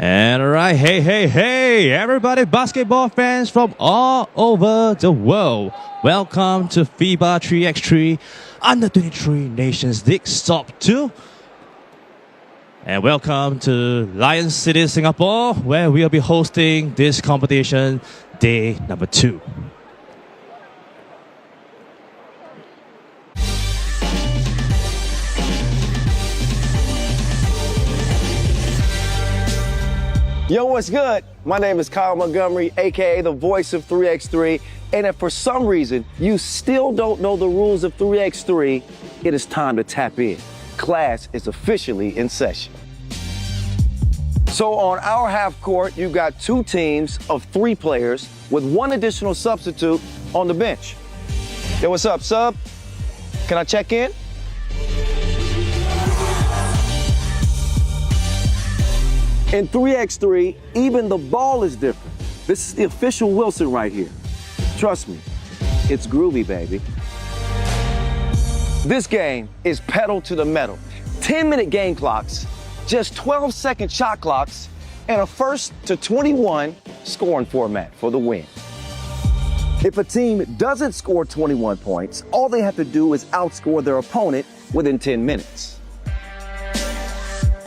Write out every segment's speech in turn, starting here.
And alright, hey, everybody, basketball fans from all over the world. Welcome to FIBA 3x3 Under 23 Nations League Stop 2. And welcome to Lion City, Singapore, where we'll be hosting this competition, day number 2. Yo, what's good? My name is Kyle Montgomery, aka the voice of 3x3. And if for some reason you still don't know the rules of 3x3, it is time to tap in. Class is officially in session. So on our half court, you've got 2 teams of 3 players with 1 additional substitute on the bench. Yo, what's up, sub? Can I check in? In 3x3, even the ball is different. This is the official Wilson right here. Trust me, it's groovy, baby. This game is pedal to the metal. 10-minute game clocks, just 12-second shot clocks, and a first to 21 scoring format for the win. If a team doesn't score 21 points, all they have to do is outscore their opponent within 10 minutes.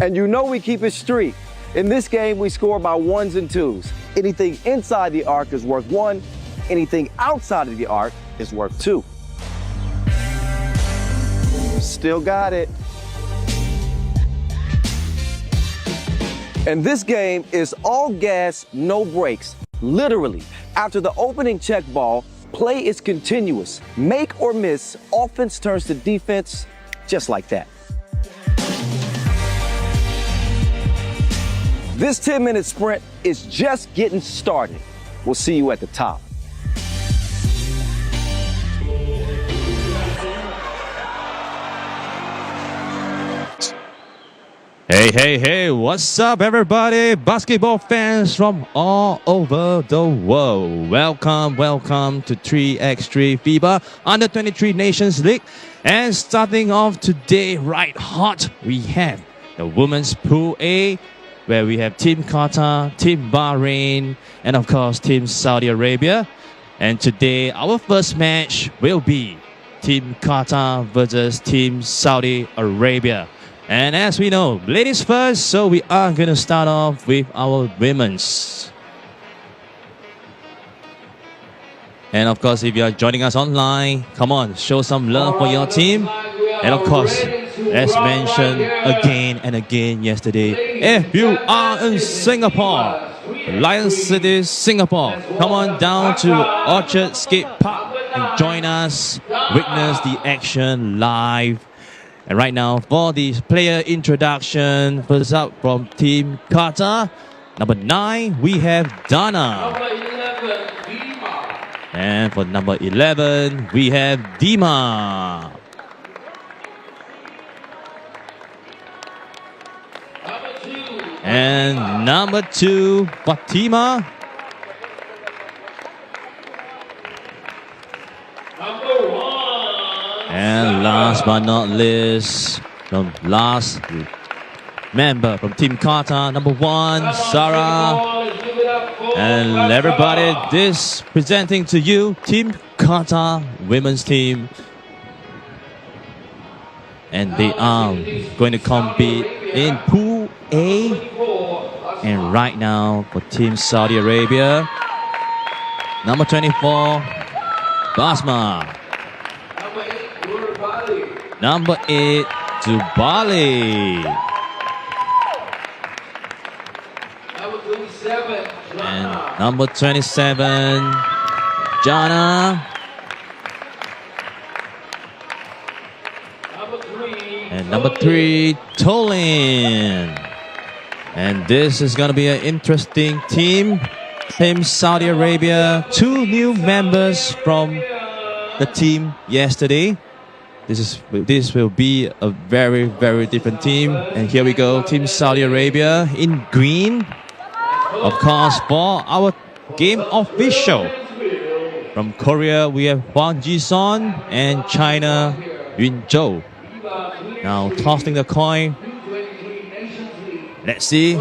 And you know we keep it street. In this game, we score by 1s and 2s. Anything inside the arc is worth 1. Anything outside of the arc is worth 2. Still got it. And this game is all gas, no brakes. Literally, after the opening check ball, play is continuous. Make or miss, offense turns to defense just like that. This 10-minute sprint is just getting started. We'll see you at the top. Hey, what's up, everybody? Basketball fans from all over the world. Welcome to 3x3 FIBA Under 23 Nations League. And starting off today, right hot, we have the Women's Pool A, where we have Team Qatar, Team Bahrain, and of course Team Saudi Arabia. And today our first match will be Team Qatar versus Team Saudi Arabia. And as we know, ladies first, so we are going to start off with our women's. And of course, if you are joining us online, come on, show some love for your team. And of course, as mentioned again and again yesterday, if you are in Singapore, Lion City, Singapore, come on down to Orchard Skate Park and join us, witness the action live. And right now, for the player introduction, first up from Team Qatar, number 9, we have Dana. Number 11, Dima. And for number 11, we have Dima. And number 2, Fatima. Number 1. And last but not least, the last member from Team Qatar, number 1, Sarah. And everybody, this presenting to you, Team Qatar women's team. And they are going to compete in Pool A. And right now for Team Saudi Arabia, number 24, Basma. Number 8, Dubali. Number 27, And number 27, Jana. Number 3, And number 3, Tolin. And this is going to be an interesting team. Team Saudi Arabia, 2 new members from the team yesterday. This will be a very, very different team. And here we go, Team Saudi Arabia in green. Of course, for our game official. From Korea, we have Hwang Ji-son and China, Yun Zhou. Now tossing the coin. Let's see.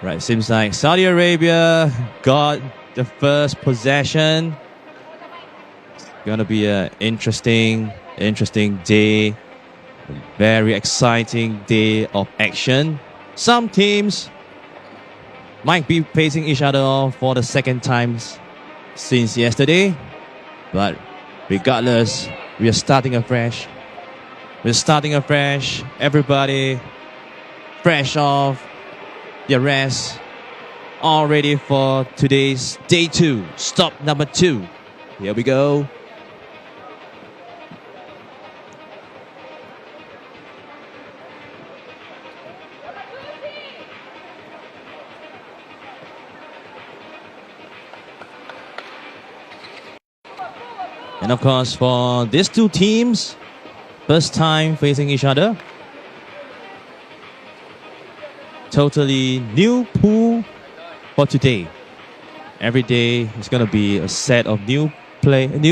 Right, seems like Saudi Arabia got the first possession. It's gonna be an interesting day. A very exciting day of action. Some teams might be facing each other for the second time since yesterday. But regardless, we are starting afresh. Everybody fresh off their rest. All ready for today's day 2, stop number 2. Here we go. And of course, for these two teams, first time facing each other. Totally new pool for today. Every day is gonna be a set of new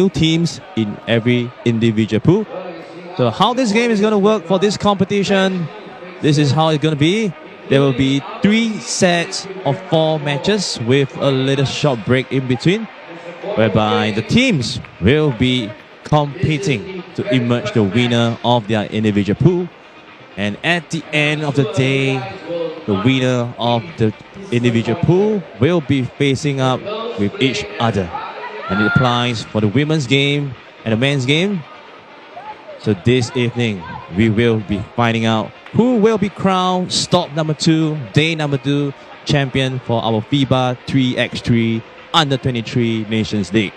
teams in every individual pool. So how this game is gonna work for this competition, this is how it's gonna be. There will be 3 sets of 4 matches with a little short break in between, whereby the teams will be competing to emerge the winner of their individual pool. And at the end of the day, the winner of the individual pool will be facing up with each other. And it applies for the women's game and the men's game. So this evening, we will be finding out who will be crowned stop number 2, day number 2 champion for our FIBA 3x3 Under 23 Nations League.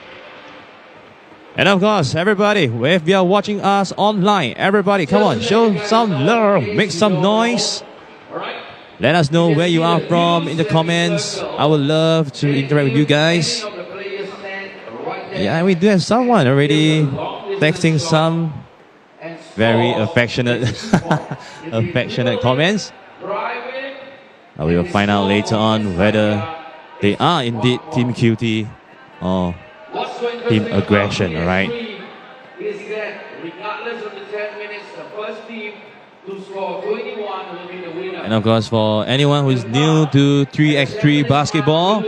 And of course, everybody, if you are watching us online, everybody, come on, show some love, make some noise. Let us know where you are from in the comments. I would love to interact with you guys. Yeah, we do have someone already texting some very affectionate comments. We will find out later on whether they are indeed Team QT or Team Aggression, alright? Is that regardless of the 10 minutes, the first team to score 21 will be the winner. And of course, for anyone who is new to 3x3 basketball,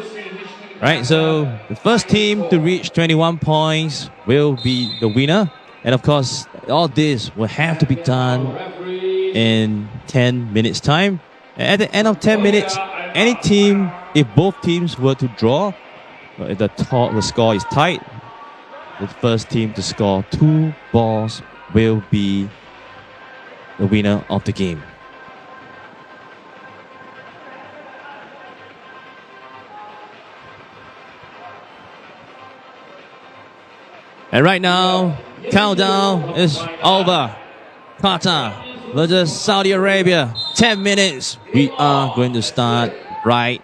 right? So the first team to reach 21 points will be the winner. And of course, all this will have to be done in 10 minutes time. And at the end of 10 minutes, any team, if both teams were to draw, if the score is tight, the first team to score 2 balls will be the winner of the game. And right now, countdown is over. Qatar versus Saudi Arabia. 10 minutes. We are going to start right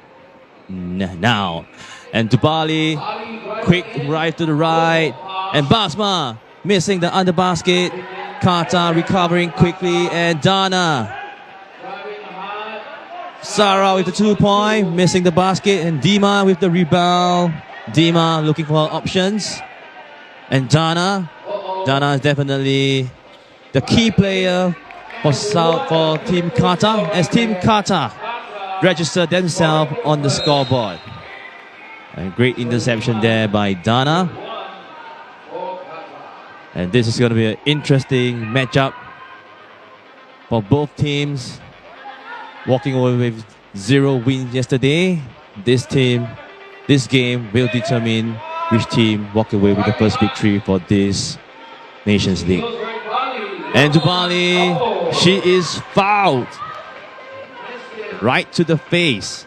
now. And Dubali, quick right to the right. And Basma missing the under basket. Qatar recovering quickly. And Dana. Sarah with the 2-point, missing the basket. And Dima with the rebound. Dima looking for options. And Dana. Dana is definitely the key player for Team Qatar. As Team Qatar register themselves on the scoreboard. A great interception there by Dana. And this is going to be an interesting matchup for both teams. Walking away with 0 wins yesterday. This game will determine which team walk away with the first victory for this Nations League. And Dubali, she is fouled right to the face.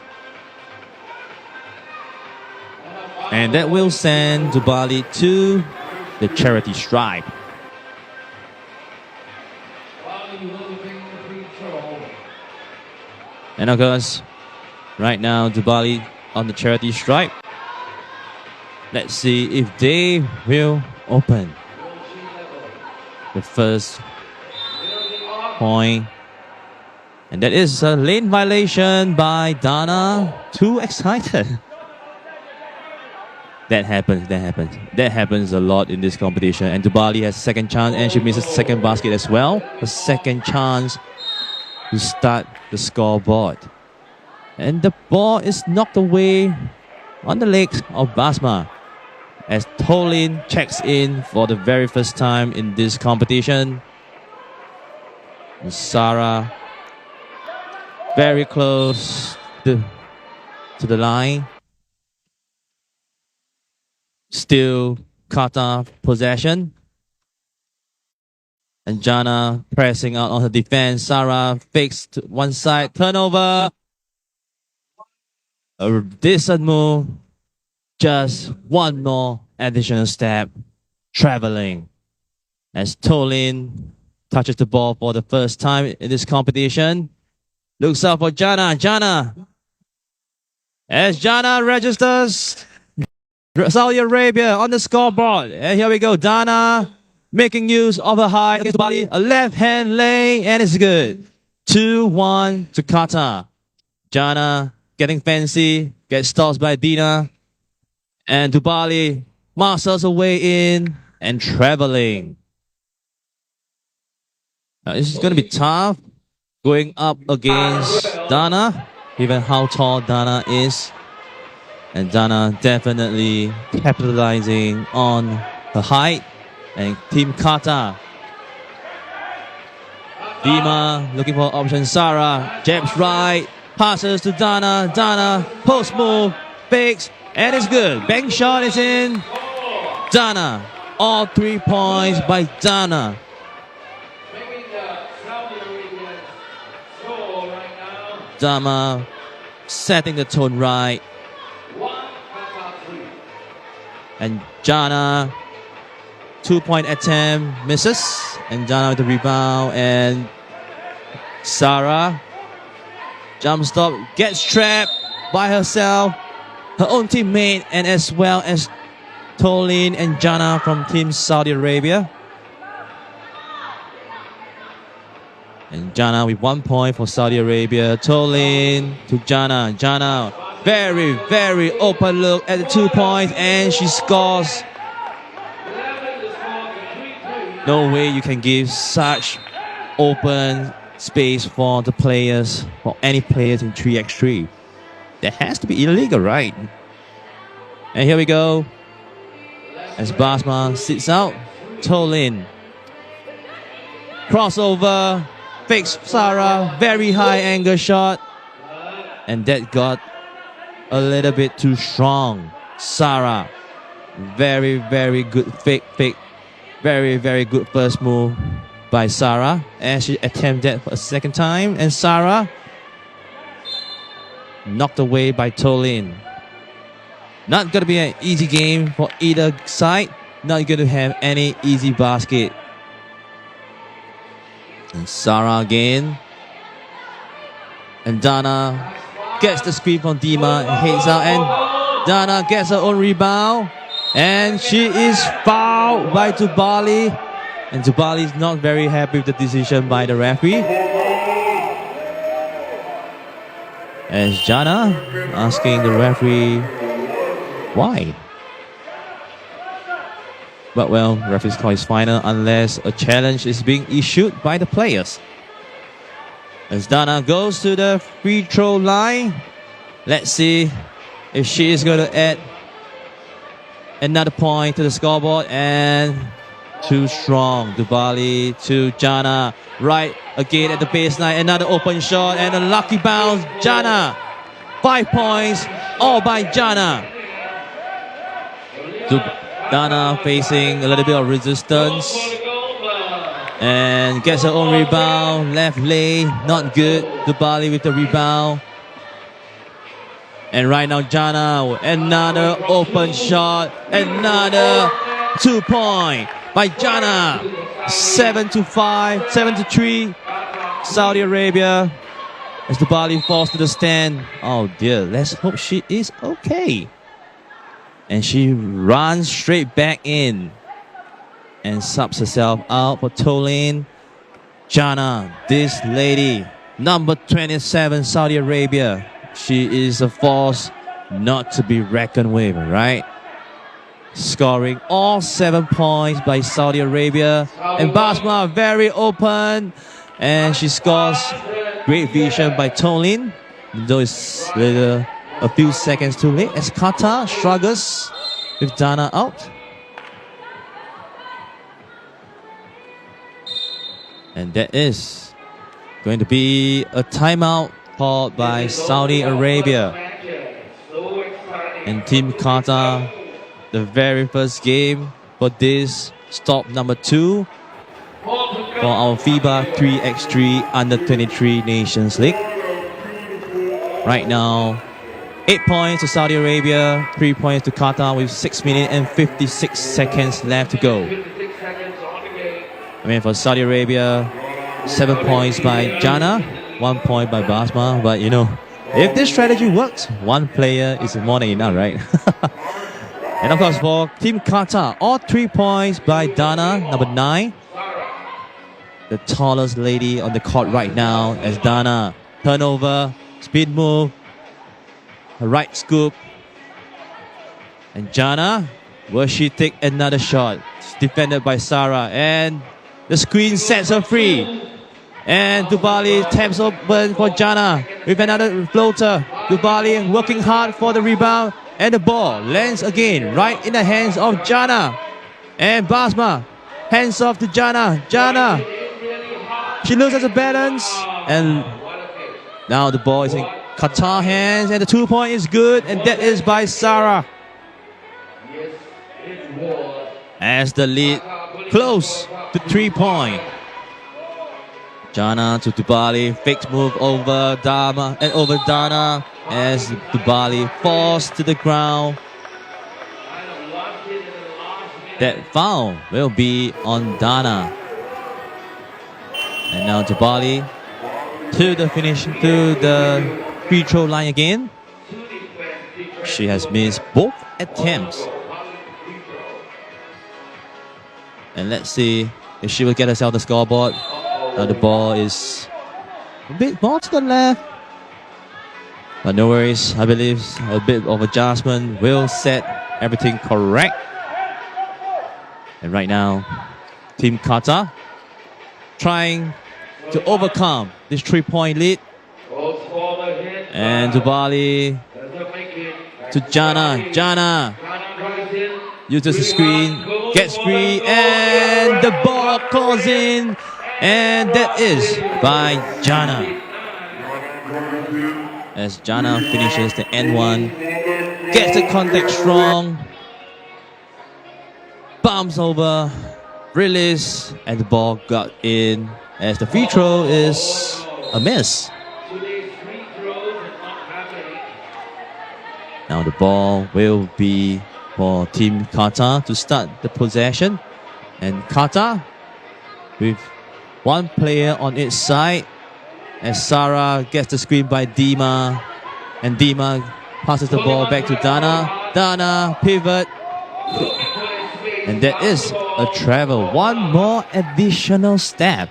And that will send Dubali to the charity stripe. And of course, right now Dubali on the charity stripe. Let's see if they will open the first point. And that is a lane violation by Dana. Too excited. That happens a lot in this competition. And Dubali has second chance and she misses second basket as well. A second chance to start the scoreboard. And the ball is knocked away on the legs of Basma as Tolin checks in for the very first time in this competition. And Sarah very close to the line. Still Qatar possession. And Jana pressing out on her defense. Sarah fakes to one side, turnover. A decent move. Just one more additional step. Traveling. As Tolin touches the ball for the first time in this competition. Looks out for Jana. Jana. As Jana registers Saudi Arabia on the scoreboard. And here we go. Dana making use of a high against the body. A left hand lay, and it's good. 2-1 to Qatar. Jana getting fancy. Gets tossed by Dina. And Dubali muscles her way in and traveling. Now, this is going to be tough. Going up against Dana. Given how tall Dana is. And Dana definitely capitalizing on her height. And Team Qatar. Dima looking for option. Sarah jabs right. Passes to Dana. Dana post move. Fakes. And it's good. Bank shot is in. Dana. All 3 points by Dana. Dama setting the tone right. And Jana 2-point attempt misses. And Jana with the rebound. And Sarah jump stop, gets trapped by herself, her own teammate, and as well as Tolin and Jana from Team Saudi Arabia. And Jana with 1 point for Saudi Arabia. Tolin to Jana. Jana, very, very open look at the 2 points, and she scores. No way you can give such open space for the players, for any players in 3x3. That has to be illegal, right? And here we go. As Basma sits out, Tolin. Crossover. Fakes Sarah, very high angle shot. And that got a little bit too strong. Sarah, very, very good fake. Very, very good first move by Sarah. And she attempted for a second time. And Sarah knocked away by Tolin. Not going to be an easy game for either side. Not going to have any easy basket. And Sarah again. And Dana gets the screen from Dima and heads out. And Dana gets her own rebound. And she is fouled by Dubali. And Dubali is not very happy with the decision by the referee. As Jana asking the referee why. But well, referee's call is final unless a challenge is being issued by the players. As Dana goes to the free throw line, let's see if she is going to add another point to the scoreboard. And too strong. Dubali to Jana. Right again at the baseline. Another open shot and a lucky bounce. Jana. 5 points. All by Jana. Dana facing a little bit of resistance. And gets her own rebound. Left lane. Not good. Dubali with the rebound. And right now Jana. Another open shot. Another 2 point by Jana. 7-5. 7-3. Saudi Arabia. As Dubali falls to the stand. Oh dear. Let's hope she is okay. And she runs straight back in. And subs herself out for Tolin. Jana, this lady, number 27, Saudi Arabia. She is a force not to be reckoned with, right? Scoring all 7 points by Saudi Arabia. And Basma very open. And she scores. Great vision by Tolin. though it's a few seconds too late, as Qatar struggles with Dana out. And that is going to be a timeout called by Saudi Arabia. And Team Qatar, the very first game for this stop number 2 for our FIBA 3x3 Under-23 Nations League. Right now, 8 points to Saudi Arabia, 3 points to Qatar with 6 minutes and 56 seconds left to go. I mean, for Saudi Arabia, 7 points by Jana, 1 point by Basma. But you know, if this strategy works, 1 player is more than enough, right? And of course, for Team Qatar, all 3 points by Dana, number 9. The tallest lady on the court right now as Dana. Turnover, speed move, right scoop. And Jana, will she take another shot? It's defended by Sarah. And the screen sets her free. And Dubali taps open for Jana with another floater. Dubali working hard for the rebound. And the ball lands again right in the hands of Jana. And Basma hands off to Jana. Jana, she loses the balance. And now the ball is in Qatar hands. And the 2-point is good. And that is by Sarah. As the lead close to 3-point. Jana to Dubali, fake move over Dama and over Dana as Dubali falls to the ground. That foul will be on Dana. And now Dubali to the finish, to the free throw line again. She has missed both attempts. And let's see if she will get herself the scoreboard. The ball is a bit more to the left. But no worries, I believe a bit of adjustment will set everything correct. And right now, Team Qatar trying to overcome this 3-point lead. And Dubali to Jana. Jana uses the screen, gets free, and the ball goes in. And that is by Jana. As Jana finishes the N1, gets the contact strong, bumps over, release, and the ball got in as the free throw is a miss. Now the ball will be for Team Qatar to start the possession. And Qatar with 1 player on its side as Sarah gets the screen by Dima. And Dima passes the ball back to Dana. Dana pivot. And that is a travel. 1 more additional step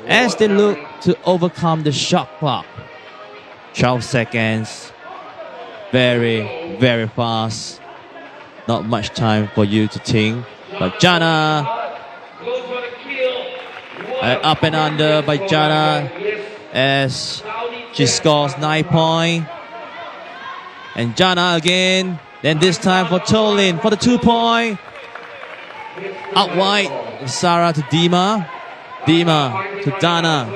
as they look to overcome the shot clock. 12 seconds. Very, very fast. Not much time for you to think. But Jana, up and under by Jana as she scores 9 points. And Jana again. Then this time for Tolin for the 2-point. Out wide. Sarah to Dima. Dima to Dana.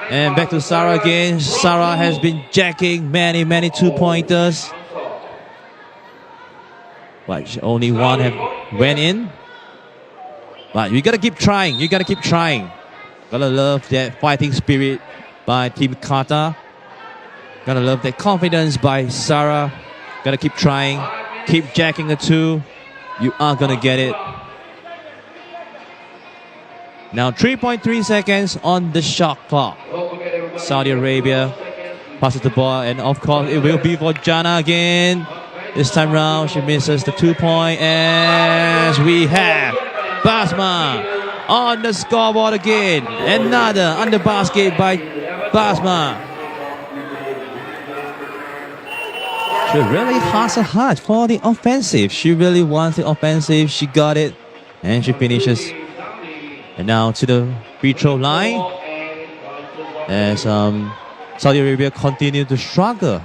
And back to Sarah again. Sarah has been jacking many 2-pointers. But only 1 have went in. But you gotta keep trying. You gotta keep trying. Gotta love that fighting spirit by Team Qatar. Gotta love that confidence by Sarah. Gotta keep trying. Keep jacking the 2. You are gonna get it. Now 3.3 seconds on the shot clock. Saudi Arabia passes the ball, and of course it will be for Jana again. This time round she misses the 2-point, as we have Basma on the scoreboard again. Another under basket by Basma. She really has a heart for the offensive. She really wants the offensive. She got it, and she finishes. And now to the free throw line as Saudi Arabia continue to struggle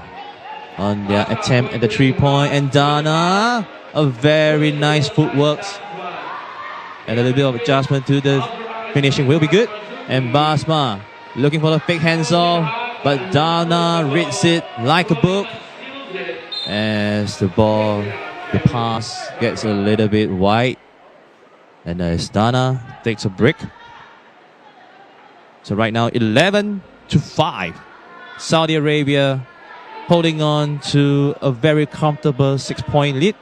on their attempt at the 3-point. And Dana, a very nice footwork. And a little bit of adjustment to the finishing will be good. And Basma looking for the fake hands off, but Dana reads it like a book. As the pass gets a little bit wide. And as Dana takes a break. So right now 11-5. Saudi Arabia holding on to a very comfortable 6-point lead.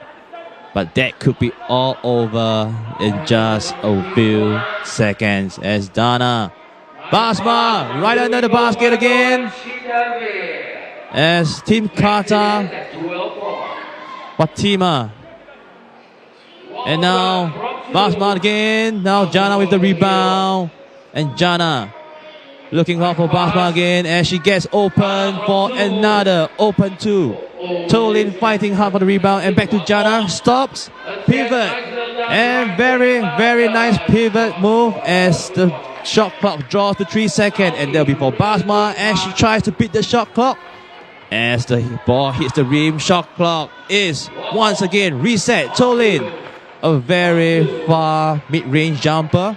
But that could be all over in just a few seconds as Dana. Basma right under the basket again. As Team Qatar. Fatima. And now Basma again. Now Jana with the rebound. And Jana looking out for Basma again as she gets open for another open two. Tolin fighting hard for the rebound and back to Jana. Stops. Pivot. And very, very nice pivot move as the shot clock draws to 3 seconds. And that'll be for Basma as she tries to beat the shot clock. As the ball hits the rim, shot clock is once again reset. Tolin, a very far mid-range jumper.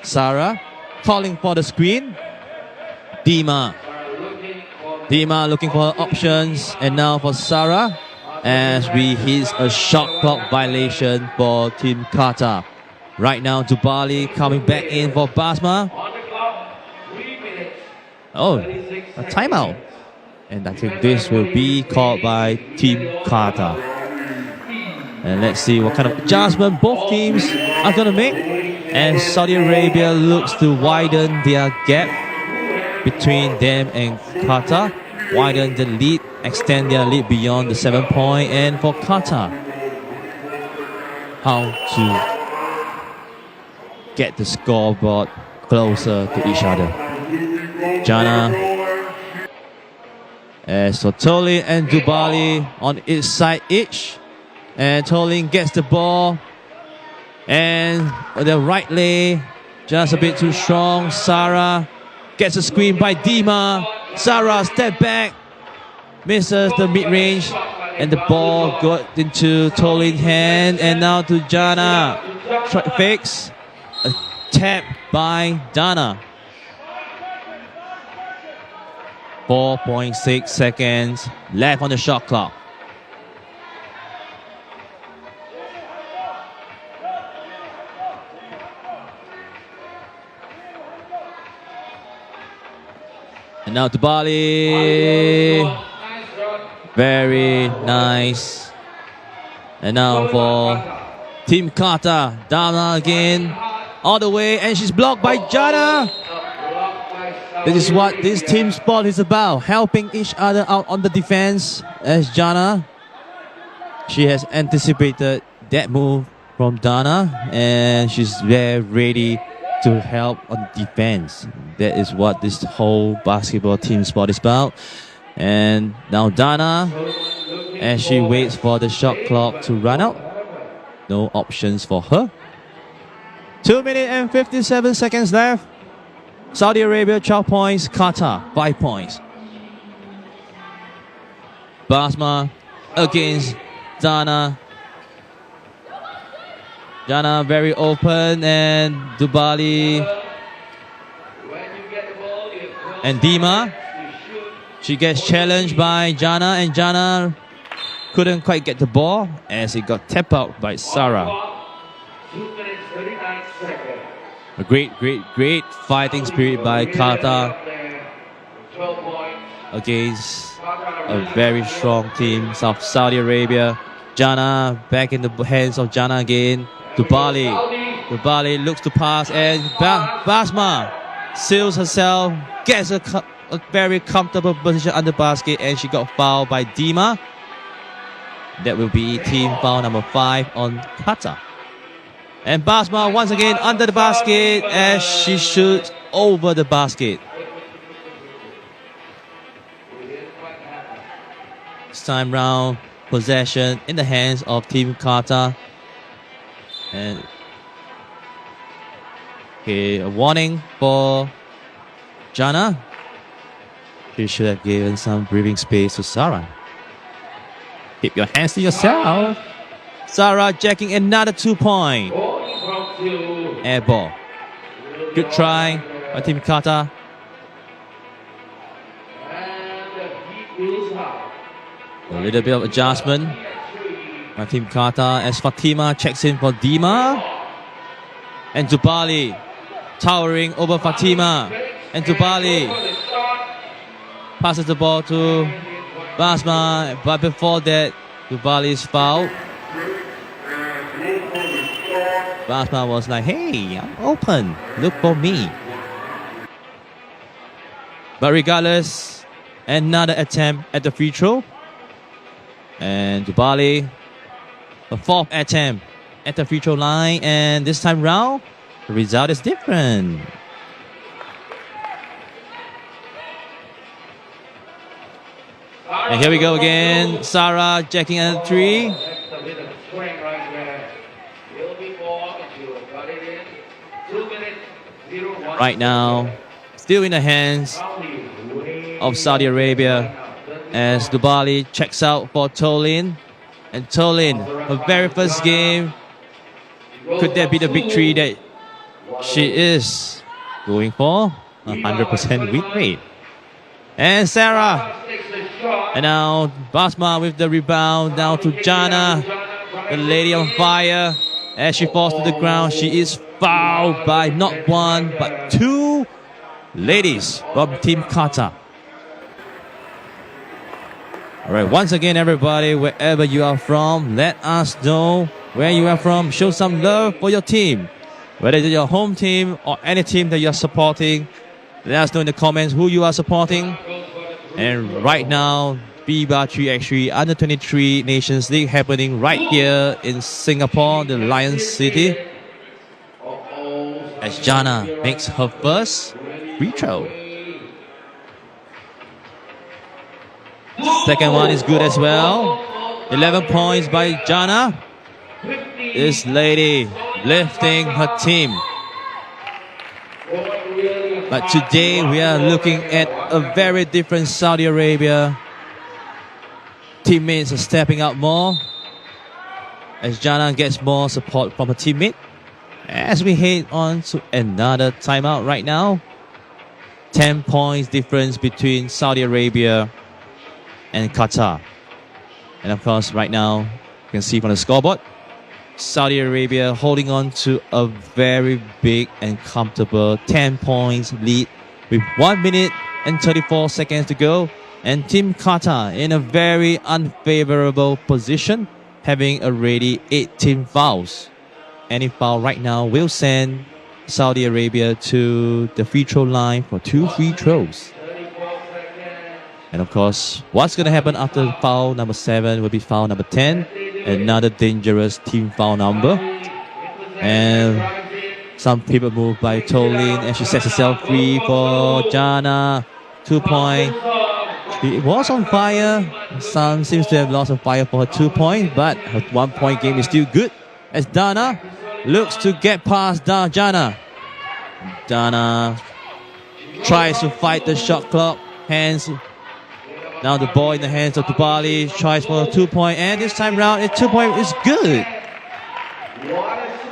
Sarah calling for the screen. Dima looking for options. And now for Sarah as we hit a shot clock violation for Team Qatar. Right now Dubali coming back in for Basma. Oh, a timeout. And I think this will be called by Team Qatar. And let's see what kind of adjustment both teams are going to make. And Saudi Arabia looks to widen their gap between them and Qatar. Widen the lead, extend their lead beyond the 7-point. And for Qatar, how to get the scoreboard closer to each other. Jana. So Tolin and Dubali on each side each. And Tolin gets the ball. And the right leg just a bit too strong. Sarah gets a screen by Dima. Sarah step back. Misses the mid-range. And the ball got into Tolin's hand. And now to Jana. Try fakes. A tap by Dana. 4.6 seconds left on the shot clock. And now to Bali. Very nice. And now for Team Qatar. Dana again. All the way. And she's blocked by Jana. This is what this team sport is about. Helping each other out on the defense. As Jana, she has anticipated that move from Dana. And she's very ready to help on defense. That is what this whole basketball team sport is about. And now Dana, as she waits for the shot clock to run out. No options for her. 2 minutes and 57 seconds left. Saudi Arabia 12 points, Qatar 5 points. Basma against Dana. Dana very open and Dubali and Dima. She gets challenged by Jana and Jana couldn't quite get the ball as it got tapped out by Sarah. A great fighting spirit by Qatar against a very strong team, South Saudi Arabia. Jana back in the hands of Jana again. Dubali looks to pass and Basma seals herself, gets a very comfortable position under basket and she got fouled by Dima. That will be team foul number 5 on Qatar. And Basma once again under the basket as she shoots over the basket. This time round, possession in the hands of Team Qatar. And okay, a warning for Jana. She should have given some breathing space to Sarah. Keep your hands to yourself. Sarah jacking another 2-point. Air ball. Good try by Team Qatar. A little bit of adjustment by Team Qatar as Fatima checks in for Dima. And Dubali towering over Fatima. And Dubali passes the ball to Basma. But before that, Dubali is fouled. Basma was like, hey, I'm open. Look for me. But regardless, another attempt at the free throw. And Dubali, the fourth attempt at the free throw line. And this time round, the result is different. And here we go again. Sarah jacking at 3. Right now, still in the hands of Saudi Arabia as Dubali checks out for Tolin. And Tolin, her very first game, could that be the victory that she is going for? 100% win rate. And Sarah. And now Basma with the rebound down to Jana, the lady on fire. As she falls to the ground, she is fouled by not one but 2 ladies from Team Qatar. Alright, once again everybody, wherever you are from, let us know where you are from. Show some love for your team. Whether it's your home team or any team that you are supporting, let us know in the comments who you are supporting. And right now, FIBA 3x3 Under 23 Nations League happening right here in Singapore, the Lion City. As Jana makes her first free throw. Second one is good as well. 11 points by Jana. This lady lifting her team. But today we are looking at a very different Saudi Arabia. Teammates are stepping up more as Jana gets more support from her teammate. As we head on to another timeout right now. 10 points difference between Saudi Arabia and Qatar. And of course right now, you can see from the scoreboard, Saudi Arabia holding on to a very big and comfortable 10 points lead with 1 minute and 34 seconds to go. And Team Qatar in a very unfavorable position, having already 18 fouls. Any foul right now will send Saudi Arabia to the free throw line for 2 free throws. And of course, what's going to happen after foul number 7 will be foul number 10. Another dangerous team foul number. And some people move by Tolin and she sets herself free for Jana. 2 point. She was on fire. Some seems to have lost on fire for her 2 point, but her 1 point game is still good. As Dana looks to get past Jana. Dana tries to fight the shot clock. Hands. Now the ball in the hands of Dubali, tries for a 2 point, and this time round, a 2 point is good.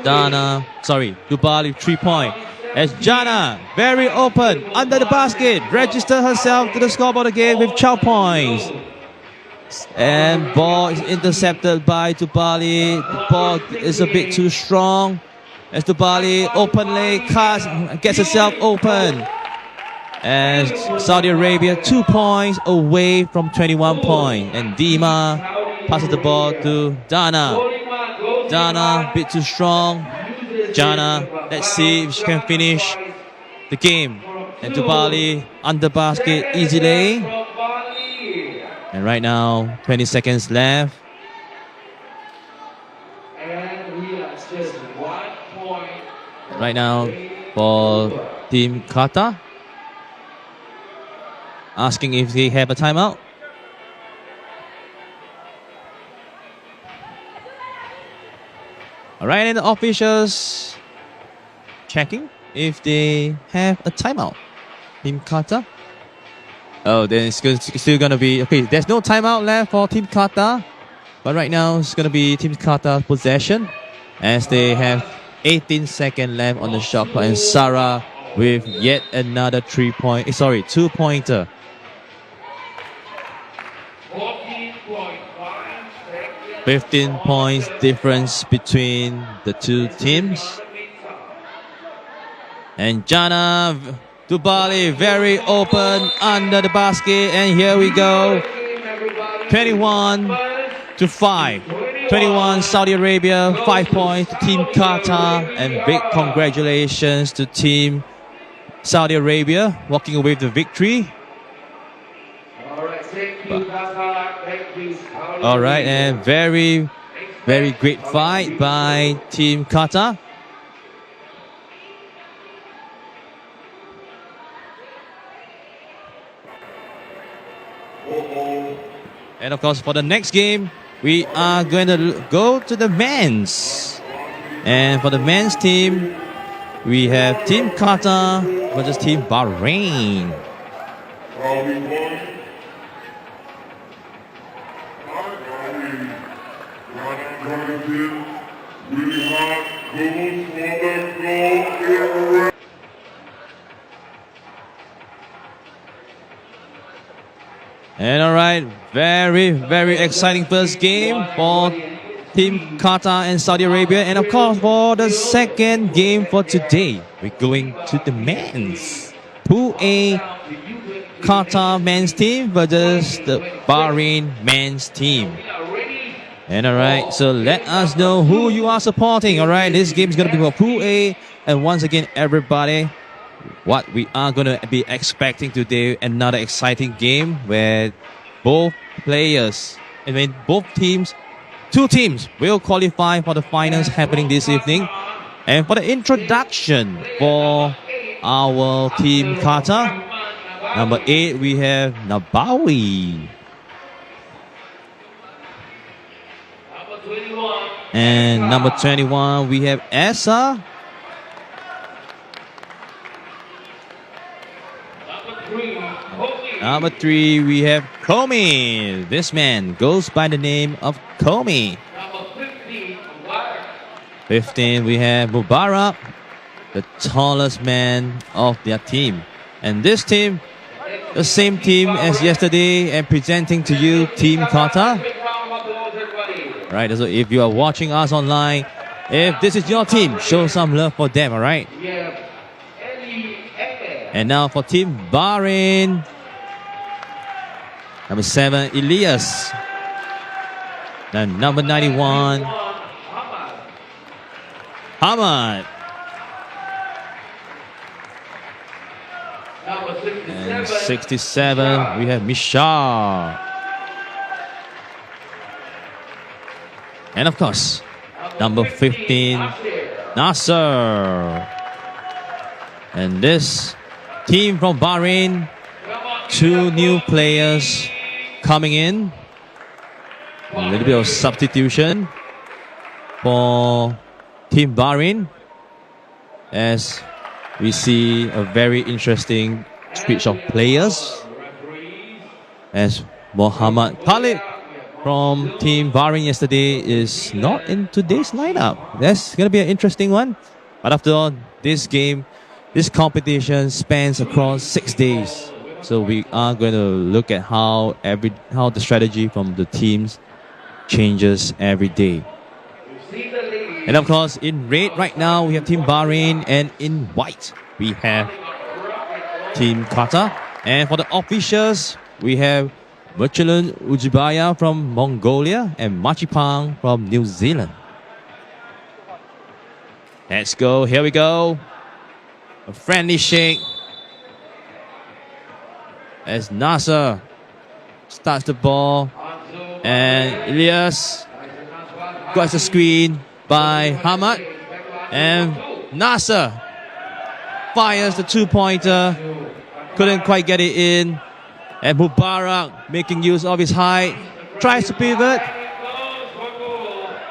Dubali 3 point. As Jana, very open, under the basket, registered herself to the scoreboard again with 12 points. And ball is intercepted by Dubali. The ball is a bit too strong. As Dubali openly gets herself open. As Saudi Arabia 2 points away from 21 points. And Dima passes the ball to Dana. Dana a bit too strong. Jana, let's see if she can finish the game. And Dubali under basket easily. And right now 20 seconds left. Right now for Team Qatar, asking if they have a timeout. Alright, and the officials checking if they have a timeout. Team Qatar. Oh, then it's still gonna be okay. There's no timeout left for Team Qatar, but right now it's gonna be Team Qatar possession, as they have 18 seconds left on the shot clock, and Sarah with yet another 2-pointer. 15 points difference between the two teams. And Jana Dubali very open under the basket, and here we go. 21-5. 21 Saudi Arabia, 5 points to Team Qatar, and big congratulations to Team Saudi Arabia walking away with the victory. All right, and very, very great fight by Team Qatar. And of course, for the next game, we are going to go to the men's. And for the men's team, we have Team Qatar versus Team Bahrain. And all right, very, very exciting first game for Team Qatar and Saudi Arabia. And of course, for the second game for today, we're going to the men's. Pool A, Qatar men's team versus the Bahrain men's team. And all right, so let us know who you are supporting. All right, this game is going to be for Pool A. And once again, everybody, what we are going to be expecting today, another exciting game where both teams, two teams will qualify for the finals happening this evening. And for the introduction for our Team Qatar, number 8, we have Nabawi. And number 21, we have Essa. Number 3, we have Komi. This man goes by the name of Komi. 15, we have Mubarak, the tallest man of their team. And this team, the same team as yesterday, and presenting to you Team Qatar. Right, so if you are watching us online, if this is your team, show some love for them, all right? And now for Team Bahrain, number 7, Elias. And number 91, Hamad. And 67, we have Mishar. And of course, number 15, Nasser. And this team from Bahrain, 2 new players coming in. A little bit of substitution for Team Bahrain, as we see a very interesting switch of players, as Mohammad Khalid from Team Bahrain yesterday is not in today's lineup. That's going to be an interesting one. But after all, this competition spans across 6 days. So we are going to look at how the strategy from the teams changes every day. And of course, in red right now, we have Team Bahrain, and in white, we have Team Qatar. And for the officials, we have Merchulun Ujibaya from Mongolia and Machipang from New Zealand. Let's go. Here we go. A friendly shake as Nasser starts the ball, and Elias got the screen by Hamad, and Nasser fires the 2-pointer, couldn't quite get it in, and Mubarak, making use of his height, tries to pivot.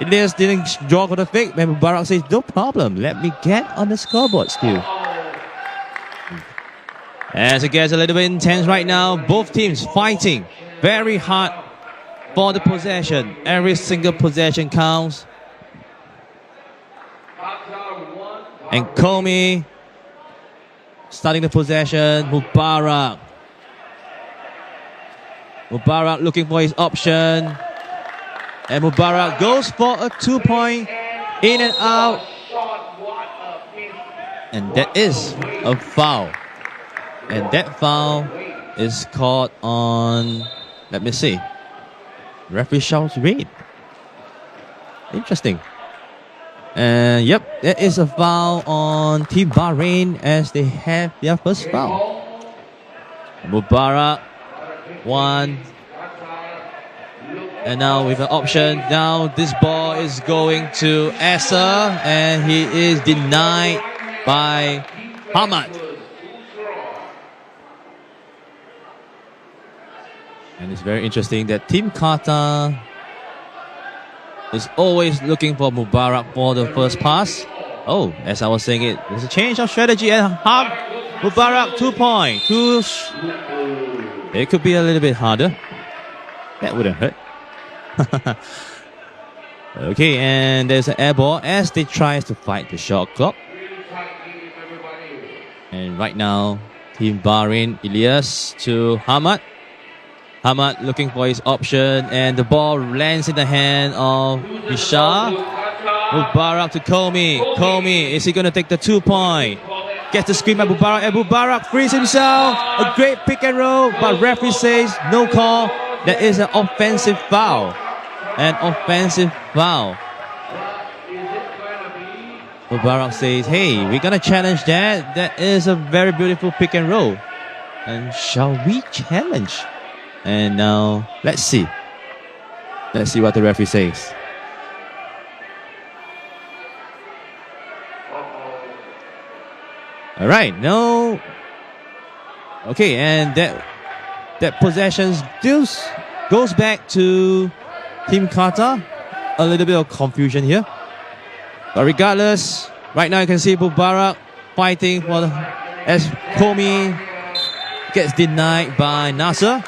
Elias didn't draw for the fake, and Mubarak says, no problem, let me get on the scoreboard still. As it gets a little bit intense right now, both teams fighting very hard for the possession. Every single possession counts. And Comey starting the possession. Mubarak looking for his option. And Mubarak goes for a 2-point, in and out. And that is a foul. And that foul is called on, let me see, referee shouts read. Interesting. And yep, there is a foul on Team Bahrain as they have their first foul. Mubarak, one. And now with an option, now this ball is going to Asa and he is denied by Hamad. And it's very interesting that Team Qatar is always looking for Mubarak for the first pass. Oh, as I was saying it, there's a change of strategy and Mubarak 2-point. It could be a little bit harder. That wouldn't hurt. Okay, and there's an air ball as they try to fight the shot clock. And right now, Team Bahrain, Ilyas to Hamad. Hamad looking for his option and the ball lands in the hand of Bishar. Mubarak to Comey. Comey, is he going to take the 2-point? Gets the screen by Mubarak and Mubarak frees himself. A great pick and roll, but referee says no call. That is an offensive foul. An offensive foul. Mubarak says, hey, we're going to challenge that. That is a very beautiful pick and roll. And shall we challenge? And now, let's see. Let's see what the referee says. All right, no. Okay, and that possession still goes back to Team Qatar. A little bit of confusion here. But regardless, right now you can see Mubarak fighting for the, as Comey gets denied by Nasser.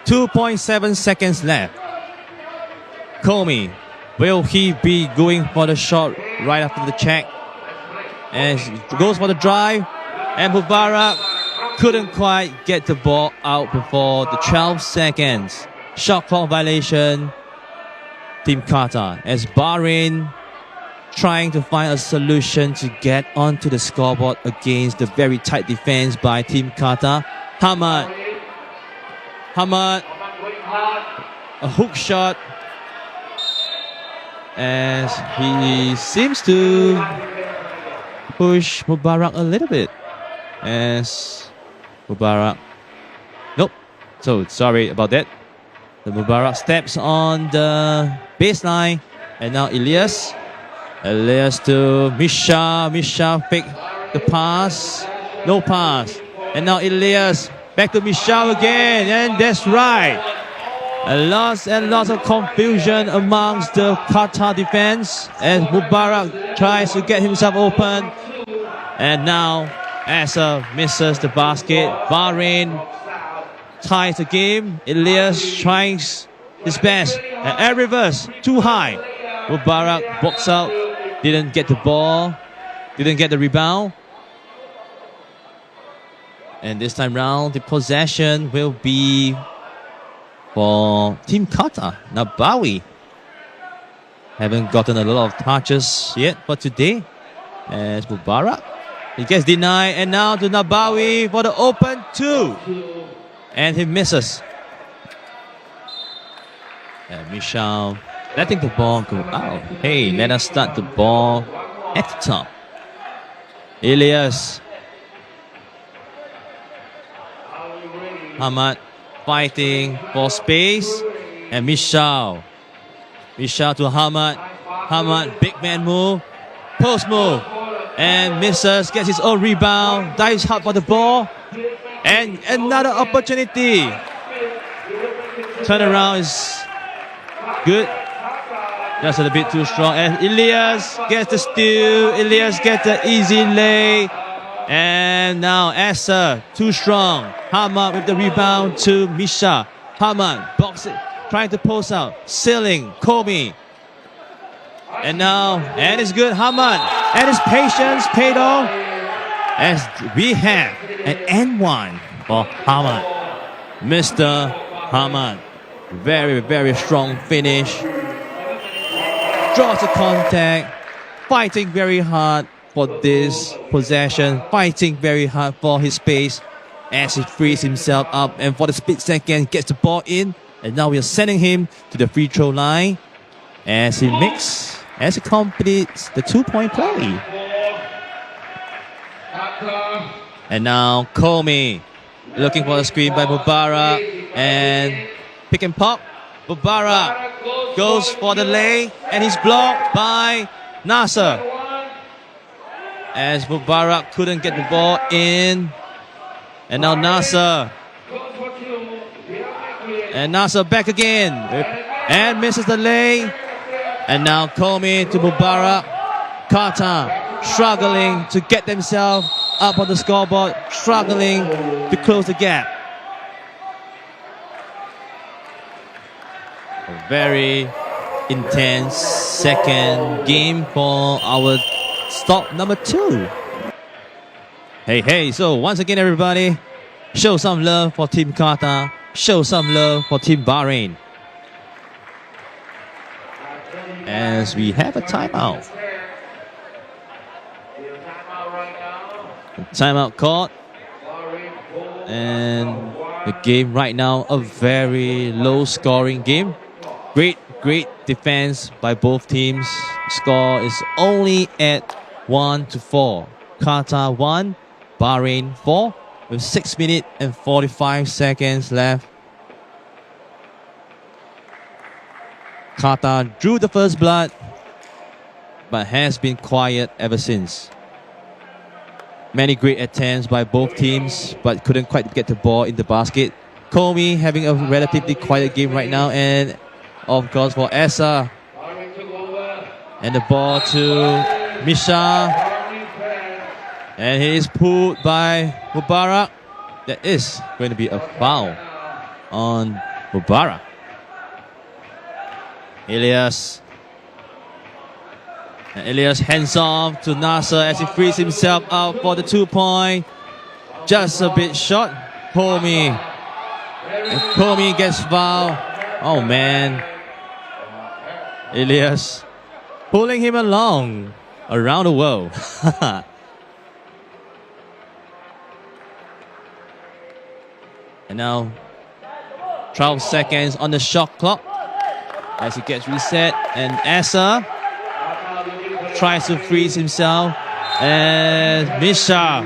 2.7 seconds left. Comey, will he be going for the shot right after the check? And goes for the drive. And Mubarak couldn't quite get the ball out before the 12 seconds. Shot clock violation. Team Qatar. As Bahrain trying to find a solution to get onto the scoreboard against the very tight defense by Team Qatar. Hamad, a hook shot, as he seems to push Mubarak a little bit. As Mubarak, nope. So sorry about that. The Mubarak steps on the baseline, and now Ilyas to Misha. Misha fake the pass, no pass, and now Ilyas. Back to Michel again, and that's right. Lots and lots of confusion amongst the Qatar defense as Mubarak tries to get himself open. And now Asa misses the basket. Bahrain ties the game. Ilyas tries his best. And air reverse, too high. Mubarak box out, didn't get the ball, didn't get the rebound. And this time round, the possession will be for Team Qatar. Nabawi haven't gotten a lot of touches yet for today. As Mubarak, he gets denied. And now to Nabawi for the open 2. And he misses. And Michel letting the ball go out. Hey, let us start the ball at the top. Ilyas. Hamad fighting for space. And Michel to Hamad. Hamad, big man move. Post move. And misses, gets his own rebound. Dives hard for the ball. And another opportunity. Turnaround is good. Just a little bit too strong. And Elias gets the steal. Elias gets the easy lay. And now Asa, too strong. Hamad with the rebound to Misha. Hamad boxing, trying to post out. Sailing, Komi. And now, and it's good, Hamad. And his patience paid off. As we have an N1 for Hamad. Mr. Hamad. Very, very strong finish. Draws the contact. Fighting very hard for this possession. Fighting very hard for his space. As he frees himself up. And for the split second, gets the ball in. And now we are sending him to the free throw line. As he completes the 2-point play. And now Komi looking for the screen by Mubarak. And pick and pop. Mubarak goes for the lay. And he's blocked by Nasser. As Mubarak couldn't get the ball in. And now Nasser. And Nasser back again. And misses the lay. And now Komi to Mubarak. Qatar struggling to get themselves up on the scoreboard. Struggling to close the gap. A very intense second game for our stop number 2. Hey, so once again everybody, show some love for Team Qatar. Show some love for Team Bahrain. As we have a timeout. Timeout called. And the game right now, a very low scoring game. Great defense by both teams. Score is only at 1-4. Qatar 1, Bahrain 4, with 6 minutes and 45 seconds left. Qatar drew the first blood, but has been quiet ever since. Many great attempts by both teams, but couldn't quite get the ball in the basket. Komi having a relatively quiet game right now, and of course for Esa. And the ball to Misha. And he is pulled by Mubarak. That is going to be a foul on Mubarak. Elias. And Elias hands off to Nasser as he frees himself out for the 2-point. Just a bit short. Komi. And Komi gets fouled. Oh man. Elias pulling him along around the world. And now 12 seconds on the shot clock as he gets reset. And Asa tries to freeze himself. And Misha,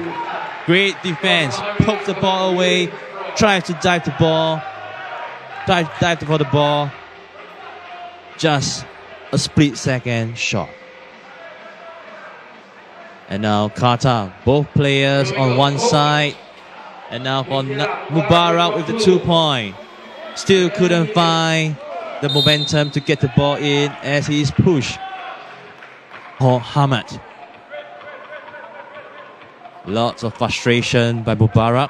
great defense, pokes the ball away, tries to dive the ball, dive for the ball. Just a split second shot. And now Qatar, both players on one side. And now for Mubarak with the 2-point. Still couldn't find the momentum to get the ball in as he is pushed. For Hamad. Lots of frustration by Mubarak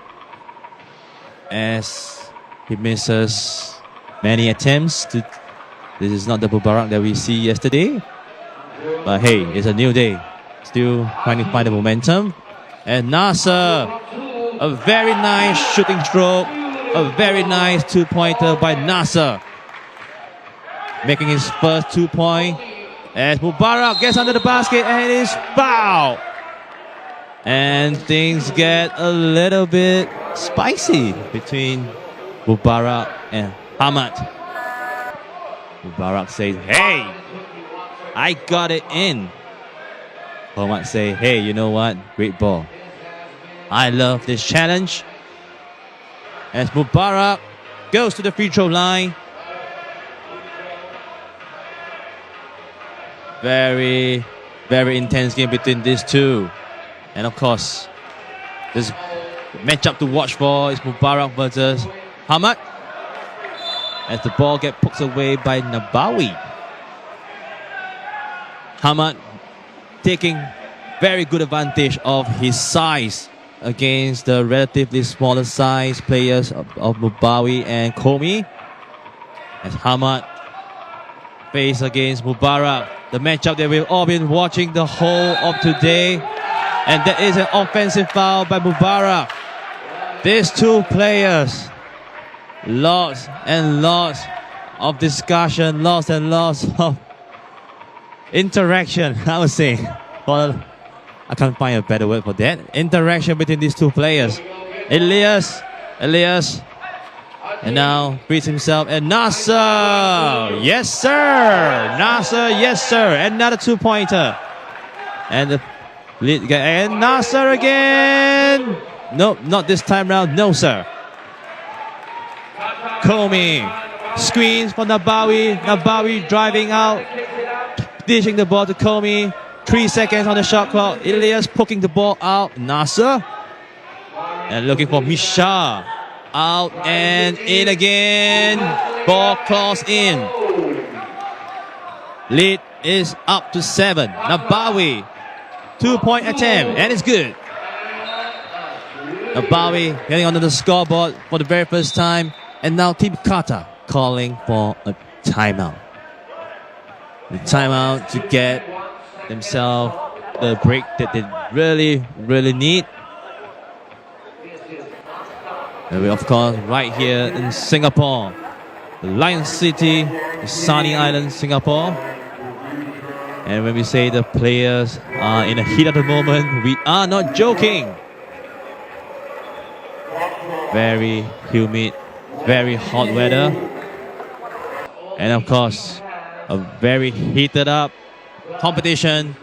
as he misses many attempts. This is not the Mubarak that we see yesterday. But hey, it's a new day. Still trying to find the momentum. And Nasser, a very nice shooting stroke. A very nice 2-pointer by Nasser. Making his first 2-point. As Mubarak gets under the basket and it is fouled. And things get a little bit spicy between Mubarak and Hamad. Mubarak says, hey, I got it in. Hamad say, hey, you know what? Great ball. I love this challenge. As Mubarak goes to the free throw line. Very, very intense game between these two. And of course, this matchup to watch for is Mubarak versus Hamad. As the ball gets poked away by Nabawi. Hamad taking very good advantage of his size against the relatively smaller size players of Mubawi and Komi. As Hamad face against Mubarak, the matchup that we've all been watching the whole of today. And that is an offensive foul by Mubarak. These two players, lots and lots of discussion, lots and lots of interaction, I would say. Well, I can't find a better word for that. Interaction between these two players. Elias, and now frees himself. And Nasser, yes sir. Nasser, yes sir. Another 2-pointer. And the lead guy. And Nasser again. Nope, not this time round. No sir. Komi screens for Nabawi. Nabawi driving out, dishing the ball to Komi. 3 seconds on the shot clock. Elias poking the ball out. Nasser. And looking for Misha. Out and in again. Ball claws in. Lead is up to 7. Nabawi. 2-point attempt. And it's good. Nabawi getting onto the scoreboard for the very first time. And now Team Qatar calling for a timeout. The timeout to get themselves the break that they really need. And we, of course, right here in Singapore, the Lion City, the sunny island, Singapore. And when we say the players are in the heat of the moment, we are not joking. Very humid, very hot weather. And of course, a very heated up competition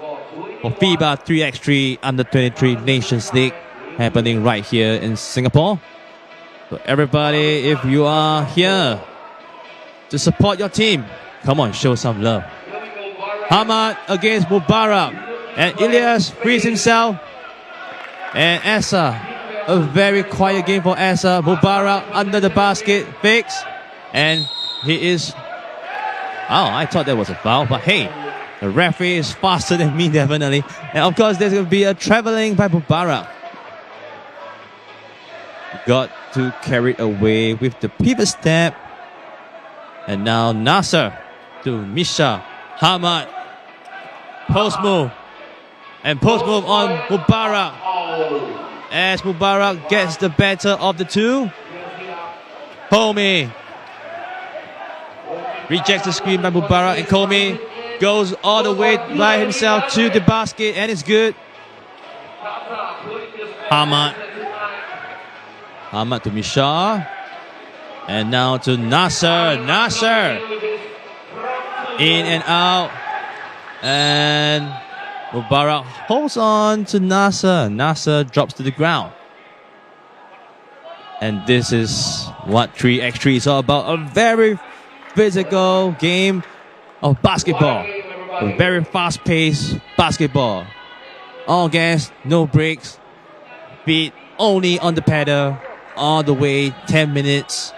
for FIBA 3x3 Under-23 Nations League happening right here in Singapore. So everybody, if you are here to support your team, come on, show some love. Hamad against Mubarak. And Elias frees himself. And Essa, a very quiet game for Essa. Mubarak under the basket, fakes. And he is... Oh, I thought that was a foul, but hey, the referee is faster than me, definitely. And of course, there's going to be a traveling by Mubarak. Got to carry it away with the pivot step. And now Nasser to Misha. Hamad. Post move. And post move on Mubarak. As Mubarak gets the better of the two. Komi rejects the screen by Mubarak, and Komi goes all the way by himself to the basket, and it's good. Hamad to Misha. And now to Nasser. Nasser. In and out. And Mubarak holds on to Nasser. Nasser drops to the ground. And this is what 3x3 is all about. A very physical game of basketball. A very fast-paced basketball. All gas, no breaks. Feet only on the pedal. All the way 10 minutes.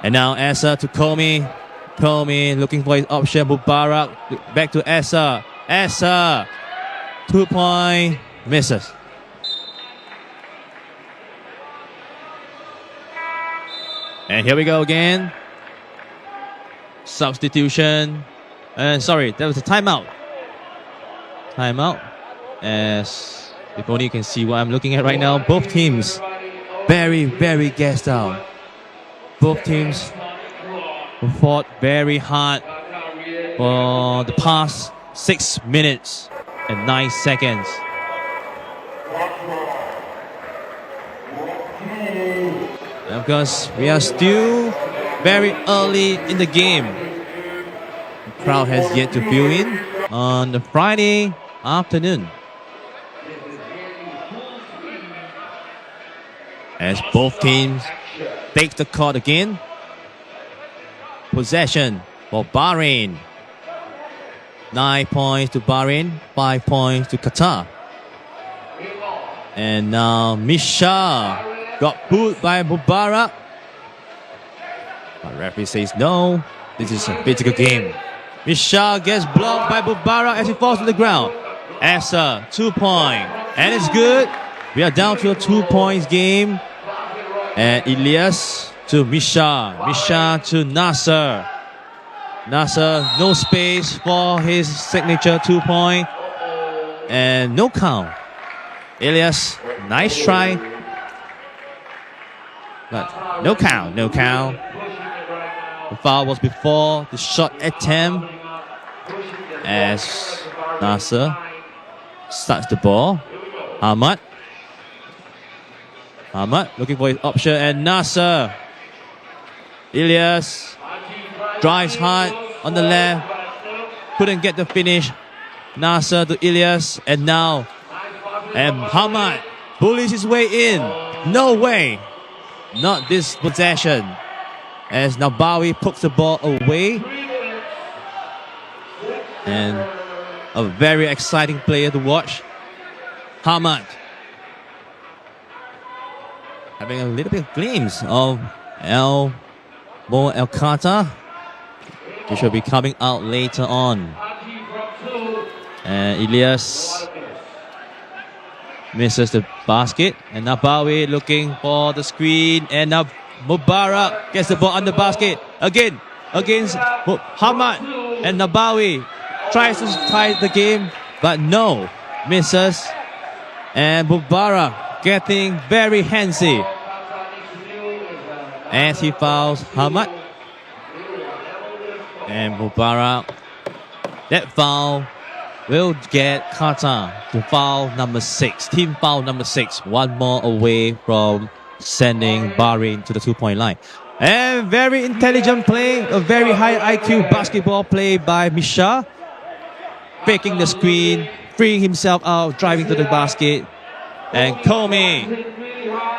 And now Essa to Komi. Komi looking for his option. Mubarak back to Essa. Essa. 2-point misses. And here we go again. Substitution. And sorry, that was a timeout. Timeout. As if only you can see what I'm looking at right now. Both teams very gassed out. Both teams fought very hard for the past 6 minutes and 9 seconds. And of course, we are still very early in the game. The crowd has yet to fill in on the Friday afternoon. As both teams take the court again. Possession for Bahrain. 9 points to Bahrain, 5 points to Qatar. And now Misha got pulled by Mubarak. But referee says no, this is a physical game. Misha gets blocked by Mubarak as he falls to the ground. Asa, 2 point. And it's good. We are down to a 2 points game. And Ilyas to Misha. Misha to Nasser. Nasser, no space for his signature 2 point. And no count. Ilyas, nice try. But no count, no count. The foul was before the shot attempt as Nasser starts the ball. Ahmad looking for his option and Nasser. Ilyas drives hard on the left. Couldn't get the finish. Nasser to Ilyas and now Hamad bullies his way in. No way. Not this possession. As Nabawi pokes the ball away. And a very exciting player to watch. Hamad having a little bit of glimpse of El Qatar, which will be coming out later on. And Ilyas misses the basket. And Nabawi looking for the screen. And now Mubarak gets the ball on the basket. Again against Hamad. And Nabawi tries to tie the game. But no. Misses. And Mubarak getting very handsy as he fouls Hamad. And Mubarak, that foul will get Qatar to foul number 6. Team foul number 6. One more away from sending Bahrain to the 2-point line. And very intelligent play. A very high IQ basketball play by Misha. Faking the screen. Freeing himself out. Driving to the basket. And Comey,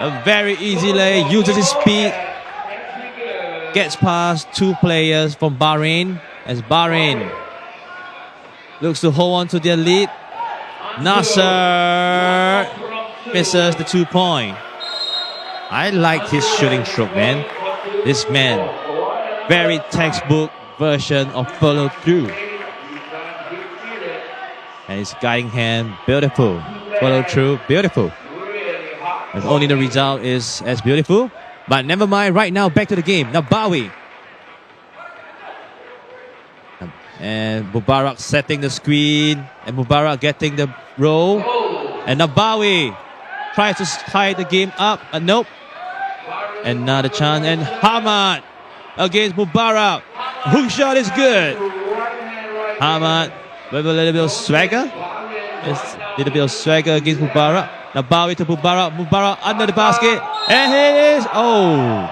a very easy lay. Uses his speed. Gets past 2 players from Bahrain. As Bahrain looks to hold on to their lead. Nasser misses the 2-point. I like his shooting stroke, man. This man, very textbook version of follow through. And his guiding hand, beautiful. Follow through, beautiful. If only the result is as beautiful. But never mind, right now, back to the game. Nabawi. And Mubarak setting the screen. And Mubarak getting the roll. And Nabawi tries to tie the game up. Nope. Another chance. And Hamad against Mubarak. Hook shot is good. Hamad with a little bit of swagger. Just a little bit of swagger against Mubarak. Nabawi to Mubarak. Mubarak under the basket. And here it is. Oh.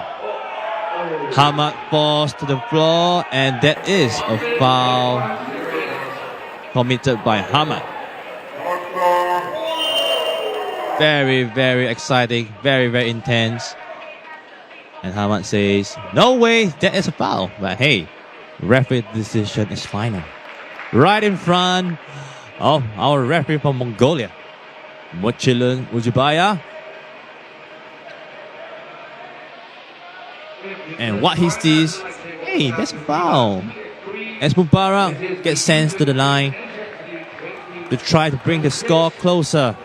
Hamad falls to the floor. And that is a foul committed by Hamad. Very, very exciting. Very, very intense. And Hamad says, no way, that is a foul. But hey, referee decision is final. Right in front of our referee from Mongolia, Mochilun Ujibaya. And what he sees, hey, that's a foul. As Mubarak gets sent to the line to try to bring the score closer.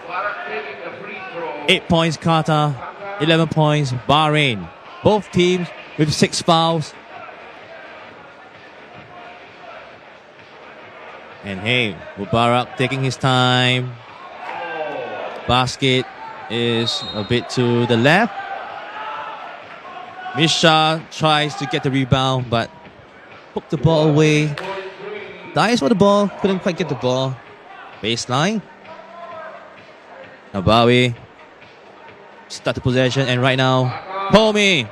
8 points Qatar, 11 points Bahrain. Both teams with 6 fouls. And hey, Mubarak taking his time. Basket is a bit to the left. Misha tries to get the rebound, but hooked the ball away. Dives for the ball, couldn't quite get the ball. Baseline. Nabawi start the possession, and right now, Comey.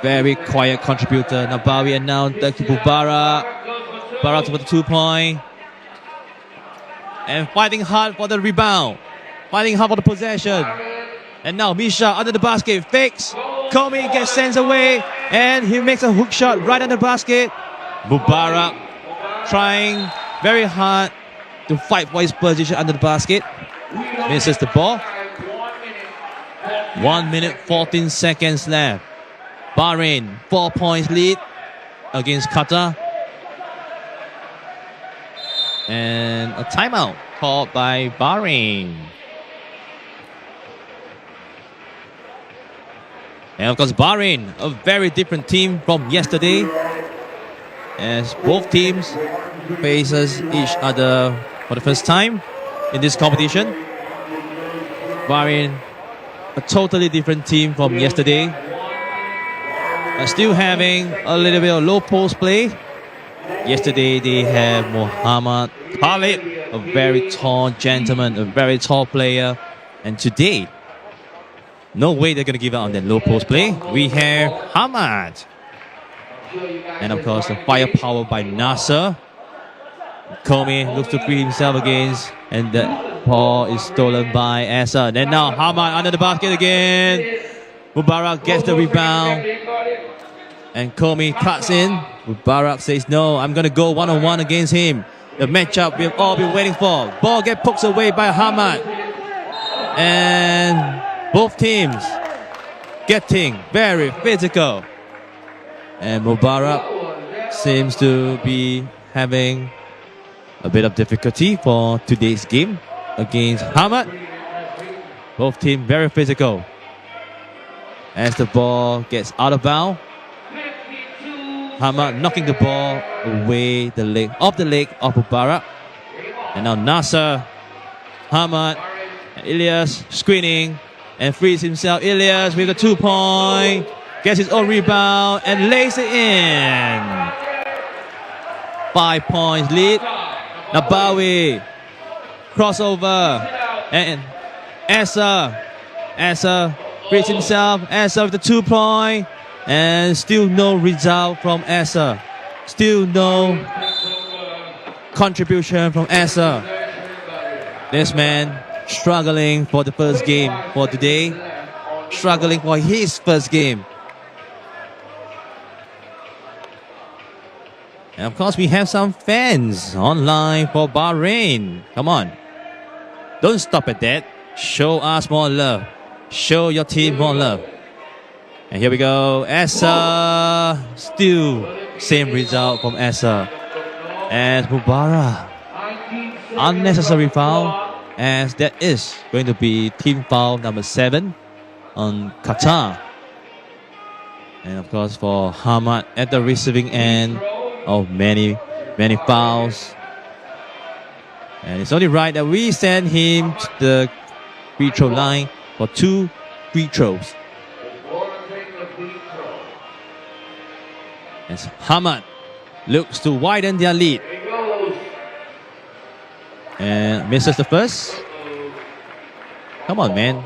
Very quiet contributor. Nabawi and now back to Mubarak. Mubarak for the 2-point. And fighting hard for the rebound. Fighting hard for the possession. And now Misha under the basket. Fakes. Comey gets sent away. And he makes a hook shot right under the basket. Mubarak trying very hard to fight for his position under the basket. Misses the ball. 1 minute, 14 seconds left. Bahrain 4 points lead against Qatar. And a timeout called by Bahrain. And of course, Bahrain, a very different team from yesterday, as both teams faces each other for the first time in this competition. Bahrain, a totally different team from yesterday, still having a little bit of low post play. Yesterday they have Mohammad Khalid, a very tall gentleman, a very tall player, and today, no way they're going to give up on that low post play. We have Hamad. And of course, the firepower by Nasser. Comey looks to free himself against, and the ball is stolen by Asa. Then now Hamad under the basket again. Mubarak gets the rebound. And Comey cuts in. Mubarak says, no, I'm going to go one-on-one against him. The matchup we've all been waiting for. Ball gets poked away by Hamad. And both teams getting very physical. And Mubarak seems to be having a bit of difficulty for today's game against Hamad. Both teams very physical. As the ball gets out of bounds, Hamad knocking the ball away off the leg of Mubarak. And now Nasser, Hamad, and Ilyas screening and frees himself. Ilyas with a 2-point, gets his own rebound and lays it in. 5 points lead. Nabawi, crossover, and Asa frees himself. Asa with the 2-point. And still no result from Asa. Still no contribution from Asa. This man struggling for the first game for today. Struggling for his first game. And of course, we have some fans online for Bahrain. Come on. Don't stop at that. Show us more love. Show your team more love. And here we go. Asa. Still same result from Asa. And Mubarak. Unnecessary foul, as that is going to be team foul number 7 on Qatar. And of course for Hamad at the receiving end of many fouls. And it's only right that we send him to the free throw line for 2 free throws. As Hamad looks to widen their lead. And misses the first. Come on, man.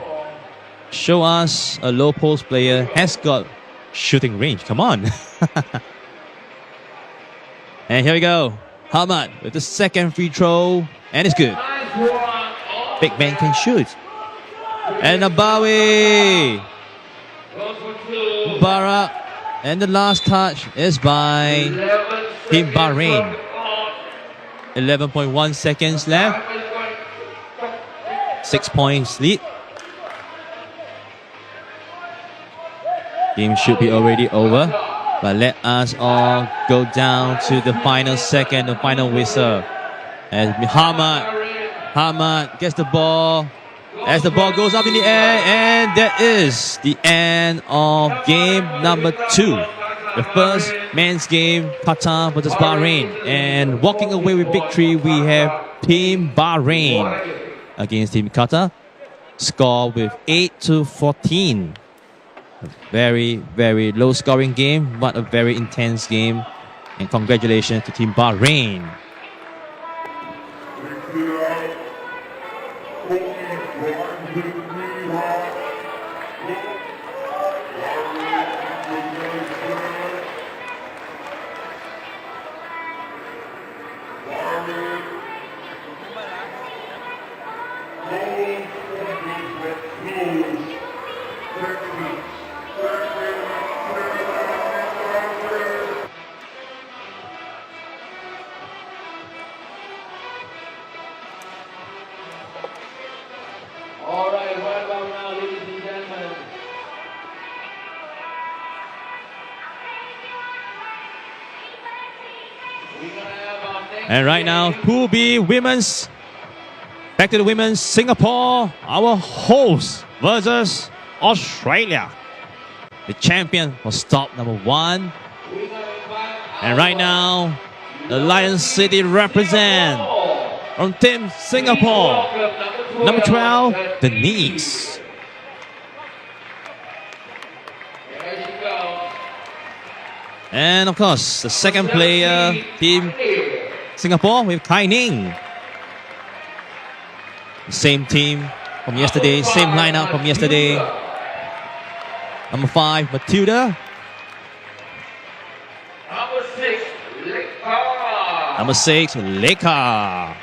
Show us a low post player has got shooting range. Come on. And here we go. Hamad with the second free throw. And it's good. Big man can shoot. And Nabawi. Mubarak. And the last touch is by Team Bahrain. 11.1 seconds left. 6 points lead. Game should be already over. But let us all go down to the final second, the final whistle. As Hamad gets the ball. As the ball goes up in the air, and that is the end of game number 2. The first men's game, Qatar versus Bahrain. And walking away with victory, we have Team Bahrain against Team Qatar. Score with 8-14. A very, very low scoring game, but a very intense game. And congratulations to Team Bahrain. And right now, Pool B women's. Back to the women's. Singapore, our host, versus Australia. The champion for stop number 1. And right now, the Lion City represent from Team Singapore. Number 12, Denise. And of course, the second player, Team Singapore with Kai Ning. Same team from yesterday, same lineup from yesterday. Number 5, Matilda. Number 6, Leka.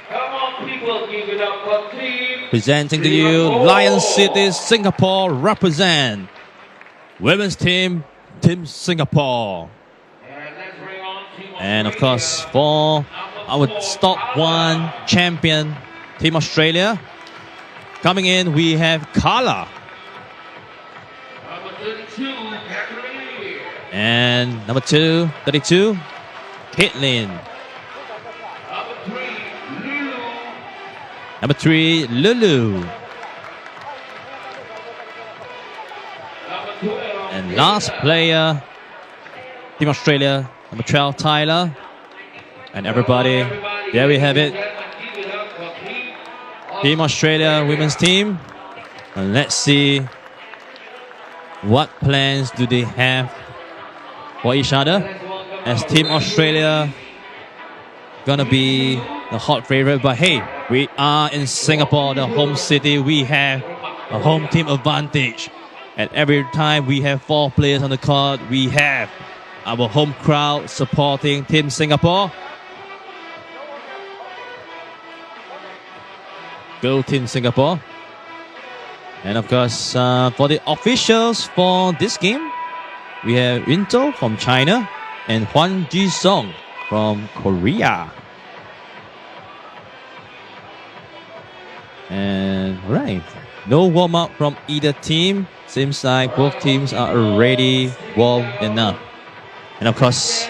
Come on, people, give it up for Team. Presenting to you, Lion City, Singapore represent. Women's team, Team Singapore. And of course, for our stop 1 champion, Team Australia. Coming in, we have Carla. And number 2, 32, Caitlin. Number 3, Lulu. And last player, Team Australia, number 12, Tyler. And everybody, there we have it. Team Australia women's team. And let's see what plans do they have for each other, as Team Australia gonna be the hot favorite. But hey, we are in Singapore, the home city. We have a home team advantage. And every time we have 4 players on the court, we have our home crowd supporting Team Singapore. Go Team Singapore. And of course, for the officials for this game, we have Into from China and Hwan Ji-sung from Korea. And right, no warm-up from either team. Seems like both teams are already warm enough. And of course,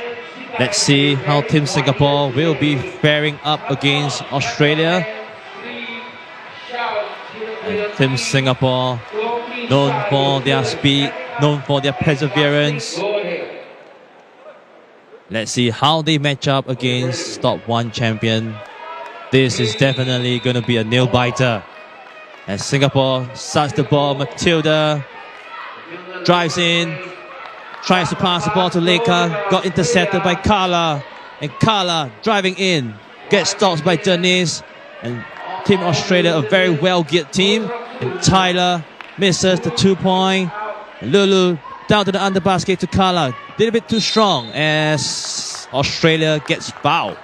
let's see how Team Singapore will be faring up against Australia. And Team Singapore, known for their speed, known for their perseverance. Let's see how they match up against top 1 champion. This is definitely going to be a nail-biter. As Singapore starts the ball, Matilda drives in, tries to pass the ball to Leka, got intercepted by Carla. And Carla driving in, gets stopped by Denise. And Team Australia, a very well-geared team. And Tyler misses the 2-point. Lulu down to the underbasket to Carla. A little bit too strong as Australia gets fouled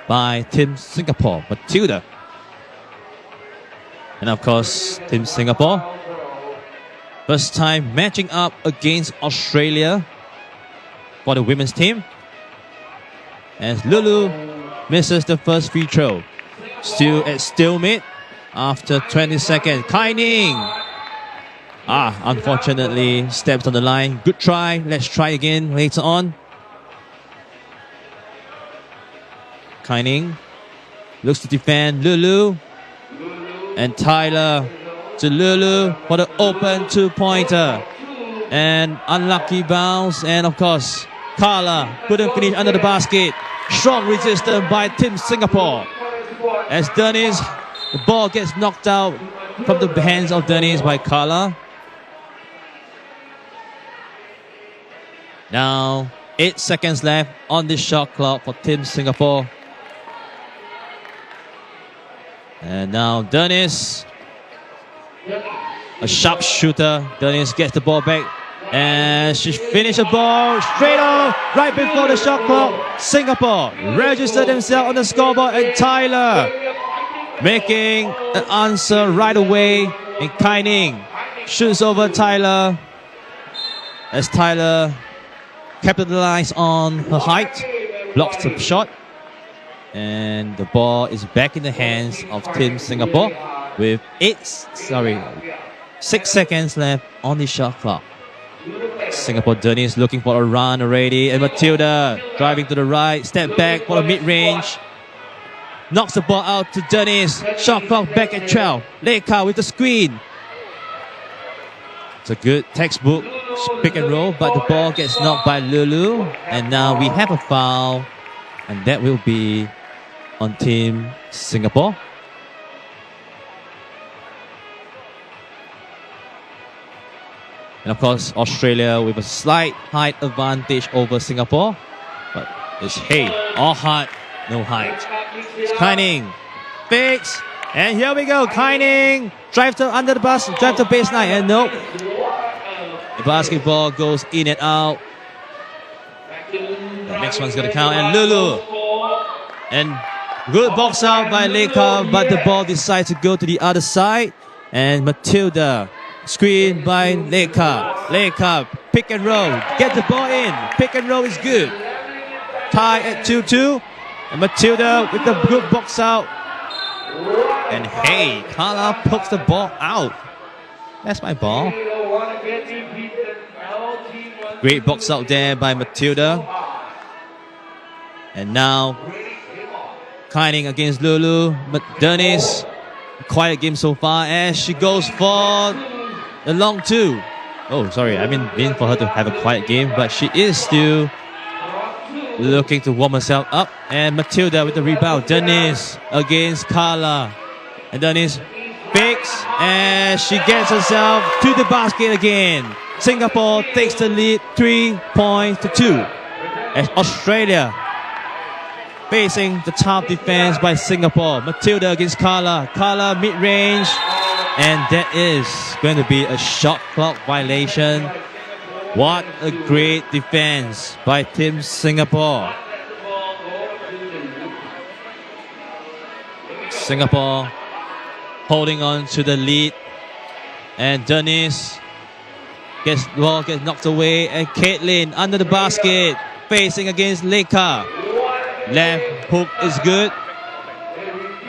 by Team Singapore, Matilda. And of course, Team Singapore, first time matching up against Australia for the women's team. As Lulu misses the first free throw. Still at stalemate after 20 seconds. Kai Ning. Unfortunately, steps on the line. Good try. Let's try again later on. Kai Ning looks to defend Lulu. And Tyler to Lulu for the open 2-pointer. And unlucky bounce. And of course, Carla couldn't finish under the basket. Strong resistance by Team Singapore. As Denise, the ball gets knocked out from the hands of Denise by Carla. Now, 8 seconds left on the shot clock for Team Singapore. And now Denise, a sharp shooter. Denise gets the ball back. And she finished the ball straight off right before the shot clock. Singapore registered themselves on the scoreboard. And Tyler making the answer right away. And Kai Ning shoots over Tyler. As Tyler capitalizes on her height, blocks the shot. And the ball is back in the hands of Team Singapore with 6 seconds left on the shot clock. Singapore Dennis looking for a run already. And Matilda driving to the right. Step back for the mid-range. Knocks the ball out to Dennis. Shot clock back at 12. Leica with the screen. It's a good textbook pick and roll, but the ball gets knocked by Lulu. And now we have a foul. And that will be on Team Singapore. And of course, Australia with a slight height advantage over Singapore. But it's all height, no height. It's Keining. Fix. And here we go. Keining. Drive to under the bus. Drive to baseline. And nope. The basketball goes in and out. The next one's going to count. And Lulu. And good box out by Leica. But the ball decides to go to the other side. And Matilda. Screen by Leica. Leica, pick and roll. Get the ball in. Pick and roll is good. Tie at 2-2. And Matilda with the good box out. And Carla pokes the ball out. That's my ball. Great box out there by Matilda. And now, Keining against Lulu. Dennis, quiet game so far as she goes for the long two. Oh, sorry, I mean for her to have a quiet game, but she is still looking to warm herself up. And Matilda with the rebound. Dennis against Carla. And Dennis picks, and she gets herself to the basket again. Singapore takes the lead 3 points to 2. As Australia facing the tough defense by Singapore. Matilda against Carla. Carla mid-range. And that is going to be a shot clock violation. What a great defense by Team Singapore. Singapore holding on to the lead. And Dennis gets knocked away. And Caitlin under the basket. Facing against Leica. Left hook is good.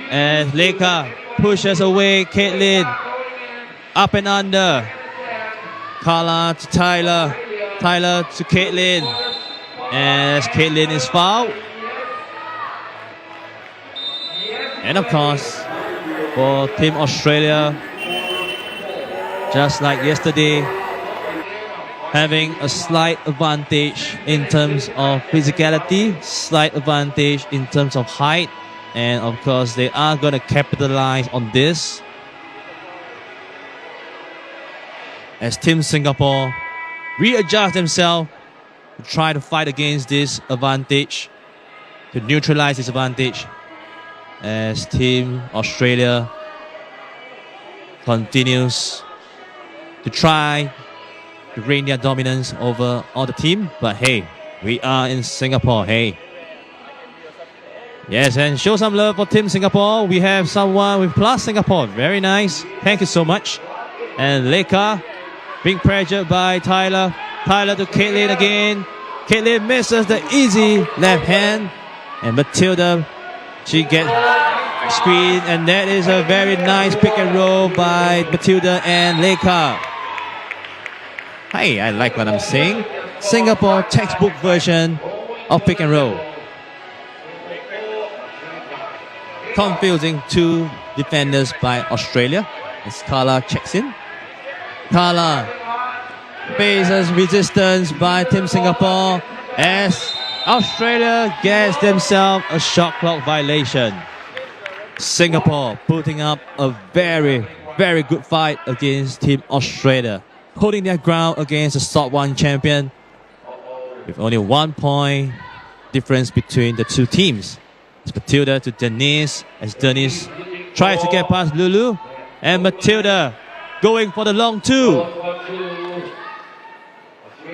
And Leica pushes away Caitlin. Up and under. Carla to Tyler. Tyler to Caitlin. As Caitlin is fouled. And of course, for Team Australia, just like yesterday, having a slight advantage in terms of physicality, slight advantage in terms of height. And of course, they are going to capitalize on this. As Team Singapore readjust themselves to try to fight against this advantage, to neutralize this advantage. As Team Australia continues to try to reign their dominance over all the team. But hey, we are in Singapore, hey. Yes, and show some love for Team Singapore. We have someone with plus Singapore. Very nice. Thank you so much. And Leica being pressured by Tyler. Tyler to Caitlin again. Caitlin misses the easy left hand. And Matilda, she gets screen. And that is a very nice pick and roll by Matilda and Leica. Hey, I like what I'm saying. Singapore textbook version of pick and roll. Confusing two defenders by Australia as Carla checks in. Carla faces resistance by Team Singapore as Australia gets themselves a shot clock violation. Singapore putting up a very, very good fight against Team Australia, holding their ground against the Salt 1 champion with only 1 point difference between the two teams. It's Matilda to Denise as Denise tries to get past Lulu. And Matilda going for the long two.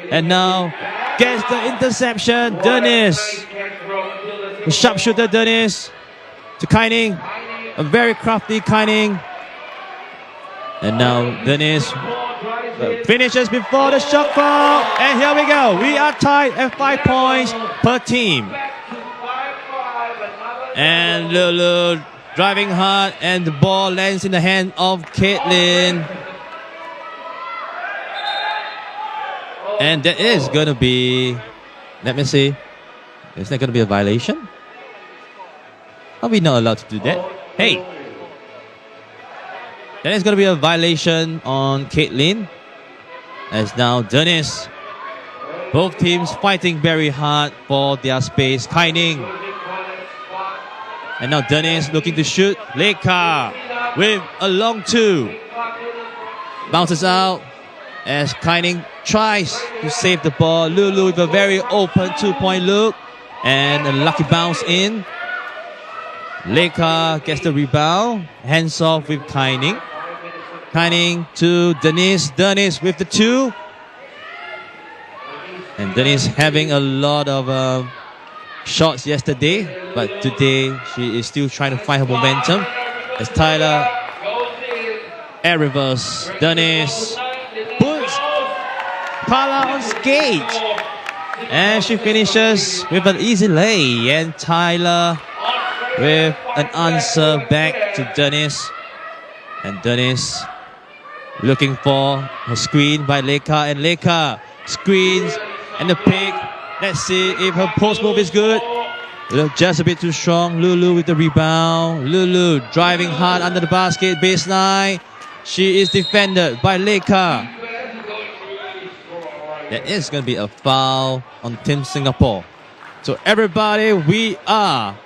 And now gets the interception. Denise. The sharpshooter Denise to Keining. A very crafty Keining. And now Denise finishes before the shot clock. And here we go. We are tied at 5 points per team. And Lulu driving hard, and the ball lands in the hand of Caitlin. And there is going to be, let me see, is there going to be a violation? Are we not allowed to do that? Hey! There is going to be a violation on Caitlin. As now Dennis. Both teams fighting very hard for their space. Kaining. And now Dennis looking to shoot. Leica with a long two. Bounces out as Kaining tries to save the ball. Lulu with a very open 2-point look. And a lucky bounce in. Leica gets the rebound. Hands off with Kaining. Kaining to Denise. Denise with the two. And Denise having a lot of shots yesterday. But today she is still trying to find her momentum. As Tyler air reverse. Denise puts Carla on skate. And she finishes with an easy lay. And Tyler with an answer back to Dennis. And Dennis looking for a screen by Leica. And Leica screens and the pick. Let's see if her post move is good. Just a bit too strong. Lulu with the rebound. Lulu driving hard under the basket baseline. She is defended by Leica. There is going to be a foul on Team Singapore. So everybody, we are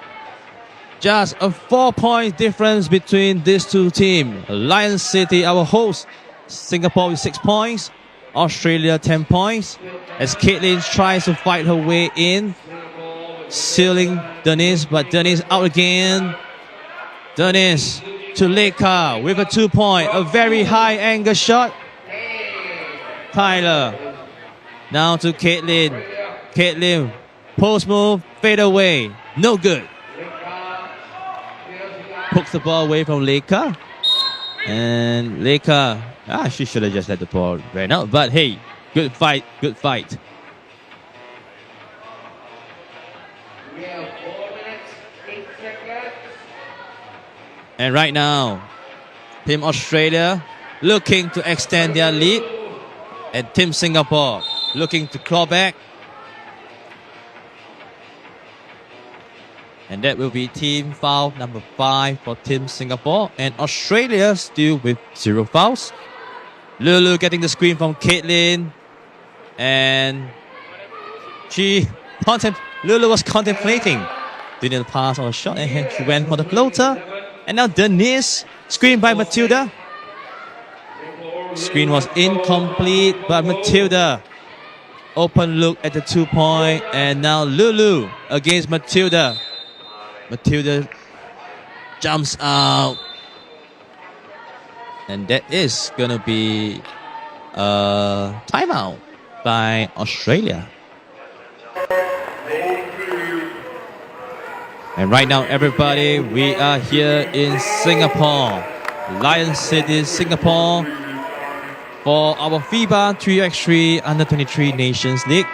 just a 4-point difference between these two teams. Lion City, our host, Singapore with 6 points. Australia 10 points. As Caitlin tries to fight her way in. Sealing Denise, but Denise out again. Denise to Leica with a 2-point. A very high angle shot. Tyler. Now to Caitlin. Caitlin. Post move. Fade away. No good. Pokes the ball away from Leica. And Leica, she should have just let the ball run out. But hey, good fight, good fight. We have 4 minutes, 8 seconds. And right now, Team Australia looking to extend their lead. And Team Singapore looking to claw back. And that will be team foul number 5 for Team Singapore. And Australia still with 0 fouls. Lulu getting the screen from Caitlin. And Lulu was contemplating doing the pass or a shot. And she went for the floater. And now Denise, screen by Matilda. Screen was incomplete, but Matilda. Open look at the 2-point. And now Lulu against Matilda. Matilda jumps out. And that is going to be a timeout by Australia. And right now, everybody, we are here in Singapore. Lion City, Singapore, for our FIBA 3x3 Under-23 Nations League.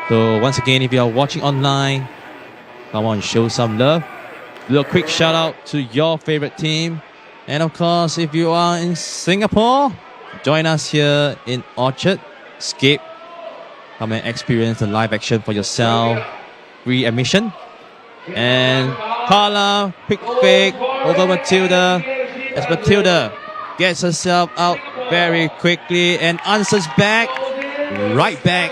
So once again, if you are watching online, come on, show some love. Do a quick shout out to your favorite team. And of course, if you are in Singapore, join us here in Orchard Escape. Come and experience the live action for yourself. Free admission. And Carla, quick fake over Matilda. As Matilda gets herself out very quickly and answers back. Right back.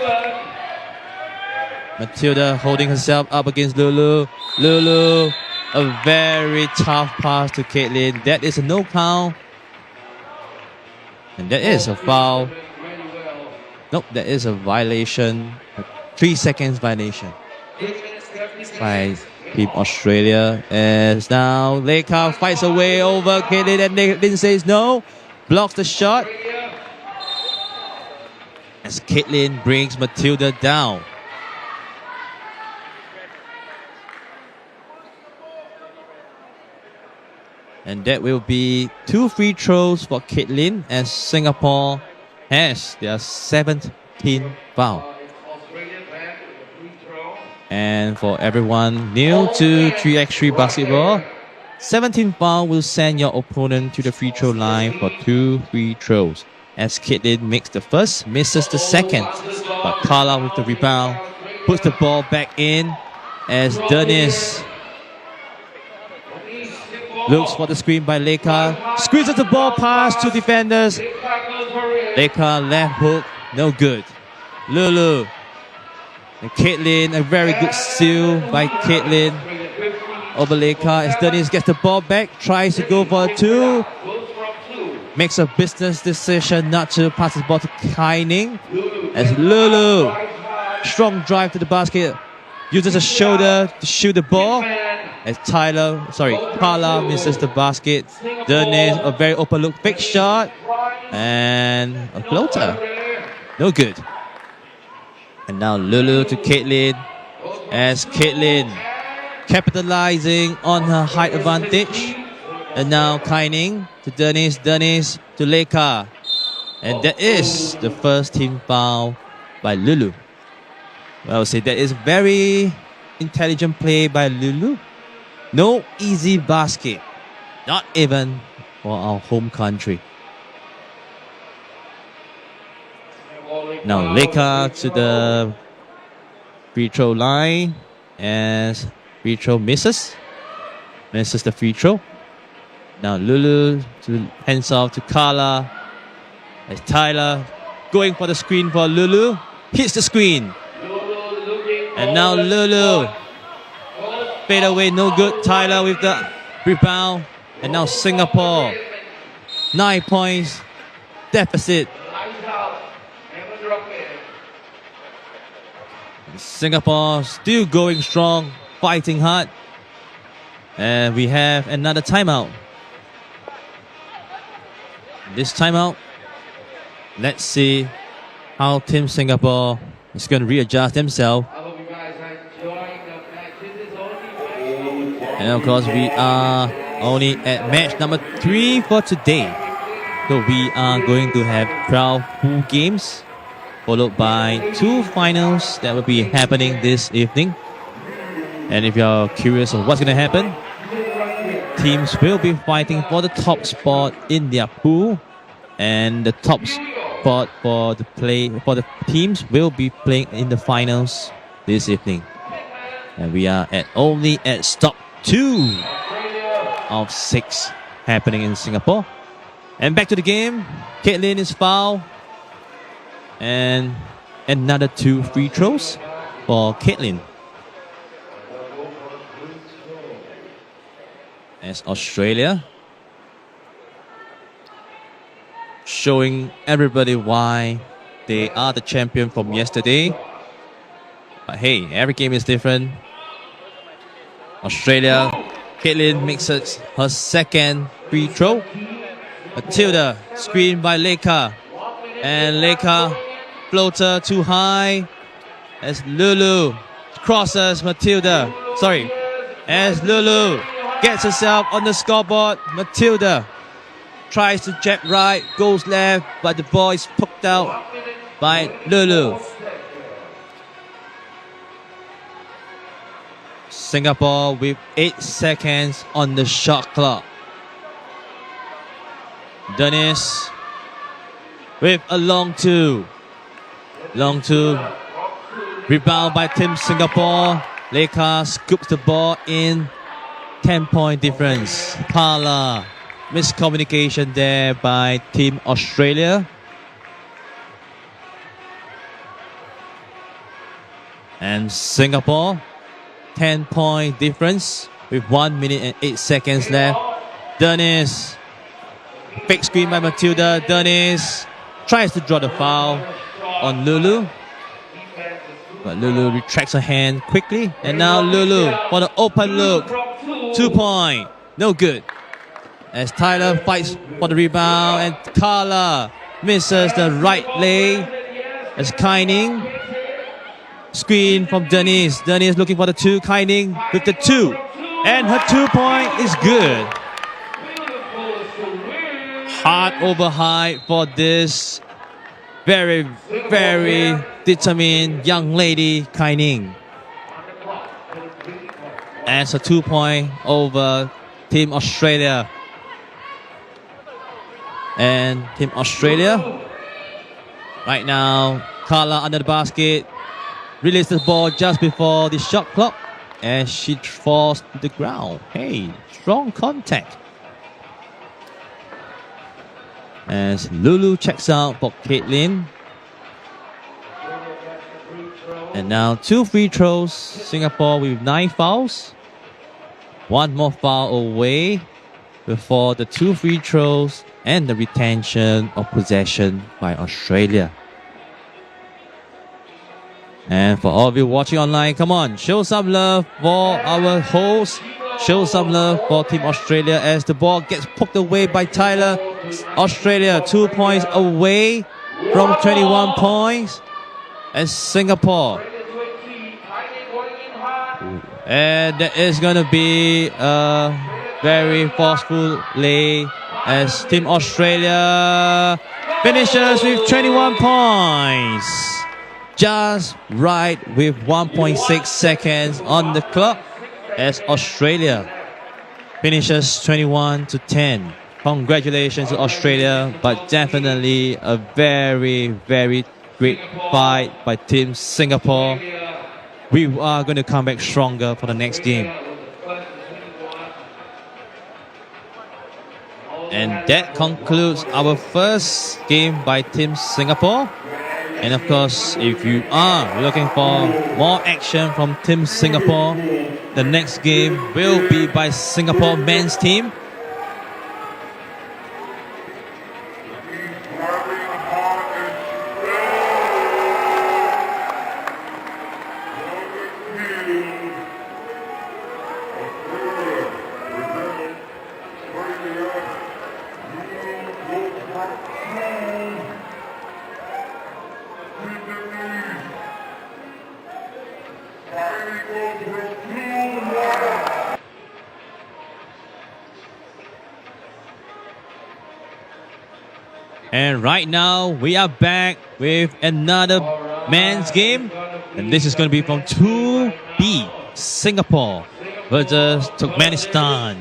Matilda holding herself up against Lulu. Lulu, a very tough pass to Caitlin. That is a no count. And that is a foul. Nope, that is a violation. A 3 seconds violation by Team Australia. As now Leica fights away over Caitlin and Caitlin says no. Blocks the shot. As Caitlin brings Matilda down. And that will be 2 free throws for Caitlin, as Singapore has their 17th foul. And for everyone new to 3x3 basketball, 17th foul will send your opponent to the free throw line for 2 free throws. As Caitlin makes the first, misses the second. But Carla with the rebound puts the ball back in as Dennis looks for the screen by Leka. Squeezes the ball past two defenders. Leka left hook, no good. Lulu and Caitlin, a very good steal by Caitlin over Leka as Dennis gets the ball back, tries to go for a two. Makes a business decision not to pass the ball to Kaining as Lulu, strong drive to the basket, uses a shoulder to shoot the ball as Carla misses the basket. Dennis, a very open look fake shot and a floater, no good. And now Lulu to Caitlin as Caitlin capitalizing on her height advantage. And now Kaining to Dennis to Leka. And that is the first team foul by Lulu. Well, I would say that is very intelligent play by Lulu. No easy basket, not even for our home country. Now Leka to the free throw line as free throw misses the free throw. Now Lulu to hands off to Carla as Tyler going for the screen for Lulu, hits the screen. And now Lulu fade away, no good. Tyler with the rebound. And now Singapore 9 points deficit. Singapore still going strong, fighting hard. And we have another timeout. This timeout, let's see how Team Singapore is going to readjust themselves. And of course, we are only at match number 3 for today. So we are going to have 12 pool games, followed by 2 finals that will be happening this evening. And if you're curious of what's going to happen, teams will be fighting for the top spot in their pool, and the top spot for the teams will be playing in the finals this evening. And we are only at stop 2 of 6 happening in Singapore. And back to the game. Caitlin is fouled, and another 2 free throws for Caitlin. As Australia showing everybody why they are the champion from yesterday. But hey, every game is different. Australia, Caitlin makes it her second free throw. Matilda, screen by Leka. And Leka, floater too high. As Lulu crosses Matilda. As Lulu gets herself on the scoreboard. Matilda tries to jab right, goes left, but the ball is poked out by Lulu. Singapore with 8 seconds on the shot clock. Dennis with a long two. Rebound by Team Singapore. Leka scoops the ball in. 10-point difference. Carla, miscommunication there by Team Australia. And Singapore, 10-point difference with 1 minute and 8 seconds left. Dennis, fake screen by Matilda. Dennis tries to draw the foul on Lulu, but Lulu retracts her hand quickly. And now Lulu for the open look. 2-point, no good. As Tyler fights for the rebound, and Carla misses the right leg. As Kaining, screen from Denise. Denise looking for the 2. Kaining with the 2, and her 2-point is good. Hard over high for this very, very determined young lady, Kaining. As a 2-point over Team Australia. And Team Australia right now Carla under the basket. Released the ball just before the shot clock. And she falls to the ground. Hey, strong contact. As Lulu checks out for Caitlin. And now 2 free throws. Singapore with 9 fouls. 1 more foul away before the 2 free throws and the retention of possession by Australia. And for all of you watching online, come on, show some love for our host. Show some love for Team Australia as the ball gets poked away by Tyler. Australia 2 points away from 21 points. And Singapore. And that is going to be a very forceful lay as Team Australia finishes with 21 points. Just right with 1.6 seconds on the clock as Australia finishes 21-10. Congratulations to Australia, but definitely a very, very great fight by Team Singapore. We are going to come back stronger for the next game. And that concludes our first game by Team Singapore. And of course, if you are looking for more action from Team Singapore, the next game will be by Singapore men's team. And right now, we are back with another men's game. And this is going to be from 2B, Singapore versus Turkmenistan.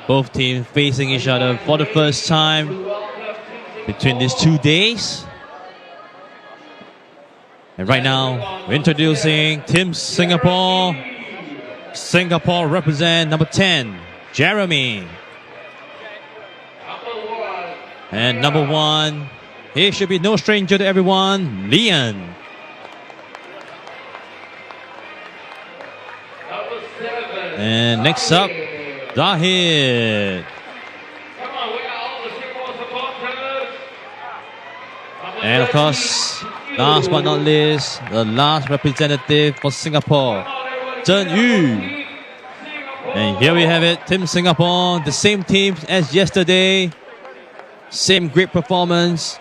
Both teams facing each other for the first time between these 2 days. And right now, we're introducing Team Singapore. Singapore represent number 10, Jeremy. And number 1, he should be no stranger to everyone, Leon. And next up, Zahid. And of course, last but not least, the last representative for Singapore, Chen Yu. And here we have it, Team Singapore, the same team as yesterday. Same great performance,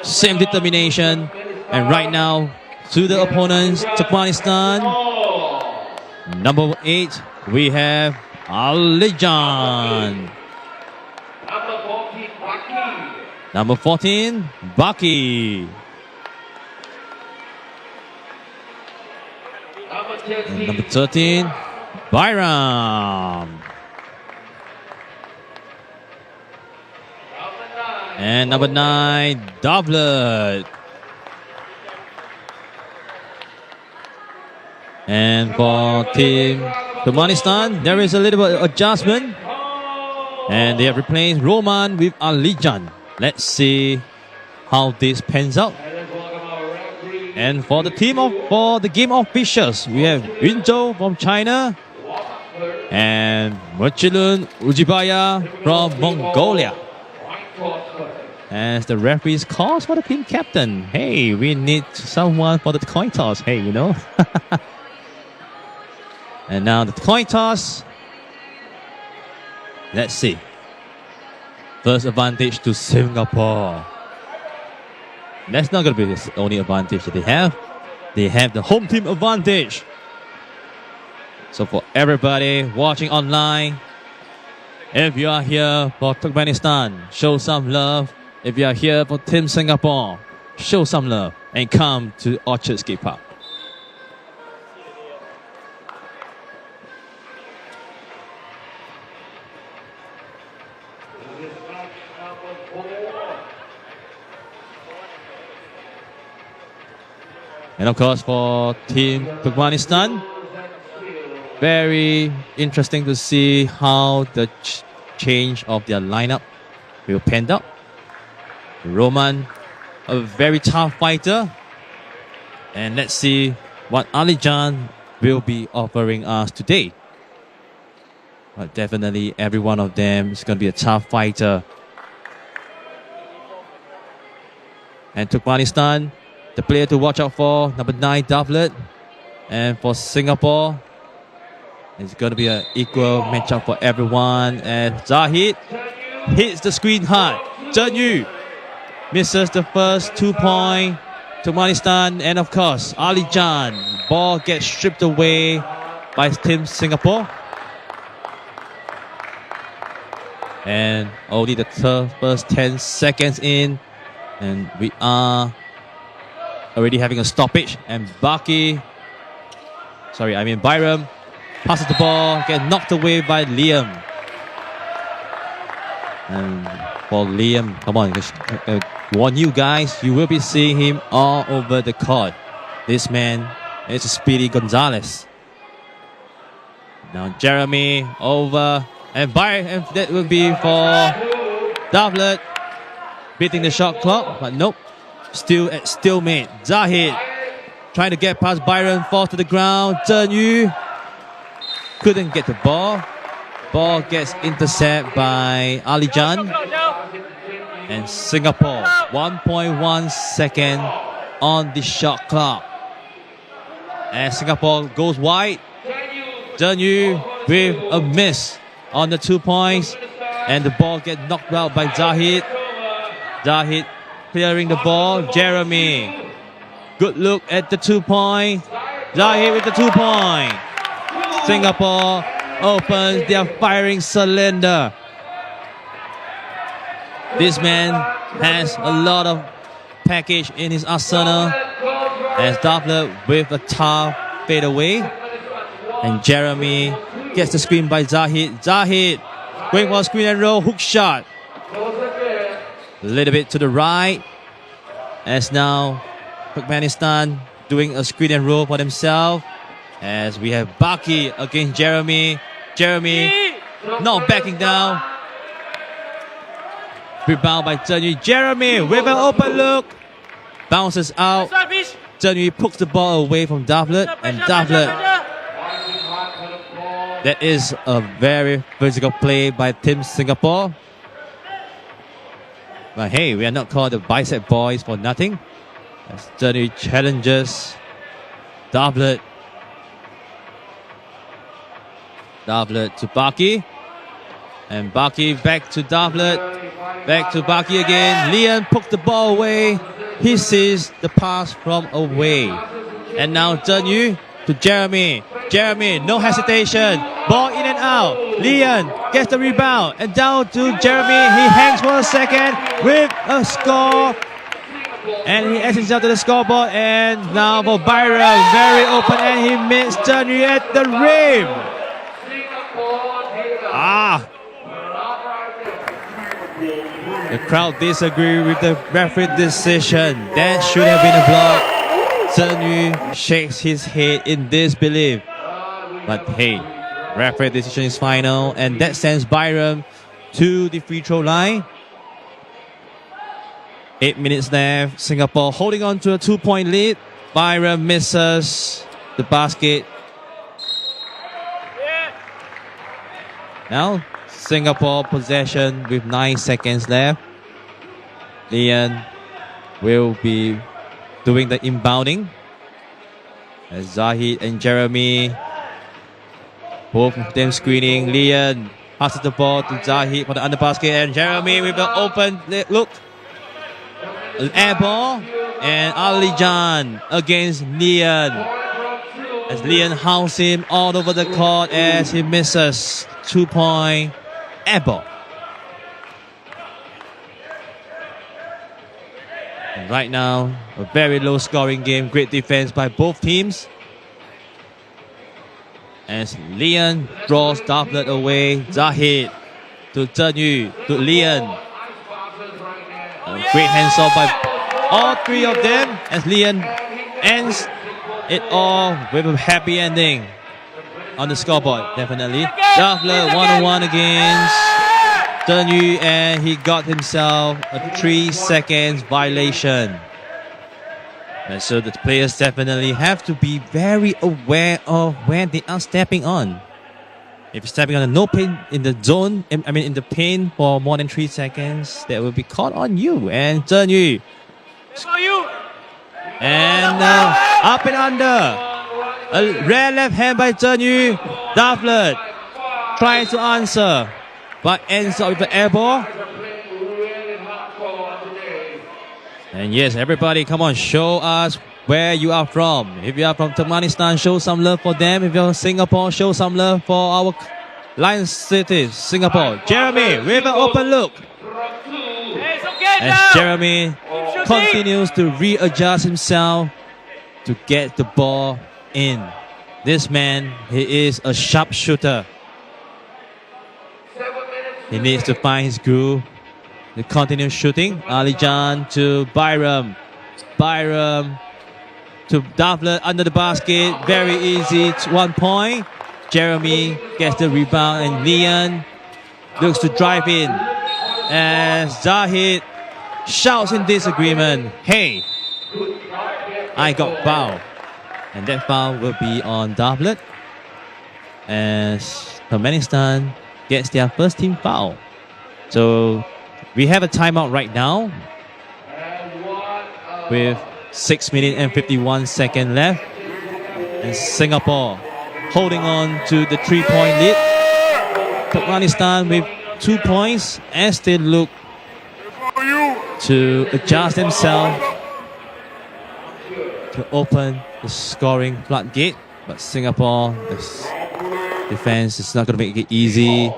same determination. And right now, to the opponents, Turkmenistan. Number 8, we have Alijan. Number 14, Baki. And number 13, Byram. And number 9, Doublet. And for Team Turkmenistan, there is a little bit of adjustment. And they have replaced Roman with Alijan. Let's see how this pans out. And for the game officials, we have Yunzhou from China and Merchilun Ujibaya from Mongolia. As the referees calls for the team captain. Hey, we need someone for the coin toss. Hey, you know. And now the coin toss. Let's see. First advantage to Singapore. That's not going to be the only advantage that they have. They have the home team advantage. So for everybody watching online, if you are here for Turkmenistan, show some love. If you are here for Team Singapore, show some love and come to Orchard Skate Park. And of course, for Team Turkmenistan, very interesting to see how the change of their lineup will pan out. Roman, a very tough fighter. And let's see what Alijan will be offering us today. But definitely every one of them is going to be a tough fighter. And Turkmenistan, the player to watch out for, number 9, Davlet. And for Singapore, it's going to be an equal matchup for everyone. And Zahid hits the screen hard. Zhen Yu misses the first 2-point. Turkmenistan, and of course, Alijan. Ball gets stripped away by Team Singapore. And only the first 10 seconds in, and we are already having a stoppage. And Byram passes the ball, gets knocked away by Liam. And for Liam, come on, warn you guys, you will be seeing him all over the court. This man is Speedy Gonzalez. Now Jeremy over, and that will be for Davlet, beating the shot clock, but nope, still at stalemate. Zahid trying to get past Byron, falls to the ground. Zhen Yu couldn't get the ball. Ball gets intercepted by Alijan. And Singapore, 1.1 second on the shot clock. And Singapore goes wide. Zhen Yu with a miss on the 2 points. And the ball gets knocked out by Zahid. Zahid clearing the ball. Jeremy, good look at the 2-point. Zahid with the 2-point. Singapore opens their firing cylinder. This man has a lot of package in his arsenal. As Davlet with a tough fadeaway. And Jeremy gets the screen by Zahid. Zahid going for a screen and roll, hook shot. A little bit to the right. As now Turkmenistan doing a screen and roll for themselves. As we have Baki against Jeremy. Jeremy not backing down. Rebound by Zhen Yu. Jeremy with an open look. Bounces out. Zhen Yu pokes the ball away from Davlet. And Davlet. That is a very physical play by Team Singapore. But hey, we are not called the bicep boys for nothing. As Zhen Yu challenges Davlet. Davlet to Baki. And Baki back to Davlet. Back to Baki again. Lian poked the ball away. He sees the pass from away. And now Zhen Yu to Jeremy. Jeremy, no hesitation. Ball in and out. Lian gets the rebound. And down to Jeremy. He hangs for a second with a score. And he edges out to the scoreboard. And now for Byron. Very open, and he missed Zhen Yu at the rim. The crowd disagree with the referee decision. That should have been a block. Zhen Yu shakes his head in disbelief. But hey, referee decision is final, and that sends Byram to the free throw line. 8 minutes left. Singapore holding on to a 2-point lead. Byram misses the basket. Now Singapore possession with 9 seconds left. Lian will be doing the inbounding. As Zahid and Jeremy, both of them screening. Lian passes the ball to Zahid for the underbasket, and Jeremy with the open look. An air ball, and Alijan against Lian. As Lian hounds him all over the court as he misses 2-point air ball. And right now, a very low scoring game. Great defense by both teams. As Lian draws Davlet away. Zahid to Zhen Yu to Lian. A great hands off by all three of them as Lian ends it all with a happy ending on the scoreboard, definitely. Daflet 1-on-1 against Zhenyu, and he got himself a 3 seconds violation. And so the players definitely have to be very aware of where they are stepping on. If you're stepping on a no pin in the zone, I mean in the pin for more than 3 seconds, that will be caught on you. And Zhenyu. And up and under. A rare left hand by Zhenyu. Daflet tries to answer, but ends up with the air ball. And yes, everybody, come on, show us where you are from. If you are from Turkmenistan, show some love for them. If you're Singapore, show some love for our Lion City, Singapore. Jeremy with an open look. As Jeremy continues to readjust himself to get the ball in. This man, he is a sharpshooter. He needs to find his groove. They continue shooting. Alijan to Byram. Byram to Daflet under the basket. Very easy. 1 point. Jeremy gets the rebound, and Leon looks to drive in. As Zahid shouts in disagreement, "Hey, I got fouled." And that foul will be on Daflet, as Turkmenistan gets their first team foul. So we have a timeout right now with 6 minutes and 51 seconds left. And Singapore holding on to the 3-point lead. Turkmenistan with 2 points as they look to adjust themselves to open the scoring floodgate. But Singapore, defense is not going to make it easy.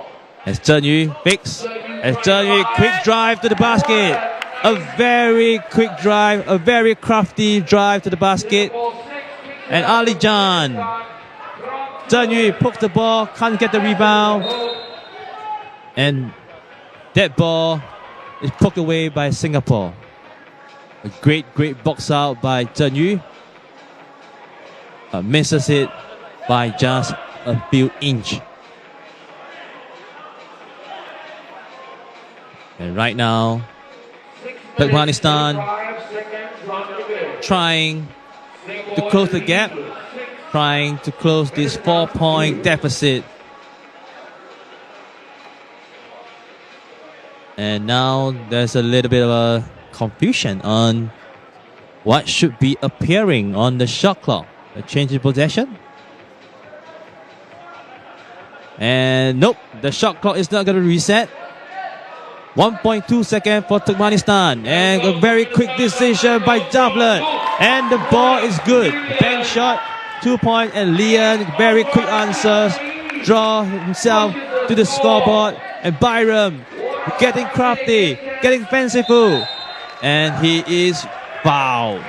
As Zhenyu fix. As Zhenyu quick drive to the basket. A very quick drive, a very crafty drive to the basket. And Alijan. Zhenyu pokes the ball, can't get the rebound. And that ball is poked away by Singapore. A great box out by Zhenyu. Misses it by just a few inches. And right now, Turkmenistan trying to close the gap, trying to close this 4-point deficit. And now there's a little bit of a confusion on what should be appearing on the shot clock. A change in possession. And nope, the shot clock is not going to reset. 1.2 seconds for Turkmenistan. And a very quick decision by Daflet. And the ball is good. Bank shot, 2 points. And Leon, very quick answers. Draw himself to the scoreboard. And Byram getting crafty, getting fanciful. And he is fouled.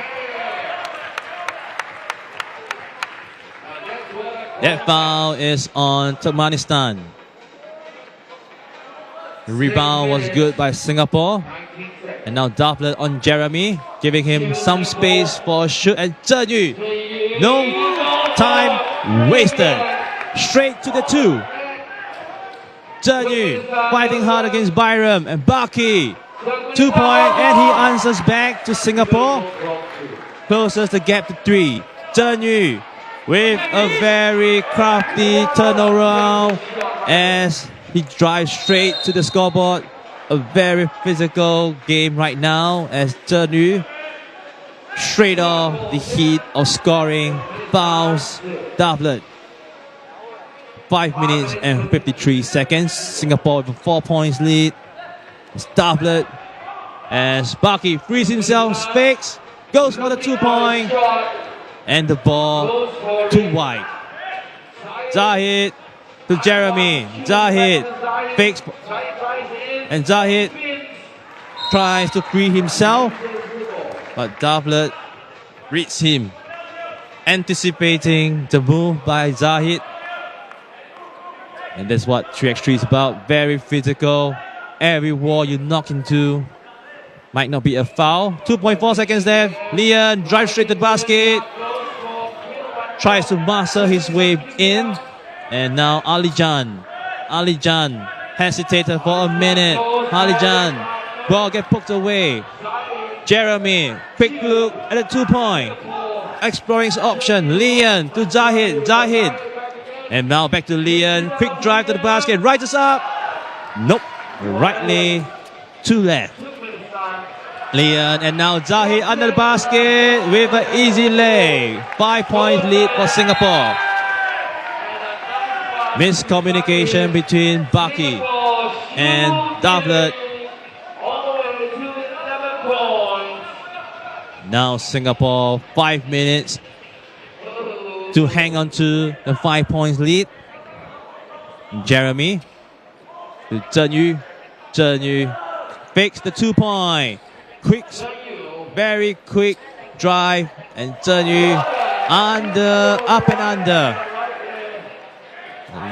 That foul is on Turkmenistan. The rebound was good by Singapore. And now Daflet on Jeremy, giving him some space for a shoot. And Zhenyu, no time wasted. Straight to the 2. Zhenyu fighting hard against Byram. And Baki, 2 point. And he answers back to Singapore. Closes the gap to 3. Zhenyu with a very crafty turnaround as he drives straight to the scoreboard. A very physical game right now as Zhenyu straight off the heat of scoring fouls Daflet. 5 minutes and 53 seconds. Singapore with a 4 points lead. It's Daflet as Baki frees himself, fakes, goes for the 2 point. And the ball too wide. Zahid to Jeremy. Zahid fakes. And Zahid tries to free himself. But Daflet reads him. Anticipating the move by Zahid. And that's what 3x3 is about. Very physical. Every wall you knock into, Might not be a foul. 2.4 seconds left. Leon drives straight to the basket. Tries to master his way in. And now Alijan. Alijan hesitated for a minute. Alijan. Ball get poked away. Jeremy. Quick look at the 2-point. Exploring his option. Leon to Zahid. Zahid. And now back to Leon. Quick drive to the basket. Rises up. Nope. Rightly to left. Leon and now Zahid under the basket with an easy lay. 5-point lead for Singapore. Miscommunication between Baki and Davlet. Now Singapore 5 minutes to hang on to the 5 points lead. Jeremy to Zhen Yu. Zhen Yu fakes the 2-point. Quick, very quick drive, and Zhen Yu up and under.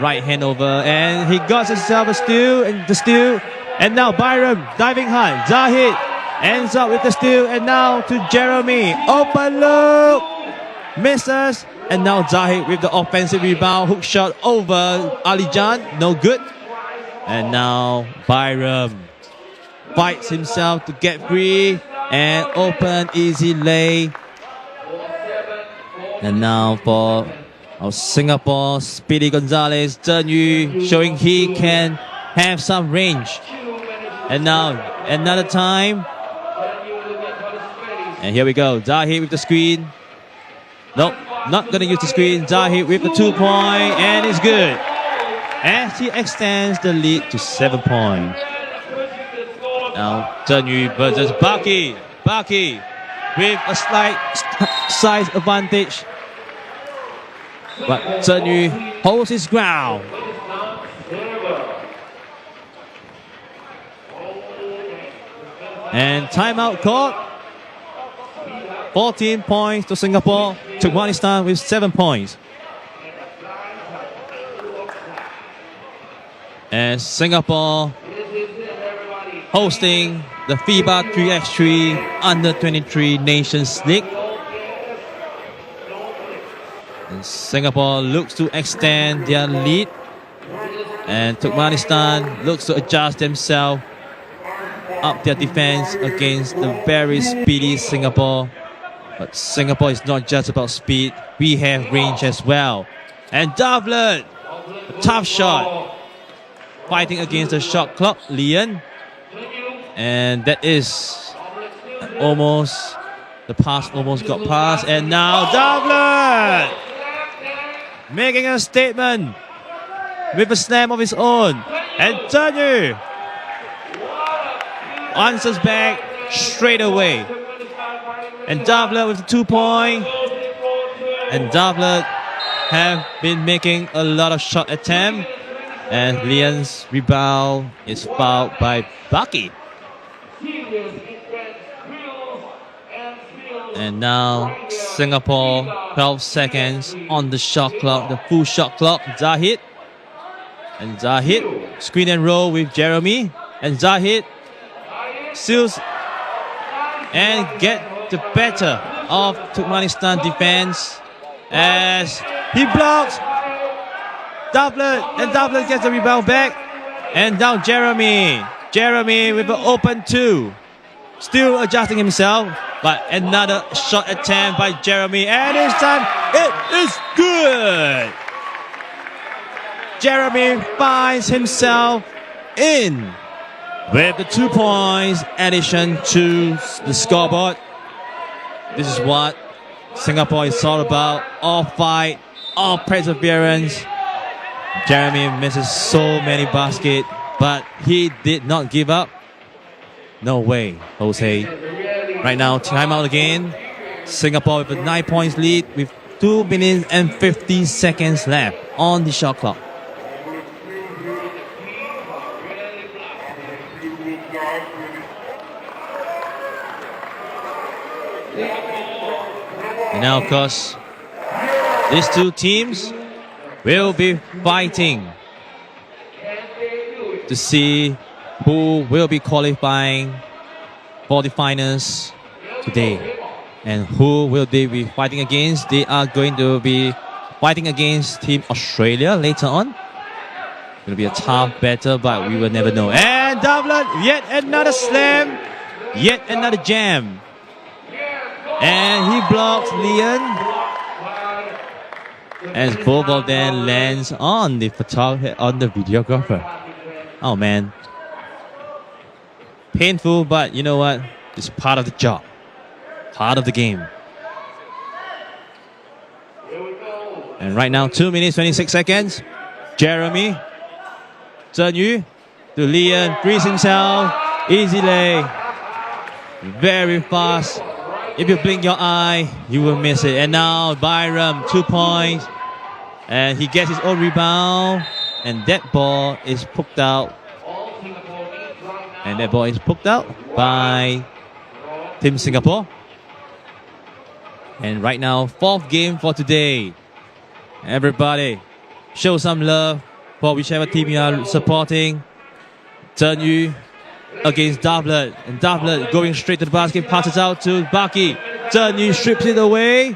Right hand over, and he got himself a steal, and now Byram diving hard. Zahid ends up with the steal, and now to Jeremy. Open look, misses, and now Zahid with the offensive rebound, hook shot over Alijan, no good. And now Byram fights himself to get free and open easy lay. And now for our Singapore, Speedy Gonzalez, Zhen Yu showing he can have some range. And now another time. And here we go. Zahid with the screen. Nope, not going to use the screen. Zahid with the 2-point, and it's good. As he extends the lead to 7 points. Now Zhen Yu versus Baki. Baki with a slight size advantage. But Zhen Yu holds his ground. And timeout called. 14 points to Singapore. Turkmenistan with 7 points. And Singapore hosting the FIBA 3x3 Under 23 Nations League. And Singapore looks to extend their lead. And Turkmenistan looks to adjust themselves, up their defense against the very speedy Singapore. But Singapore is not just about speed. We have range as well. And Davlet, a tough shot. Fighting against the shot clock, Leon. And that is almost, the pass almost got past. And now Davlet making a statement with a slam of his own. And Zhen Yu answers back straight away. And Davlet with the 2-point. And Davlet have been making a lot of shot attempts. And Leon's rebound is fouled by Baki. And now Singapore 12 seconds on the shot clock, the full shot clock. Zahid. And Zahid screen and roll with Jeremy. And Zahid seals and get the better of Turkmenistan defense as he blocks Davlet, and Davlet gets the rebound back. And now Jeremy with an open 2, still adjusting himself, but another shot attempt by Jeremy, and this time it is good. Jeremy finds himself in with the 2 points addition to the scoreboard. This is what Singapore is all about. All fight, all perseverance. Jeremy misses so many baskets, but he did not give up. No way, Jose. Right now, timeout again. Singapore with a 9 points lead with 2 minutes and 50 seconds left on the shot clock. And now, of course, these two teams will be fighting to see who will be qualifying for the finals today. And who will they be fighting against? They are going to be fighting against Team Australia later on. Going to be a tough battle, but we will never know. And doublet, yet another slam, yet another jam. And he blocks Leon. As both of them lands on the photographer, on the videographer. Oh man. Painful, but you know what? It's part of the job. Part of the game. And right now, 2 minutes, 26 seconds. Jeremy. Zhen Yu to Leon. Frees himself. Easy lay. Very fast. If you blink your eye, you will miss it. And now, Byram, 2 points. And he gets his own rebound. And that ball is poked out. And that ball is poked out by Team Singapore. And right now, 4th game for today. Everybody, show some love for whichever team you are supporting. Zhen Yu against Doublet. And Doublet going straight to the basket, passes out to Baki. Zhen Yu strips it away.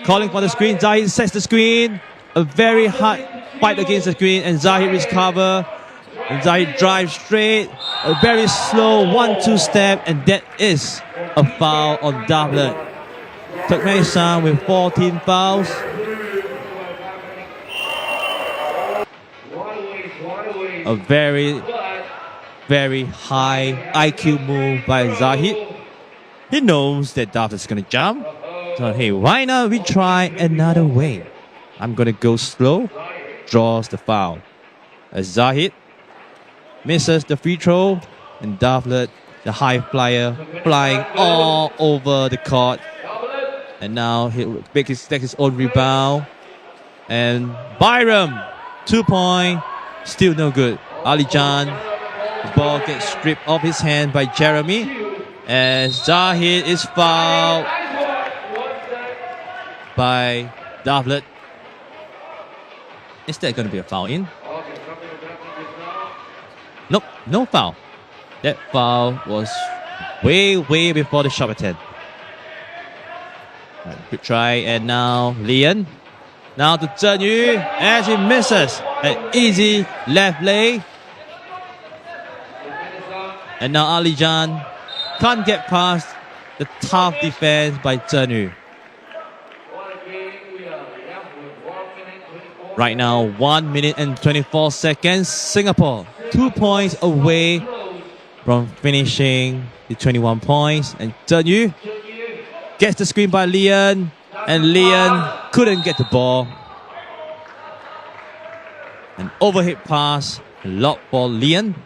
Calling for the screen. Zahid sets the screen. A very hard fight against the screen. And Zahid recovers. And Zahid drives straight. A very slow 1-2 step. And that is a foul on Doublet. Turkmenistan with 14 fouls. A very, very high IQ move by Zahid. He knows that Doublet's going to jump. So, hey, why not we try another way? I'm going to go slow. Draws the foul. As Zahid misses the free throw. And Doublet, the high flyer, flying all over the court. And now he'll take his own rebound. And Byram, 2 point. Still no good. Ali Jan, the ball gets stripped off his hand by Jeremy. As Zahid is fouled by Doublet. Is that going to be a foul in? Nope, no foul. That foul was way before the shot attempt. Right, good try, and now Leon. Now to Zhen Yu as he misses an easy left lay. And now Ali Jan can't get past the tough defense by Zhen Yu. Right now, 1 minute and 24 seconds. Singapore 2 points away from finishing the 21 points. And Zhen Yu gets the screen by Leon. And Leon couldn't get the ball. An overhead pass, lob for Leon.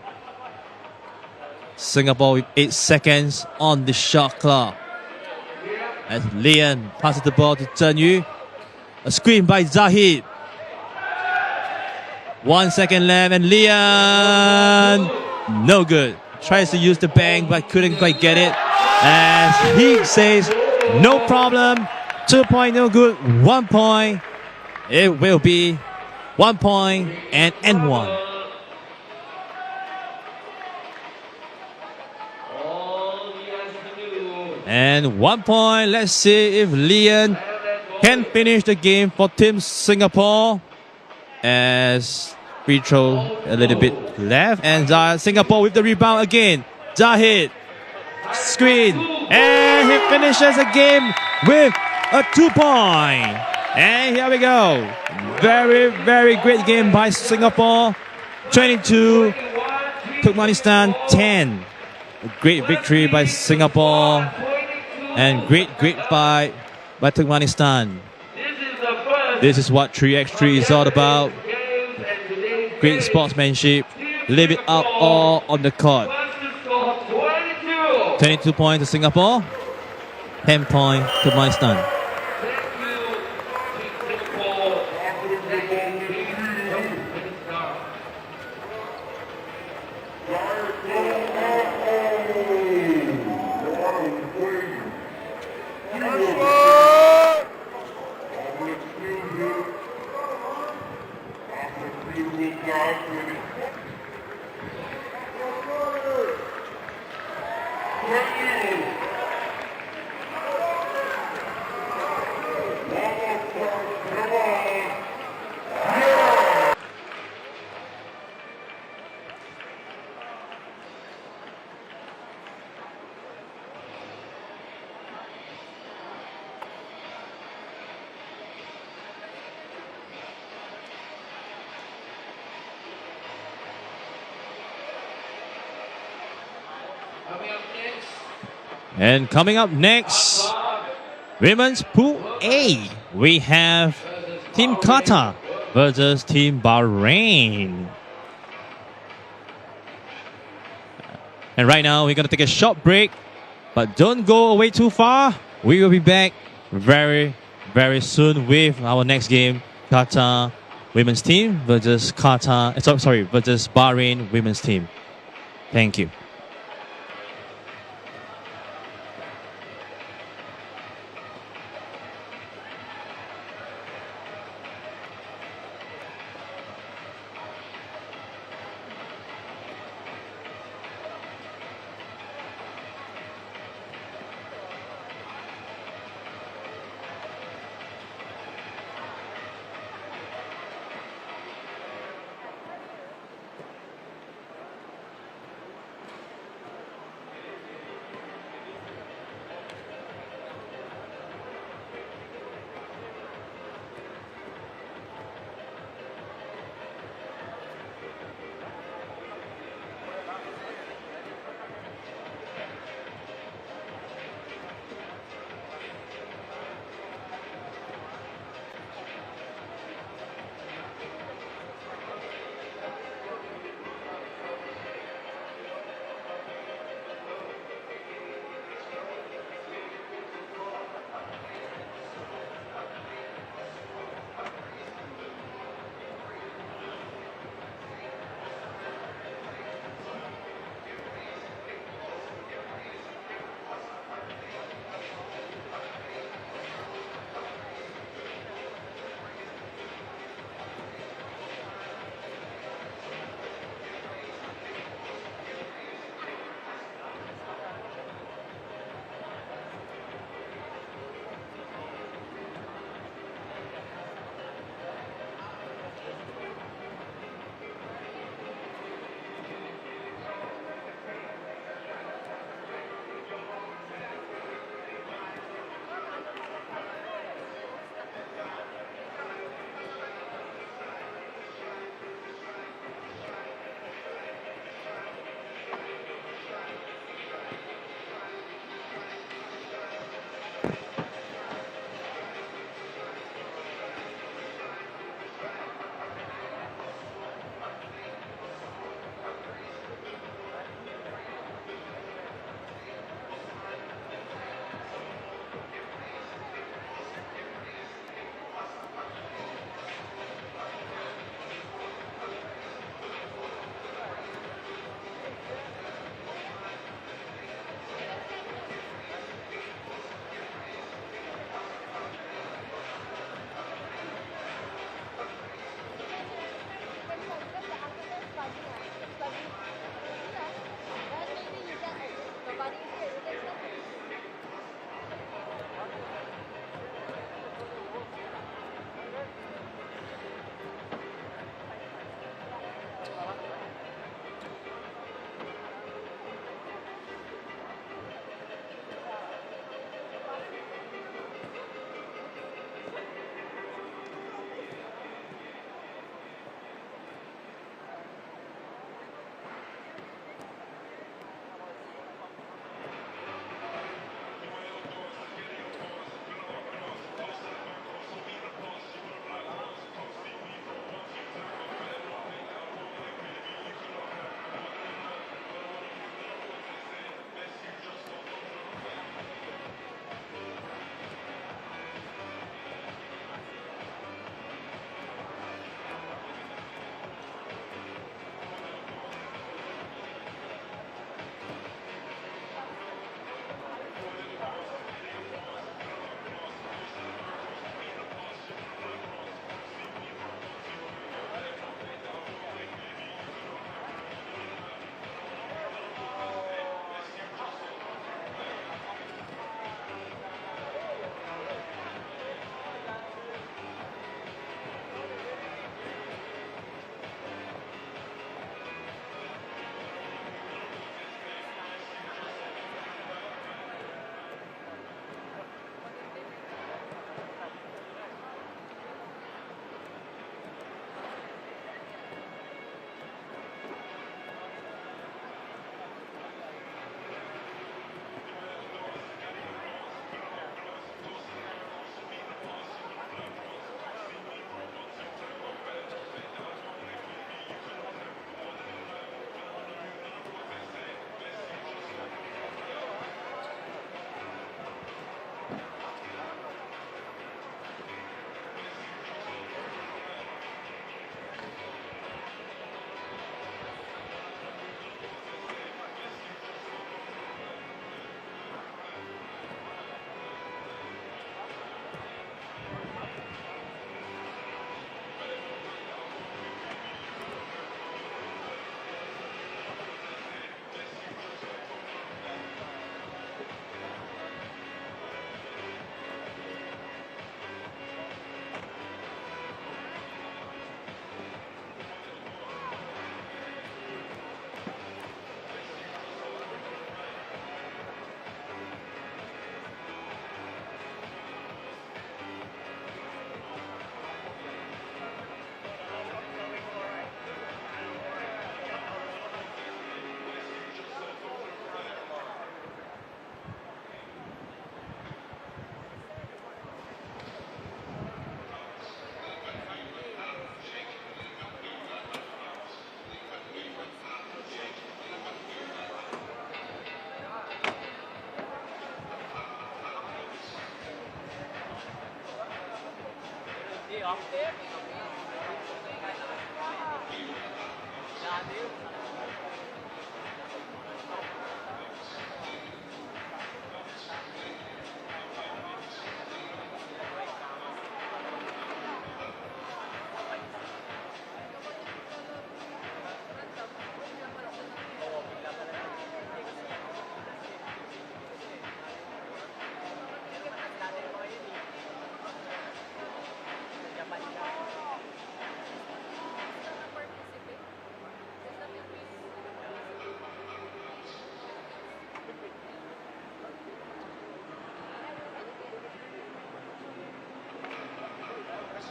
Singapore with 8 seconds on the shot clock. As Leon passes the ball to Zhen Yu. A screen by Zahid. 1 second left and Leon, no good. Tries to use the bang but couldn't quite get it. As he says, no problem. 2 point, no good. 1 point. It will be 1 point and one. And 1 point. Let's see if Leon can finish the game for Team Singapore. As free throw a little bit left. And Singapore with the rebound again. Zahid. Screen. And he finishes the game with a 2 point. And here we go. Very great game by Singapore. 22. Turkmenistan 10. A great victory by Singapore. And great fight by Turkmenistan. This is what 3x3 is all about. Great sportsmanship. Live it up all on the court. 22 points to Singapore. 10 points to Turkmenistan. Thank you. And coming up next, Women's Pool A, we have Team Qatar versus Team Bahrain. And right now, we're going to take a short break, but don't go away too far. We will be back very, very soon with our next game, Qatar women's team versus versus Bahrain women's team. Thank you.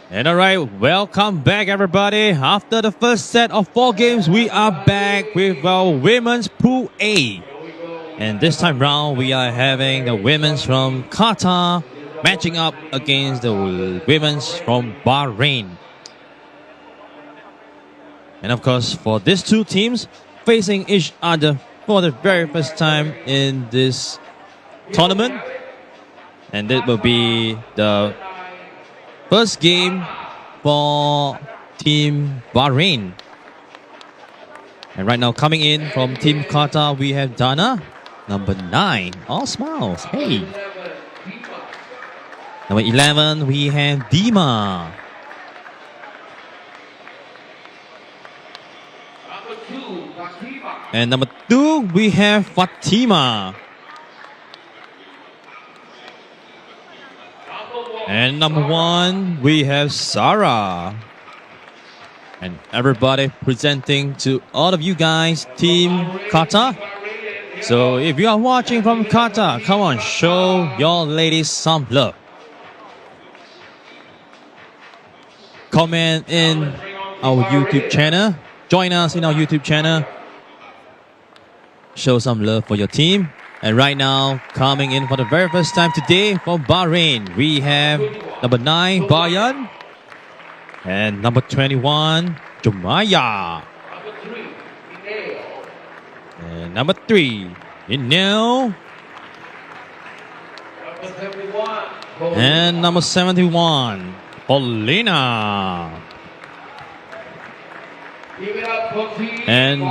And all right, welcome back, everybody. After the first set of 4 games, we are back with our women's Pool A. And this time round, we are having the women's from Qatar matching up against the women's from Bahrain. And of course, for these 2 teams facing each other for the very first time in this tournament. And it will be the first game for Team Bahrain. And right now coming in from Team Qatar, we have Dana, number 9. All smiles. Hey. Number 11, we have Dima. And number 2, we have Fatima. And number 1, we have Sarah. And everybody presenting to all of you guys, Team Qatar. So if you are watching from Qatar, come on, show your ladies some love. Comment in our YouTube channel. Join us in our YouTube channel. Show some love for your team. And right now, coming in for the very first time today from Bahrain, we have number 9, Bayan. And number 21, Jumaya. And number 3, Inel. And number 71, Paulina. And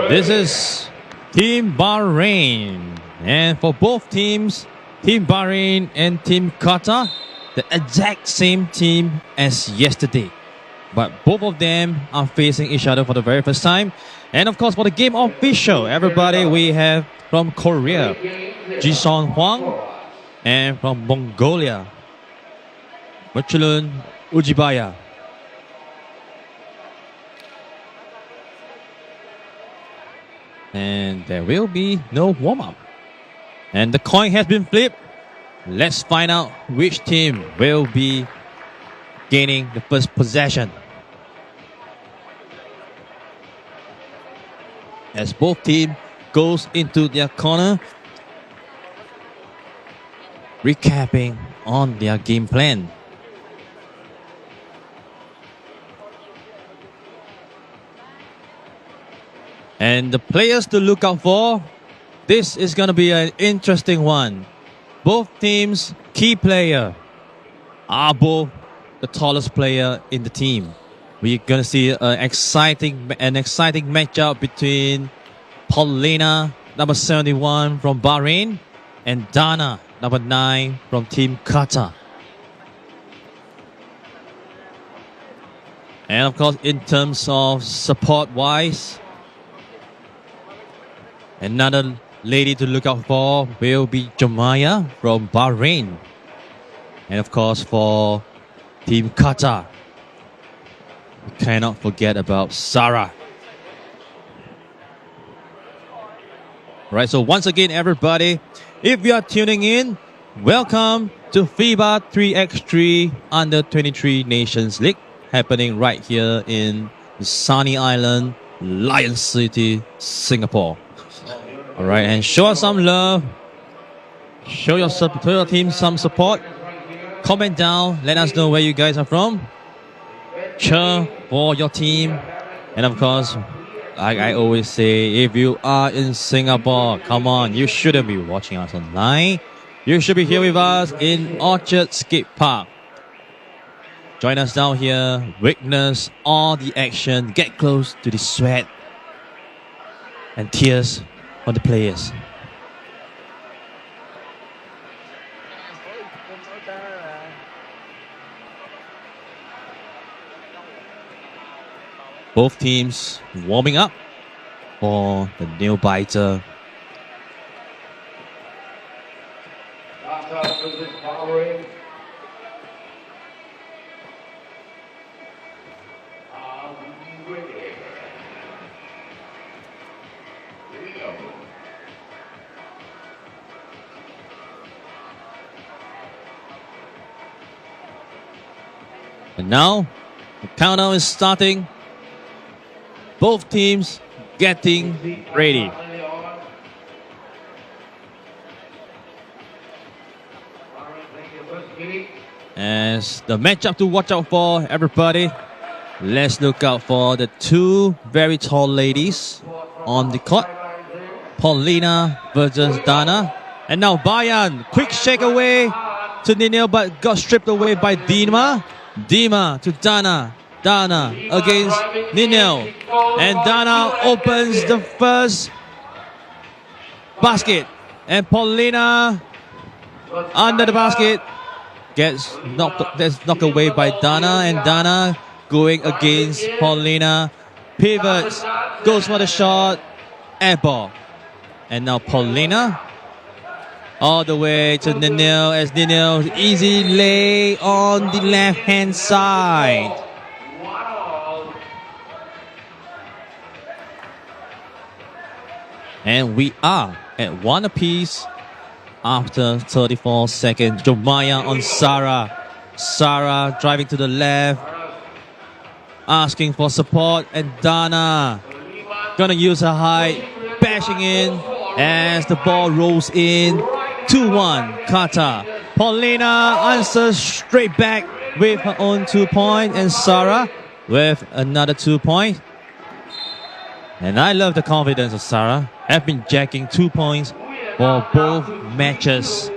this is Team Bahrain. And for both teams, Team Bahrain and Team Qatar, the exact same team as yesterday. But both of them are facing each other for the very first time. And of course, for the game official, everybody, we have from Korea, Ji-Son Hwang, and from Mongolia, Machulun Ujibaya. And there will be no warm-up. And the coin has been flipped. Let's find out which team will be gaining the first possession. As both teams goes into their corner, recapping on their game plan. And the players to look out for, this is going to be an interesting one. Both teams' key player are both the tallest player in the team. We're going to see an exciting matchup between Paulina, number 71 from Bahrain, and Dana, number 9 from Team Qatar. And of course, in terms of support-wise, another lady to look out for will be Jumaya from Bahrain. And of course, for Team Qatar, we cannot forget about Sarah. Right, so once again, everybody, if you are tuning in, welcome to FIBA 3x3 Under 23 Nations League, happening right here in the sunny island, Lion City, Singapore. All right, and show us some love. Show your team some support. Comment down. Let us know where you guys are from. Cheer for your team. And of course, like I always say, if you are in Singapore, come on, you shouldn't be watching us online. You should be here with us in Orchard Skate Park. Join us down here, witness all the action, get close to the sweat and tears on the players. Both teams warming up for the nail biter. Qatar versus Bahrain. And now, the countdown is starting. Both teams getting ready. As the matchup to watch out for, everybody, let's look out for the two very tall ladies on the court. Paulina versus Dana. And now Bayan, quick shake away to Ninil, but got stripped away by Dima. Dima to Dana. Dana against Ninil. And Dana opens the first basket. And Paulina under the basket gets knocked away by Dana. And Dana going against Paulina. Pivots, goes for the shot, air ball. And now Paulina all the way to Ninil as Ninil easy lay on the left hand side. And we are at one apiece after 34 seconds. Jomaya on Sarah. Sarah driving to the left, asking for support, and Dana gonna use her height, bashing in as the ball rolls in. 2-1 Qatar. Paulina answers straight back with her own 2 point, and Sarah with another 2 point. And I love the confidence of Sarah. Have been jacking 2 points for both matches.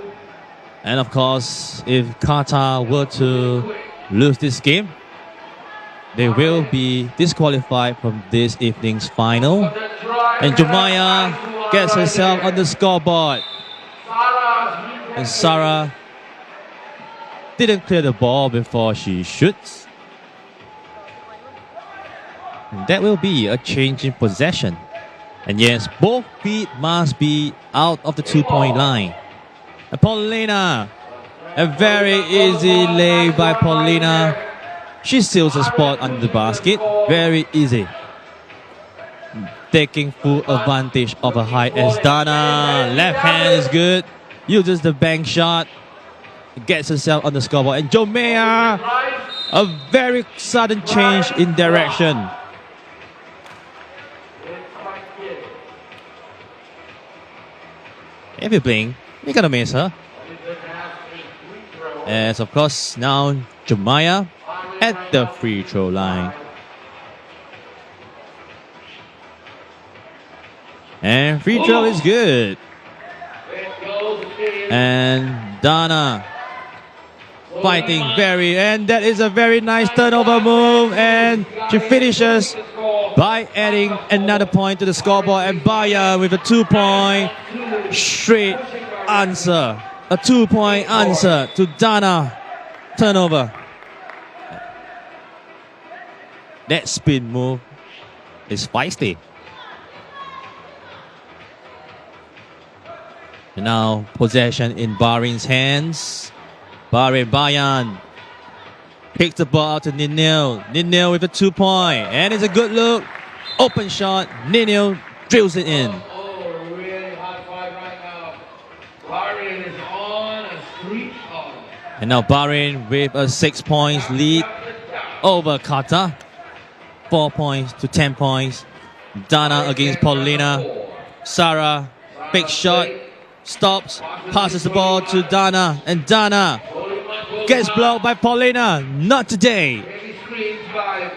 And of course, if Qatar were to lose this game, they will be disqualified from this evening's final. And Jumaya gets herself on the scoreboard. And Sarah didn't clear the ball before she shoots. And that will be a change in possession. And yes, both feet must be out of the 2 point line. And Paulina, a very easy lay by Paulina. She seals a spot under the basket. Very easy. Taking full advantage of her height as Dana. Left hand is good. Uses the bank shot. Gets herself on the scoreboard. And Jomea, a very sudden change in direction. If you blink, you're gonna miss her. As of course now Jomaya at the free throw line. And free throw is good. And Dana fighting and that is a very nice turnover move, and she finishes by adding another point to the scoreboard. And Baya with a 2 point straight answer. A 2 point answer to Dana turnover. That spin move is feisty. And now possession in Bahrain's hands. Bahrain Bayan picks the ball out to Ninil. Ninil with a 2 point. And it's a good look. Open shot. Ninil drills it in. Oh, really high five right now. Bahrain is on a streak on. And now Bahrain with a 6 points lead over Qatar. 4 points to 10 points. Dana against Paulina. Sarah, big shot. Stops, passes the ball to Dana, and Dana gets blocked by Paulina. Not today.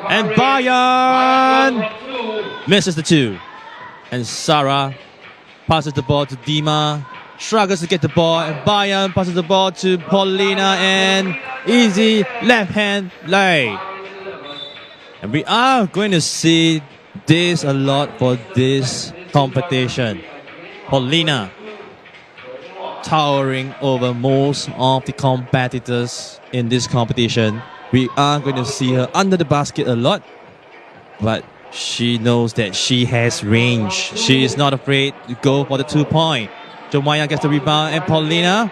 And Bayan misses the 2. And Sarah passes the ball to Dima. struggles to get the ball, and Bayan passes the ball to Paulina, and easy left hand lay. And we are going to see this a lot for this competition. Paulina towering over most of the competitors in this competition. We are going to see her under the basket a lot, but she knows that she has range. She is not afraid to go for the 2-point. Jomaya gets the rebound, and Paulina,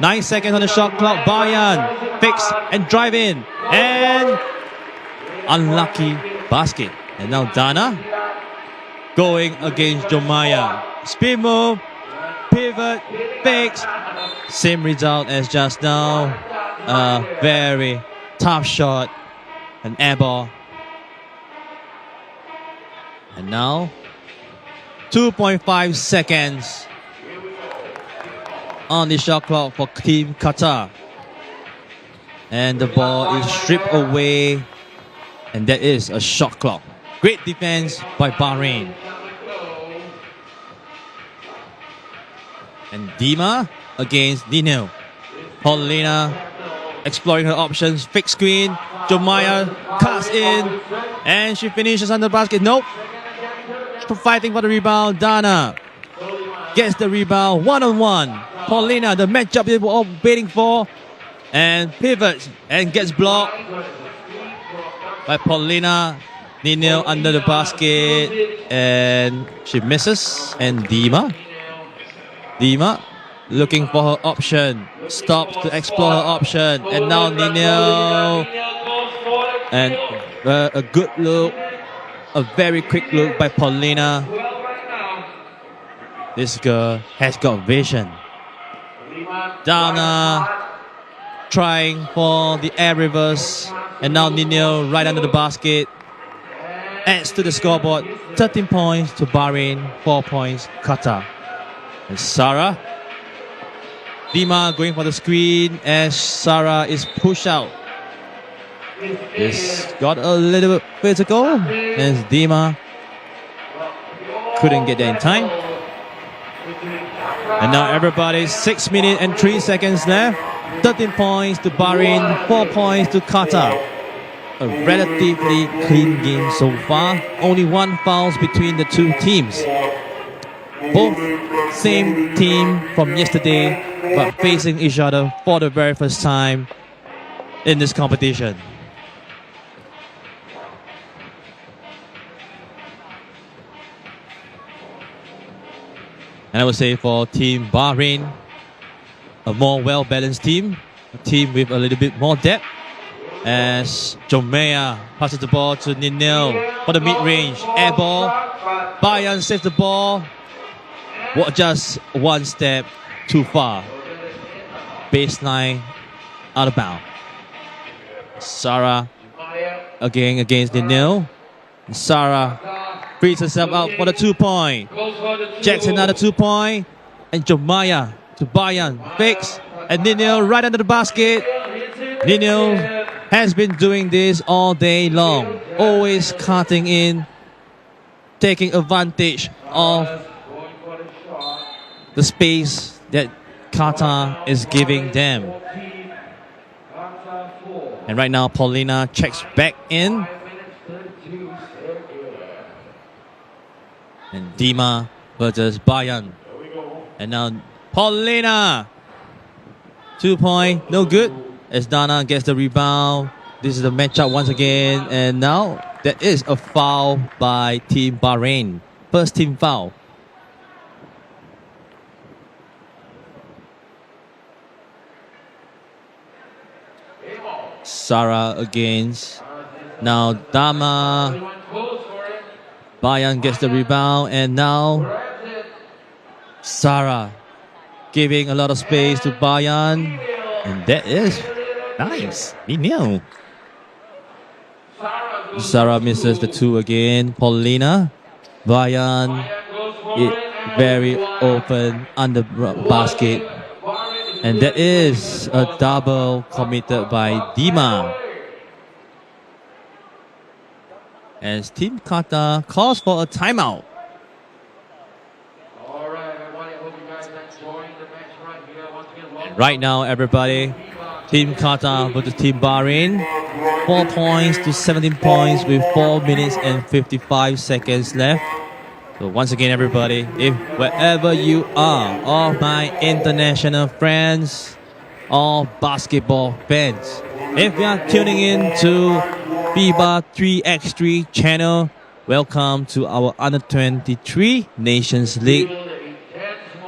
9 seconds on the shot clock. Bayan fix and drive in, and unlucky basket. And now Dana going against Jomaya. Speed move, pivot, fix. Same result as just now. A very tough shot, an air ball. And now 2.5 seconds on the shot clock for Team Qatar. And the ball is stripped away, and that is a shot clock. Great defense by Bahrain. And Dima against Dino. Paulina exploring her options. Fixed screen. Jomaya cuts in, and she finishes on the basket. Nope. Fighting for the rebound. Dana gets the rebound. 1-on-1. Paulina, the matchup they were all waiting for, and pivots and gets blocked by Paulina. Nino under the basket, and she misses. And Dima looking for her option, stops to explore her option, and now Nino, and a good look, a very quick look by Paulina. This girl has got vision. Dana trying for the air reverse, and now Nino right under the basket. Adds to the scoreboard. 13 points to Bahrain, 4 points Qatar. And Sarah. Dima going for the screen as Sarah is pushed out. This got a little bit physical as Dima couldn't get there in time. And now everybody, 6 minutes and 3 seconds left. 13 points to Bahrain, 4 points to Qatar. A relatively clean game so far. Only 1 foul between the two teams. Both same team from yesterday, but facing each other for the very first time in this competition. And I would say for Team Bahrain, a more well-balanced team, a team with a little bit more depth. As Jomaya passes the ball to Ninel for the mid-range air ball. Bayan saves the ball. Just one step too far. Baseline out of bounds. Sarah again against Ninel. Sarah frees herself out for the 2-point. Jacks another 2-point. And Jomaya to Bayan. Fix. And Ninel right under the basket. Ninel has been doing this all day long, always cutting in, taking advantage of the space that Qatar is giving them. And right now Paulina checks back in, and Dima versus Bayan. And now Paulina, 2-point, no good. As Dana gets the rebound. This is the matchup once again. And now there is a foul by Team Bahrain. First team foul. Sarah against. Now Dama. Bayan gets the rebound. And now Sarah giving a lot of space to Bayan. And that is nice. Ninel. Sarah misses the 2 again. Paulina. Bayan. Very open under basket. And that is a double committed by Dima. As Team Qatar calls for a timeout. All right, everybody. I hope you guys enjoying the Right now, everybody, Team Qatar versus Team Bahrain. 4 points to 17 points with 4 minutes and 55 seconds left. So once again, everybody, if wherever you are, all my international friends, all basketball fans, if you are tuning in to FIBA 3x3 channel, welcome to our Under 23 Nations League.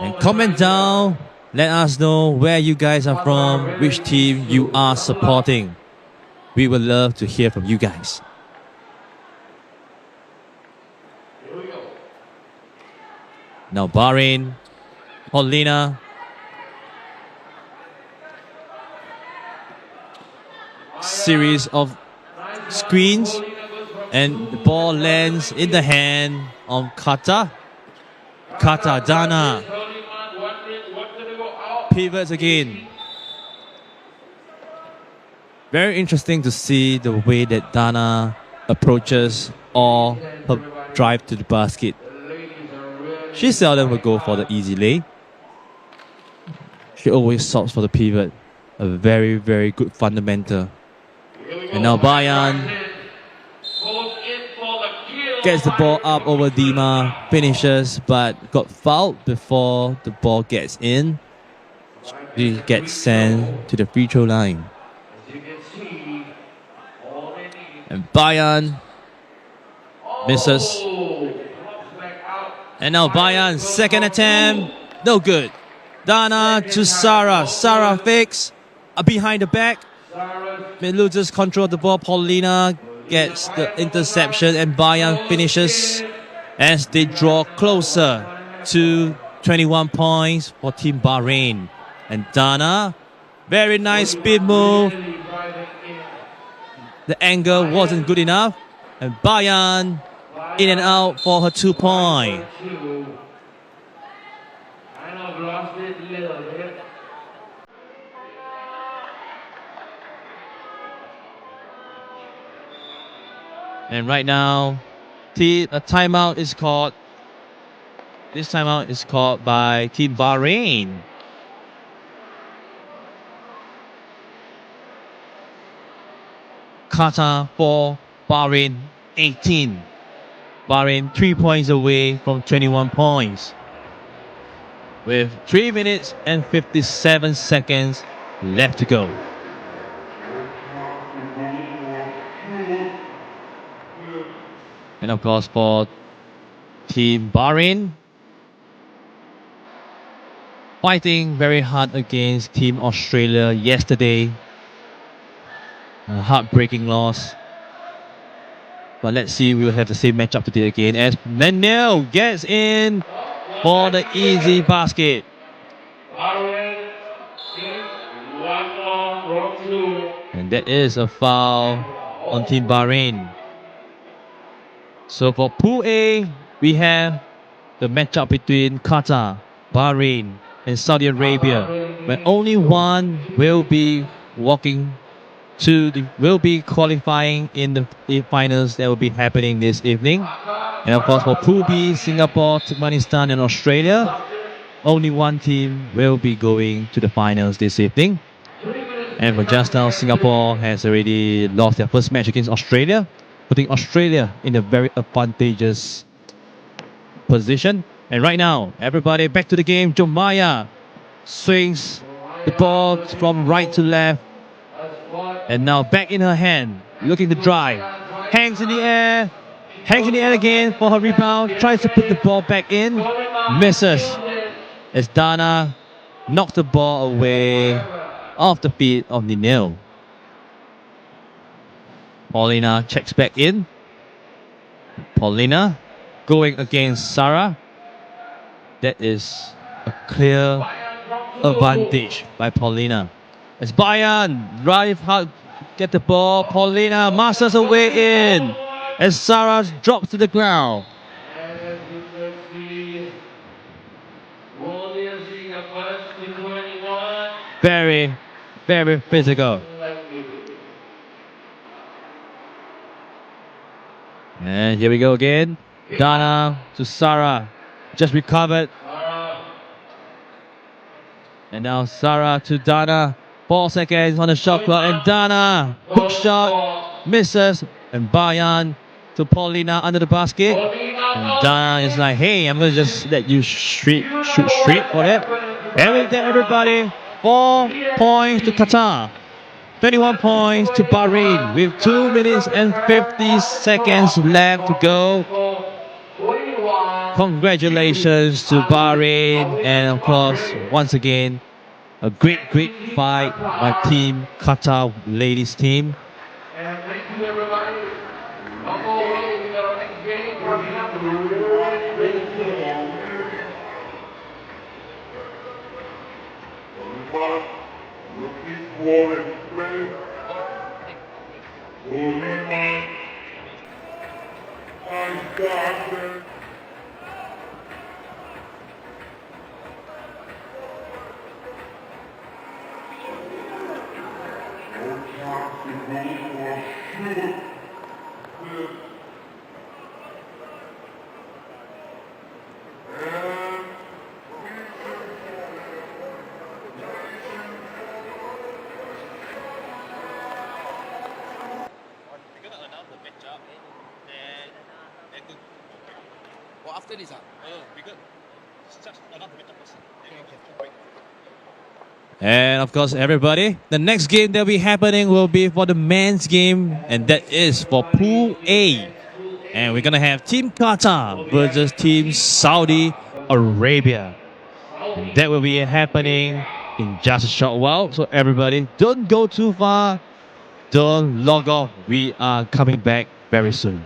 And comment down, let us know where you guys are from, which team you are supporting. We would love to hear from you guys. Now Bahrain, Paulina. Series of screens, and the ball lands in the hand of Qatar. Qatar, Dana. Pivots again. Very interesting to see the way that Dana approaches all her drive to the basket. She seldom will go for the easy lay. She always stops for the pivot. A very, very good fundamental. And now Bayan gets the ball up over Dima, finishes, but got fouled before the ball gets in. She gets sent to the free throw line. And Bayan misses. And now Bayan, second attempt, no good. Dana to Sarah. Sarah fakes behind the back. Loses control of the ball. Paulina gets the interception, and Bayan finishes as they draw closer to 21 points for Team Bahrain. And Dana, very nice speed move. The angle wasn't good enough. And Bayan in and out for her 2 point. And right now, a timeout is called. This timeout is called by Team Bahrain. Qatar 4, Bahrain 18. Bahrain 3 points away from 21 points. With 3 minutes and 57 seconds left to go. And of course for Team Bahrain, fighting very hard against Team Australia yesterday. A heartbreaking loss. But let's see, we will have the same matchup today again as Manel gets in for the easy basket. And that is a foul on Team Bahrain. So for Pool A, we have the matchup between Qatar, Bahrain, and Saudi Arabia, where only one will be will be qualifying in the finals that will be happening this evening. And of course for Pool B, Singapore, Turkmenistan, and Australia, only one team will be going to the finals this evening. And for just now, Singapore has already lost their first match against Australia, putting Australia in a very advantageous position. And right now, everybody back to the game. Jomaya swings the ball from right to left. And now back in her hand, looking to drive. Hangs in the air again for her rebound. Tries to put the ball back in. Misses. As Dana knocked the ball away off the feet of Ninil. Paulina checks back in. Paulina going against Sarah. That is a clear advantage by Paulina. As Bayan drive hard, get the ball. Paulina masters her way in. As Sarah drops to the ground. Very, very physical. And here we go again. Dana to Sarah. Just recovered. And now Sarah to Dana. 4 seconds on the shot clock. And Dana, hook shot, misses. And Bayan to Paulina under the basket. And Dana is like, hey, I'm going to just let you shoot straight for it. And with that, everybody, 4 points to Qatar. 21 points to Bahrain with 2 minutes and 50 seconds left to go. Congratulations to Bahrain, and of course, once again, a great fight by Team Qatar ladies team. And thank you everybody. Also, we got our next game coming up. Well, after this, And of course, everybody, the next game that will be happening will be for the men's game, and that is for Pool A. And we're going to have Team Qatar versus Team Saudi Arabia. And that will be happening in just a short while. So everybody, don't go too far. Don't log off. We are coming back very soon.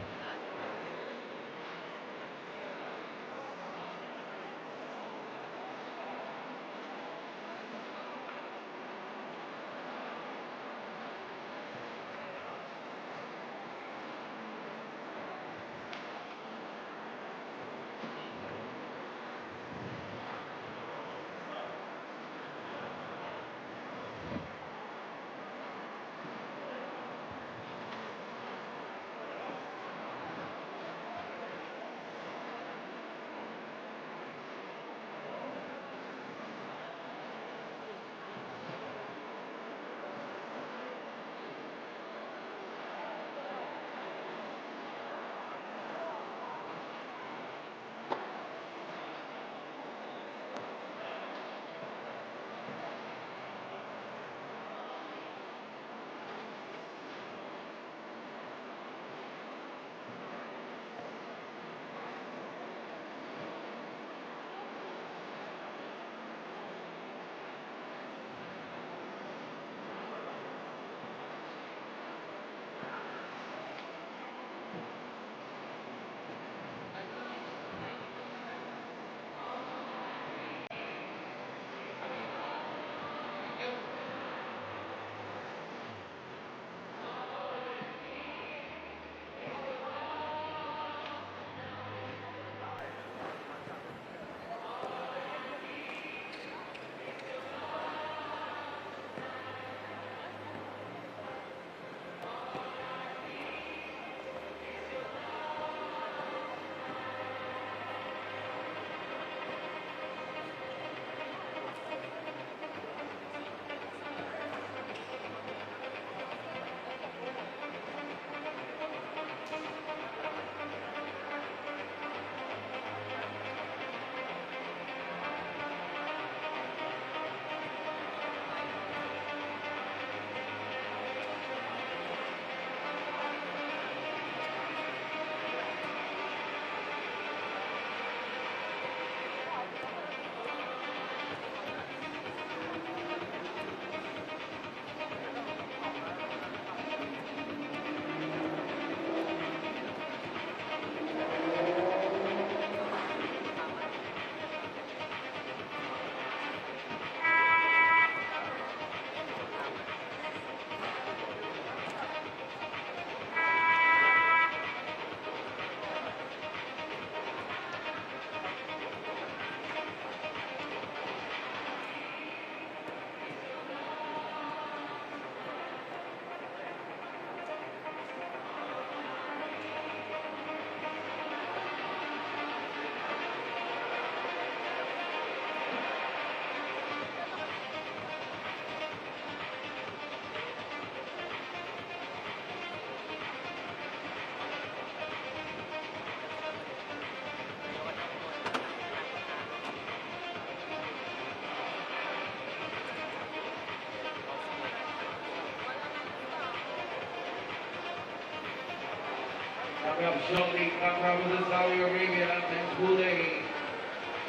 Coming up shortly, Qatar versus Saudi Arabia, next Pool A.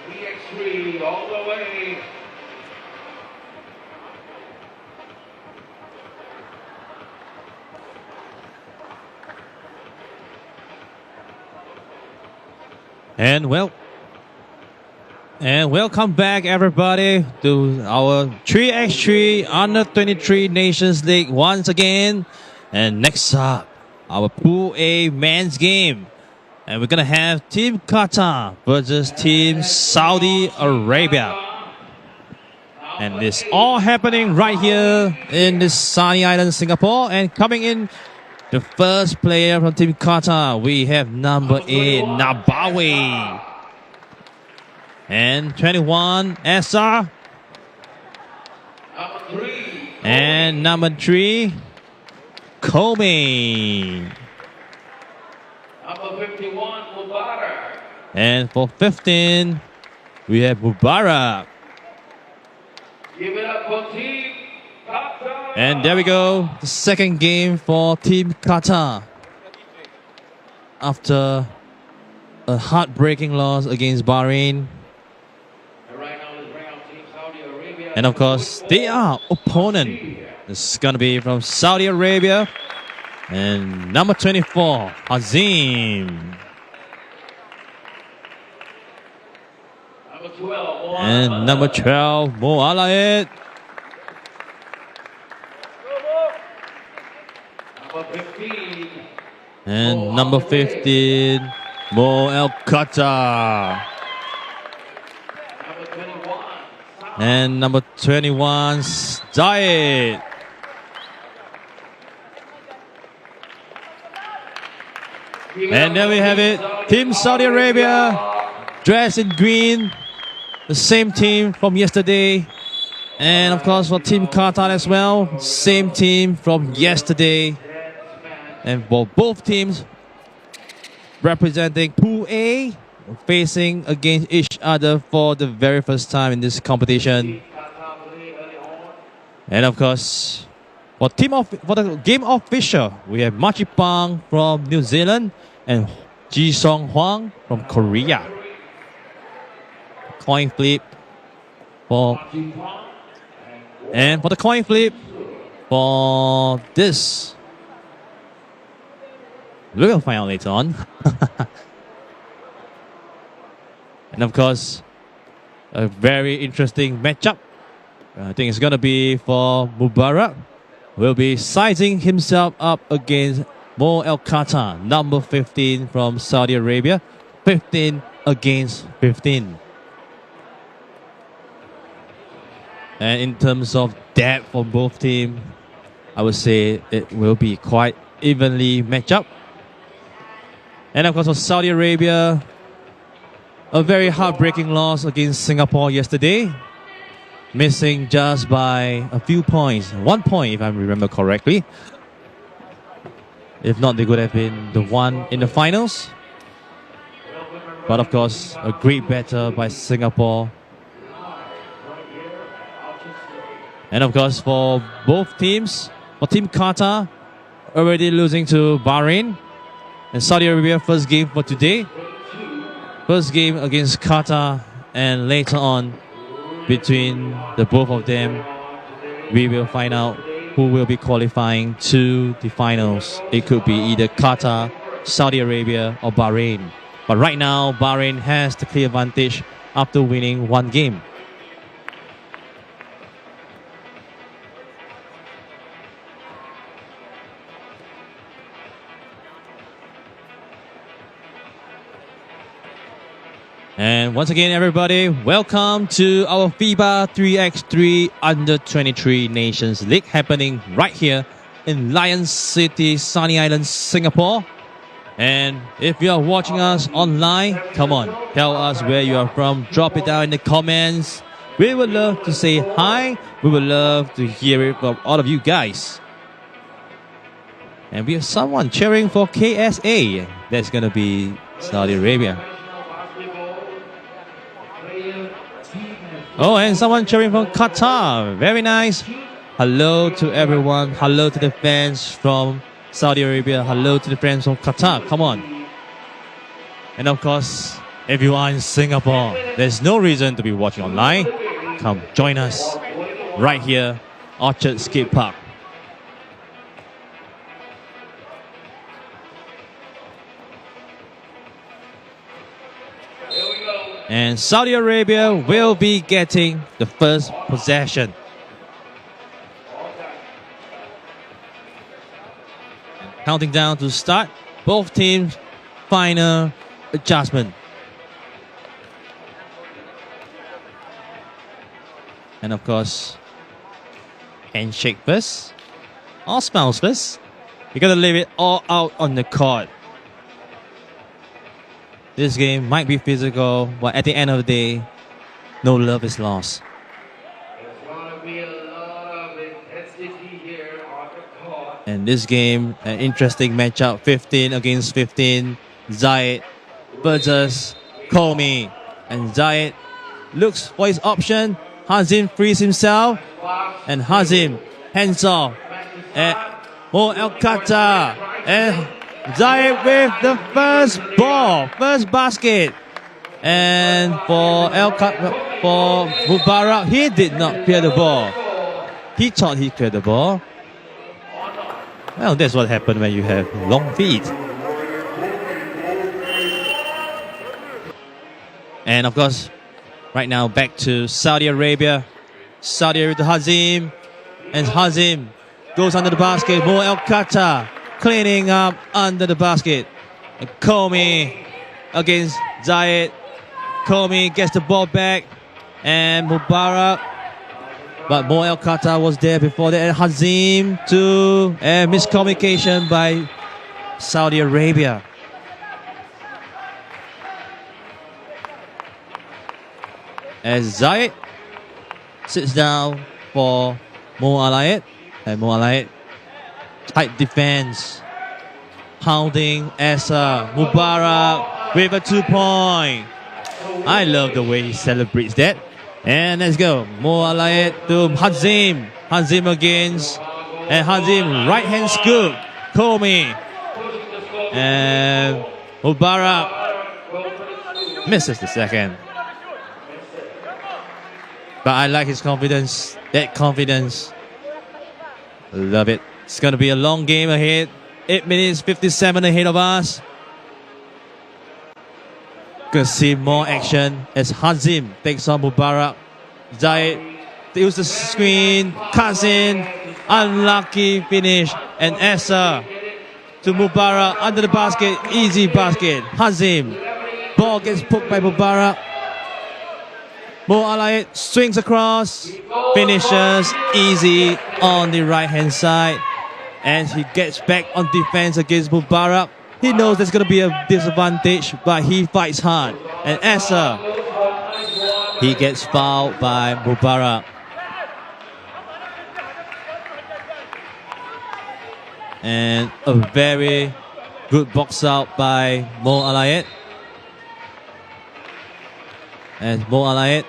3x3 all the way. And welcome back everybody to our 3x3 Under 23 Nations League once again. And next up, our Pool A men's game. And we're gonna have Team Qatar versus Team Saudi Arabia. And it's all happening right here in this sunny island, Singapore. And coming in, the first player from Team Qatar, we have number 8, Nabawi. And 21, Essa. And number 3, Kobe. Number 51, Mubarak. And for 15, we have Mubarak. Give it up for Team Qatar. And there we go, the second game for Team Qatar. After a heartbreaking loss against Bahrain. Right now, let's bring out Team Saudi Arabia. And of course, their opponent is going to be from Saudi Arabia. And number 24, Hazim. Number 12, And number 12, Mo Alaid. Number 15, And number 15, Mo El Qatar. number 21, And number 21, Zayed. And there we have it. Team Saudi Arabia, dressed in green. The same team from yesterday. And of course for Team Qatar as well. Same team from yesterday. And for both teams representing Pool A, facing against each other for the very first time in this competition. And of course, for the game official, we have Machipang from New Zealand and Ji Song Hwang from Korea. Coin flip for the coin flip for this, we'll find out later on. And of course, a very interesting matchup. I think it's gonna be for Mubarak. Will be sizing himself up against Mo El Qatar, number 15 from Saudi Arabia. 15 against 15. And in terms of depth for both teams, I would say it will be quite evenly matched up. And of course for Saudi Arabia, a very heartbreaking loss against Singapore yesterday. Missing just by a few points. 1 point if I remember correctly. If not, they could have been the one in the finals. But of course, a great battle by Singapore. And of course, for both teams, for Team Qatar, already losing to Bahrain. And Saudi Arabia, first game for today. First game against Qatar, and later on, between the both of them, we will find out who will be qualifying to the finals. It could be either Qatar, Saudi Arabia, or Bahrain. But right now, Bahrain has the clear advantage after winning one game. And once again, everybody, welcome to our FIBA 3x3 Under 23 Nations League happening right here in Lion City, Sunny Island, Singapore. And if you are watching us online, come on, tell us where you are from. Drop it down in the comments. We would love to say hi. We would love to hear it from all of you guys. And we have someone cheering for KSA. That's going to be Saudi Arabia. Oh, and someone cheering from Qatar. Very nice. Hello to everyone. Hello to the fans from Saudi Arabia. Hello to the friends from Qatar. Come on. And of course, if you are in Singapore, there's no reason to be watching online. Come join us right here, Orchard Skate Park. And Saudi Arabia will be getting the first possession. Counting down to start. Both teams final adjustment. And of course, handshake first. Or smiles first. You gotta leave it all out on the court. This game might be physical, but at the end of the day, no love is lost. There's going to be a lot of intensity here on the court. And this game, an interesting matchup, 15 against 15. Zayed versus Komi. And Zayed looks for his option. Hazim frees himself. And Hazim hands off. And Mo El Qatar. And Zayed with the first ball, first basket. And for Mubarak, he did not clear the ball. He thought he cleared the ball. Well, that's what happened when you have long feet. And of course, right now back to Saudi Arabia. Saudi Arabia to Hazim. And Hazim goes under the basket. Mo El Qatar cleaning up under the basket. And Komi against Zayed. Komi gets the ball back. And Mubarak. But Mo El Qatar was there before that. And Hazim to miscommunication by Saudi Arabia. As Zayed sits down for Mo Alayed. And Mo Alayed, tight defense. Pounding Essa. Mubarak with a 2-point. I love the way he celebrates that. And let's go. Mo Alayed to Hazim. Hazim against. And Hazim right hand scoop. Komi. And Mubarak misses the second. But I like his confidence. That confidence. Love it. It's going to be a long game ahead. 8 minutes 57 ahead of us. Gonna see more action as Hazim takes on Mubarak. Zayed uses the screen. Cuts in. Unlucky finish. And Essa to Mubarak under the basket. Easy basket. Hazim. Ball gets poked by Mubarak. Mo Alayed swings across, finishes easy on the right hand side, and he gets back on defense against Mubarak. He knows there's going to be a disadvantage, but he fights hard. And Essa, he gets fouled by Mubarak. And a very good box out by Mo Alayed. And Mo Alayed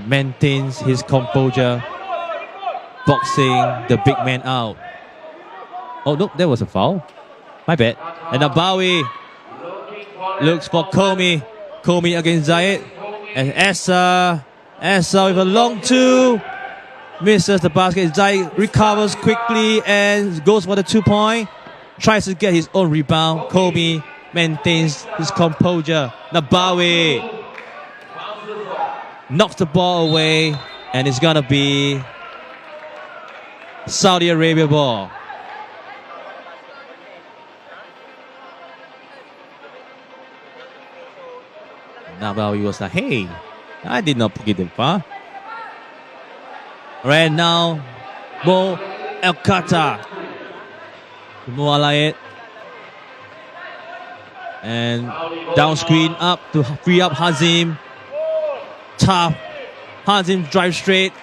maintains his composure, boxing the big man out. Oh, no, that was a foul. My bad. And Nabawi looks for Komi. Komi against Zayed. And Essa with a long 2. Misses the basket. Zayed recovers quickly and goes for the 2-point. Tries to get his own rebound. Komi maintains his composure. Nabawi knocks the ball away, and it's gonna be Saudi Arabia ball. Nabawi was like, hey, I did not get them far. Right now, Mo El Qatar. Mo Alayed. And down screen up to free up Hazim. Tough. Hazim drives straight.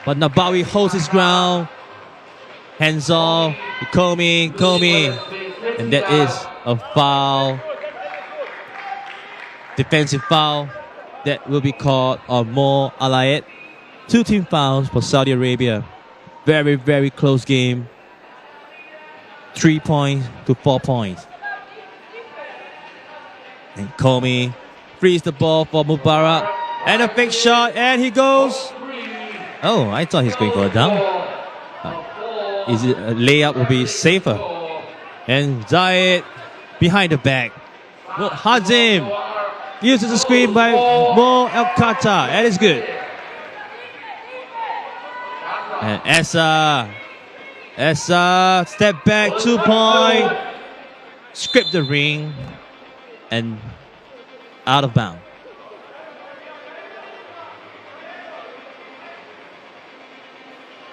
But Nabawi holds his ground. Hands off. Komi. And that is a foul. Defensive foul. That will be called on Mo Alayed. 2 team fouls for Saudi Arabia. Very, very close game. 3 points to 4 points. And Komi frees the ball for Mubarak. And a fake shot, and he goes. Oh, I thought he's going for a dunk. Is it a layup will be safer? And Zayed behind the back. Hazim uses the screen by Mo El Qatar. That is good. And Essa step back, 2 point. Scrape the ring. And out of bounds.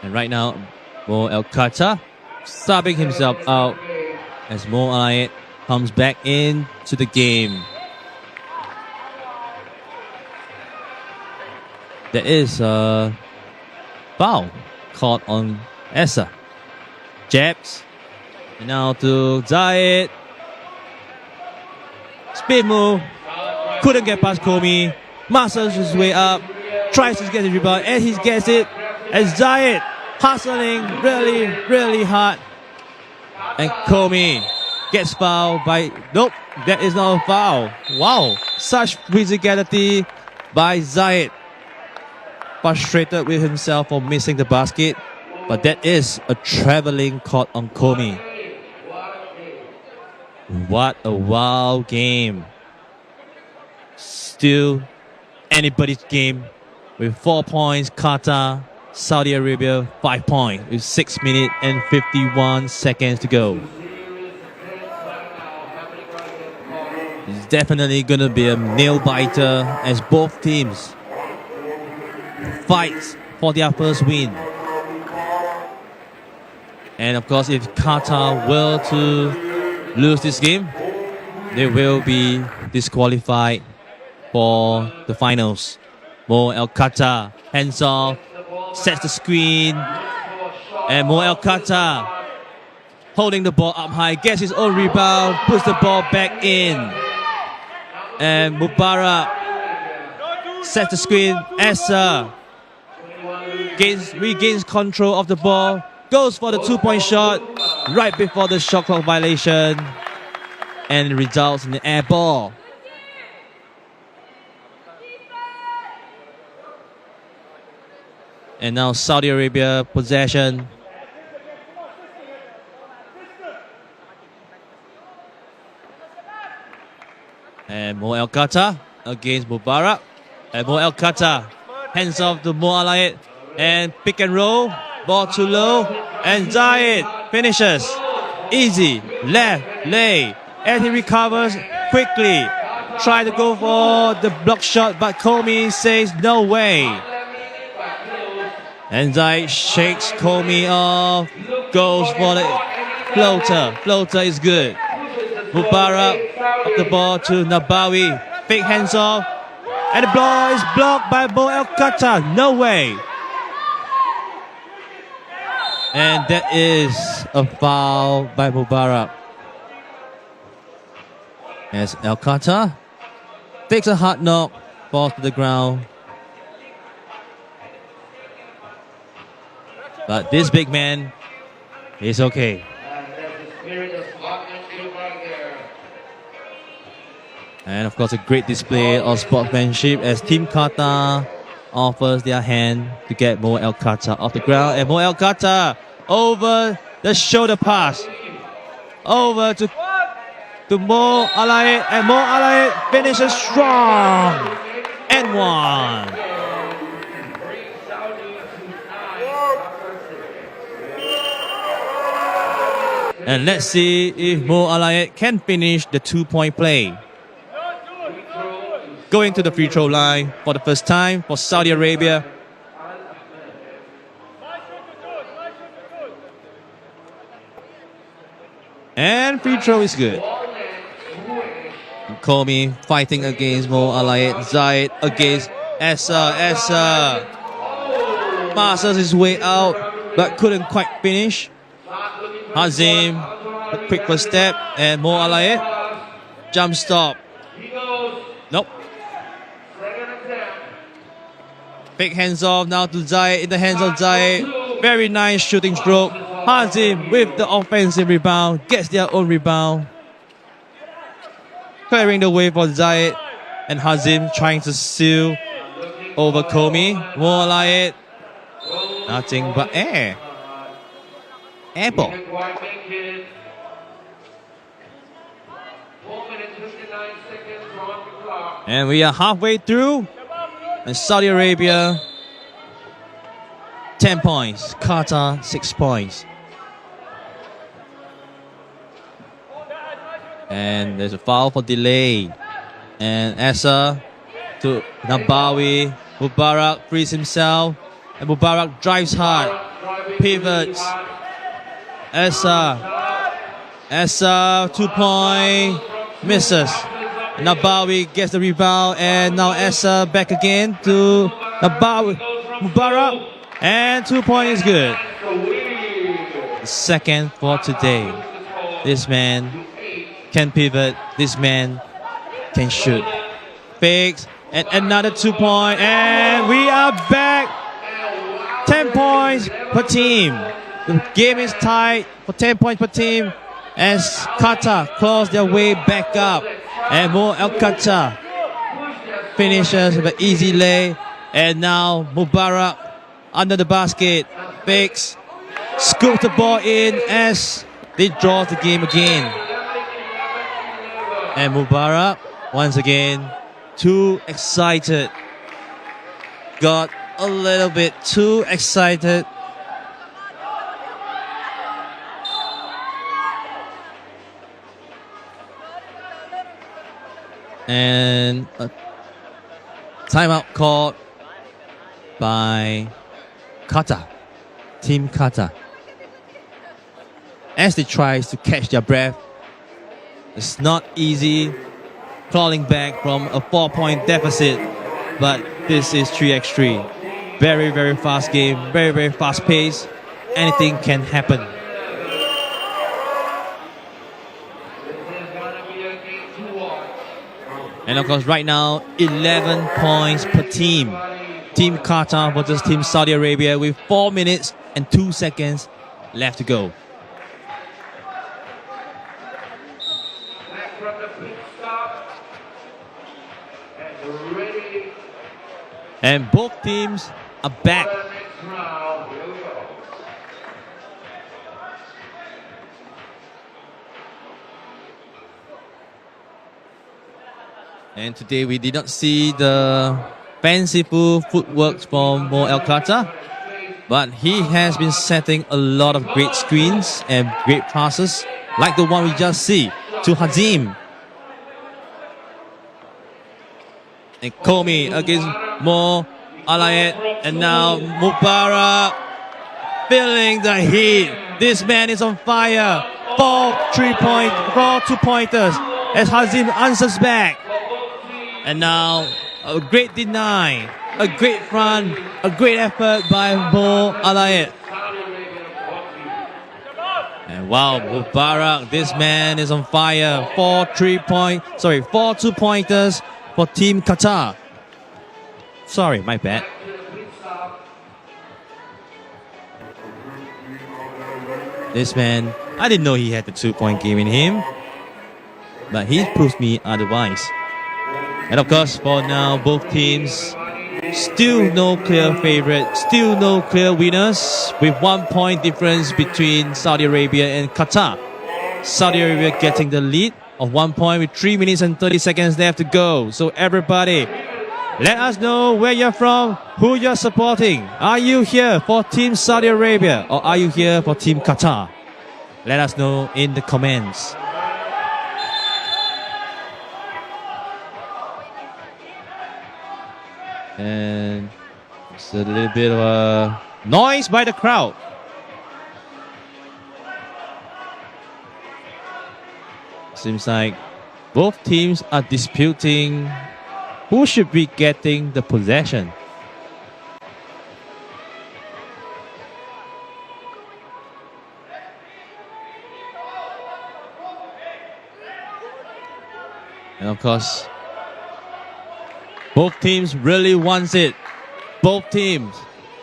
And right now, Mo El Qatar subbing himself out as Mo Alayet comes back into the game. There is a foul caught on Essa. Jabs. And now to Zayed. Spin move. Couldn't get past Komi. Muscles his way up. Tries to get the rebound and he gets it. As Zayed hustling really, really hard. And Komi gets fouled by... Nope, that is not a foul. Wow, such physicality by Zayed. Frustrated with himself for missing the basket. But that is a traveling caught on Komi. What a wild game. Still anybody's game with 4 points. Qatar, Saudi Arabia 5 points with 6 minutes and 51 seconds to go. It's definitely going to be a nail biter as both teams fight for their first win. And of course, if Qatar were to lose this game, they will be disqualified for the finals. Mo El Qatar hands off, sets the screen, and Mo El Qatar holding the ball up high, gets his own rebound, puts the ball back in. And Mubarak sets the screen. Essa regains control of the ball, goes for the 2-point shot right before the shot clock violation, and results in the air ball. And now Saudi Arabia possession. And Mo El Qatar against Mubarak. And Mo El Qatar hands off to Mo Alayet. And pick and roll. Ball too low. And Zayed finishes. Easy. Left. Lay. And he recovers quickly. Try to go for the block shot. But Komi says no way. And Zayed shakes Komi off. Goes for the floater. Floater is good. Mubarak up the ball to Nabawi. Fake hands off. And the ball is blocked by Mo El Qatar. No way. And that is a foul by Mubarak. As El Qatar takes a hard knock, falls to the ground. But this big man is okay. And of course, a great display of sportsmanship as Team Qatar offers their hand to get Mo El Qatar off the ground. And Mo El Qatar over the shoulder pass. Over to Mo Alayet. And Mo Alayet finishes strong. And one. And let's see if Mo Alayet can finish the 2-point play. Going to the free throw line for the first time for Saudi Arabia. And free throw is good. Komi fighting against Mo Alayet. Zayed against Essa. Masters his way out, but couldn't quite finish. Hazim, a quick first step, and Mo Alayet. Jump stop. Nope. Big hands off now to Zayed, in the hands of Zayed. Very nice shooting stroke. Hazim with the offensive rebound, gets their own rebound. Clearing the way for Zayed and Hazim trying to seal over Komi. More like it. Nothing but air. Air ball. 4 minutes 59 seconds on the clock. And we are halfway through. And Saudi Arabia, 10 points. Qatar, 6 points. And there's a foul for delay. And Essa to Nabawi. Mubarak frees himself. And Mubarak drives hard. Pivots. Essa, 2-point. Misses. Nabawi gets the rebound. And now Essa back again to Nabawi. Mubarak. And 2-point is good. The second for today. This man can pivot. This man can shoot. Fakes. And another 2-point. And we are back. 10 points per team. The game is tied for 10 points per team as Qatar claws their way back up. And Mo El Qatar finishes with an easy lay. And now Mubarak under the basket. Fakes. Scoops the ball in as they draw the game again. And Mubarak, once again, too excited. Got a little bit too excited. And a timeout called by Qatar. Team Qatar. As they try to catch their breath. It's not easy clawing back from a 4-point deficit, but this is 3x3. Very, very fast game, very, very fast pace. Anything can happen. And of course, right now, 11 points per team. Team Qatar versus Team Saudi Arabia with 4 minutes and 2 seconds left to go. And both teams are back. And today we did not see the fanciful footwork from Mo El Qatar, but he has been setting a lot of great screens and great passes, like the one we just see to Hazim. And Komi against Mo Alayet, and now Mubarak feeling the heat. This man is on fire. 4 2-pointers as Hazim answers back. And now a great deny, a great front, a great effort by Mo Alayet. And wow, Mubarak, this man is on fire. 4 2-pointers for Team Qatar. Sorry, my bad. This man, I didn't know he had the 2-point game in him, but he proved me otherwise. And of course, for now, both teams still no clear favorite, still no clear winners, with 1 point difference between Saudi Arabia and Qatar. Saudi Arabia getting the lead of 1 point with 3 minutes and 30 seconds left to go. So everybody, let us know where you're from, who you're supporting. Are you here for Team Saudi Arabia or are you here for Team Qatar? Let us know in the comments. And it's a little bit of a noise by the crowd. Seems like both teams are disputing who should be getting the possession. And of course, both teams really wants it. Both teams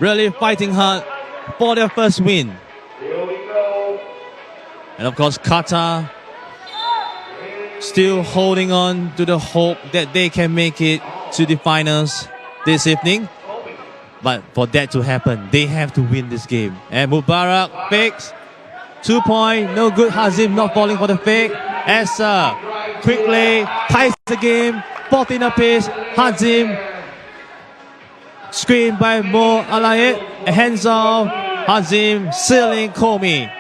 really fighting hard for their first win. Here we go. And of course, Qatar still holding on to the hope that they can make it to the finals this evening. But for that to happen, they have to win this game. And Mubarak fakes. 2 point, no good. Hazim not falling for the fake. Essa quickly ties the game. 14 apiece. Hazim screened by Mo Alayed. Hands off. Hazim sealing Komi.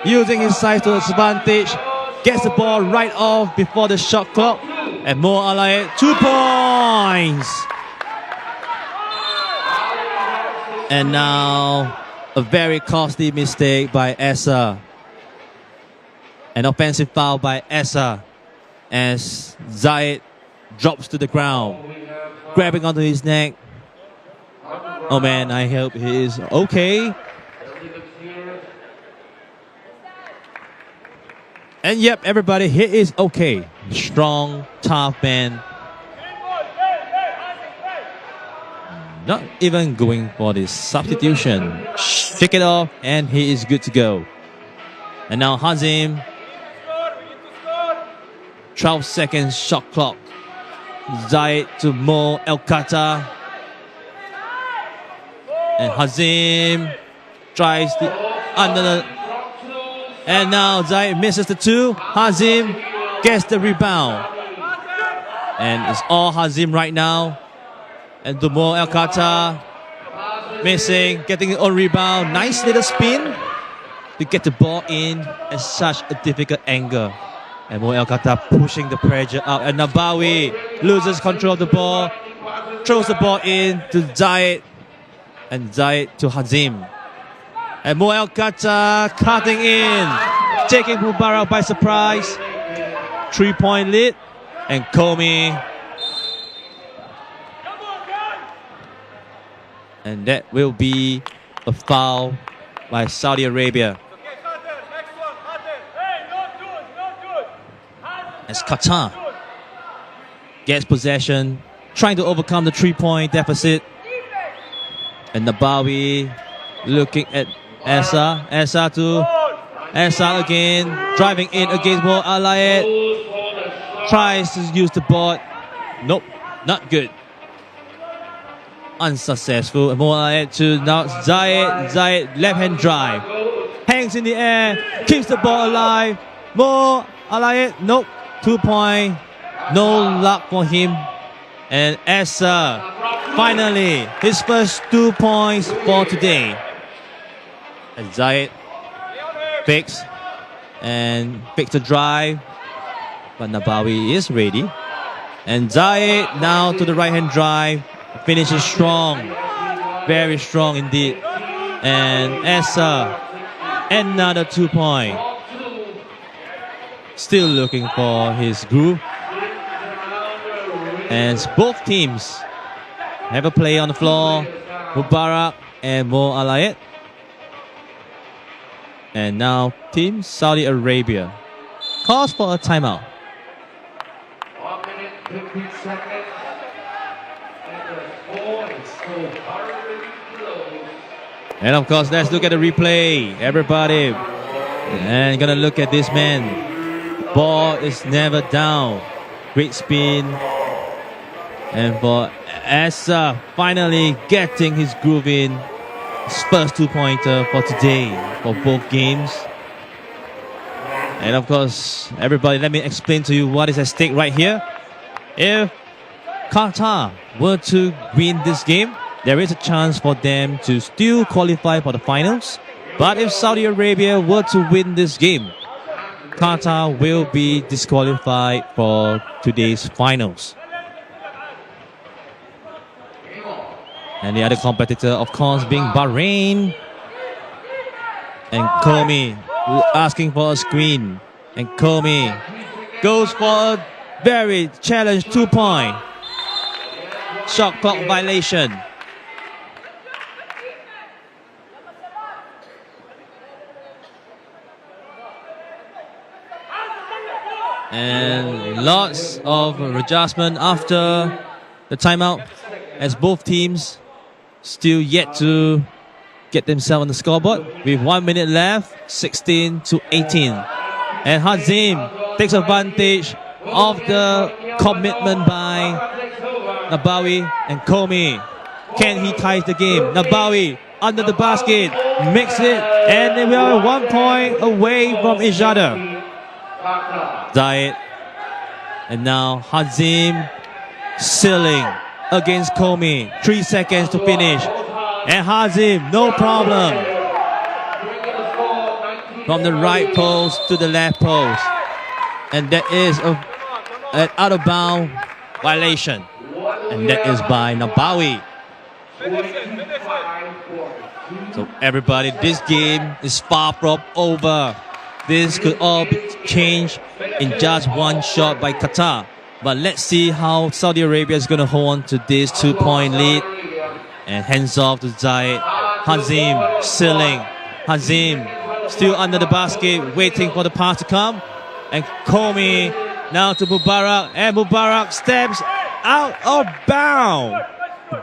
Using his size to his advantage. Gets the ball right off before the shot clock. And Mo Alayed, 2 points. And now a very costly mistake by Essa. An offensive foul by Essa as Zayed drops to the ground, grabbing onto his neck. Oh man, I hope he is okay. And yep, everybody, he is okay. Strong, tough man. Not even going for this substitution. Shake it off and he is good to go. And now Hazim. 12 seconds shot clock. Zayed to Mo El Qatar. And Hazim tries the under the... And now Zayed misses the 2. Hazim gets the rebound. And it's all Hazim right now. And to Mo El Qatar. Missing, getting it on rebound. Nice little spin to get the ball in at such a difficult angle. And Mo El Qatar pushing the pressure out. And Nabawi loses control of the ball. Throws the ball in to Zayed. And Zayed to Hazim. And Mo El Qatar cutting in. Taking Mubarak by surprise. 3-point lead. And Komi. And that will be a foul by Saudi Arabia. As Qatar gets possession, trying to overcome the 3-point deficit. And Nabawi looking at Essa. Essa to Essa again, driving in against Mo Alayed. Tries to use the board. Nope, not good. Unsuccessful. Mo Alayed to now Zayed. Zayed left hand drive. Hangs in the air. Keeps the ball alive. Mo Alayed. Nope. 2 point. No luck for him. And Essa finally his first 2 points for today. And Zayed fakes the drive. But Nabawi is ready. And Zayed now to the right hand drive. Finishes strong. Very strong indeed. And Essa, another 2 point. Still looking for his groove. And both teams have a play on the floor. Mubarak and Mo Alayed. And now Team Saudi Arabia calls for a timeout. 1 minute, 15 seconds. And of course, let's look at the replay, everybody. And gonna look at this man. Ball is never down. Great spin. And for Essa finally getting his groove in. His first 2-pointer for today, for both games. And of course, everybody, let me explain to you what is at stake right here. If Qatar were to win this game, there is a chance for them to still qualify for the finals. But if Saudi Arabia were to win this game, Qatar will be disqualified for today's finals. And the other competitor, of course, being Bahrain. And Komi asking for a screen. And Komi goes for a very challenged 2-point. Shot clock violation. And lots of adjustment after the timeout, as both teams still yet to get themselves on the scoreboard with 1 minute left, 16-18. And Hazim takes advantage of the commitment by Nabawi and Komi. Can he tie the game? Nabawi under the basket, makes it, and we are 1 point away from each other. Zayed. And now Hazim sealing against Komi. 3 seconds to finish. And Hazim, no problem. From the right post to the left post. And that is an out of bound violation. And that is by Nabawi. So everybody, this game is far from over. This could all be changed in just one shot by Qatar. But let's see how Saudi Arabia is going to hold on to this 2-point lead. And hands off to Zayed. Hazim sealing. Hazim still under the basket, waiting for the pass to come. And Komi now to Mubarak. And Mubarak steps out of bounds.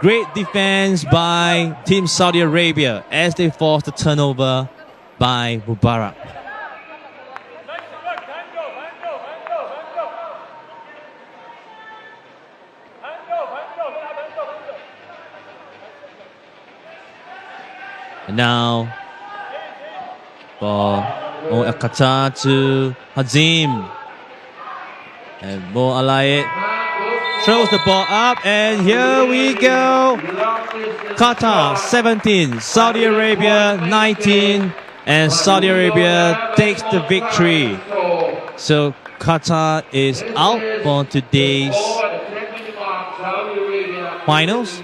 Great defense by Team Saudi Arabia as they force the turnover by Mubarak. And now for Qatar to Hazim. And Mo Alayet throws the ball up, and here we go. Qatar 17, Saudi Arabia 19, and Saudi Arabia takes the victory. So Qatar is out for today's finals.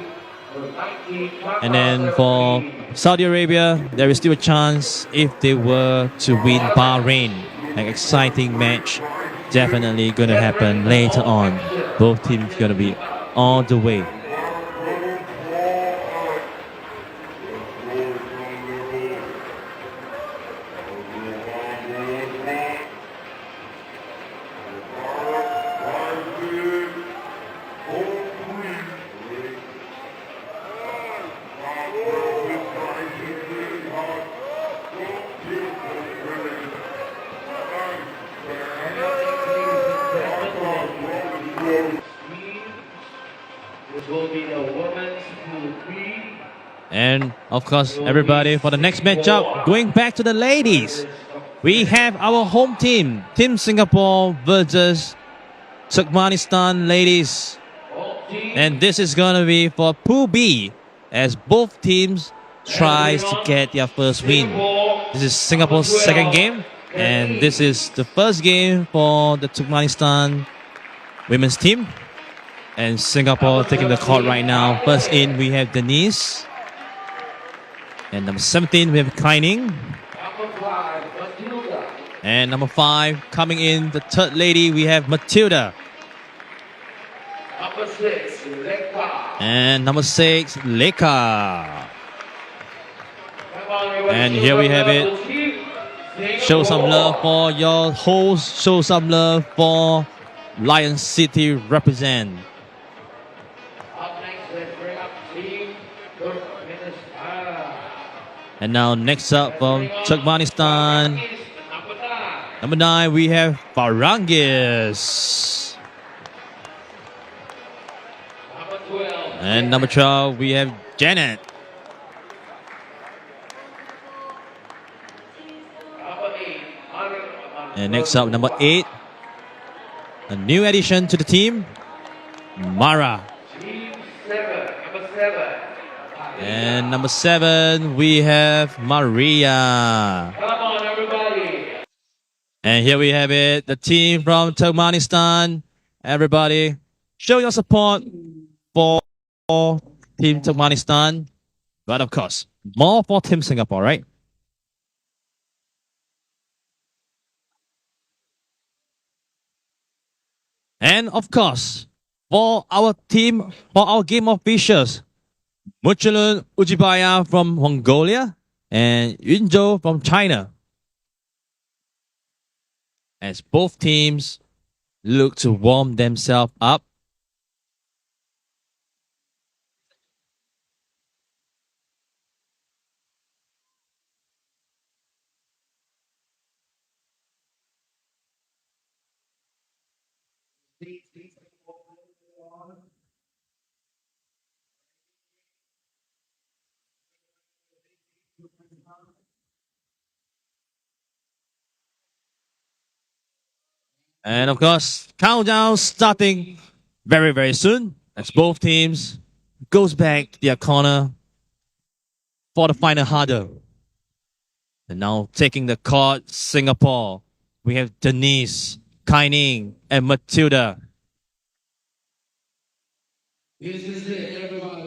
And then for Saudi Arabia, there is still a chance if they were to win Bahrain. An exciting match definitely going to happen later on. Both teams going to be all the way. And of course, everybody, for the next matchup, going back to the ladies, we have our home team, Team Singapore versus Turkmenistan ladies. And this is going to be for Pool B, as both teams tries to get their first win. This is Singapore's second game, and this is the first game for the Turkmenistan women's team. And Singapore taking the court right now. First in, we have Denise. And number 17, we have Kaining. And number 5, coming in, the third lady, we have Matilda. And number 6, Leka. And here we have it. Show some love for your host. Show some love for Lion City represent. And now next up from Turkmenistan, number 9, we have Farangis. And number 12, we have Janet. And next up, number 8, a new addition to the team, Mara. And number 7, we have Maria. Come on, everybody. And here we have it, the team from Turkmenistan. Everybody, show your support for Team Turkmenistan. But of course, more for Team Singapore, right? And of course, for our team, for our game officials, Muchalun Ujibaya from Mongolia and Yunzhou from China. As both teams look to warm themselves up. And of course, countdown starting very, very soon as both teams goes back to their corner for the final hurdle. And now taking the court, Singapore. We have Denise, Kaining, and Matilda.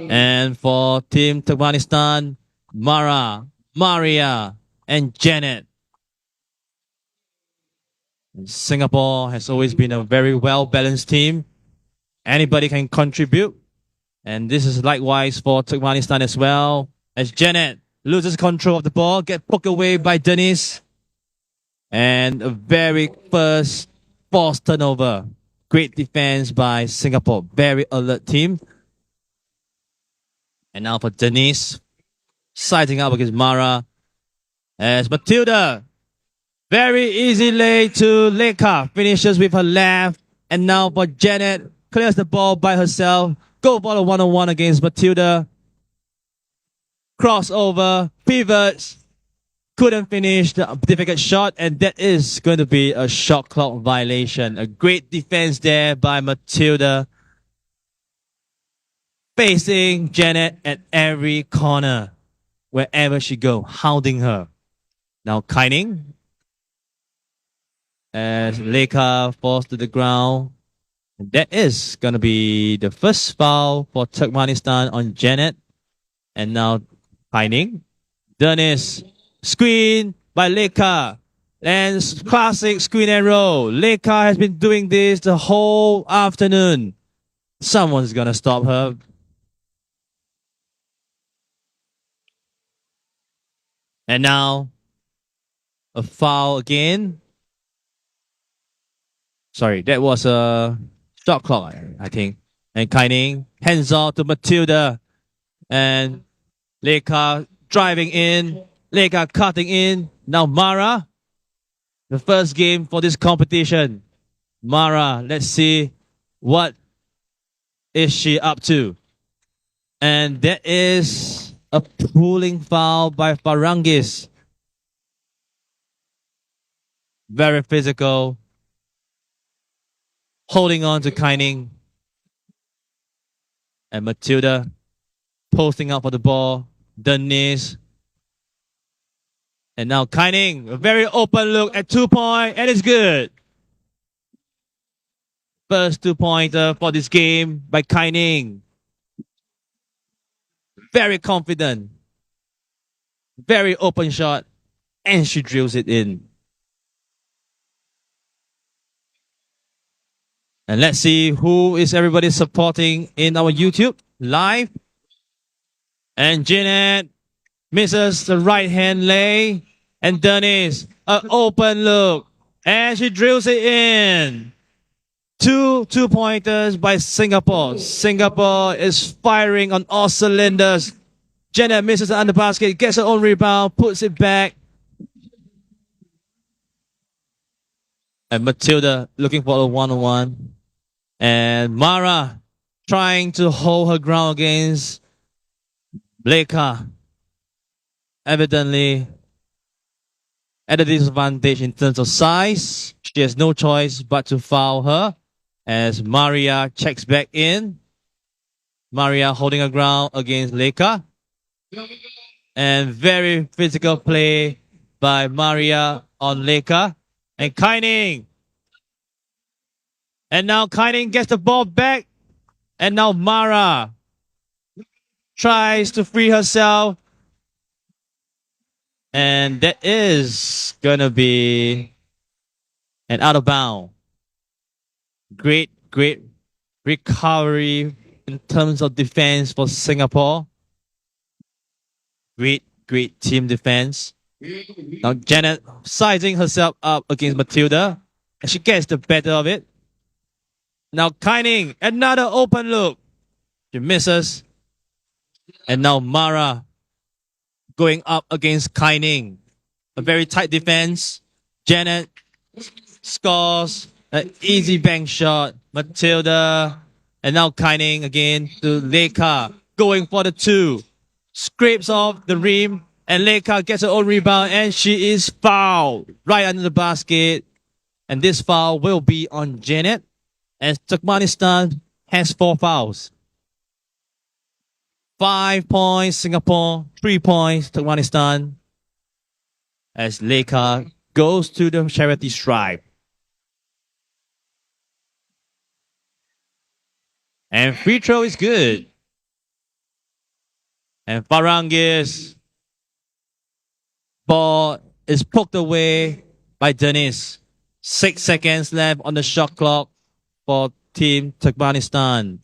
And for Team Turkmenistan, Mara, Maria, and Janet. Singapore has always been a very well-balanced team. Anybody can contribute. And this is likewise for Turkmenistan as well. As Janet loses control of the ball, get poked away by Denise. And a very first forced turnover. Great defense by Singapore. Very alert team. And now for Denise, siding up against Mara. As Matilda, very easy lay to Leka, finishes with her left. And now for Janet, clears the ball by herself. Go for the one-on-one against Matilda. Crossover, pivots. Couldn't finish the difficult shot, and that is going to be a shot clock violation. A great defense there by Matilda. Facing Janet at every corner, wherever she goes, hounding her. Now Kaining. As Leka falls to the ground. And that is going to be the first foul for Turkmenistan on Janet. And now Kaining. Dennis. Screen by Leka. And classic screen and roll. Leka has been doing this the whole afternoon. Someone's going to stop her. And now a foul again. Sorry, that was a shot clock, I think. And Kaining hands off to Matilda. And Leka driving in. Leka cutting in. Now Mara. The first game for this competition. Mara, let's see what is she up to. And that is a pulling foul by Farangis. Very physical. Holding on to Kaining. And Matilda posting up for the ball. Denise. And now Kaining, a very open look at 2-point, and it's good. First 2-pointer for this game by Kaining. Very confident. Very open shot. And she drills it in. And let's see who is everybody supporting in our YouTube live. And Janet misses the right hand lay. And Denise, an open look. And she drills it in. Two 2-pointers by Singapore. Singapore is firing on all cylinders. Janet misses the under basket, gets her own rebound, puts it back. And Matilda looking for a one-on-one. And Mara trying to hold her ground against Leka. Evidently at a disadvantage in terms of size. She has no choice but to foul her as Maria checks back in. Maria holding her ground against Leka. And very physical play by Maria on Leka. And Kaining. And now Kaining gets the ball back. And now Mara tries to free herself. And that is going to be an out of bound. Great recovery in terms of defense for Singapore. Great team defense. Now Janet sizing herself up against Matilda. And she gets the better of it. Now Kaining, another open look. She misses. And now Mara going up against Kaining. A very tight defense. Janet scores an easy bank shot. Matilda. And now Kaining again to Leka. Going for the two. Scrapes off the rim And Leka gets her own rebound and she is fouled right under the basket. And this foul will be on Janet. As Turkmenistan has 4 fouls. 5 points Singapore, 3 points Turkmenistan. As Leka goes to the charity stripe. And free throw is good. And Farangis ball is poked away by Dennis. 6 seconds left on the shot clock for Team Turkmenistan.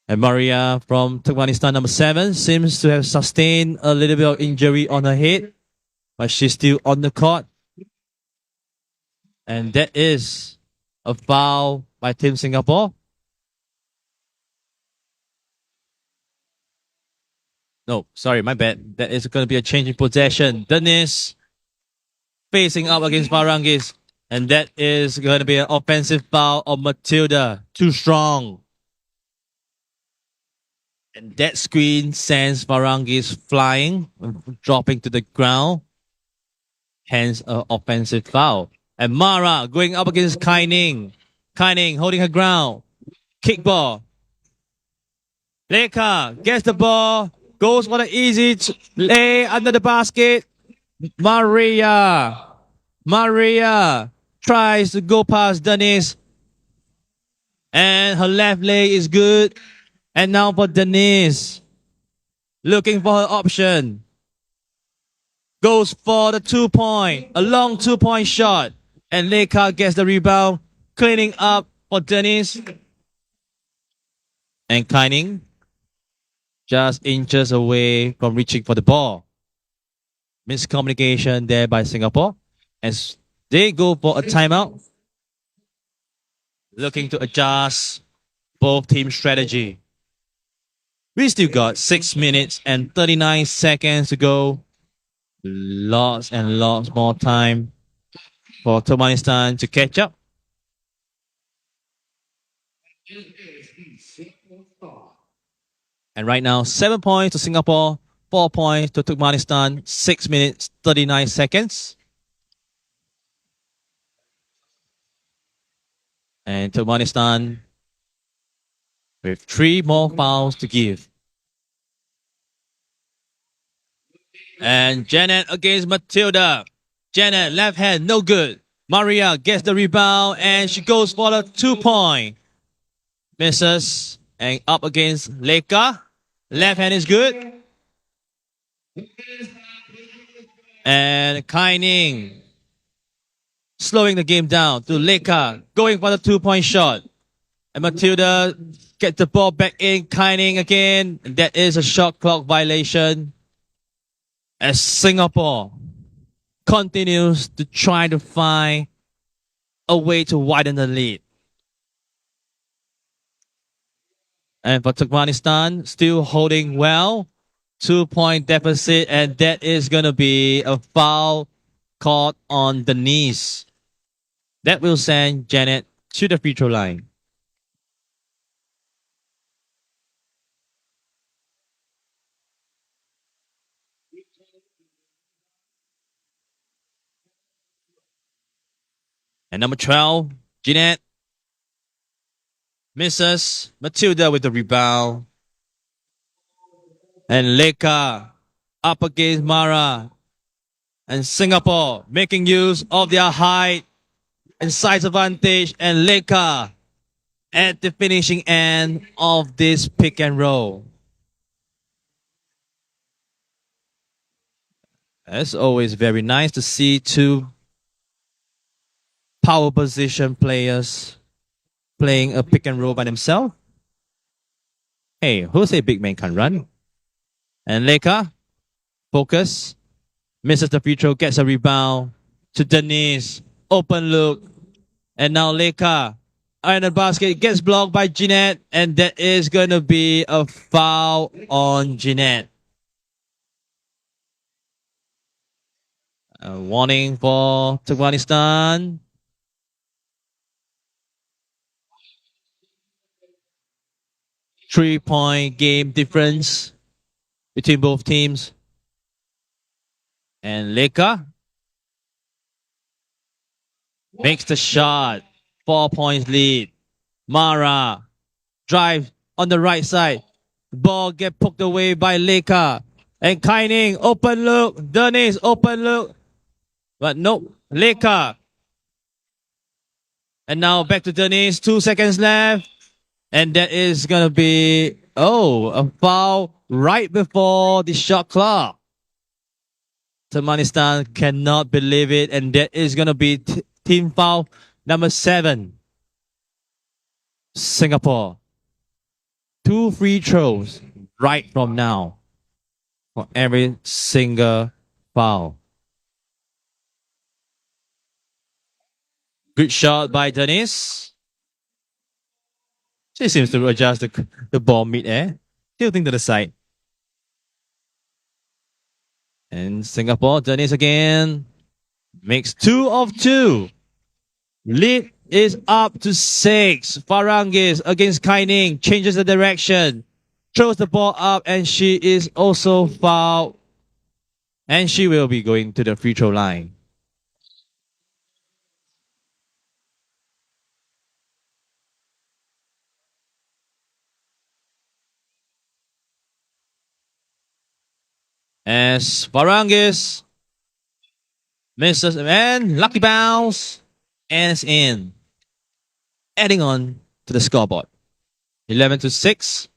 And Maria from Turkmenistan, number 7, seems to have sustained a little bit of injury on her head, but she's still on the court. And that is a foul by Team Singapore. No, sorry, my bad. That is going to be a change in possession. Dennis facing up against Farangis. And that is going to be an offensive foul of Matilda. Too strong. And that screen sends Farangis flying, dropping to the ground. Hence, an offensive foul. And Mara going up against Kai Ning. Kai Ning holding her ground. Kick ball. Leka gets the ball. Goes for the easy lay under the basket. Maria tries to go past Denise. And her left leg is good. And now for Denise. Looking for her option. Goes for the 2-point. A long 2-point shot. And Leka gets the rebound. Cleaning up for Denise. And Kaining just inches away from reaching for the ball. Miscommunication there by Singapore. As they go for a timeout. Looking to adjust both teams' strategy. We still got 6 minutes and 39 seconds to go. Lots and lots more time for Turkmenistan to catch up. And right now, 7 points to Singapore, 4 points to Turkmenistan, 6 minutes, 39 seconds. And Turkmenistan with 3 more fouls to give. And Janet against Matilda. Janet, left hand, no good. Maria gets the rebound and she goes for the 2-point. Misses. And up against Leka. Left hand is good. And Kai Ning slowing the game down to Leka. Going for the 2-point shot. And Matilda gets the ball back in. Kai Ning again. And that is a shot clock violation. As Singapore continues to try to find a way to widen the lead. And for Turkmenistan, still holding well. 2-point deficit, and that is going to be a foul called on the knees. That will send Janet to the free throw line. And number 12, Jeanette. Misses. Matilda with the rebound. And Leka up against Mara. And Singapore making use of their height and size advantage. And Leka at the finishing end of this pick and roll. It's always very nice to see 2 power position players playing a pick and roll by themselves. Hey, who say big man can run? And Leka, focus, misses the free throw, gets a rebound to Denise. Open look. And now Leka, iron the basket, gets blocked by Jeanette. And that is going to be a foul on Jeanette. A warning for Turkmenistan. 3-point game difference between both teams. And Leka makes the shot. 4 points lead. Mara drive on the right side. Ball get poked away by Leka. And Kaining, open look. Dennis, open look. But nope, Leka. And now back to Dennis. 2 seconds left. And that is going to be, a foul right before the shot clock. Turkmenistan cannot believe it. And that is going to be team foul number 7. Singapore. 2 free throws right from now for every single foul. Good shot by Dennis. She seems to adjust the ball mid-air. Tilting to the side. And Singapore, Dennis again. Makes 2 of 2. Lead is up to 6. Farangis against Kaining. Changes the direction. Throws the ball up and she is also fouled. And she will be going to the free throw line. As Farangis misses and lucky bounce and it's in. Adding on to the scoreboard. 11-6.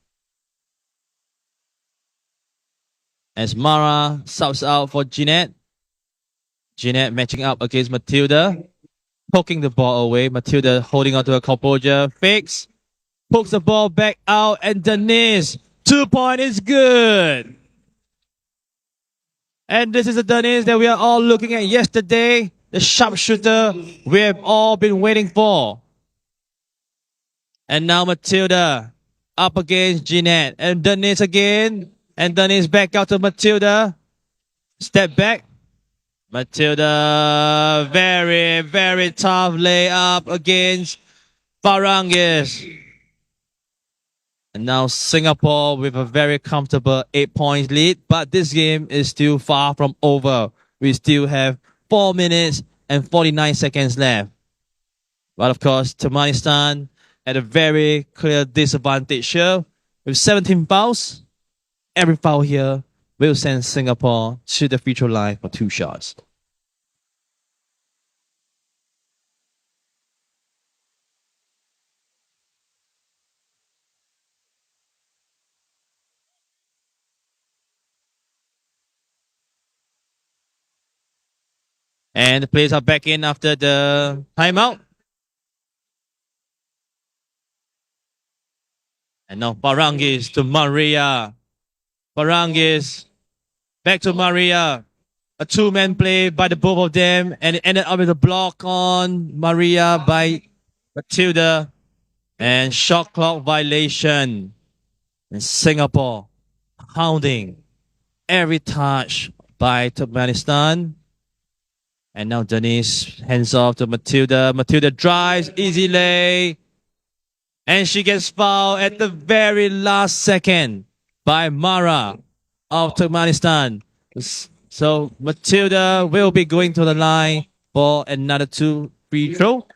As Mara subs out for Jeanette. Jeanette matching up against Matilda. Poking the ball away. Matilda holding on to her composure. Fakes. Pokes the ball back out and Denise. 2-point is good. And this is the Dennis that we are all looking at yesterday. The sharpshooter we have all been waiting for. And now Matilda up against Jeanette. And Dennis again. And Dennis back out to Matilda. Step back. Matilda, very, very tough layup against Farangis. And now Singapore with a very comfortable 8 points lead. But this game is still far from over. We still have 4 minutes and 49 seconds left. But of course, Turkmenistan at a very clear disadvantage here. With 17 fouls, every foul here will send Singapore to the free throw line for 2 shots. And the players are back in after the timeout. And now Farangis to Maria. Farangis back to Maria. A 2-man play by the both of them. And it ended up with a block on Maria by Matilda. And shot clock violation. And Singapore hounding every touch by Turkmenistan. And now Denise hands off to Matilda. Matilda drives, easy lay. And she gets fouled at the very last second by Mara of Turkmenistan. So Matilda will be going to the line for another 2 free throw.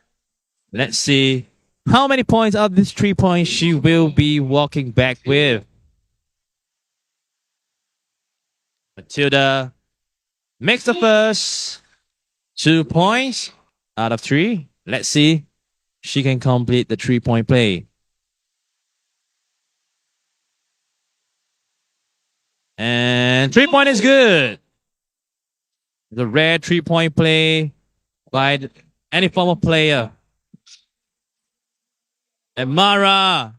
Let's see how many points out of these 3 points she will be walking back with. Matilda makes the first 2 points out of 3. Let's see. She can complete the 3-point play. And 3-point is good. The rare 3-point play by any former player. And Mara.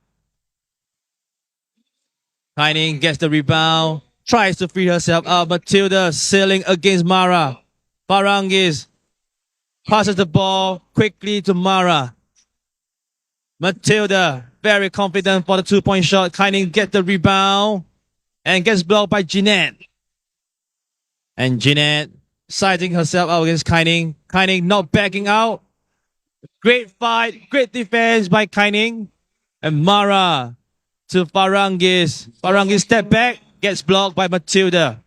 Kaining gets the rebound. Tries to free herself out. Matilda sailing against Mara. Farangis passes the ball quickly to Mara. Matilda, very confident for the 2-point shot. Kaining gets the rebound and gets blocked by Jeanette. And Jeanette sizing herself out against Kaining. Kaining not backing out. Great fight, great defense by Kaining. And Mara to Farangis. Farangis step back, gets blocked by Matilda.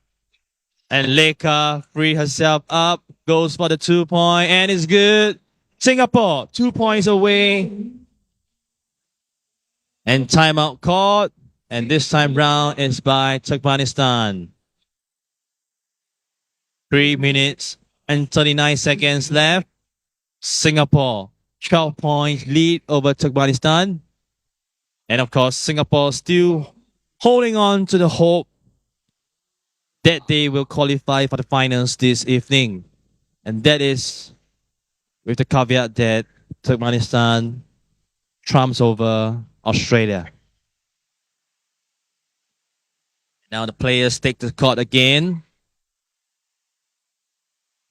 And Leica free herself up, goes for the 2-point, and it's good. Singapore, 2 points away. And timeout called. And this time round is by Turkmenistan. 3 minutes and 39 seconds left. Singapore, 12 points lead over Turkmenistan. And of course, Singapore still holding on to the hope that they will qualify for the finals this evening. And that is with the caveat that Turkmenistan trumps over Australia. Now the players take the court again.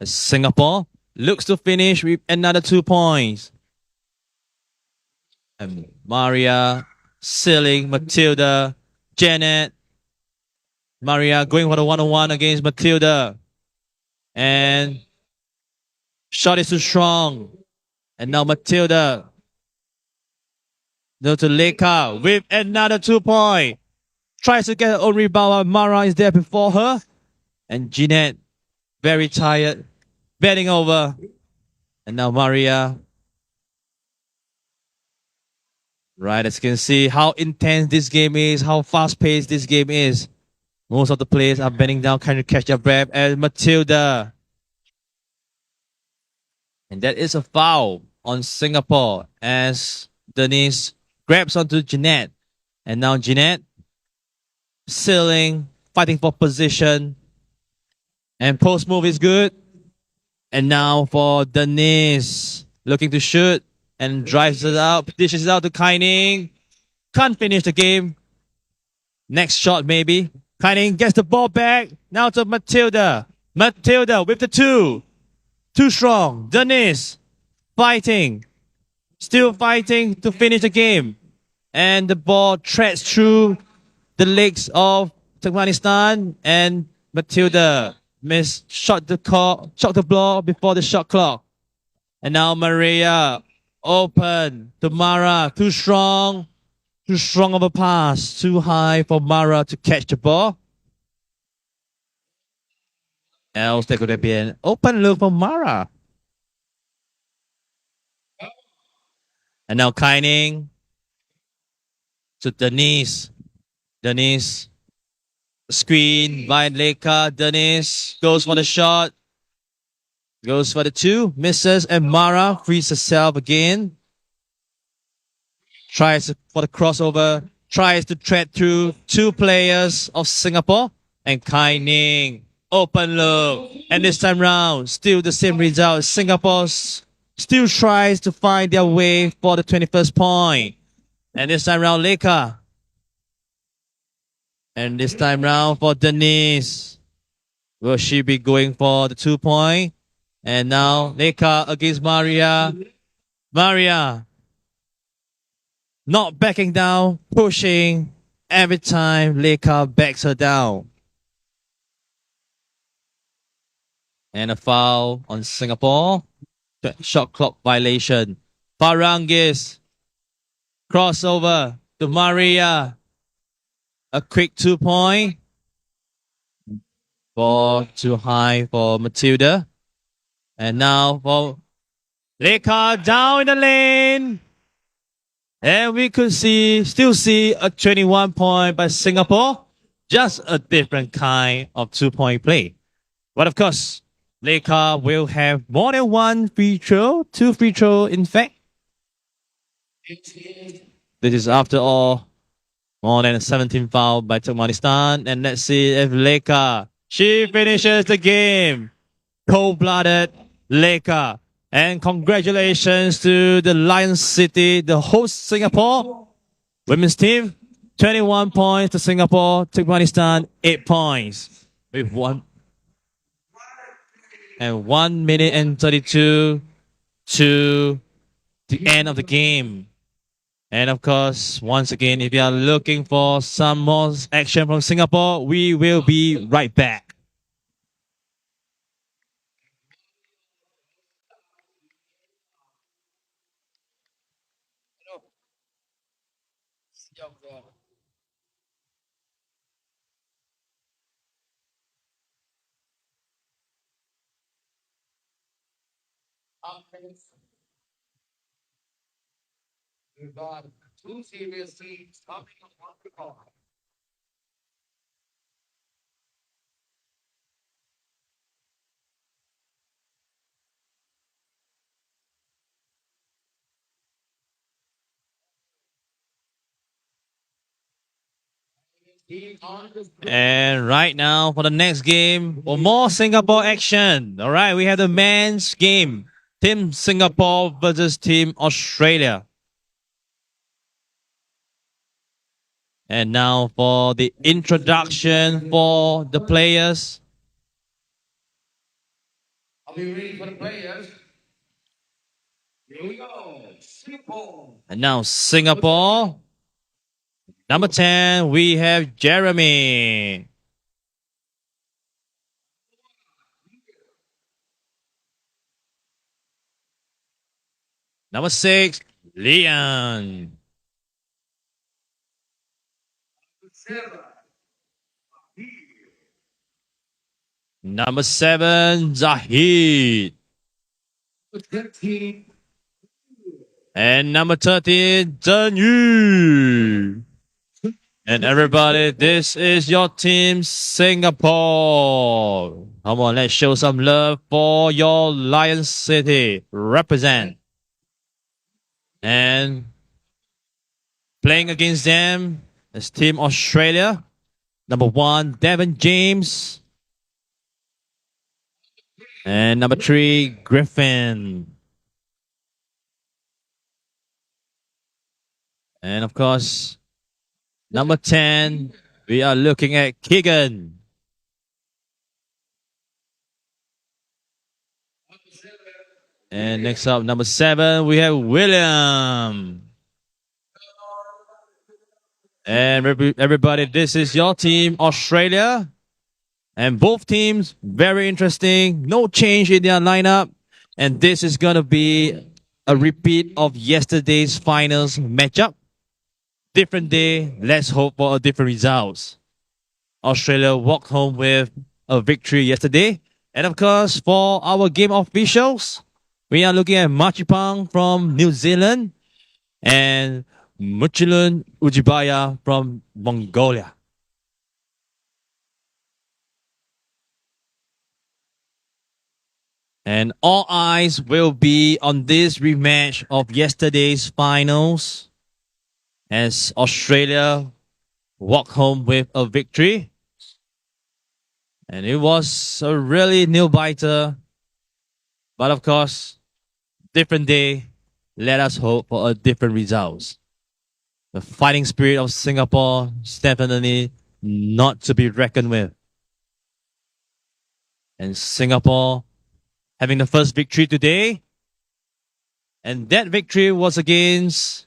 As Singapore looks to finish with another 2 points. And Maria sealing Matilda, Janet. Maria going for the 1-on-1 against Matilda. And shot is too strong. And now Matilda. Go to Leica with another 2 point. Tries to get her own rebound. Mara is there before her. And Jeanette, very tired, bending over. And now Maria. Right, as you can see how intense this game is, how fast-paced this game is. Most of the players are bending down, trying to catch their breath. And Matilda. And that is a foul on Singapore as Denise grabs onto Jeanette. And now Jeanette sealing, fighting for position. And post move is good. And now for Denise, looking to shoot and drives it out, dishes it out to Kaining. Can't finish the game. Next shot maybe. Kaining gets the ball back. Now to Matilda. Matilda with the 2. Too strong. Denise fighting. Still fighting to finish the game. And the ball treads through the legs of Turkmenistan. And Matilda shot the ball before the shot clock. And now Maria open to Mara. Too strong. Too strong of a pass. Too high for Mara to catch the ball. Else there could have been an open look for Mara. And now Kaining to Denise. Denise screen by Leica. Denise goes for the shot. Goes for the 2. Misses. And Mara frees herself again. Tries for the crossover. Tries to tread through 2 players of Singapore. And Kaining. Open look. And this time round, still the same result. Singapore still tries to find their way for the 21st point. And this time round, Leica. And this time round for Denise. Will she be going for the 2 point? And now Leica against Maria. Maria not backing down, pushing. Every time Leica backs her down. And a foul on Singapore. Shot clock violation. Farangis. Crossover to Maria. A quick 2 point. Ball too high for Matilda. And now for Leica down in the lane. And we could still see a 21 point by Singapore. Just a different kind of 2 point play. But of course, Leica will have more than 1 free throw, 2 free throw in fact. This is after all more than a 17 foul by Turkmenistan. And let's see if Leica, she finishes the game. Cold-blooded Leica. And congratulations to the Lion City, the host Singapore women's team. 21 points to Singapore, Turkmenistan 8 points. With 1 minute and 32 to the end of the game. And of course, once again, if you are looking for some more action from Singapore, we will be right back. Offense. We've got two serious teams coming on the call. And right now for the next game, for more Singapore action. All right, we have the men's game. Team Singapore versus Team Australia. And now for the introduction for the players. Are we ready for the players? Here we go. Singapore. And now Singapore. Number 10, we have Jeremy. Number 6, Leon. Number 7, Zahid. 13. And number 13, Zhen Yu. And everybody, this is your team, Singapore. Come on, let's show some love for your Lion City. Represent. And playing against them is Team Australia. Number 1, Devin James. And number 3, Griffin. And of course, number 10, we are looking at Keegan. And next up, number 7, we have William. And everybody, this is your team, Australia. And both teams, very interesting. No change in their lineup. And this is going to be a repeat of yesterday's finals matchup. Different day. Let's hope for a different results. Australia walked home with a victory yesterday. And of course, for our game officials, we are looking at Machipang from New Zealand and Muchilun Ujibaya from Mongolia. And all eyes will be on this rematch of yesterday's finals as Australia walk home with a victory. And it was a really nail-biter. But of course, different day. Let us hope for a different results. The fighting spirit of Singapore is definitely not to be reckoned with. And Singapore having the first victory today. And that victory was against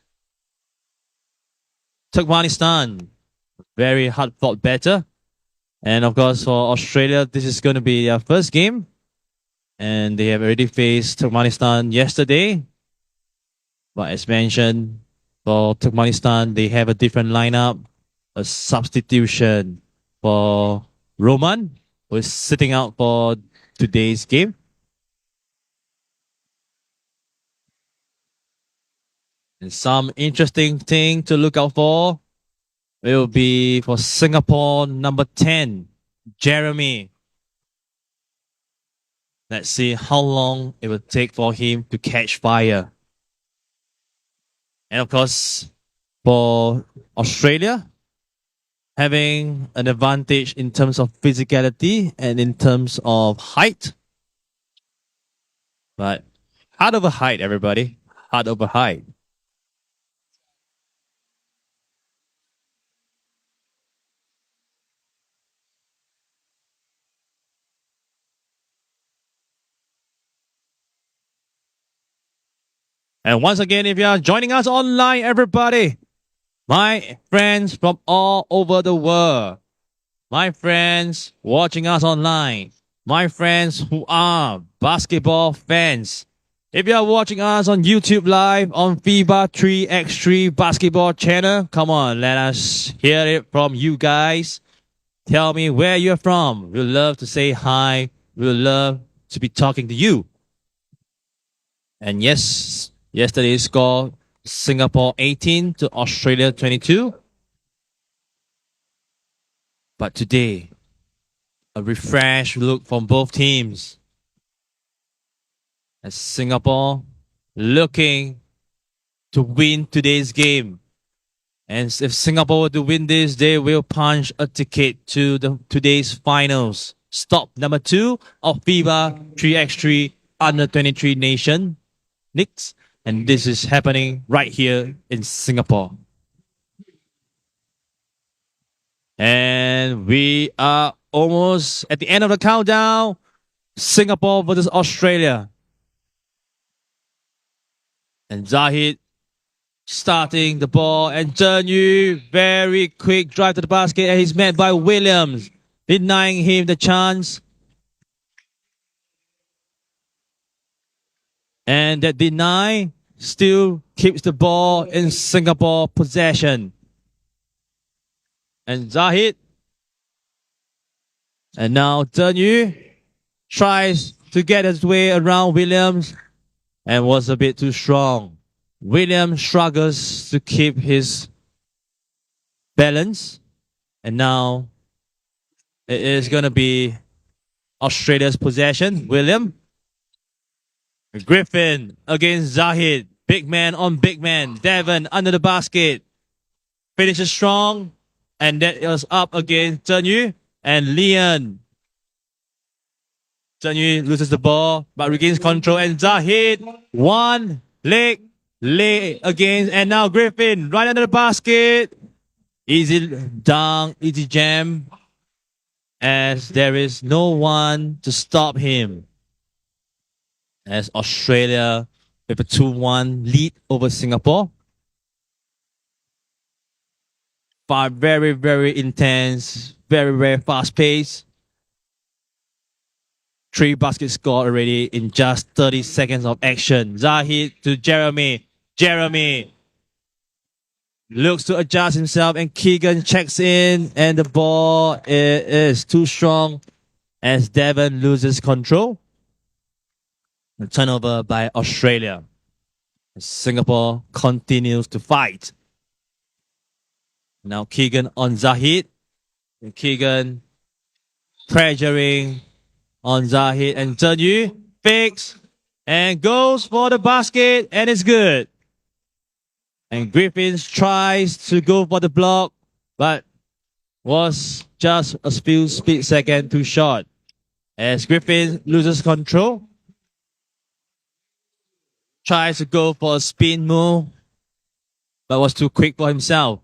Turkmenistan. Very hard-fought battle. And of course, for Australia, this is going to be their first game. And they have already faced Turkmenistan yesterday. But as mentioned, for Turkmenistan, they have a different lineup. A substitution for Roman, who is sitting out for today's game. And some interesting thing to look out for will be for Singapore, number 10, Jeremy. Let's see how long it will take for him to catch fire. And of course, for Australia, having an advantage in terms of physicality and in terms of height. But heart over height, everybody. Heart over height. And once again, if you are joining us online, everybody, my friends from all over the world, my friends watching us online, my friends who are basketball fans, if you are watching us on YouTube Live on FIBA 3x3 basketball channel, come on, let us hear it from you guys. Tell me where you're from. We'd love to say hi. We'd love to be talking to you. And yes, yesterday's score, Singapore 18 to Australia 22. But today, a refreshed look from both teams. As Singapore looking to win today's game. And if Singapore were to win this, they will punch a ticket to today's finals. Stop number 2 of FIBA 3x3 under 23 nation. Knicks. And this is happening right here in Singapore. And we are almost at the end of the countdown. Singapore versus Australia. And Zahid starting the ball. And Zhen Yu, very quick drive to the basket. And he's met by Williams, denying him the chance. And that deny still keeps the ball in Singapore possession. And Zahid. And now Zhen Yu tries to get his way around Williams and was a bit too strong. Williams struggles to keep his balance. And now it is going to be Australia's possession. William. Griffin against Zahid. Big man on big man. Devon under the basket. Finishes strong. And that is up against Zhen Yu and Leon. Zhen Yu loses the ball but regains control. And Zahid, one leg lay against. And now Griffin right under the basket. Easy dunk, easy jam. As there is no one to stop him. As Australia with a 2-1 lead over Singapore. Very, very intense, very, very fast pace. 3 baskets scored already in just 30 seconds of action. Zahid to Jeremy. Jeremy looks to adjust himself and Keegan checks in and the ball is too strong as Devon loses control. A turnover by Australia. Singapore continues to fight. Now Keegan on Zahid. And Keegan pressuring on Zahid. And Zhen Yu fakes and goes for the basket and it's good. And Griffins tries to go for the block but was just a few split seconds too short. As Griffin loses control. Tries to go for a spin move, but was too quick for himself.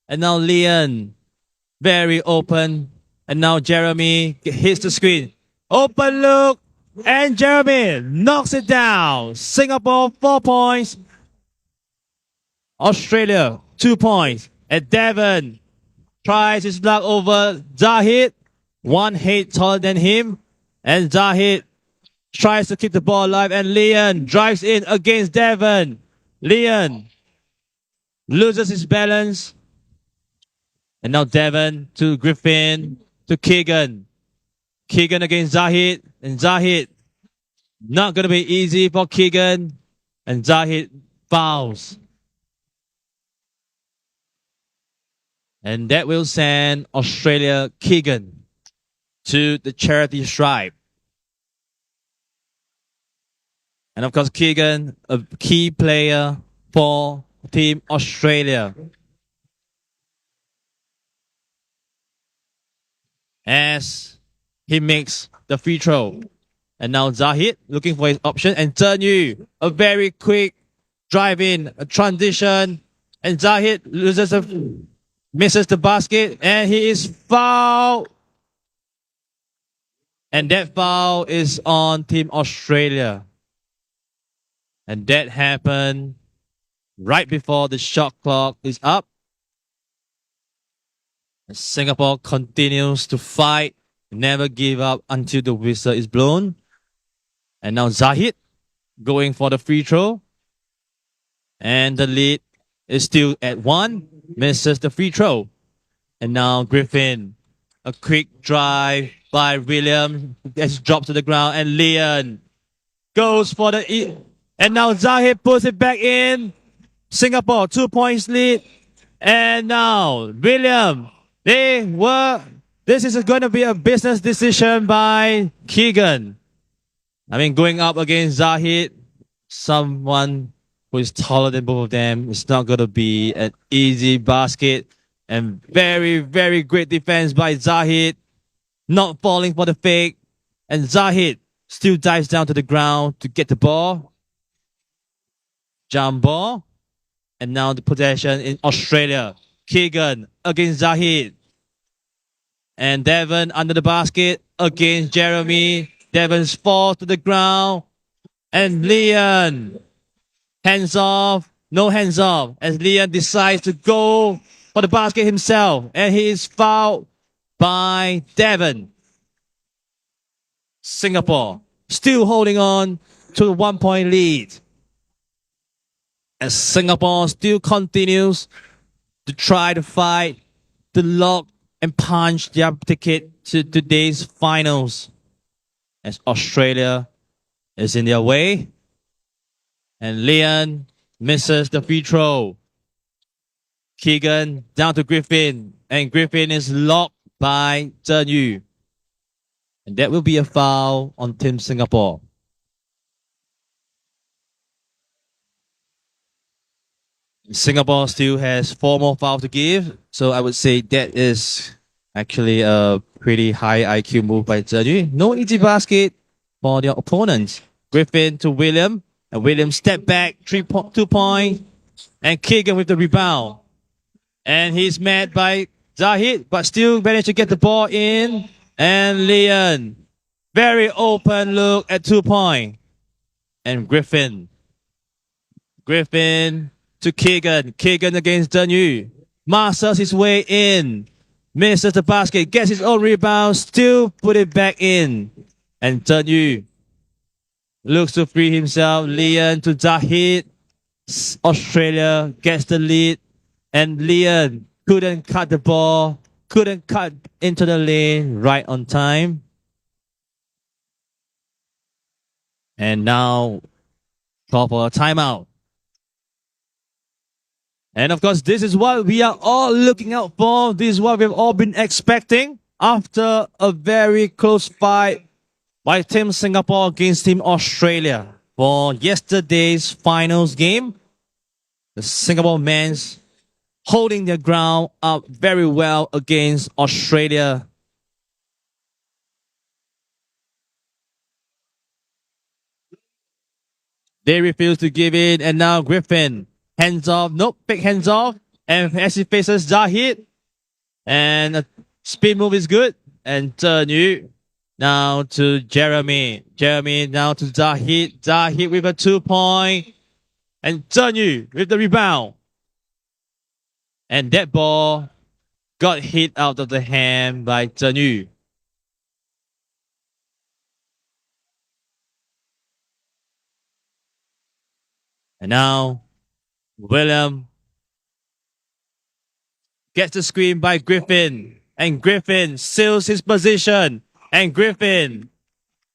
And now Leon, very open. And now Jeremy hits the screen. Open look, and Jeremy knocks it down. Singapore 4 points. Australia 2 points. And Devon tries his luck over Zahid. 1 height taller than him. And Zahid tries to keep the ball alive and Leon drives in against Devon. Leon loses his balance. And now Devon to Griffin to Keegan. Keegan against Zahid. And Zahid, not going to be easy for Keegan. And Zahid fouls. And that will send Australia Keegan to the charity stripe. And of course, Keegan, a key player for Team Australia. As he makes the free throw. And now Zahid looking for his option. And Zhen Yu, a very quick drive in, a transition. And Zahid misses the basket. And he is fouled. And that foul is on Team Australia. And that happened right before the shot clock is up. And Singapore continues to fight, never give up until the whistle is blown. And now Zahid going for the free throw. And the lead is still at 1. Misses the free throw. And now Griffin, a quick drive by William. Gets dropped to the ground. And Leon goes for the And now Zahid puts it back in. Singapore 2 points lead. And now William. This is going to be a business decision by Keegan. I mean, going up against Zahid, someone who is taller than both of them, it's not going to be an easy basket. And very, very great defense by Zahid. Not falling for the fake. And Zahid still dives down to the ground to get the ball. Jump ball. And now the possession in Australia. Keegan against Zahid. And Devon under the basket against Jeremy. Devon's fall to the ground. And Leon. Hands off. No hands off. As Leon decides to go for the basket himself. And he is fouled by Devon. Singapore still holding on to the 1 point lead. As Singapore still continues to try to fight, to lock and punch their ticket to today's finals. As Australia is in their way. And Leon misses the free throw. Keegan down to Griffin. And Griffin is locked by Zhen Yu. And that will be a foul on Team Singapore. Singapore still has 4 more fouls to give. So I would say that is actually a pretty high IQ move by Zhen Yu. No easy basket for their opponents. Griffin to William. And William step back, 2 point. And Keegan with the rebound. And he's met by Zahid, but still managed to get the ball in. And Leon. Very open look at 2 point. And Griffin. Griffin to Keegan. Keegan against Zhen Yu. Masters his way in. Misses the basket. Gets his own rebound. Still put it back in. And Zhen Yu looks to free himself. Leon to Zahid. Australia gets the lead. And Leon couldn't cut the ball. Couldn't cut into the lane right on time. And now call for a timeout. And of course, this is what we are all looking out for. This is what we've all been expecting after a very close fight by Team Singapore against Team Australia. For yesterday's finals game, the Singapore men's holding their ground up very well against Australia. They refuse to give in, and now Griffin. Hands off. Nope, big hands off. And as he faces Zahid. And a speed move is good. And Zhen Yu now to Jeremy. Jeremy now to Zahid. Zahid with a 2 point. And Zhen Yu with the rebound. And that ball got hit out of the hand by Zhen Yu. And now William gets the screen by Griffin. And Griffin seals his position. And Griffin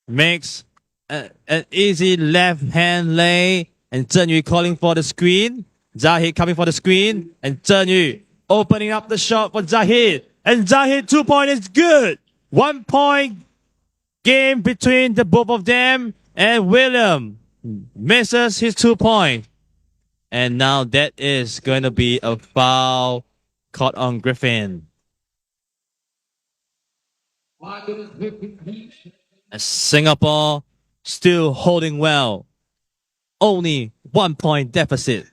makes an easy left hand lay. And Zhen Yu calling for the screen. Zahid coming for the screen. And Zhen Yu opening up the shot for Zahid. And Zahid 2 point is good. 1 point game between the both of them. And William misses his 2 point. And now that is going to be a foul caught on Griffin. And Singapore still holding well. Only 1 point deficit.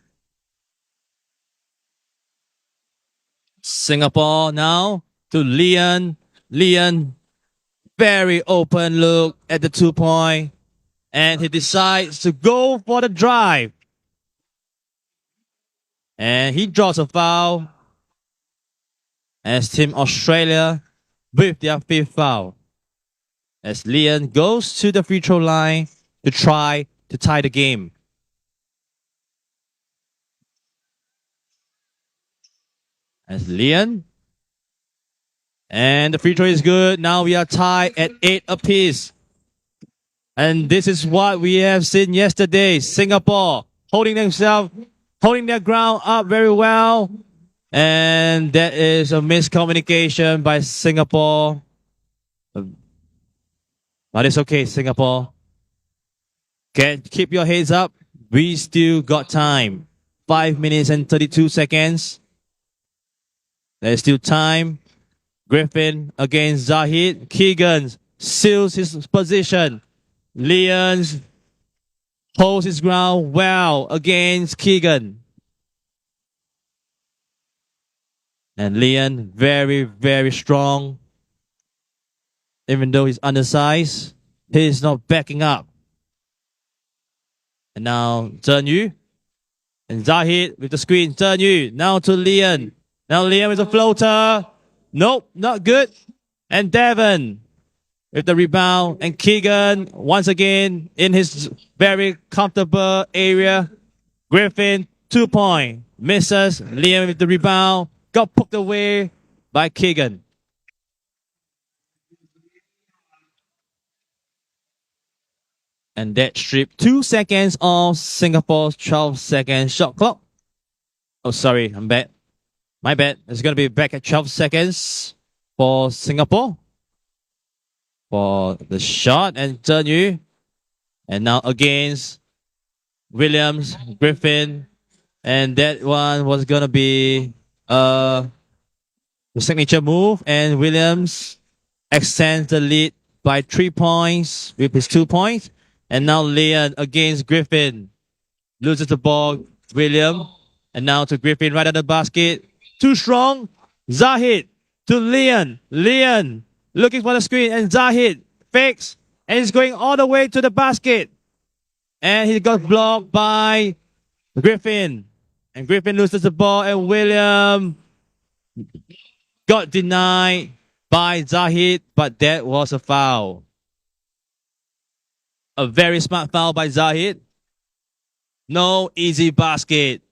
Singapore now to Leon. Leon, very open look at the 2 point. And he decides to go for the drive. And he draws a foul as Team Australia with their 5th foul. As Leon goes to the free throw line to try to tie the game. As Leon. And the free throw is good. Now we are tied at 8 apiece. And this is what we have seen yesterday. Singapore holding their ground up very well. And that is a miscommunication by Singapore. But it's okay, Singapore. Keep your heads up. We still got time. 5 minutes and 32 seconds. There's still time. Griffin against Zahid. Keegan seals his position. Leon holds his ground well against Keegan. And Leon, very, very strong. Even though he's undersized, he's not backing up. And now, Zhen Yu. And Zahid with the screen. Zhen Yu, now to Leon. Now Leon with a floater. Nope, not good. And Devon with the rebound. And Keegan, once again, in his very comfortable area. Griffin, 2-point. Misses. Leon with the rebound. Got poked away by Keegan. And that stripped 2 seconds off Singapore's 12-second shot clock. Oh, sorry, I'm bad. My bad. It's going to be back at 12 seconds for Singapore. For the shot and Zhen Yu. And now against Williams, Griffin. And that one was going to be the signature move. And Williams extends the lead by 3 points with his 2 points. And now Leon against Griffin. Loses the ball, William. And now to Griffin right at the basket. Too strong. Zahid to Leon. Leon looking for the screen. And Zahid fakes. And he's going all the way to the basket. And he got blocked by Griffin. And Griffin loses the ball. And William got denied by Zahid. But that was a foul. A very smart foul by Zahid. No easy basket.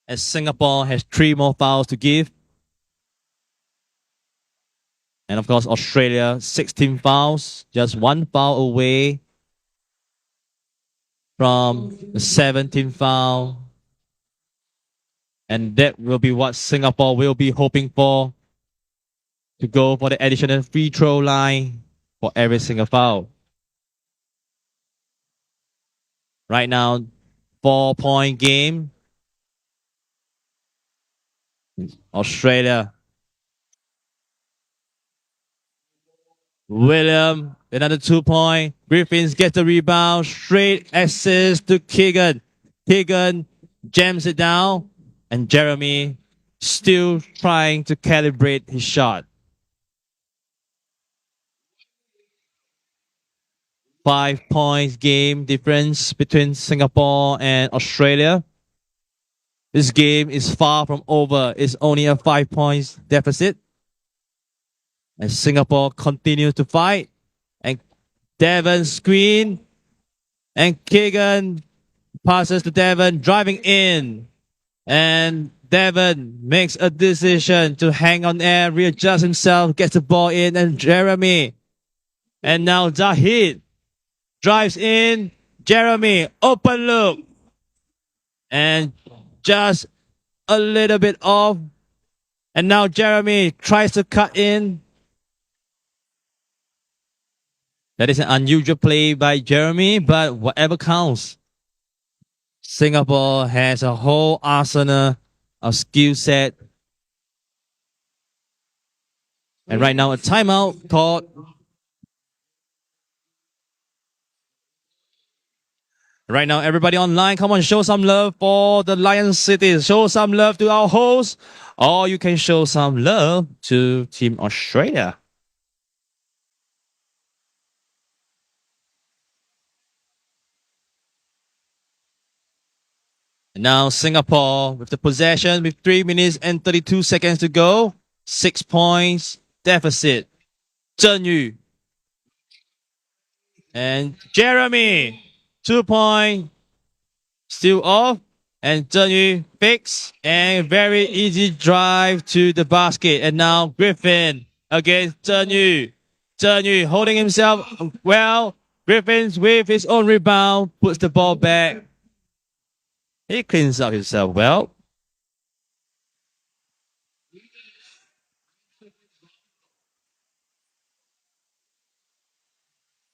As Singapore has 3 more fouls to give. And of course, Australia, 16 fouls. Just 1 foul away from the 17th foul. And that will be what Singapore will be hoping for. To go for the additional free throw line for every single foul. Right now, 4-point game. Australia. William, another 2-point. Griffins gets the rebound. Straight assist to Keegan. Keegan jams it down. And Jeremy still trying to calibrate his shot. 5 points game difference between Singapore and Australia. This game is far from over. It's only a 5 points deficit. And Singapore continues to fight. And Devon screen. And Keegan passes to Devon, driving in. And Devon makes a decision to hang on air, readjust himself, gets the ball in. And Jeremy. And now Zahid drives in. Jeremy, open look. And just a little bit off. And now Jeremy tries to cut in. That is an unusual play by Jeremy, but whatever counts. Singapore has a whole arsenal of skill set. And right now a timeout called. Right now, everybody online, come on, show some love for the Lion Cities. Show some love to our hosts. Or you can show some love to Team Australia. And now Singapore with the possession with 3 minutes and 32 seconds to go. 6 points deficit. Zhen Yu. And Jeremy. 2-point, still off, and Zhen Yu fix, and very easy drive to the basket. And now Griffin against Zhen Yu. Zheng Yu holding himself well. Griffins with his own rebound puts the ball back. He cleans up himself well.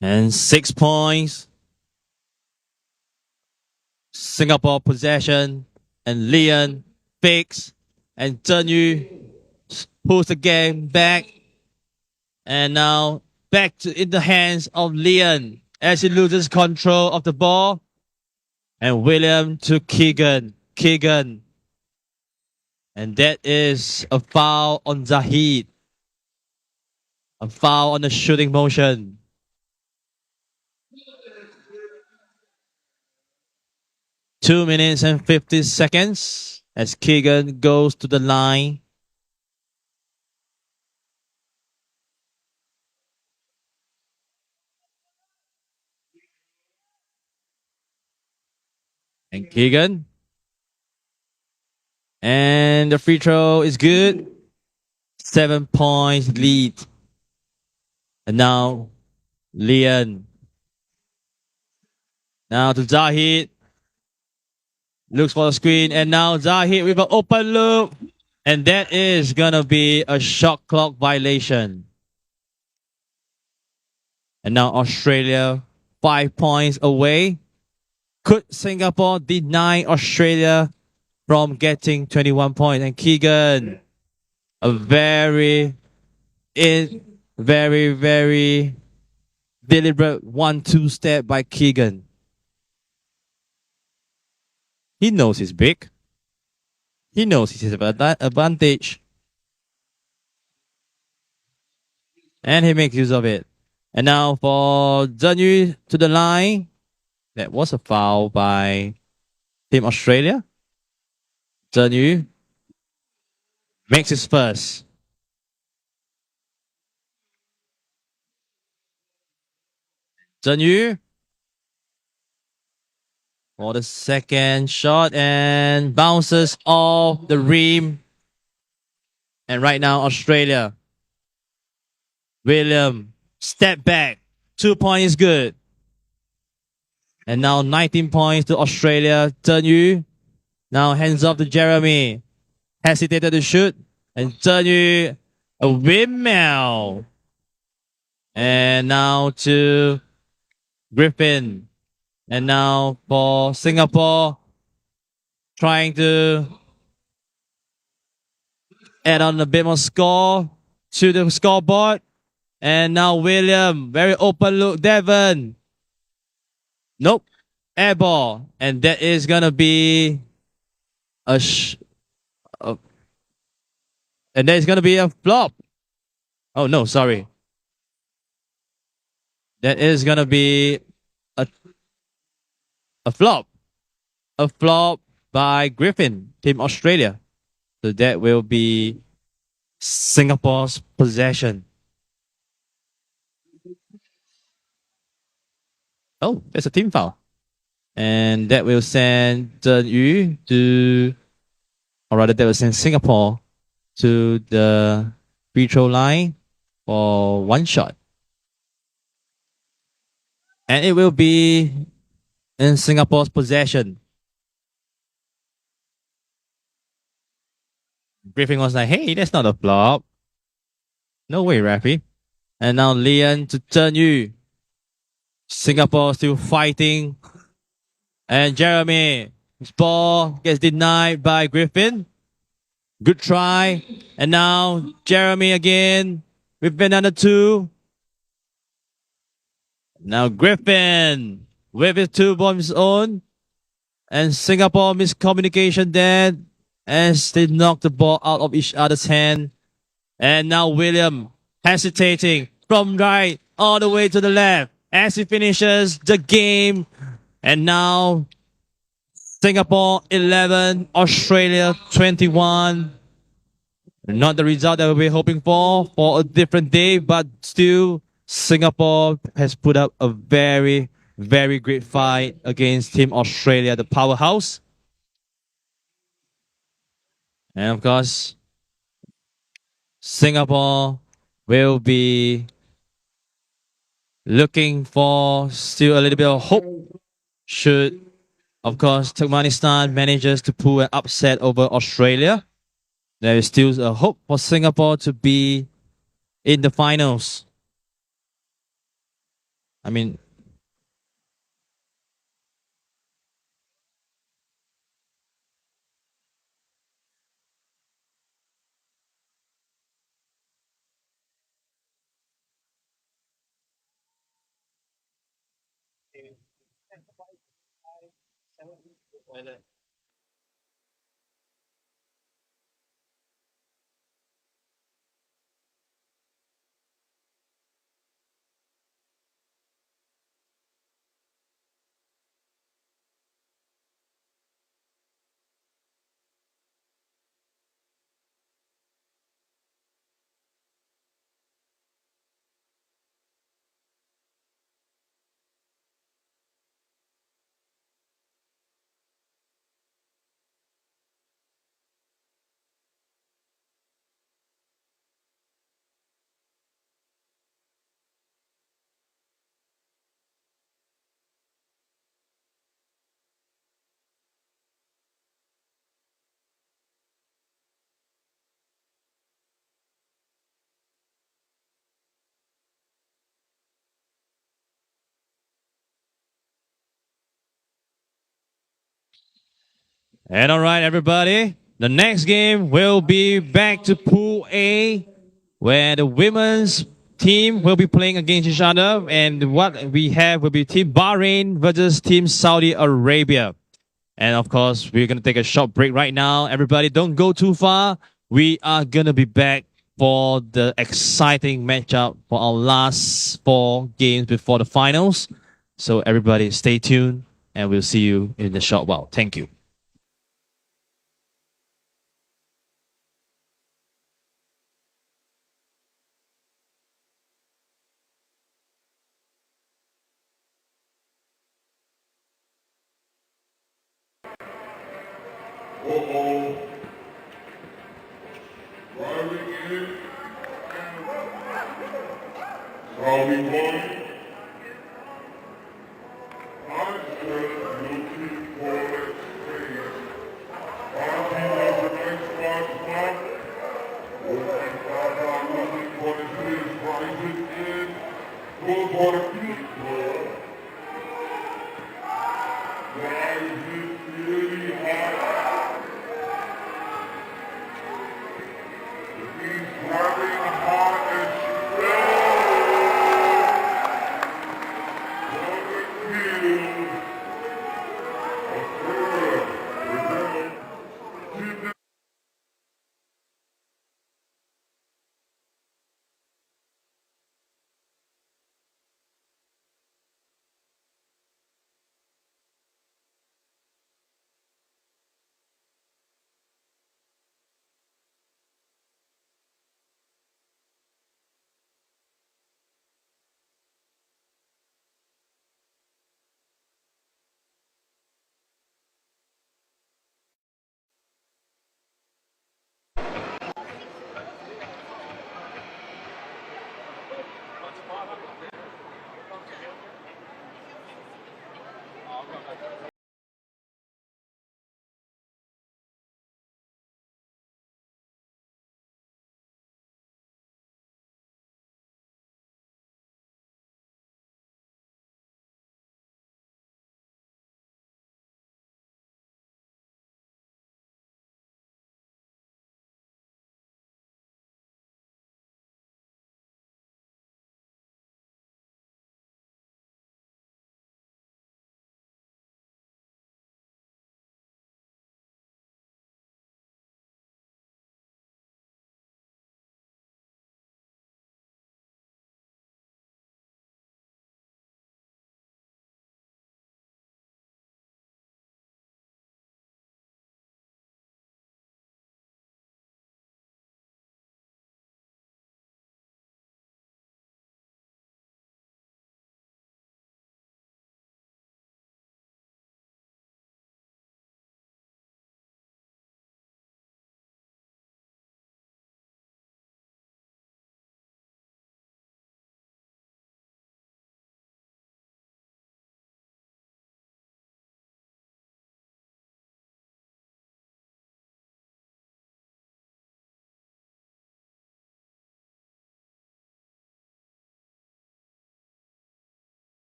And 6 points. Singapore possession. And Leon fakes. And Zheng Yu pulls the game back. And now back in the hands of Leon as he loses control of the ball. And William to Keegan. Keegan. And that is a foul on Zahid. A foul on the shooting motion. Two minutes and 50 seconds as Keegan goes to the line. And Keegan. And the free throw is good. 7 points lead. And now Leon. Now to Zahid. Looks for the screen. And now Zahid with an open look. And that is going to be a shot clock violation. And now Australia 5 points away. Could Singapore deny Australia from getting 21 points? And Keegan, a very deliberate 1-2 step by Keegan. He knows he's big. He knows his advantage. And he makes use of it. And now for Zheng Yu to the line. That was a foul by Team Australia. Zheng Yu makes his first. Zheng Yu for the second shot and bounces off the rim. And right now, Australia. William, step back. 2 points is good. And now 19 points to Australia. Zheng Yu. Now hands off to Jeremy. Hesitated to shoot. And Zheng Yu, a windmill. And now to Griffin. And now for Singapore, trying to add on a bit more score to the scoreboard. And now William, very open look. Devon. Nope. Air ball. And that is going to be and there's going to be a flop. Oh, no, sorry. That is going to be a flop. A flop by Griffin, Team Australia. So that will be Singapore's possession. Oh, there's a team foul. And that will send Zheng Yu to, or rather that will send Singapore to the free throw line for one shot. And it will be in Singapore's possession. Griffin was like, hey, that's not a flop. No way, Rafi. And now Leon to Zheng Yu. Singapore still fighting. And Jeremy, his ball gets denied by Griffin. Good try. And now Jeremy again with another two. Now Griffin with his 2 bombs on. And Singapore miscommunication there as they knock the ball out of each other's hand. And now William hesitating from right all the way to the left as he finishes the game. And now Singapore 11, Australia 21. Not the result that we're hoping for a different day, but still Singapore has put up a very, very great fight against Team Australia, the powerhouse. And of course, Singapore will be looking for still a little bit of hope. Should, of course, Turkmenistan manages to pull an upset over Australia, there is still a hope for Singapore to be in the finals. I mean, and all right, everybody. The next game will be back to Pool A, where the women's team will be playing against each other. And what we have will be Team Bahrain versus Team Saudi Arabia. And of course, we're going to take a short break right now. Everybody, don't go too far. We are going to be back for the exciting matchup for our last 4 games before the finals. So everybody, stay tuned, and we'll see you in a short while. Thank you. Uh-oh. Driving in. Saudi one. I said looking for that space. Our team has a nice spot. Looking for the space. Rising in. Goes for the field goal. Rising really high. He's grabbing hard and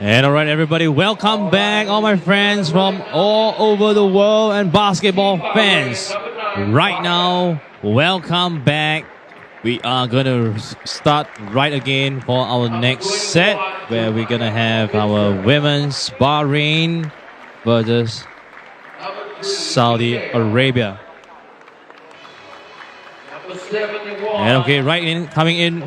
And all right, everybody, welcome back, all my friends from all over the world and basketball fans. Right now, welcome back. We are going to start right again for our next set, where we're going to have our women's Bahrain versus Saudi Arabia. And okay, right in, coming in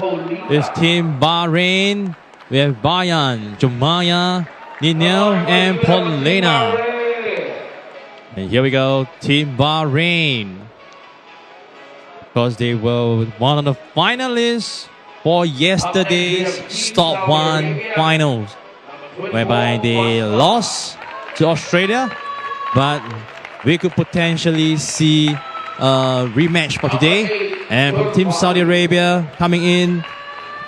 is Team Bahrain. We have Bayan, Jumaya, Ninel, and Paulina. And here we go, Team Bahrain. Because they were one of the finalists for yesterday's Stop 1 finals, whereby they lost to Australia, but we could potentially see a rematch for today. And from Team Saudi Arabia coming in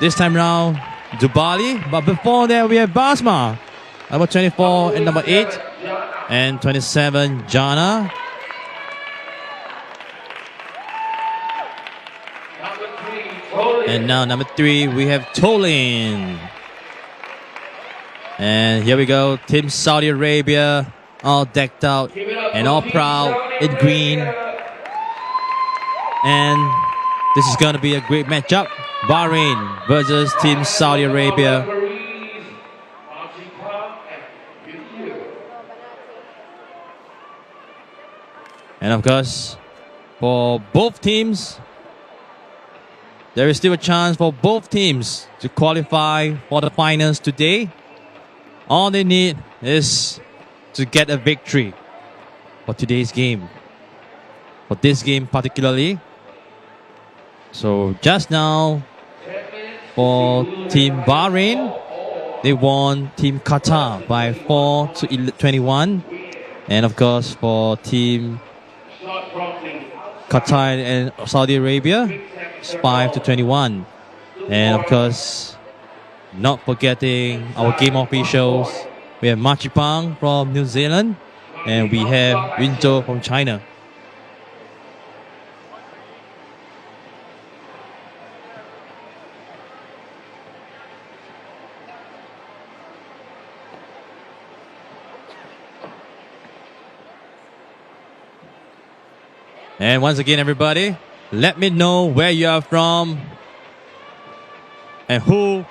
this time round, Dubali. But before that, we have Basma, number 24 and number 8, and 27, Jana. And now number 3, we have Tolin. And here we go, Team Saudi Arabia, all decked out and all proud in green. And this is going to be a great matchup. Bahrain versus Team Saudi Arabia. And of course, for both teams, there is still a chance for both teams to qualify for the finals today. All they need is to get a victory for today's game. For this game particularly. So just now, for Team Bahrain, they won Team Qatar by 4-21. And of course, for Team Qatar and Saudi Arabia, it's 5-21. And of course, not forgetting our game officials, we have Machipang from New Zealand, and we have Winzhou from China. And once again, everybody, let me know where you are from and who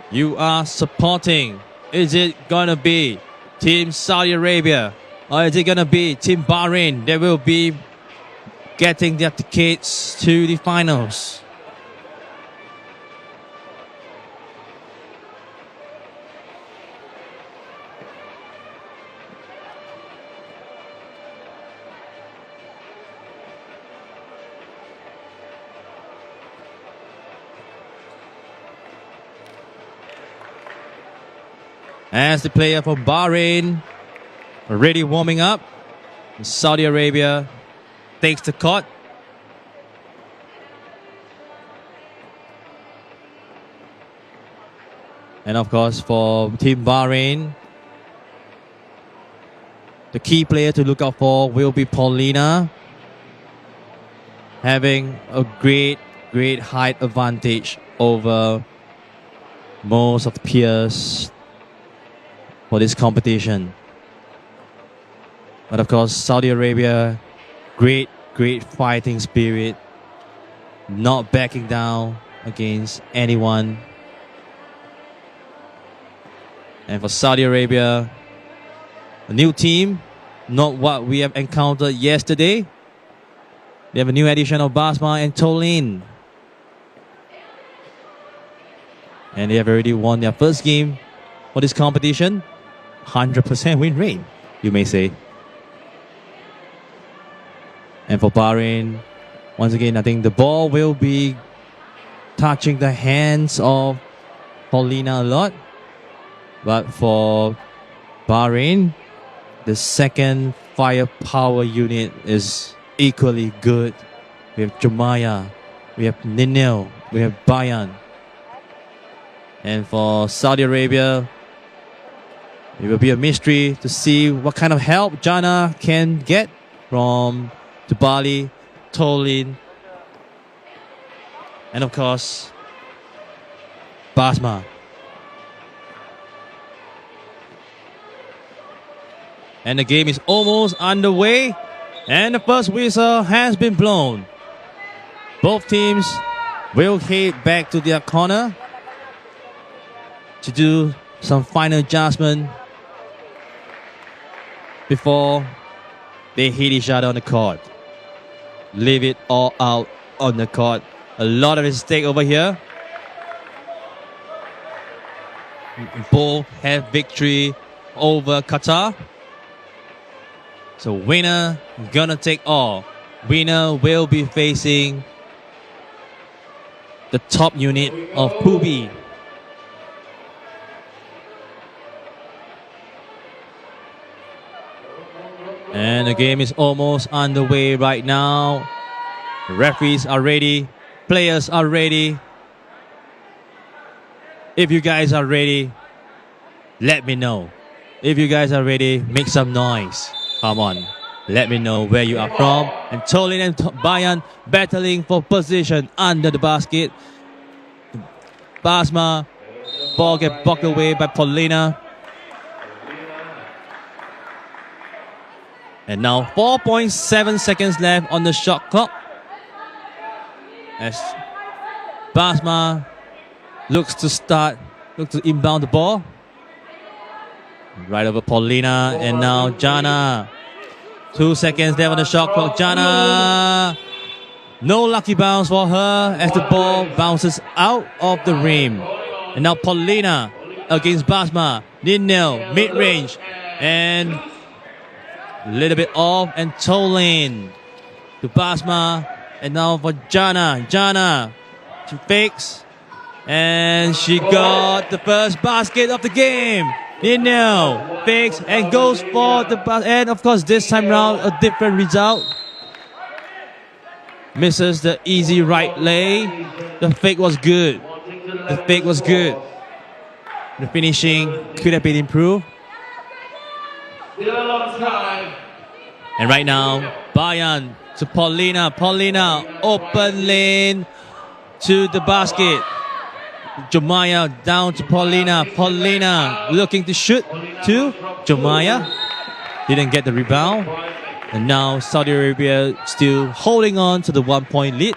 you are supporting. Is it gonna be Team Saudi Arabia, or is it gonna be Team Bahrain? They will be getting their tickets to the finals. As the player from Bahrain already warming up, Saudi Arabia takes the court. And of course, for Team Bahrain, the key player to look out for will be Paulina, having a great height advantage over most of the peers for this competition. But of course, Saudi Arabia, great fighting spirit, not backing down against anyone. And for Saudi Arabia, a new team, not what we have encountered yesterday. They have a new addition of Basma and Tolin. And they have already won their first game for this competition. 100% win rate, you may say. And for Bahrain, once again, I think the ball will be touching the hands of Paulina a lot. But for Bahrain, the second firepower unit is equally good. We have Jumaya, we have Ninel, we have Bayan. And for Saudi Arabia, it will be a mystery to see what kind of help Jana can get from Dubali, Tolin, and of course, Basma. And the game is almost underway. And the first whistle has been blown. Both teams will head back to their corner to do some final adjustment before they hit each other on the court. Leave it all out on the court. A lot of at stake over here. Both have victory over Qatar. So winner gonna take all. Winner will be facing the top unit of Pool B. And the game is almost underway right now. The referees are ready. Players are ready. If you guys are ready, let me know. If you guys are ready, make some noise. Come on. Let me know where you are from. And Tolin and Bayan battling for position under the basket. Basma. Ball get blocked away by Paulina. And now 4.7 seconds left on the shot clock. As Basma looks to inbound the ball. Right over Paulina, and now Jana. 2 seconds left on the shot clock. Jana. No lucky bounce for her as the ball bounces out of the rim. And now Paulina against Basma. Ninel, mid-range. And a little bit off, and Tolin to Basma. And now for Jana. Jana, she fakes. And she got the first basket of the game. Ninel fakes and goes for the basket. And of course, this time round, a different result. Misses the easy right lay. The fake was good. The fake was good. The finishing could have been improved. And right now, Bayan to Paulina. Paulina, open lane to the basket. Jomaya down to Paulina. Paulina looking to shoot to Jomaya. Didn't get the rebound. And now Saudi Arabia still holding on to the 1-point lead.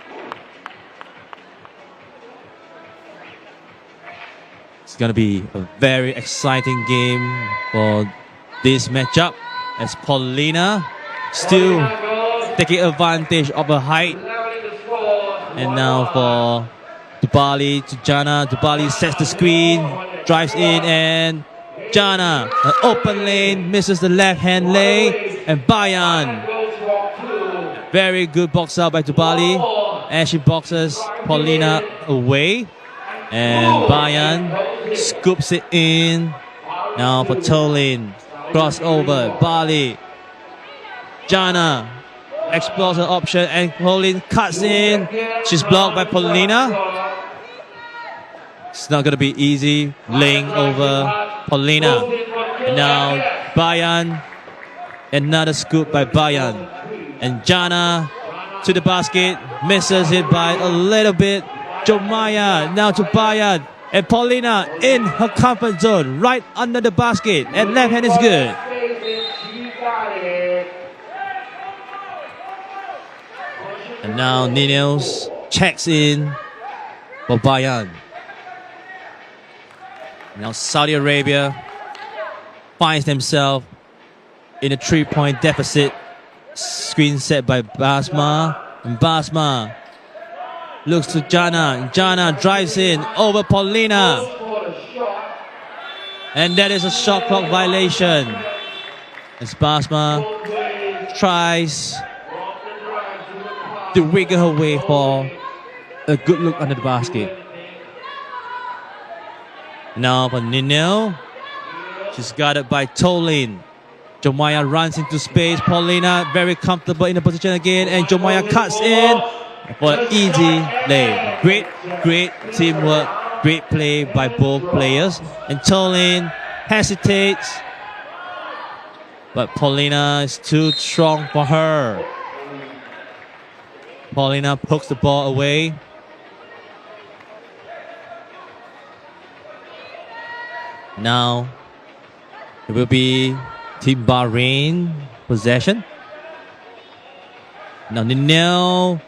It's going to be a very exciting game for this matchup as Paulina still taking advantage of her height. And now for Dubali to Jana. Dubali sets the screen, drives in, and Jana, an open lane, misses the left-hand lay, and Bayan. Very good box out by Dubali, and she boxes Paulina away. And Bayan scoops it in. Now for Tolin. Crossover, Bali. Jana explores an option, and Tolin cuts in. She's blocked by Paulina. It's not going to be easy laying over Paulina. And now Bayan. Another scoop by Bayan. And Jana to the basket. Misses it by a little bit. Jomaya now to Bayan. And Paulina in her comfort zone, right under the basket. And left hand is good. And now Ninels checks in for Bayan. Now Saudi Arabia finds themselves in a 3-point deficit. Screen set by Basma. And Basma looks to Jana. Jana drives in over Paulina. And that is a shot clock violation. As Basma tries to wiggle her way for a good look under the basket. Now for Ninel. She's guarded by Tolin. Jomaya runs into space. Paulina very comfortable in the position again. And Jomaya cuts in for an easy lay. Great teamwork. Great play by both players. And Tolin hesitates. But Paulina is too strong for her. Paulina pokes the ball away. Now it will be Team Bahrain possession. Now Ninel,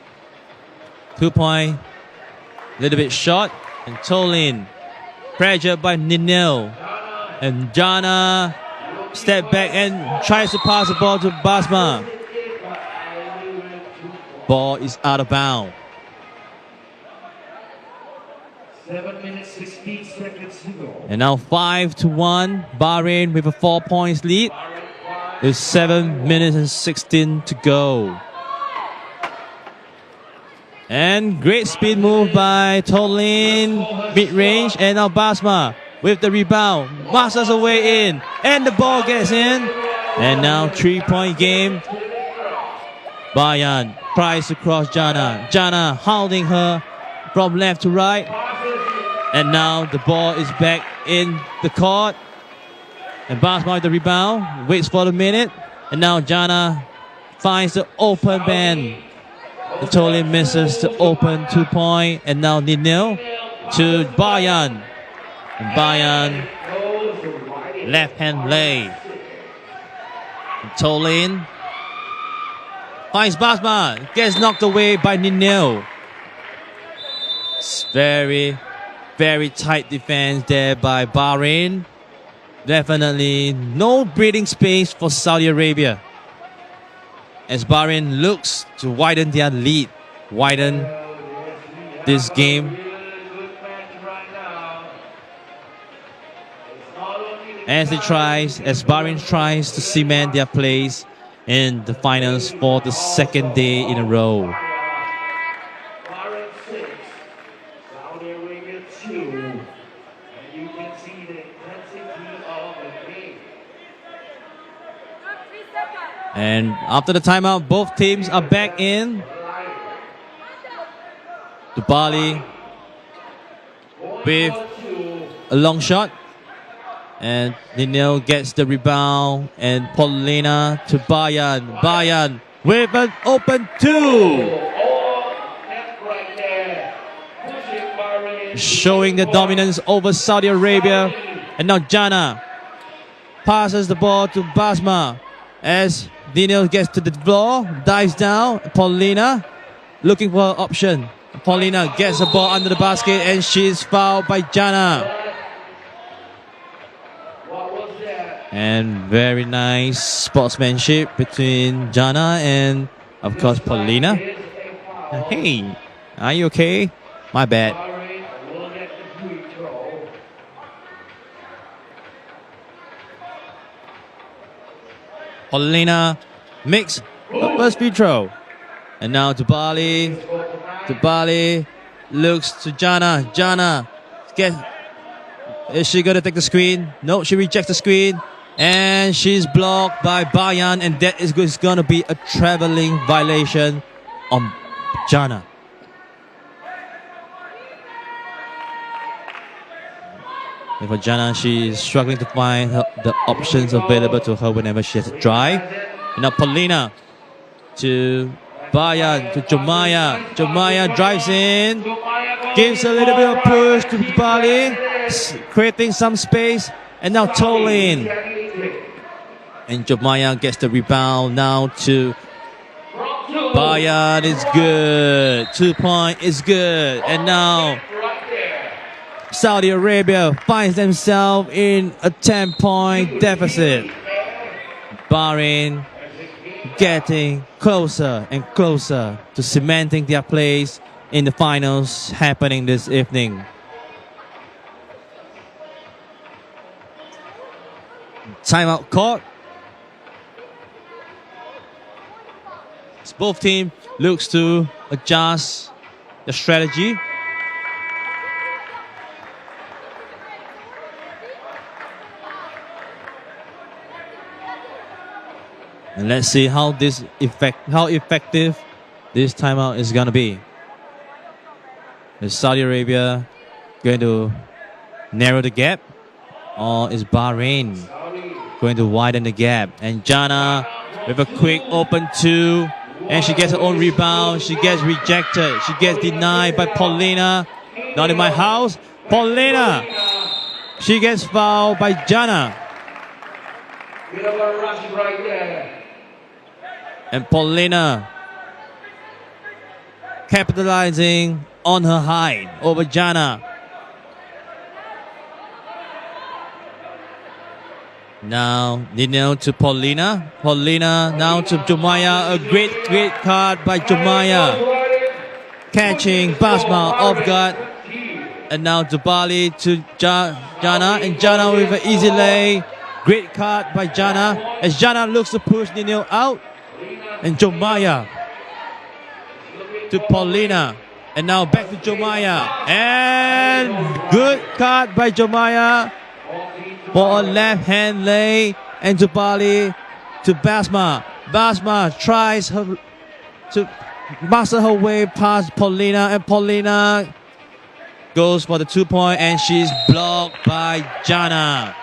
2-point, little bit short, and Tolin, pressured by Ninel, and Jana step back and tries to pass the ball to Basma. Ball is out of bounds. 7 minutes 16 seconds to go. And now 5-1, Bahrain with a 4 points lead. With 7 minutes and 16 to go. And great speed move by Tolin, mid-range, and now Basma with the rebound. Masters a way in, and the ball gets in. And now 3-point game. Bayan tries to cross Jana. Jana holding her from left to right. And now the ball is back in the court. And Basma with the rebound, waits for the minute. And now Jana finds the open man. The Tolin misses the open 2-point. And now Ninil to Bayan. And Bayan, left hand lay. And Tolin finds Basma, gets knocked away by Ninil. It's very tight defense there by Bahrain. Definitely no breathing space for Saudi Arabia. As Bahrain looks to widen their lead, widen this game. As Bahrain tries to cement their place in the finals for the second day in a row. Bahrain 6, Saudi Arabia 2, and you can see the intensity of the game. And after the timeout, both teams are back in. Dubali with a long shot. And Ninil gets the rebound. And Paulina to Bayan. Bayan with an open 2. Showing the dominance over Saudi Arabia. And now Jana passes the ball to Basma. As Ninil gets to the floor, dives down. Paulina looking for an option. Paulina gets the ball under the basket and she's fouled by Jana. And very nice sportsmanship between Jana and, of course, Paulina. Hey, are you okay? My bad. Paulina makes the first free throw. And now Dubali. Dubali looks to Jana. Jana is she going to take the screen? No, she rejects the screen. And she's blocked by Bayan. And that is going to be a traveling violation on Jana. And for Jana, she's struggling to find the options available to her whenever she has to drive. And now Paulina to Bayan, to Jomaya. Jomaya drives in, gives a little bit of push to Bali, creating some space. And now Tolin. And Jomaya gets the rebound now to Bayan. It's good. 2-point is good. And now Saudi Arabia finds themselves in a 10-point deficit. Bahrain getting closer and closer to cementing their place in the finals happening this evening. Timeout caught. As both teams looks to adjust the strategy. And let's see how effective this timeout is gonna be. Is Saudi Arabia going to narrow the gap, or is Bahrain going to widen the gap? And Jana with a quick open 2, and she gets her own rebound. She gets rejected. She gets denied by Paulina. Not in my house. Paulina. She gets fouled by Jana. Bit of a rush right there. And Paulina capitalizing on her height over Jana. Now Ninil to Paulina. Paulina now to Jumaya. A great card by Jumaya. Catching Basma off guard. And now Dubali to Jana. And Jana with an easy lay. Great card by Jana. As Jana looks to push Ninil out. And Jumaya to Paulina. And now back to Jumaya. And good card by Jumaya. For a left hand lay. And Dubali to Basma. Basma tries to master her way past Paulina. And Paulina goes for the 2 point. And she's blocked by Jana.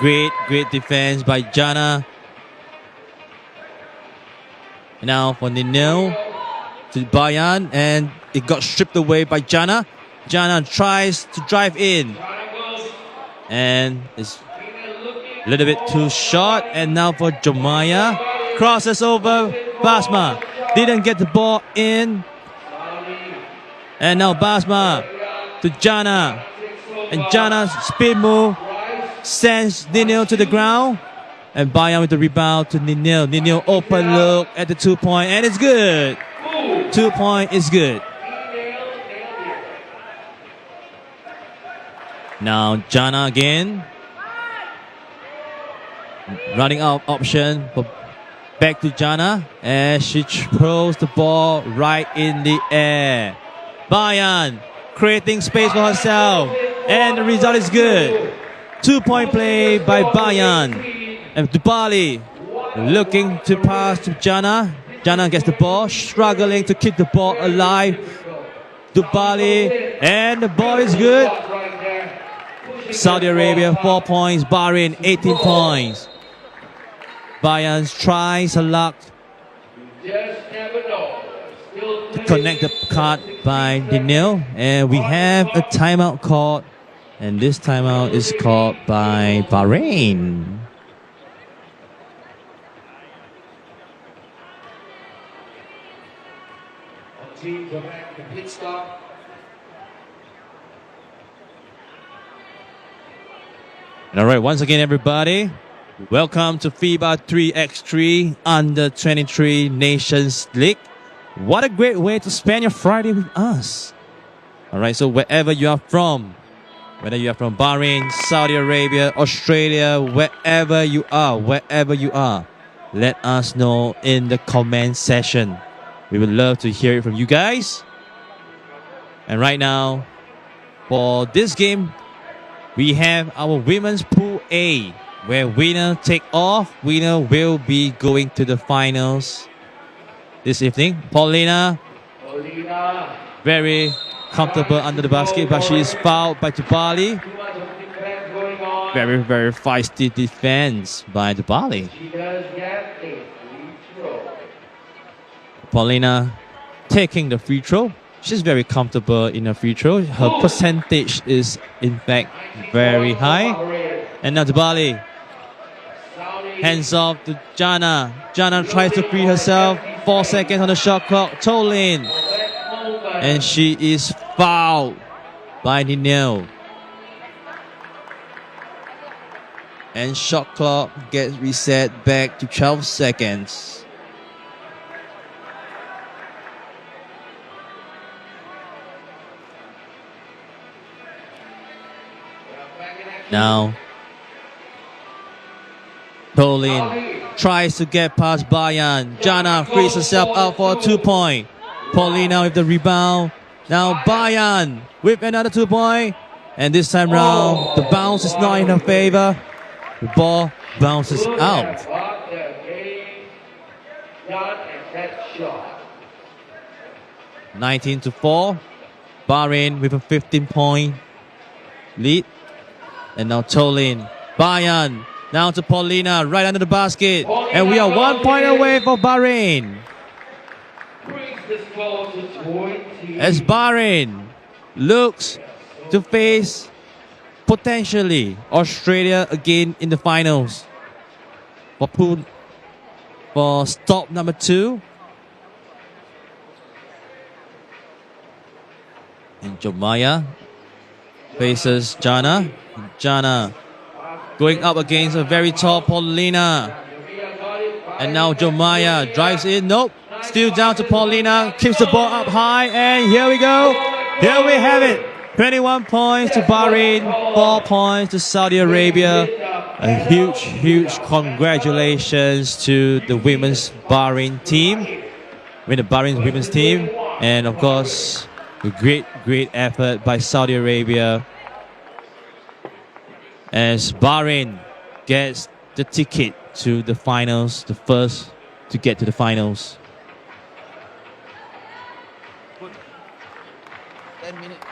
Great defense by Jana. Now for Ninil to Bayan, and it got stripped away by Jana. Jana tries to drive in, and it's a little bit too short. And now for Jumaya, crosses over Basma, didn't get the ball in. And now Basma to Jana, and Jana's speed move sends Ninil to the ground. And Bayan with the rebound to Ninil. Ninil open look at the 2 point, and it's good. 2 point is good. Now Jana again. Running out of option. Back to Jana. And she throws the ball right in the air. Bayan creating space for herself. And the result is good. 2 point play by Bayan. And Dubali looking to pass to Jana. Jana gets the ball, struggling to keep the ball alive. Dubali, and the ball is good. Saudi Arabia 4 points, Bahrain 18 points. Bayan tries her luck to connect the card by Ninil. And we have a timeout called. And this timeout is called by Bahrain. Team go back to pit stop. All right, once again, everybody, welcome to FIBA 3x3 Under 23 Nations League. What a great way to spend your Friday with us. All right, so wherever you are from, whether you are from Bahrain, Saudi Arabia, Australia, wherever you are, let us know in the comment section. We would love to hear it from you guys. And right now, for this game, we have our women's pool A, where winner take off. Winner will be going to the finals this evening. Paulina, very comfortable under the basket, but she is fouled by Dubali. Very feisty defense by Dubali. She does get a free throw. Paulina taking the free throw. She's very comfortable in a free throw. Her percentage is in fact very high. And now Dubali. Hands off to Jana. Jana tries to free herself. 4 seconds on the shot clock. Tolin. And she is fouled by Ninil. And shot clock gets reset back to 12 seconds. Now, Tolin tries to get past Bayan. Jana frees herself out for a 2 point. Paulina with the rebound. Now Bayan with another 2 point. And this time round, the bounce is not in her favor. The ball bounces out. 19-4. Bahrain with a 15-point lead. And now Tolin. Bayan. Now to Paulina. Right under the basket. And we are 1 point away for Bahrain. As Bahrain looks to face potentially Australia again in the finals for stop number 2. And Jomaya faces Jana. Jana going up against a very tall Paulina. And now Jomaya drives in. Nope. Still down to Paulina. Keeps the ball up high. And here we go. Here we have it. 21 points to Bahrain. 4 points to Saudi Arabia. A huge, huge congratulations to the women's Bahrain team. With the Bahrain women's team. And of course, a great, great effort by Saudi Arabia. As Bahrain gets the ticket to the finals, the first to get to the finals. 10 minutes.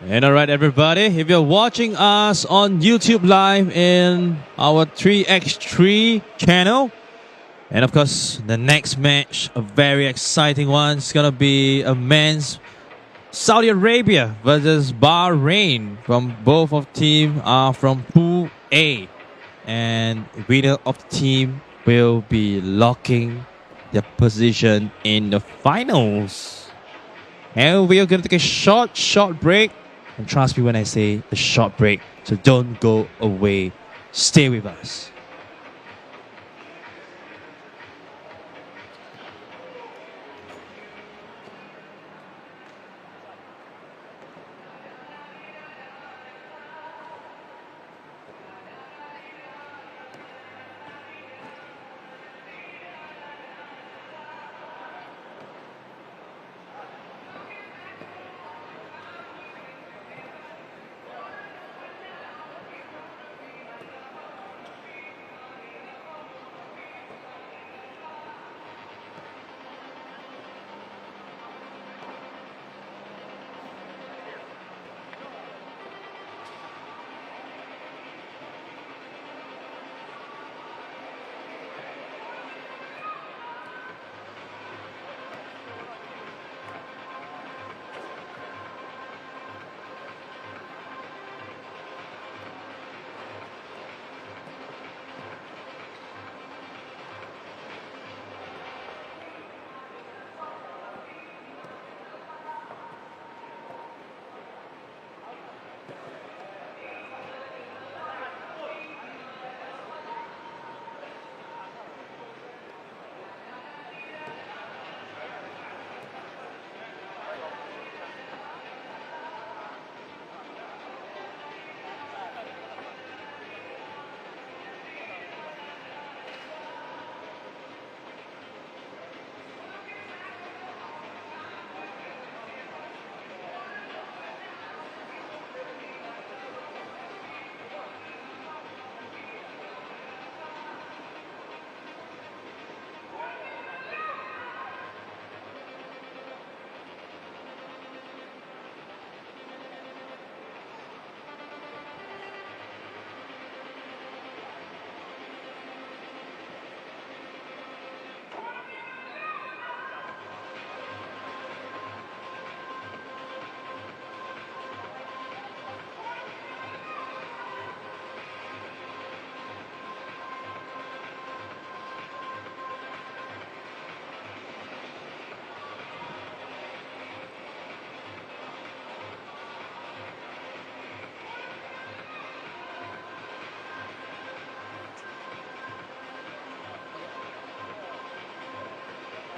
And all right, everybody, if you're watching us on YouTube Live in our 3x3 channel, and of course, the next match, a very exciting one, it's going to be a men's Saudi Arabia versus Bahrain. From both of team are from Pool A. And winner of the team will be locking their position in the finals. And we are going to take a short break. And trust me when I say a short break. So don't go away. Stay with us.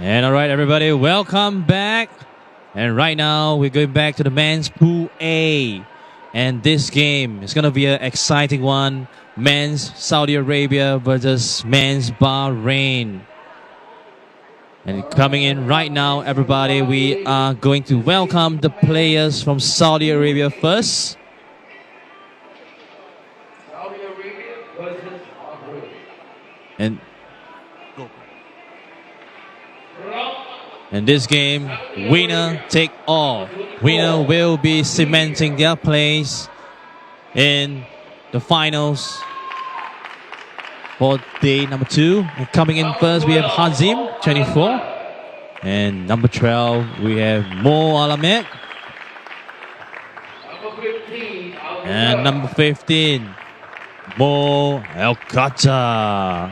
And all right, everybody, welcome back. And right now, we're going back to the men's Pool A. And this game is going to be an exciting one. Men's Saudi Arabia versus men's Bahrain. And coming in right now, everybody, we are going to welcome the players from Saudi Arabia first. Saudi Arabia versus Bahrain. And in this game, winner take all. Winner will be cementing their place in the finals for day number 2. And coming in first, we have Hazim, 24. And number 12, we have Mo Alamed. Number 15, And number 15, Mo El Qatar.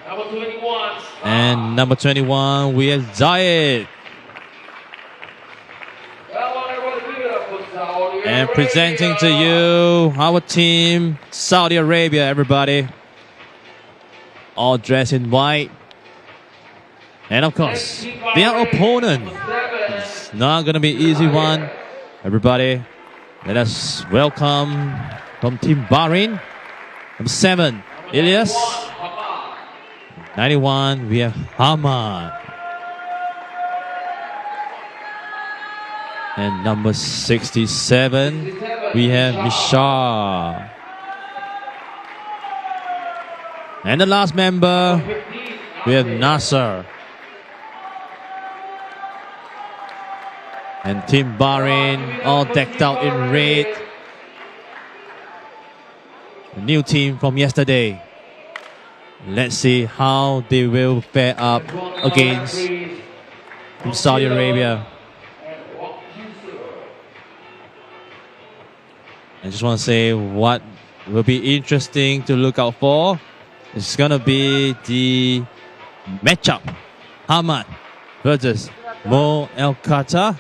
number 21, And number 21, we have Zayed. And presenting to you our team, Saudi Arabia, everybody. All dressed in white. And of course, their opponent is not going to be an easy one. Everybody, let us welcome from Team Bahrain. Number 7, Ilyas. 91, we have Hamad. And number 67, we have Mishar. And the last member, we have Nasser. And Team Bahrain, all decked out in red. A new team from yesterday. Let's see how they will fare up against Team Saudi Arabia. I just want to say what will be interesting to look out for. It's going to be the matchup. Hamad versus Mo El Qatar.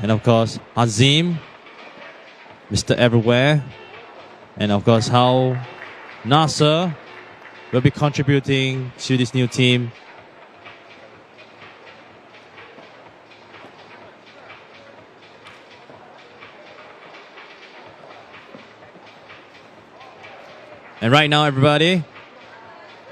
And of course, Azim, Mr. Everywhere. And of course, how Nasser will be contributing to this new team. And right now, everybody,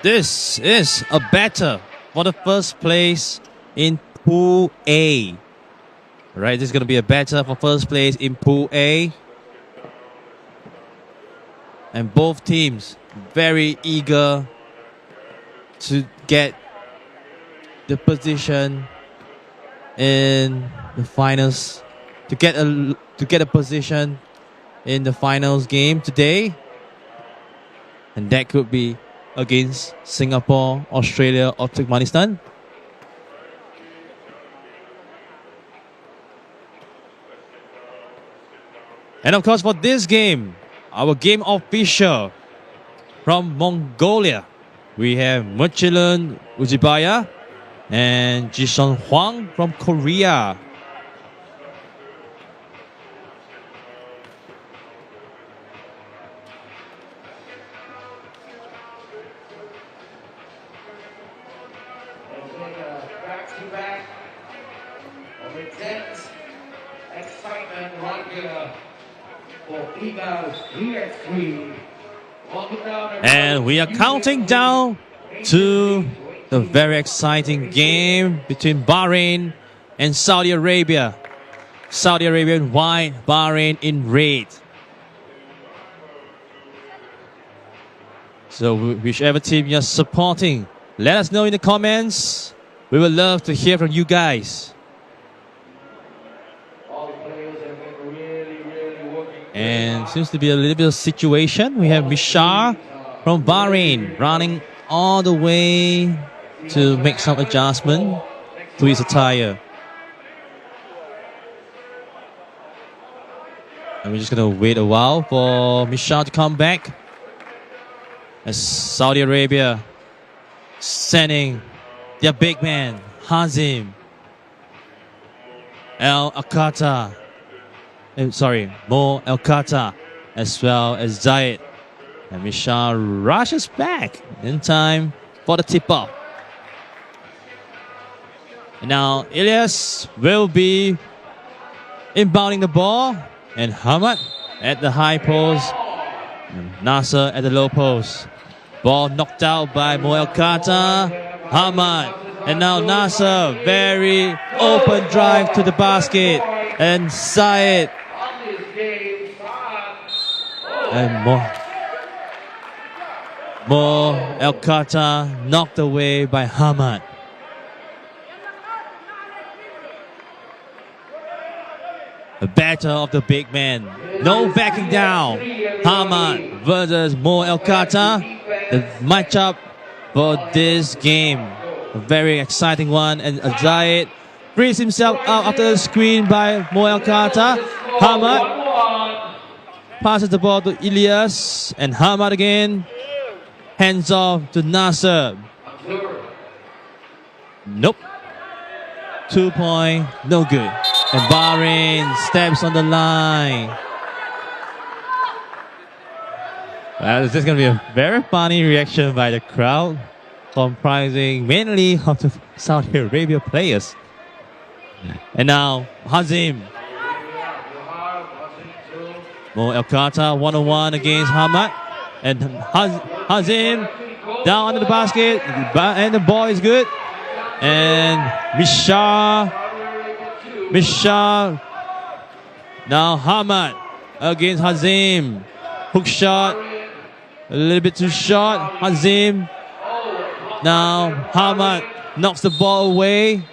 this is a battle for the first place in Pool A. All right, this is going to be a battle for first place in Pool A. And both teams very eager to get the position in the finals, to get a position in the finals game today. And that could be against Singapore, Australia, or Turkmenistan. And of course, for this game, our game official from Mongolia, we have Muchilun Ujibaya and Jishon Huang from Korea. back-to-back of intense excitement right here for FIBA 3x3. And we are counting down to the very exciting game between Bahrain and Saudi Arabia. Saudi Arabia in white, Bahrain in red. So whichever team you're supporting, let us know in the comments. We would love to hear from you guys. And seems to be a little bit of situation. We have Mishar from Bahrain running all the way to make some adjustment to his attire. And we're just going to wait a while for Mishar to come back. As Saudi Arabia sending their big man, Hazim, Mo El Qatar, as well as Zayed. And Misha rushes back in time for the tip-off. And now Ilyas will be inbounding the ball. And Hamad at the high post. And Nasser at the low post. Ball knocked out by Moel Qatar. Hamad. And now Nasser. Very open drive to the basket. And Syed. And Moel Qatar knocked away by Hamad. The battle of the big man. No backing down. Hamad versus Moel Qatar. The matchup for this game. A very exciting one. And Zayed frees himself out after the screen by Moel Qatar. Hamad passes the ball to Ilyas. And Hamad again. Hands off to Nasser. Nope. 2 point. No good. And Bahrain steps on the line. Well, this is going to be a very funny reaction by the crowd, comprising mainly of the Saudi Arabia players. And now, Hazim. Moel Qatar 1-on-1 against Hamad. And Hazim down under the basket. And the ball is good. And Misha. Now Hamad against Hazim. Hook shot. A little bit too short. Hazim. Now Hamad knocks the ball away.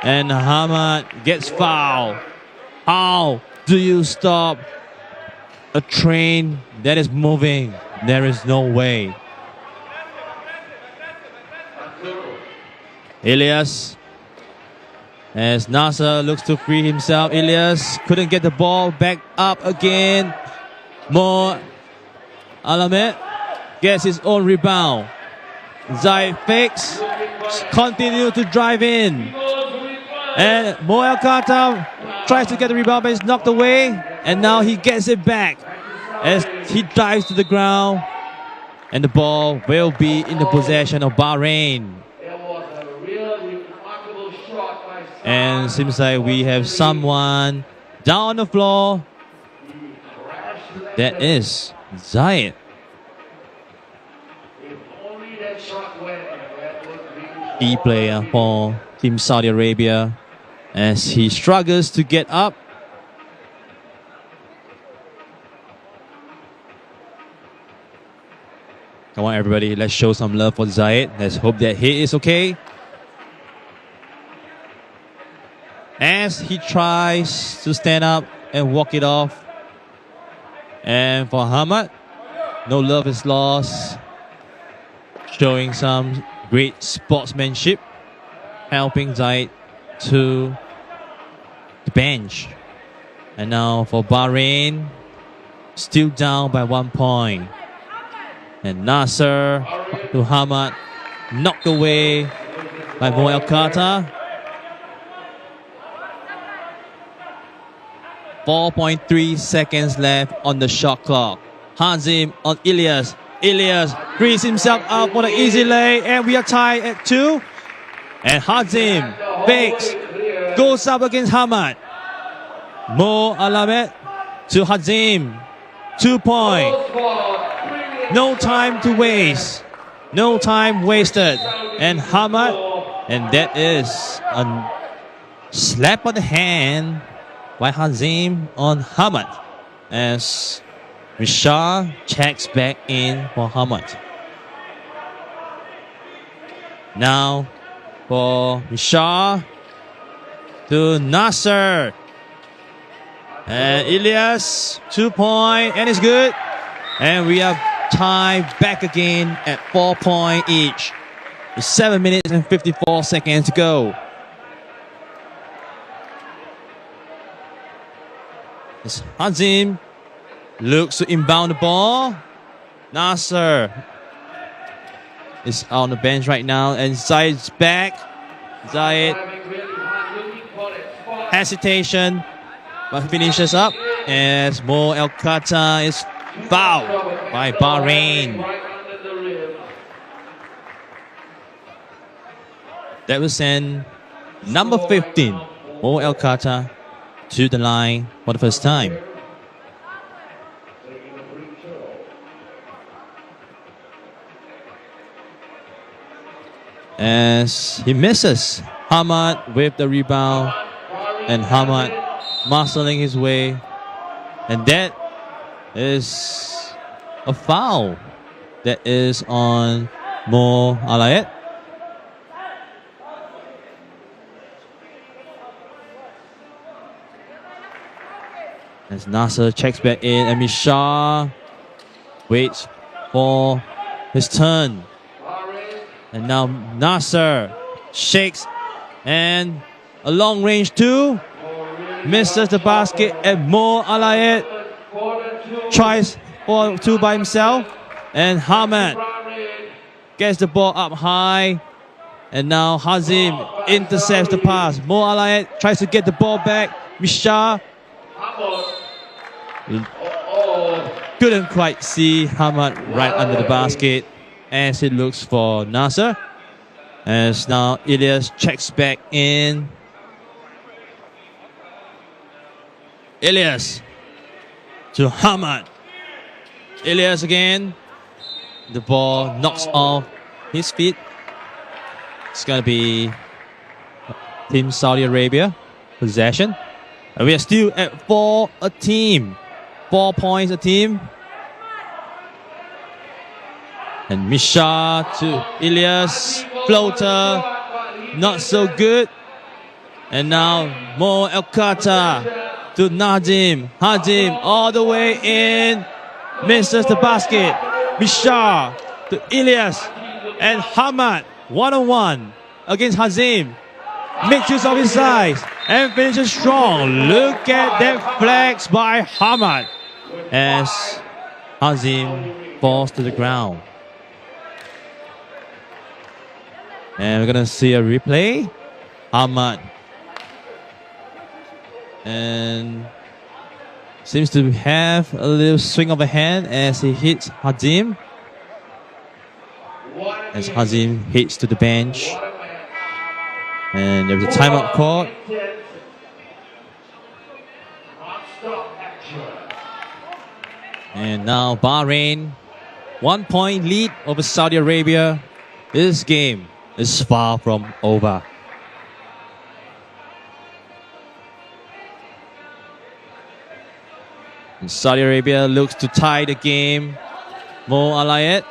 And Hamad gets fouled. How do you stop a train that is moving? There is no way. Ilyas. As Nasser looks to free himself, Ilyas couldn't get the ball back up again. More Alamed gets his own rebound. Zayed fakes, continue to drive in. And Moel Qatar tries to get the rebound, but it's knocked away. And now he gets it back as he dives to the ground. And the ball will be in the possession of Bahrain. And seems like we have someone down on the floor. That is Zayed. Key player for Team Saudi Arabia as he struggles to get up. Come on, everybody, let's show some love for Zayed. Let's hope that he is okay. As he tries to stand up and walk it off. And for Hamad, no love is lost. Showing some great sportsmanship. Helping Zayed to the bench. And now for Bahrain, still down by 1 point. And Nasser to Hamad, knocked away by Moel Qatar. 4.3 seconds left on the shot clock. Hazim on Ilyas. Ilyas frees himself out for the easy lay, and we are tied at 2. And Hazim fakes, goes up against Hamad. Mo Alamed to Hazim. 2 point. No time to waste. No time wasted. And Hamad, and that is a slap on the hand by Hazim on Hamad as Misha checks back in for Hamad. Now for Misha to Nasser. And Ilyas, 2 point, and it's good. And we are tied back again at 4 point each. With 7 minutes and 54 seconds to go. As Hazim looks to inbound the ball. Nasser is on the bench right now, and Zayed's back. Zayed hesitation, but finishes up as Moel Qatar is Foul by Bahrain. Right under the rim. That will send number 15, Mo El Qatar, to the line for the first time. Taking the free throw. As he misses, Hamad with the rebound, and Hamad marshalling his way, and that is a foul that is on Mo Alayet. As Nasser checks back in, and Mishar waits for his turn. And now Nasser shakes, and a long range two, misses the basket, and Mo Alayet tries for two by himself, and Hamad gets the ball up high, and now Hazim intercepts the pass. Mo Alayet tries to get the ball back. Mishar couldn't quite see Hamad right under the basket as he looks for Nasser. As now Ilyas checks back in. Ilyas to Hamad. Ilyas again. The ball knocks off his feet. It's going to be Team Saudi Arabia possession. And we are still at 4 a team. 4 points a team. And Misha to Ilyas. Floater. Not so good. And now Mo El Qatar to Nadim. Hadim all the way in. Misses the basket. Misha to Ilyas. And Hamad 1-on-1 against Hazim. Makes use of his size and finishes strong. Look at that flex by Hamad as Hazim falls to the ground. And we're going to see a replay. Hamad. And seems to have a little swing of a hand as he hits Hazim. As Hazim hits to the bench. And there's a timeout called. And now Bahrain, 1 point lead over Saudi Arabia. This game is far from over. And Saudi Arabia looks to tie the game. Mo Alayet.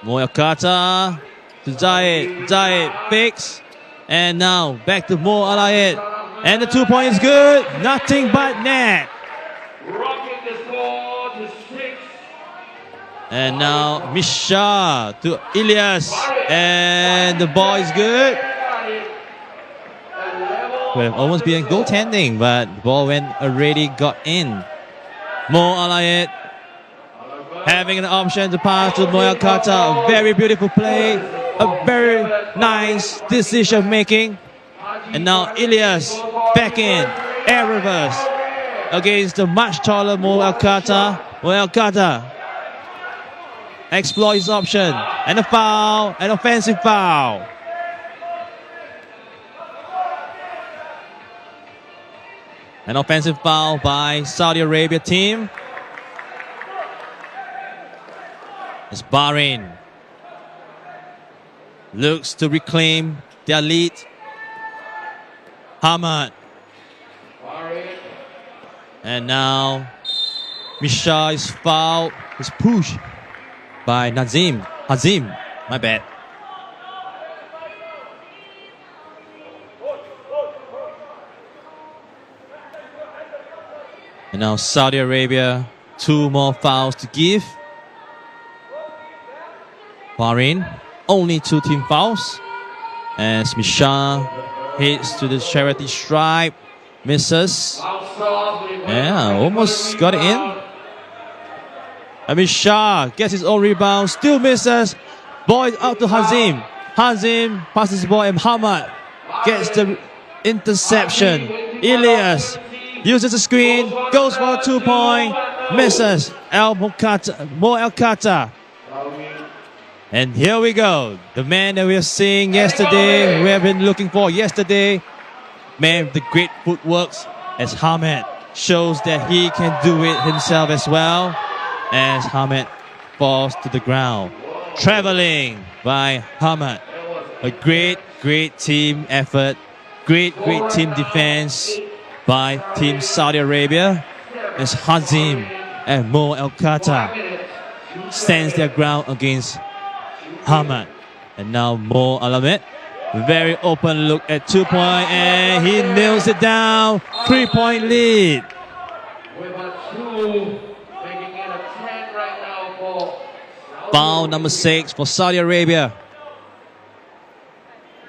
Mo El Qatar to Zayed. Zayed fakes. And now back to Mo Alayet. And the 2 point is good. Nothing but net. Rocking the score to 6. And now Misha to Ilyas. And the ball is good. Could have almost been goaltending, but the ball already got in. Mo Alayet having an option to pass to Mo El Qatar. A very beautiful play. A very nice decision making. And now Ilyas back in. Air reverse against the much taller Mo El Qatar. Mo El Qatar exploits his option. And a foul. An offensive foul. An offensive foul by Saudi Arabia team. As Bahrain looks to reclaim their lead. Hamad. And now Misha is fouled. Is pushed by Nazim. Hazim. My bad. And now Saudi Arabia, 2 more fouls to give. Bahrain, only 2 team fouls. As Misha hits to the charity stripe, misses. Yeah, almost got it in. And Misha gets his own rebound, still misses. Ball is out to Hazim. Hazim passes the ball, and Hamad gets the interception. Ilyas uses the screen, goes for a 2 point, Misses. Mo El Qatar. And here we go. The man that we were seeing yesterday, we have been looking for yesterday. Man with the great footworks as Hamed shows that he can do it himself as well. As Hamed falls to the ground. Traveling by Hamed. A great team effort. Great team defense by Team Saudi Arabia. As Hazim and Mo El Qatar stands their ground against Hamed. And now Mo Alamed. Very open look at 2 point, and he nails it down. 3-point lead. With a 2, making it a 10 right now for Foul number 6 for Saudi Arabia.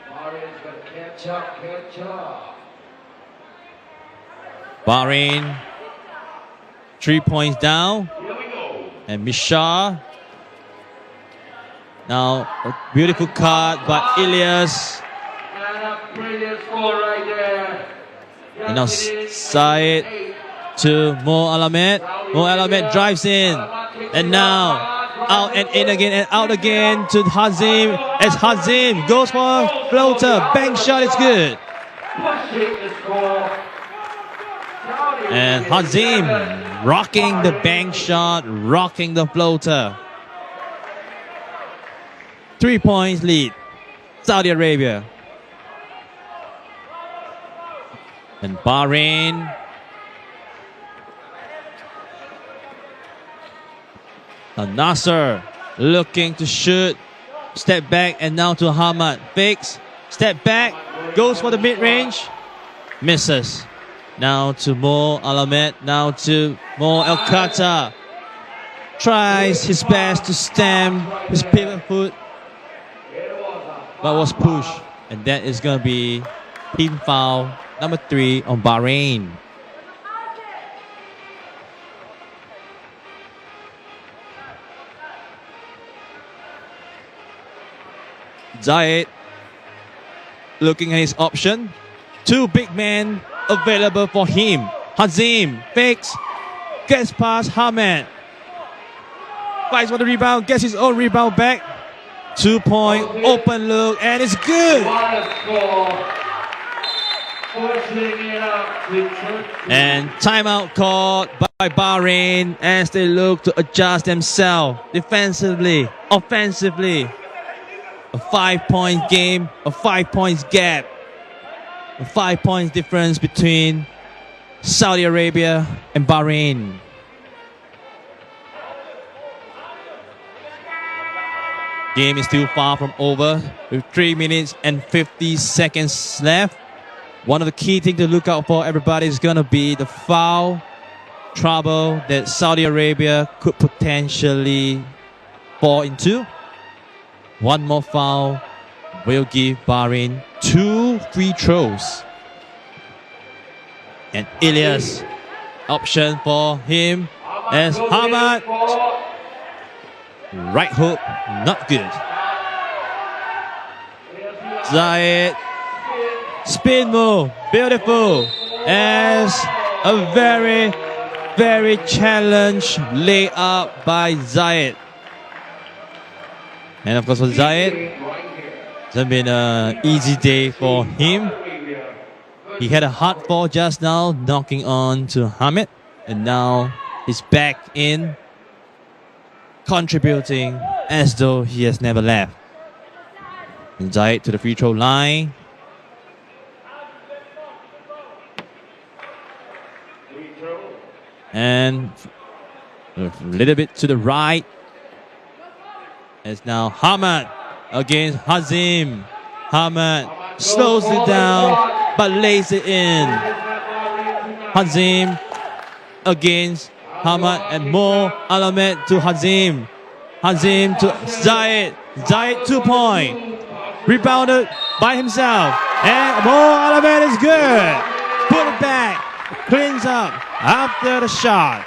Bahrain's gonna catch up. Bahrain 3 points down. Here we go. And Mishar. Now a beautiful cut by Ilyas. And a brilliant score right there. And now Said to Mo Alamed. Mo Alamed drives in. And now out and in again and out again to Hazim. As Hazim goes for a floater. Bank shot is good. Pushing the score. And Hazim rocking the bank shot, rocking the floater. 3 points lead. Saudi Arabia. And Bahrain. Nasser looking to shoot. Step back and now to Hamad. Fakes. Step back. Goes for the mid-range. Misses. Now to Mo Alamed. Now to Mo El Qatar. Tries his best to stamp his pivot foot. But was pushed. And that is going to be team foul number 3 on Bahrain. Zayed looking at his option. 2 big men available for him. Hazim fakes, gets past Hamed. Fights for the rebound, gets his own rebound back. 2-point open look, and it's good. What a score. Pushing it up to Turkey. And timeout called by Bahrain as they look to adjust themselves defensively, offensively. A 5-point game, a 5 points gap, a 5 points difference between Saudi Arabia and Bahrain. Game is still far from over with 3 minutes and 50 seconds left. One of the key things to look out for, everybody, is going to be the foul trouble that Saudi Arabia could potentially fall into. One more foul will give Bahrain 2 free throws. And Ilyas, option for him as Hamad. Right hook, not good. Zayed, spin move, beautiful. As a very challenged layup by Zayed. And of course for Zayed, it's been an easy day for him. He had a hard fall just now, knocking on to Hamid. And now he's back in, contributing as though he has never left. And Zayed to the free throw line. And a little bit to the right. It's now Hamad against Hazim. Hamad slows it down but lays it in. Hazim against Hamad and Mo Alamed to Hazim. Hazim to Zayed. Zayed 2-point. Rebounded by himself. And Mo Alamed is good. Put it back. Cleans up after the shot.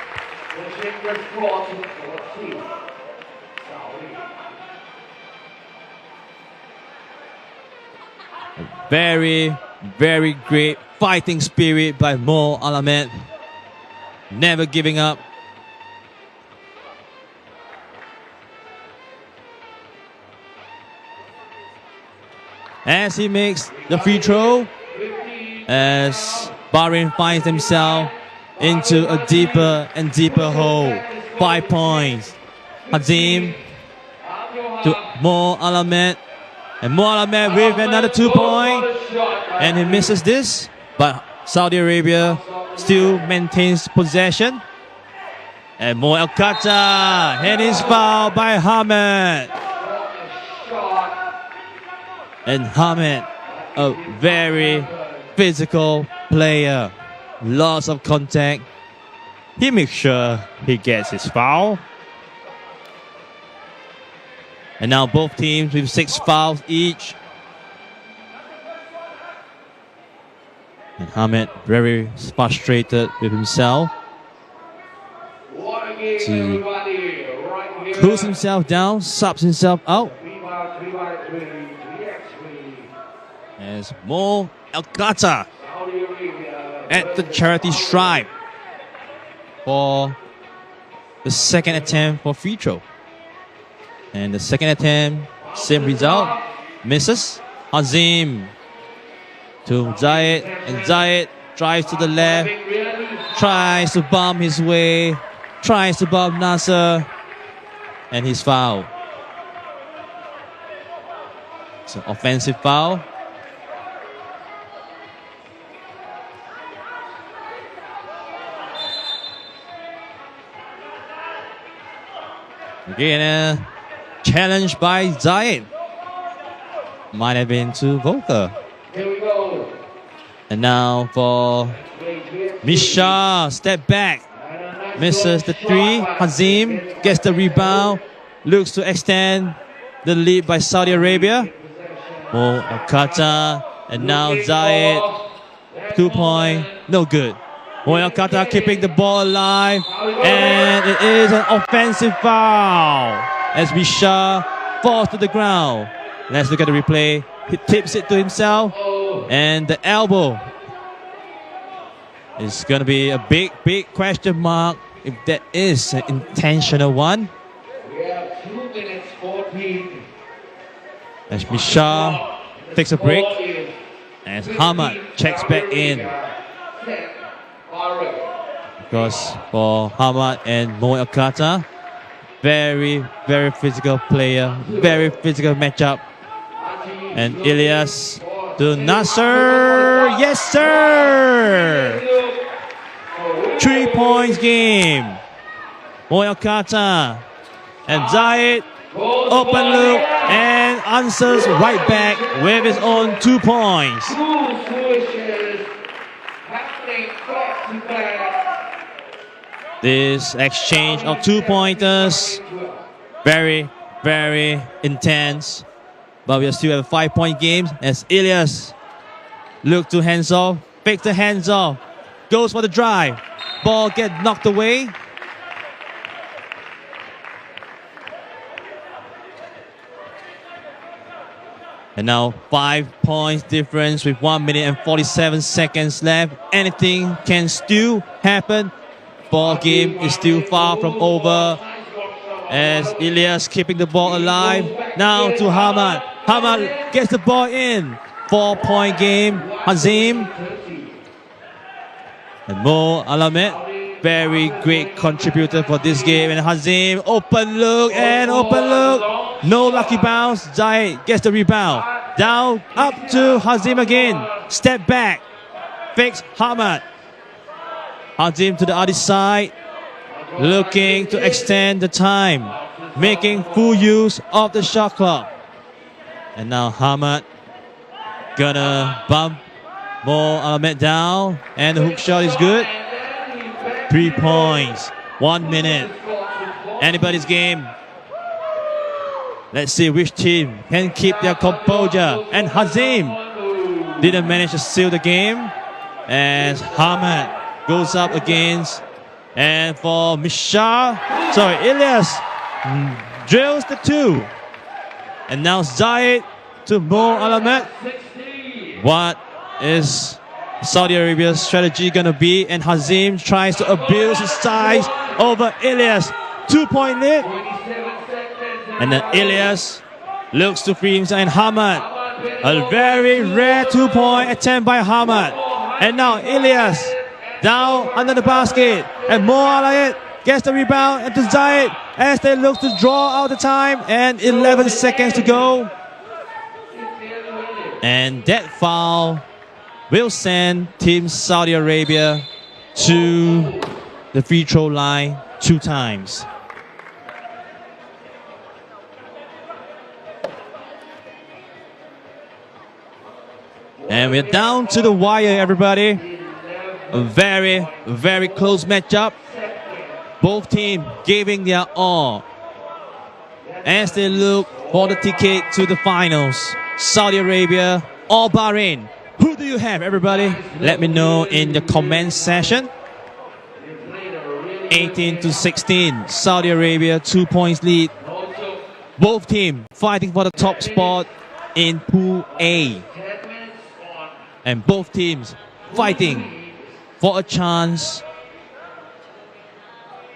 Very great fighting spirit by Mo Alamed. Never giving up. as he makes the free throw, as Bahrain finds themselves into a deeper and deeper hole. 5 points. Hazim to Mo Alamed. And Mo Alamed with another 2 point. And he misses this. But Saudi Arabia still maintains possession. And Mo Al Qatar. And he's fouled by Hamid. And Hamid, a very physical player. Lots of contact. He makes sure he gets his foul. And now both teams with 6 fouls each. And Hamid very frustrated with himself. To cools himself down, subs himself out. As Mo Al Qatar at the charity stripe for the second attempt for free throw. And the second attempt, same result, misses. Hazim to Zayed, and Zayed drives to the left, tries to bomb his way, tries to bomb Nasser, and he's fouled. It's an offensive foul. Again, challenge by Zayed. Might have been too vocal. Here we go. And now for Misha, step back. Misses the 3. Hazim gets the rebound. Looks to extend the lead by Saudi Arabia. Mo Al Qatar. And now Zayed. 2 point. No good. Mo Al Qatar keeping the ball alive. And it is an offensive foul as Misha falls to the ground. Let's look at the replay. He tips it to himself. And the elbow is going to be a big question mark if that is an intentional one. We have 2 minutes 14. As Misha takes a break. As Hamad checks back in. Because for Hamad and Mo Al Qatar, very physical player, very physical matchup. And Ilyas to Nasser. Yes, sir! 3 points game. Mo Al Qatar. And Zayed, open look, and answers right back with his own 2 points. This exchange of 2-pointers, very intense. But we are still at a 5-point game as Ilyas look to hands off, fakes the hands off, goes for the drive. Ball get knocked away. And now 5 points difference with 1 minute and 47 seconds left. Anything can still happen. Ball game is still far from over. As Ilyas keeping the ball alive. Now to Hamad. Hamad gets the ball in. 4-point game. Hazim. And Mo Alamed, very great contributor for this game. And Hazim, open look and open look. No lucky bounce. Zayed gets the rebound. Down, up to Hazim again. Step back. Fakes Hamad. Hazim to the other side. Looking to extend the time. Making full use of the shot clock. And now Hamad gonna bump Mo Alamed down. And the hook shot is good. 3 points. 1 minute. Anybody's game. Let's see which team can keep their composure. And Hazim didn't manage to seal the game. As Hamad goes up against. And for Ilyas drills the 2. And now Zayed to Mo Alamed. What is Saudi Arabia's strategy going to be? And Hazim tries to abuse his size over Ilyas. 2-point lead. And then Ilyas looks to free himself. And Hamad A very rare 2-point attempt by Hamad. And now Ilyas down under the basket. And Mo Alayet gets the rebound and to Zayed as they look to draw out the time. And 11 seconds to go. And that foul will send Team Saudi Arabia to the free throw line 2 times. And we're down to the wire, everybody. A very, very close matchup. Both teams giving their all as they look for the ticket to the finals. Saudi Arabia or Bahrain. Who do you have, everybody? Let me know in the comment section. 18-16. Saudi Arabia 2 points lead. Both teams fighting for the top spot in Pool A. And both teams fighting for a chance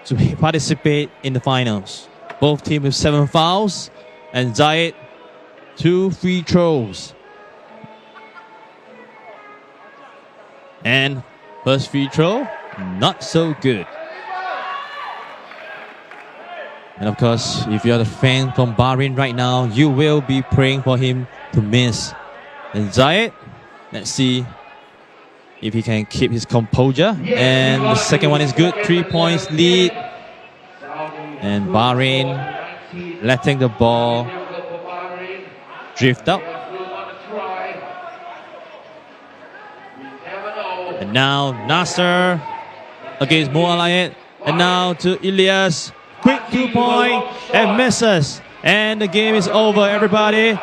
to participate in the finals. Both teams with 7 fouls. And Zayed 2 free throws. And first free throw, not so good. And of course, if you're a fan from Bahrain right now, you will be praying for him to miss. And Zayed, let's see if he can keep his composure. And the second one is good, 3 points lead. And Bahrain letting the ball drift up. And now Nasser against Mo Alayet. And now to Ilyas. Quick 2-point and misses. And the game is over, everybody.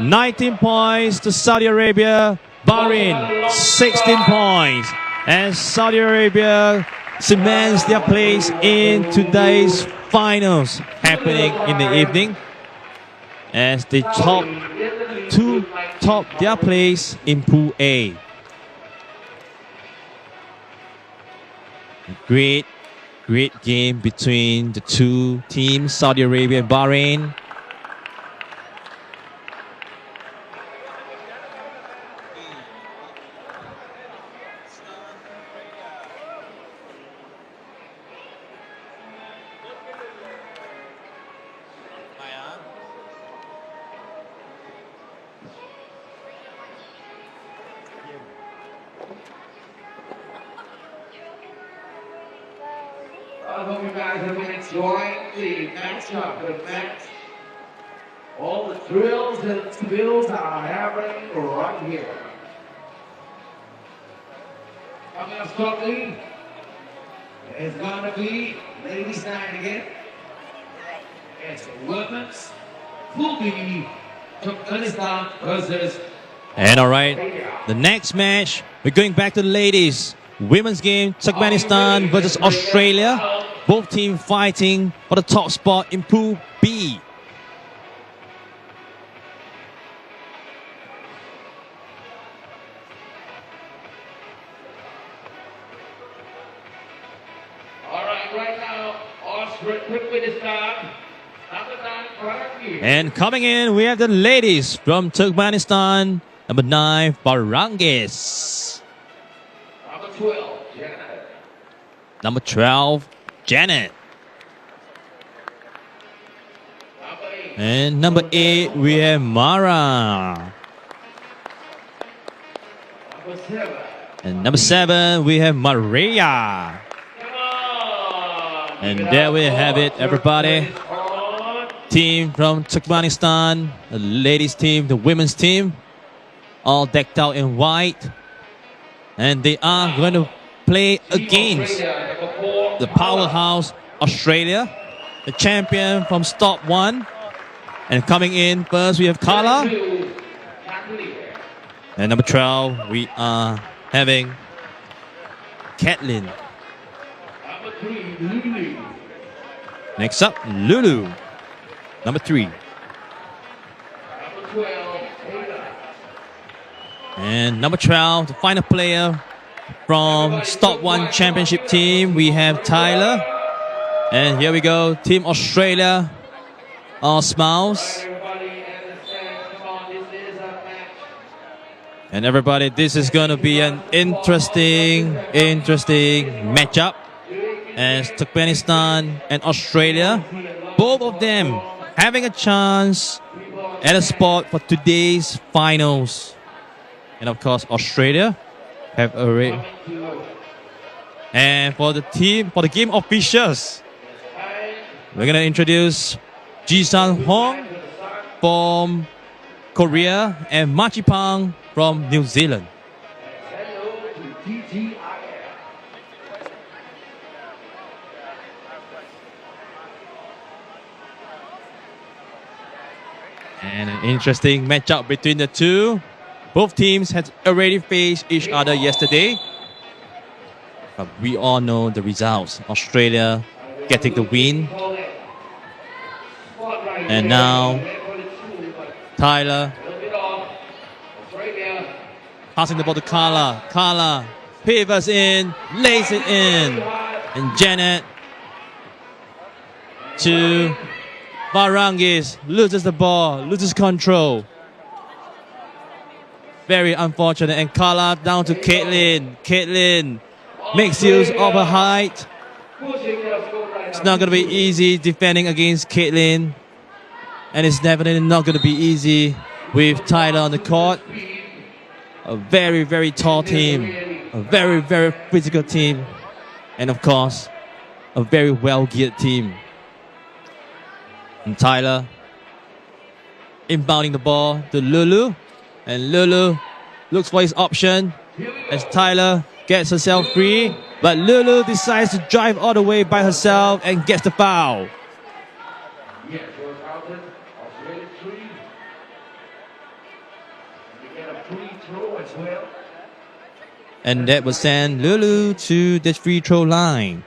19 points to Saudi Arabia. Bahrain 16 points. And Saudi Arabia cements their place in today's finals happening in the evening. As they top their place in Pool A. Great game between the two teams, Saudi Arabia and Bahrain. I hope you guys have been enjoying the matchup. The match. All the thrills and spills are happening right here. Coming up shortly, it's going to be ladies' night again. It's women's Pool B, Turkmenistan versus. And all right, the next match, we're going back to the ladies. Women's game, Turkmenistan versus Australia. Both teams fighting for the top spot in Pool B. All right now, Turkmenistan, number 9, Bahrain. And coming in, we have the ladies from Turkmenistan, number 9, Barangis. Number 12, Janet. Number 12, Janet. Number 8. And number 8, we have Mara. Number 7. And number 7, we have Maria. Come on. And there we have it, everybody. Team from Turkmenistan, the ladies team, the women's team, all decked out in white. And they are going to play against the powerhouse Australia, the champion from stop 1. And coming in first, we have Carla. And number 12, we are having Kathleen. Number 3, Lulu. Next up, Lulu. Number 3. Number 12, Ada. And number 12, the final player from Stop 1 Championship team, we have Tyler. And here we go, Team Australia, all smiles. Everybody understand, come on, this is a match And everybody, this is going to be an interesting matchup. As Turkmenistan and Australia, both of them having a chance at a spot for today's finals. And of course, Australia have already. And for the game officials, we're gonna introduce Ji-San Hong from Korea and Machipang from New Zealand. And an interesting matchup between the two. Both teams had already faced each other yesterday. But we all know the results. Australia getting the win. And now Tyler passing the ball to Carla. Carla pivots in, lays it in. And Janet to Varangis, loses the ball, loses control. Very unfortunate. And Carla down to Caitlin. Caitlin makes use of her height. It's not going to be easy defending against Caitlin. And it's definitely not going to be easy with Tyler on the court. A very, very tall team. A very, very physical team. And of course, a very well-geared team. And Tyler inbounding the ball to Lulu. And Lulu looks for his option as Tyler gets herself free. But Lulu decides to drive all the way by herself and gets the foul. And that will send Lulu to the free throw line.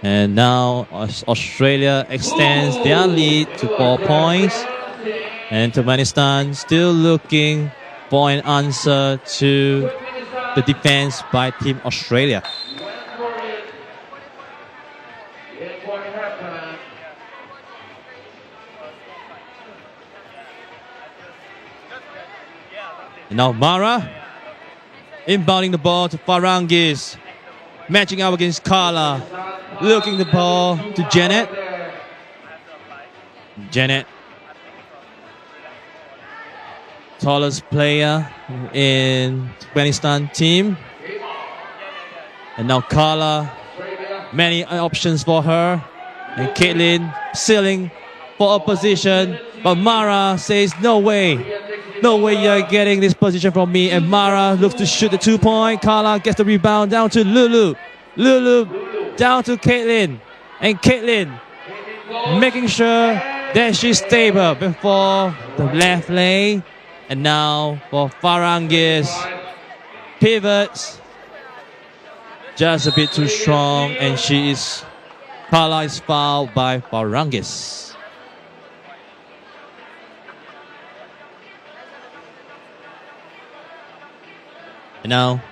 And now Australia extends their lead to 4 points. And Turkmenistan still looking for an answer to the defense by Team Australia. And now Mara inbounding the ball to Farangis. Matching up against Carla. Looking the ball to Janet. Janet, tallest player in Turkmenistan team. And now Carla, many options for her. And Caitlin sealing for a position. But Mara says, no way. No way you're getting this position from me. And Mara looks to shoot the 2-point. Carla gets the rebound down to Lulu. Lulu down to Caitlin. And Caitlin making sure that she's stable before the left lane. And now for Farangis. Pivots. Just a bit too strong. And Carla is fouled by Farangis. And now,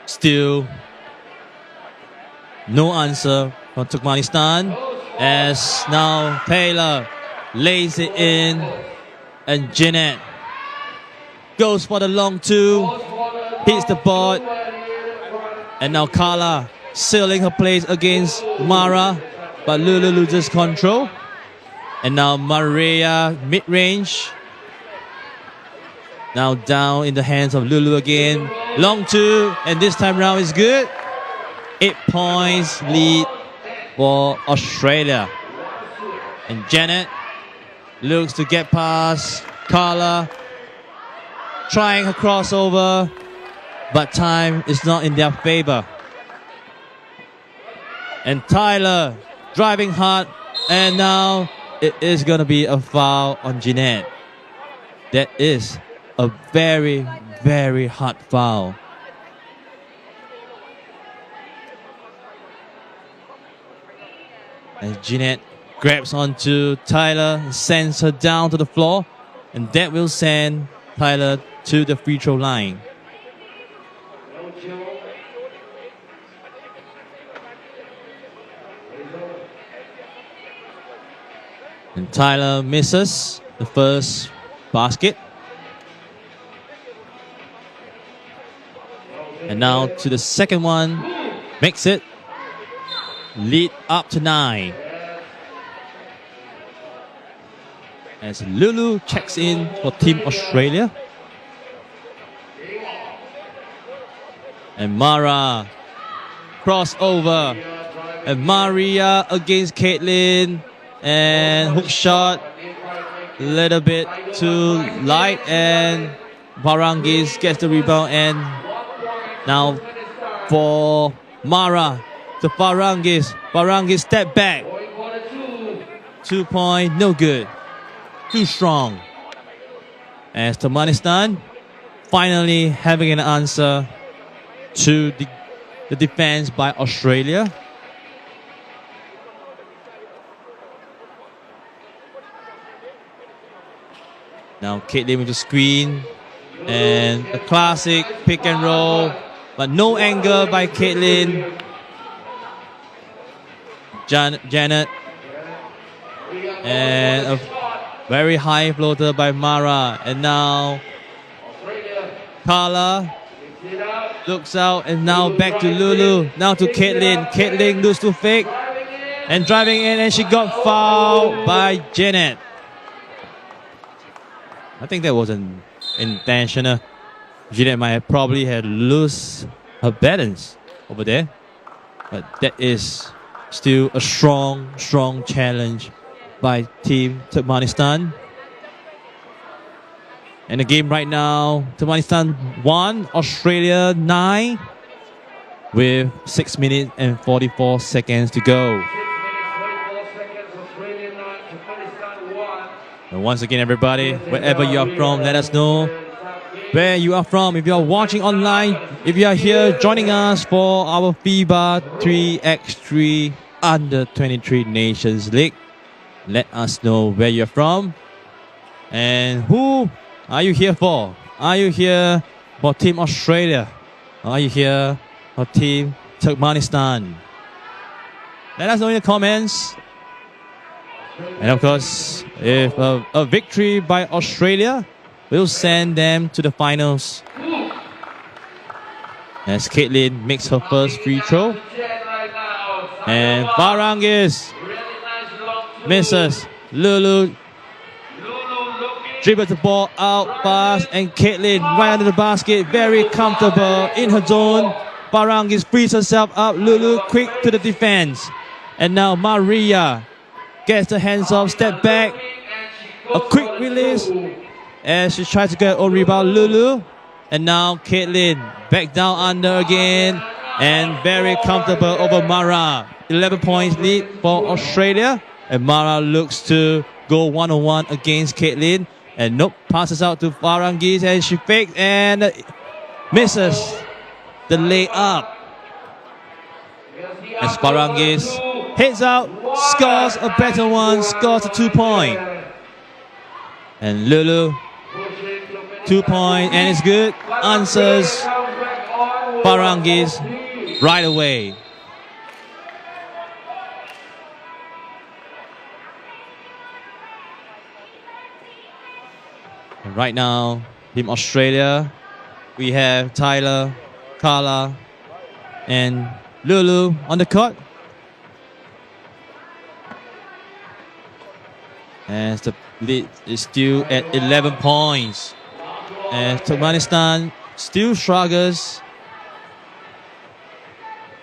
still no answer from Turkmenistan. As now Taylor lays it in. And Jeanette goes for the long 2. Hits the board. And now Carla sealing her place against Mara. But Lulu loses control. And now Maria mid-range. Now down in the hands of Lulu again. Long 2. And this time round is good. 8 points lead for Australia. And Janet looks to get past Carla. Trying her crossover. But time is not in their favor. And Tyler driving hard. And now it is going to be a foul on Jeanette. That is a very, very hard foul. And Jeanette grabs onto Tyler and sends her down to the floor. And that will send Tyler to the free throw line. And Tyler misses the first basket. And now to the second one. Makes it. Lead up to 9. As Lulu checks in for Team Australia. And Mara crossover. And Maria against Caitlin. And hook shot. A little bit too light. And Barangis gets the rebound. And now for Mara to Barangis. Barangis step back. 2 point, no good. Too strong. As Turkmenistan finally having an answer to the defense by Australia. Now Caitlin with the screen and a classic pick and roll, but no anger by Caitlin. Janet and a very high floater by Mara. And now Carla looks out and now back to Lulu. Now to Caitlin. Caitlin loses to fake and driving in, and she got fouled by Janet. I think that wasn't intentional. Janet might have probably had lost her balance over there. But that is still a strong challenge by Team Turkmenistan. And the game right now, Turkmenistan 1, Australia 9, with 6 minutes and 44 seconds to go. And once again, everybody, wherever you are from, let us know where you are from. If you are watching online, if you are here joining us for our FIBA 3x3 Under 23 Nations League, let us know where you're from and who are you here for. Are you here for Team Australia? Are you here for Team Turkmenistan? Let us know in the comments. And of course, if a victory by Australia will send them to the finals. As Caitlin makes her first free throw. And Barangis misses. Lulu dribbles the ball out fast, and Caitlin right under the basket, very comfortable in her zone. Barangis frees herself up. Lulu quick to the defense. And now Maria gets the hands off, step back. A quick release as she tries to get a rebound. Lulu. And now Caitlin back down under again. And very comfortable over Mara. 11 points lead for Australia. And Mara looks to go one-on-one against Caitlin. And nope, passes out to Barangis, and she fakes and misses the layup. As Barangis heads out, scores a better one, scores a 2 point. And Lulu, 2 point, and it's good. Answers Barangis right away. And right now, Team Australia, we have Tyler, Carla, and Lulu on the court. As the lead is still at 11 points. And Turkmenistan still struggles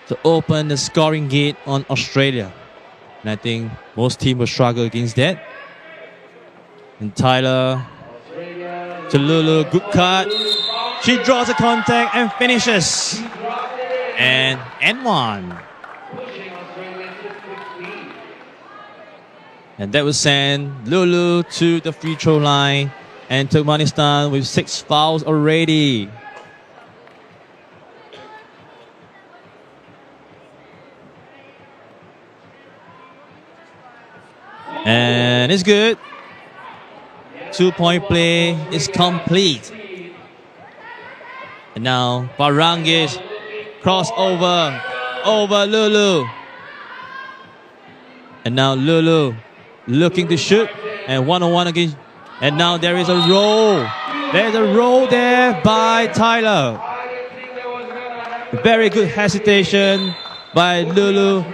to open the scoring gate on Australia. And I think most teams will struggle against that. And Tyler to Lulu, good cut. She draws a contact and finishes. And one. And that will send Lulu to the free throw line. And Turkmenistan with 6 fouls already. And it's good. 2 point play is complete. And now Barangis crossover over Lulu. And now Lulu looking to shoot and one-on-one against. And now there is a roll. There's a roll there by Tyler. Very good hesitation by Lulu.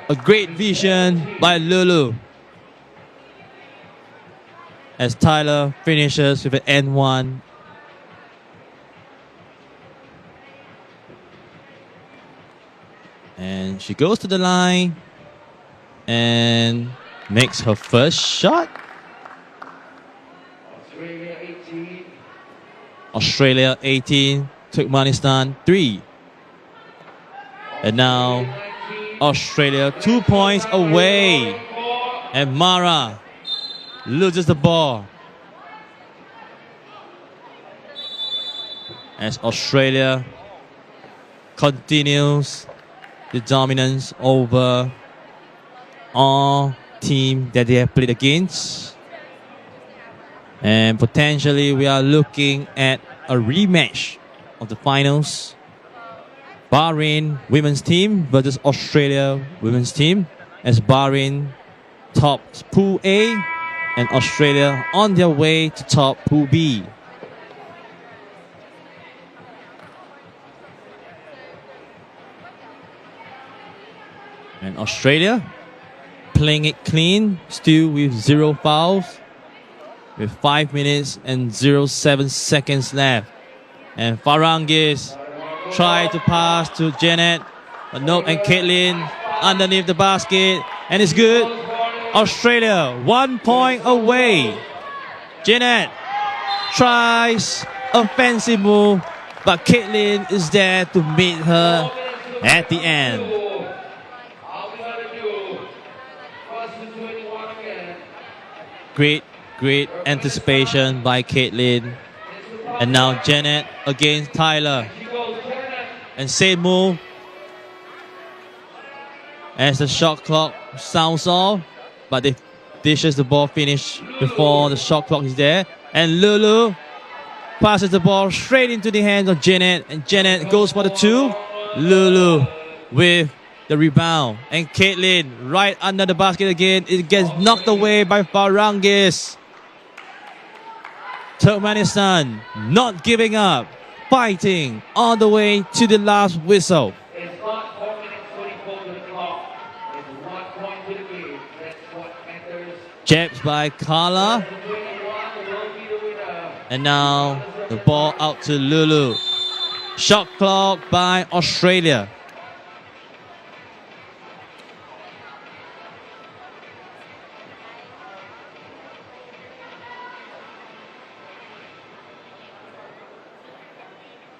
A great vision by Lulu. As Tyler finishes with an N1. And she goes to the line and makes her first shot. Australia 18. Australia 18, Turkmenistan 3. And now Australia 2 points away. And Mara loses the ball. As Australia continues the dominance over all team that they have played against. And potentially we are looking at a rematch of the finals. Bahrain women's team versus Australia women's team, as Bahrain tops Pool A and Australia on their way to top Pool B. And Australia playing it clean, still with 0 fouls, with 5 minutes and 07 seconds left. And Farangis try to pass to Janet, but nope, and Caitlin underneath the basket, and it's good. Australia 1 point away. Janet tries offensive move, but Caitlin is there to meet her at the end. All we gotta do, first and 21 again. Great anticipation by Caitlin. And now Janet against Tyler. She goes Janet. And same move as the shot clock sounds off, but they dishes the ball finish before the shot clock is there. And Lulu passes the ball straight into the hands of Janet, and Janet goes for the 2. Lulu with the rebound, and Caitlin right under the basket again. It gets knocked away by Farangis. Turkmenistan not giving up, fighting all the way to the last whistle. It's not 4 minutes 24 to the clock. It's 1 point to the game. That's what matters. Jabs by Carla. 21 will be the winner. And now the ball out to Lulu. Shot clock by Australia.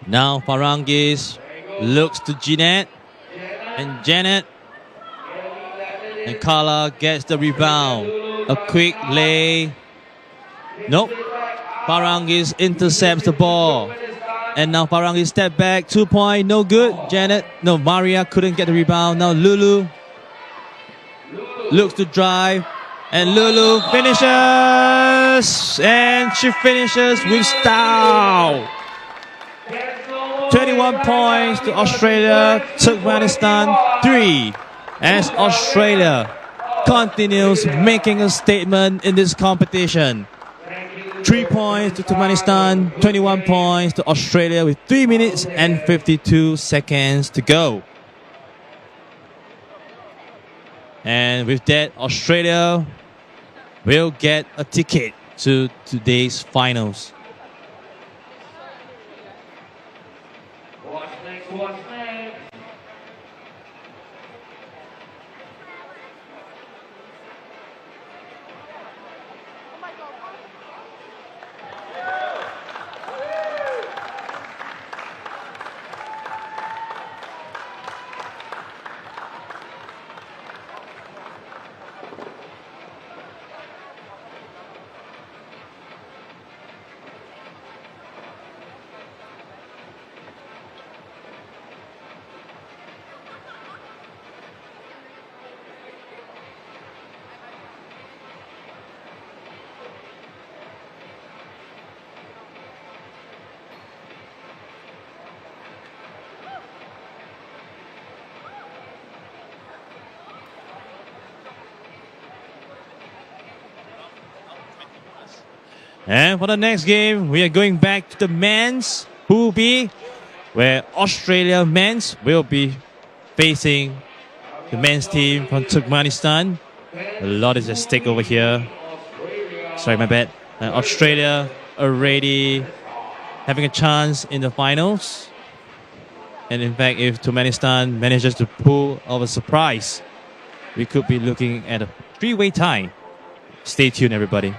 Now Farangis looks to Jeanette, and Janet, and Carla gets the rebound. A quick lay. Nope. Farangis intercepts the ball. And now Farangis step back, 2 point, no good. Janet, no, Maria couldn't get the rebound. Now Lulu looks to drive, and Lulu finishes, and she finishes with style. 21 points to Australia, Turkmenistan 3, as Australia continues making a statement in this competition. 3 points to Turkmenistan, 21 points to Australia with 3 minutes and 52 seconds to go. And with that, Australia will get a ticket to today's finals. What's next? What's next? And for the next game, we are going back to the men's Pool B, where Australia men's will be facing the men's team from Turkmenistan. A lot is at stake over here. Sorry, my bad. Australia already having a chance in the finals. And in fact, if Turkmenistan manages to pull off a surprise, we could be looking at a three-way tie. Stay tuned, everybody.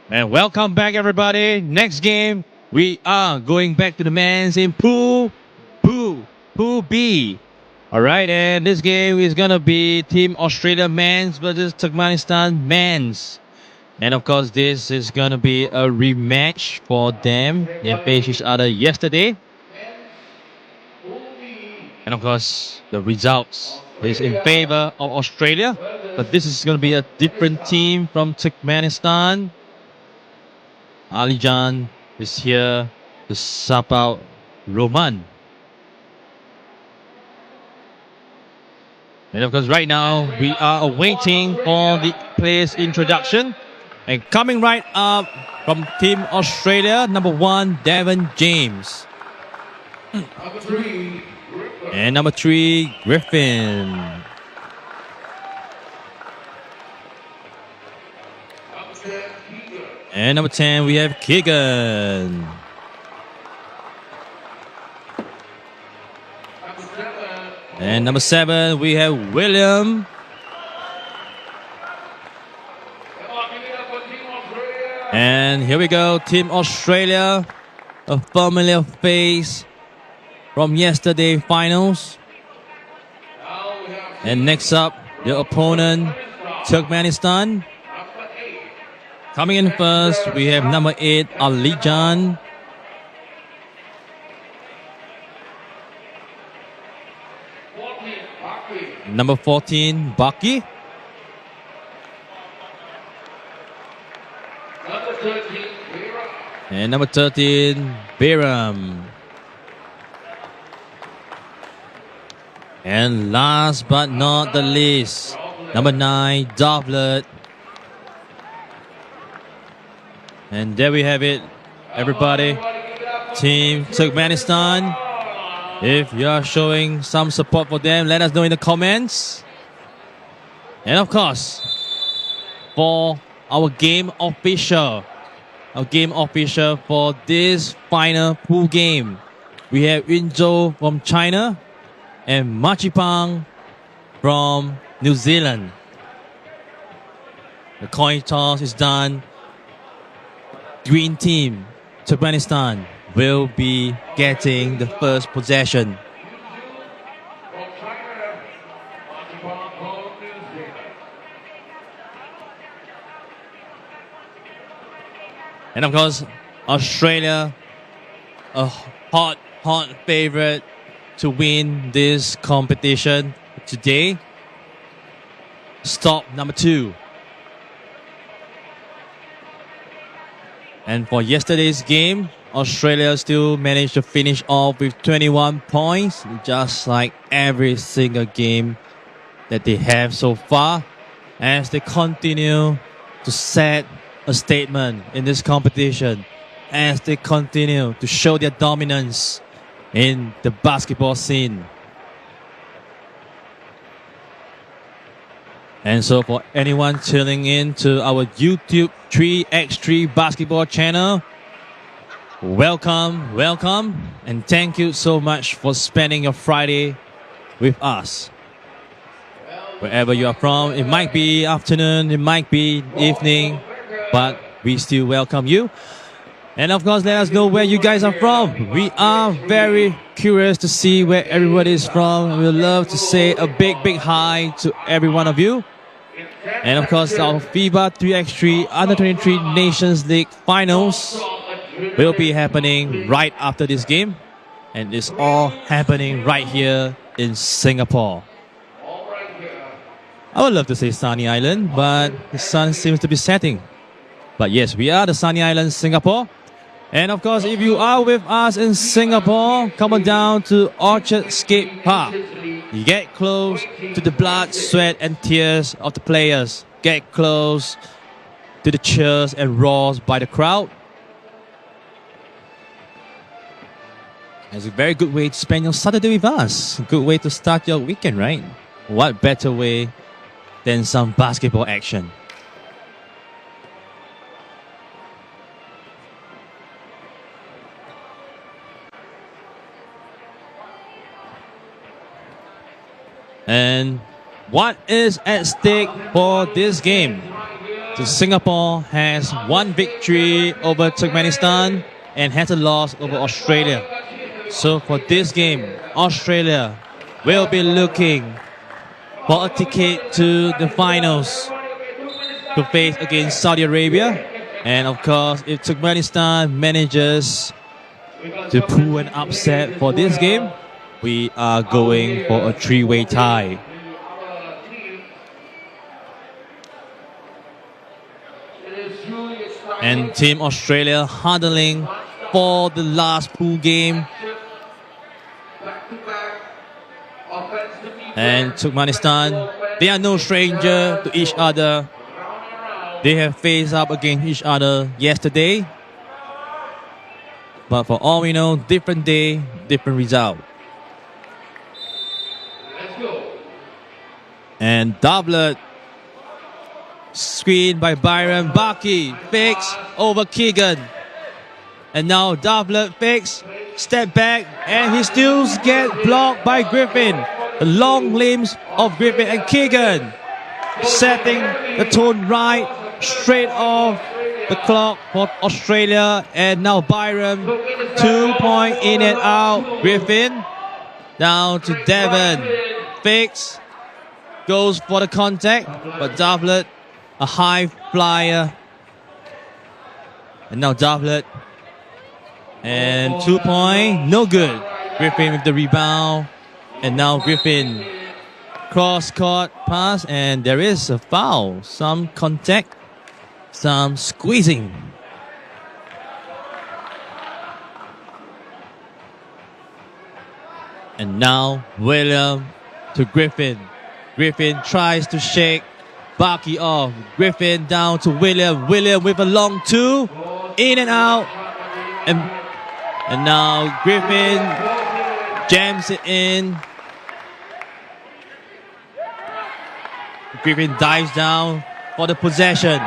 And welcome back, everybody. Next game, we are going back to the men's in Pool B. All right, and this game is gonna be Team Australia men's versus Turkmenistan men's. And of course, this is gonna be a rematch for them. They faced each other yesterday. And of course, the results is in favor of Australia. But this is gonna be a different team from Turkmenistan. Alijan is here to sub out Roman. And of course, right now we are awaiting for the player's introduction. And coming right up from Team Australia, number 1, Devon James. Number 3, And number 3, Griffin. number 10, Keegan. And number 10, we have Keegan. Number 7, And number 7, we have William. come on, give it up for Team Australia. And here we go, Team Australia, a familiar face from yesterday finals. Now we have And next up, the opponent, Turkmenistan. number 8, Coming in first, we have number 8, Alijan. 14, Baki. Number 14, Baki. Number 13, Vera. And number 13, Biram. And last but not the least, number 9, Doublet. And there we have it, everybody. Team Turkmenistan. If you are showing some support for them, let us know in the comments. And of course, for our game official for this final pool game, we have Inzo from China and Machipang from New Zealand. The coin toss is done. Green team, Turkmenistan, will be getting the first possession. From China, Machipang from New Zealand. And of course, Australia, a hot favorite to win this competition today. Stop number 2. And for yesterday's game, Australia still managed to finish off with 21 points, just like every single game that they have so far, as they continue to set a statement in this competition, as they continue to show their dominance in the basketball scene. And so for anyone tuning in to our YouTube 3x3 basketball channel, welcome, and thank you so much for spending your Friday with us. Wherever you are from, it might be afternoon, it might be evening, but we still welcome you. And of course, let us know where you guys are from. We are very curious to see where everybody is from. We would love to say a big hi to every one of you. And of course, our FIBA 3x3 Under-23 Nations League Finals will be happening right after this game. And it's all happening right here in Singapore. I would love to say Sunny Island, but the sun seems to be setting. But yes, we are the Sunny Island, Singapore. And of course, if you are with us in Singapore, come on down to Orchard Skate Park. You get close to the blood, sweat and tears of the players. Get close to the cheers and roars by the crowd. It's a very good way to spend your Saturday with us. A good way to start your weekend, right? What better way than some basketball action? And what is at stake for this game? So Singapore has one victory over Turkmenistan and has a loss over Australia. So for this game, Australia will be looking for a ticket to the finals to face against Saudi Arabia. And of course, if Turkmenistan manages to pull an upset for this game, we are going for a 3-way tie. And Team Australia handling for the last pool game. And Turkmenistan, they are no stranger to each other. They have faced up against each other yesterday. But for all we know, different day, different result. And doublet. Screen by Byron. Baki fakes over Keegan. And now doublet fakes. Step back. And he still gets blocked by Griffin. The long limbs of Griffin and Keegan. Setting the tone right. Straight off the clock for Australia. And now Byron. 2 point in and out. Griffin. Down to Devon. Fakes. Goes for the contact. But doublet. A high flyer. And now doublet. And 2 point. No good. Griffin with the rebound. And now Griffin. Cross-court pass. And there is a foul. Some contact. Some squeezing. And now William to Griffin. Griffin tries to shake Baki off. Griffin down to William. William with a long two. In and out. And now Griffin jams it in. Griffin dives down for the possession.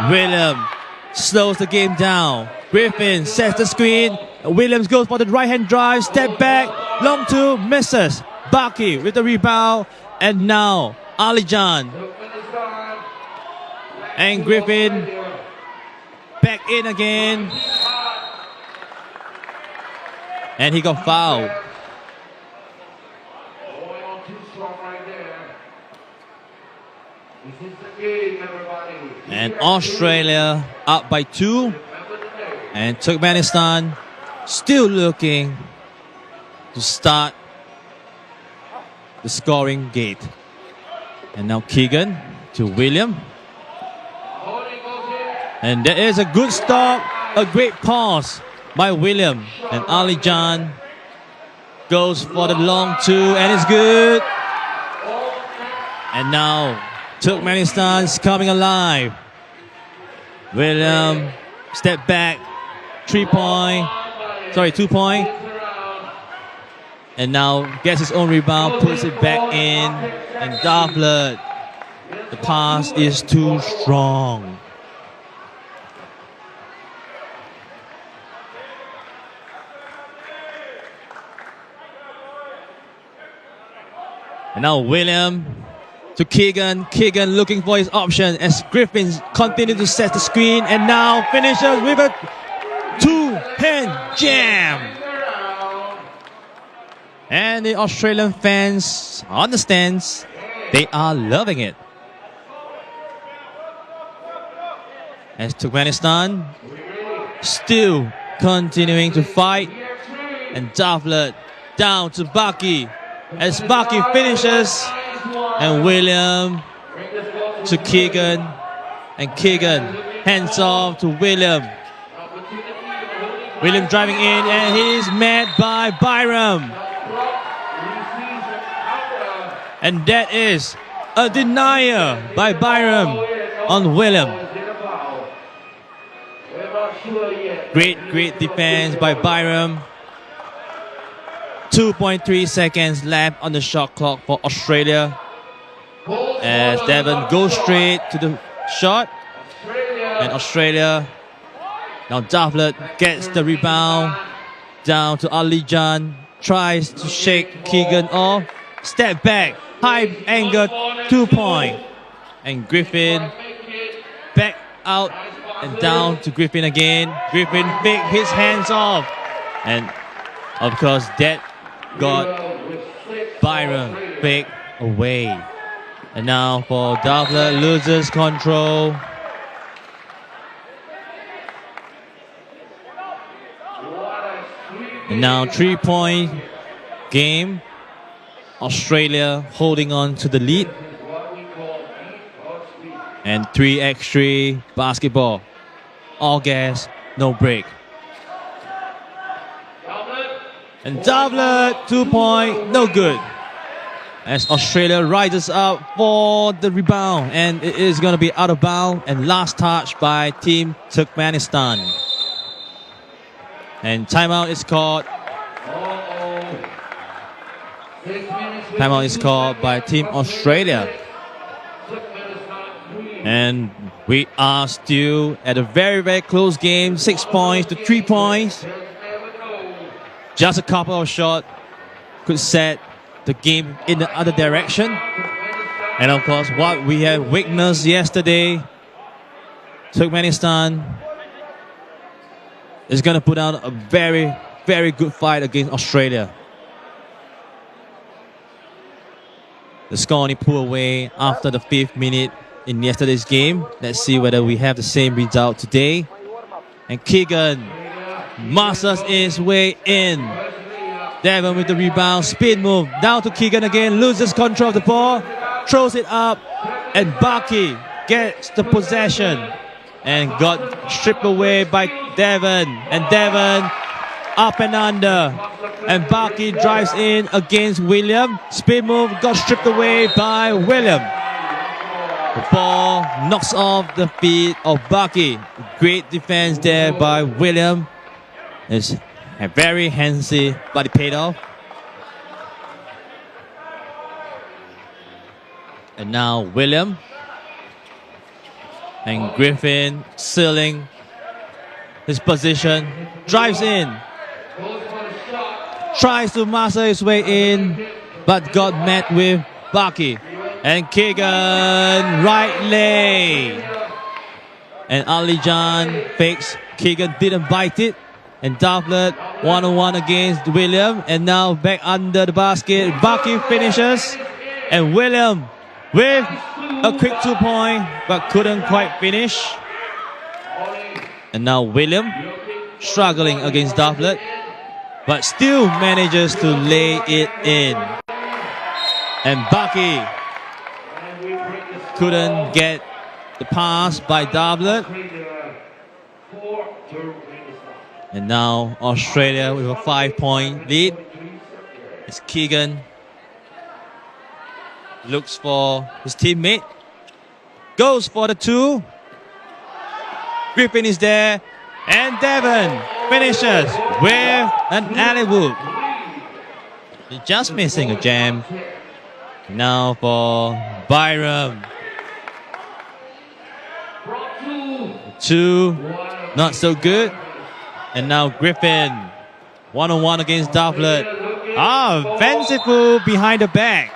William slows the game down. Griffin sets the screen. Williams goes for the right-hand drive. Step back. Long two. Misses. Baki with the rebound. And now Alijan. And Griffin back in again. And he got fouled. And Australia up by 2. And Turkmenistan still looking to start the scoring gate. And now Keegan to William. And there is a good stop, a great pause by William. And Alijan goes for the long two, and it's good. And now Turkmenistan's coming alive. William, step back, 2 point. And now gets his own rebound, puts it back in. And doublet, the pass is too strong. And now William to Keegan. Keegan looking for his option as Griffin continues to set the screen. And now finishes with a two-hand jam. And the Australian fans on the stands, they are loving it. As Turkmenistan still continuing to fight. And doublet down to Baki. As Baki finishes. And William to Keegan. And Keegan hands off to William. William driving in, and he's met by Byram. And that is a denier by Byram on William. Great defense by Byram. 2.3 seconds left on the shot clock for Australia. As Devon goes straight to the shot. And Australia, now doublet gets the rebound. Down to Alijan. Tries to shake Keegan off. Step back. High angle 2 point. And Griffin back out and down to Griffin again. Griffin picked his hands off. And of course that got Byron picked away. And now for doublet, loses control. And now 3 point game. Australia holding on to the lead. And 3x3 basketball. All gas, no break. And doublet, 2-point, no good. As Australia rises up for the rebound, and it is going to be out of bounds, and last touch by Team Turkmenistan. And timeout is called. Timeout is called by Team Australia. And we are still at a very, very close game. 6 points to 3 points. Just a couple of shots could set the game in the other direction. And of course, what we have witnessed yesterday, Turkmenistan is going to put out a very, very good fight against Australia. The score only pulled away after the 5th minute in yesterday's game. Let's see whether we have the same result today. And Keegan masters his way in. Devon with the rebound, spin move, down to Keegan again, loses control of the ball, throws it up, and Baki gets the possession and got stripped away by Devon. And Devon up and under, and Baki drives in against William. Spin move got stripped away by William. The ball knocks off the feet of Baki. Great defense there by William. It's a very handsy, but it paid off. And now William and Griffin sealing his position, drives in, tries to master his way in, but got met with Baki. And Keegan, right leg. And Alijan fakes. Keegan didn't bite it. And doublet, 1-on-1 against William. And now back under the basket. Baki finishes. And William with a quick 2-point, but couldn't quite finish. And now William struggling against doublet, but still manages to lay it in. And Baki couldn't get the pass by doublet. And now Australia with a 5-point lead. It's Keegan. Looks for his teammate. Goes for the 2. Griffin is there. And Devon finishes with an alley-oop. Just missing a jam. Now for Byram. 2. Not so good. And now Griffin, 1-on-1 against doublet. Fanciful behind the back.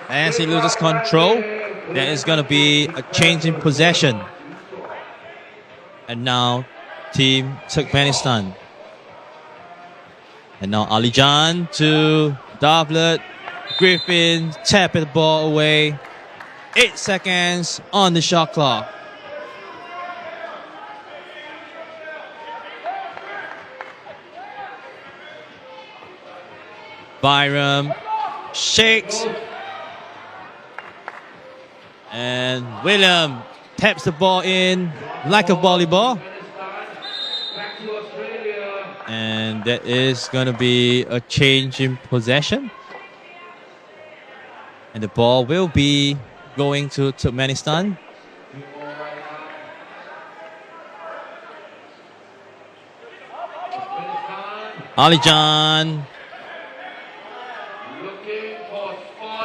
As he loses control, there is going to be a change in possession. And now Team Turkmenistan. And now Alijan to doublet. Griffin tapping the ball away. 8 seconds on the shot clock. Byram shakes. And William taps the ball in like a volleyball. And that is going to be a change in possession. And the ball will be going to Turkmenistan. Alijan.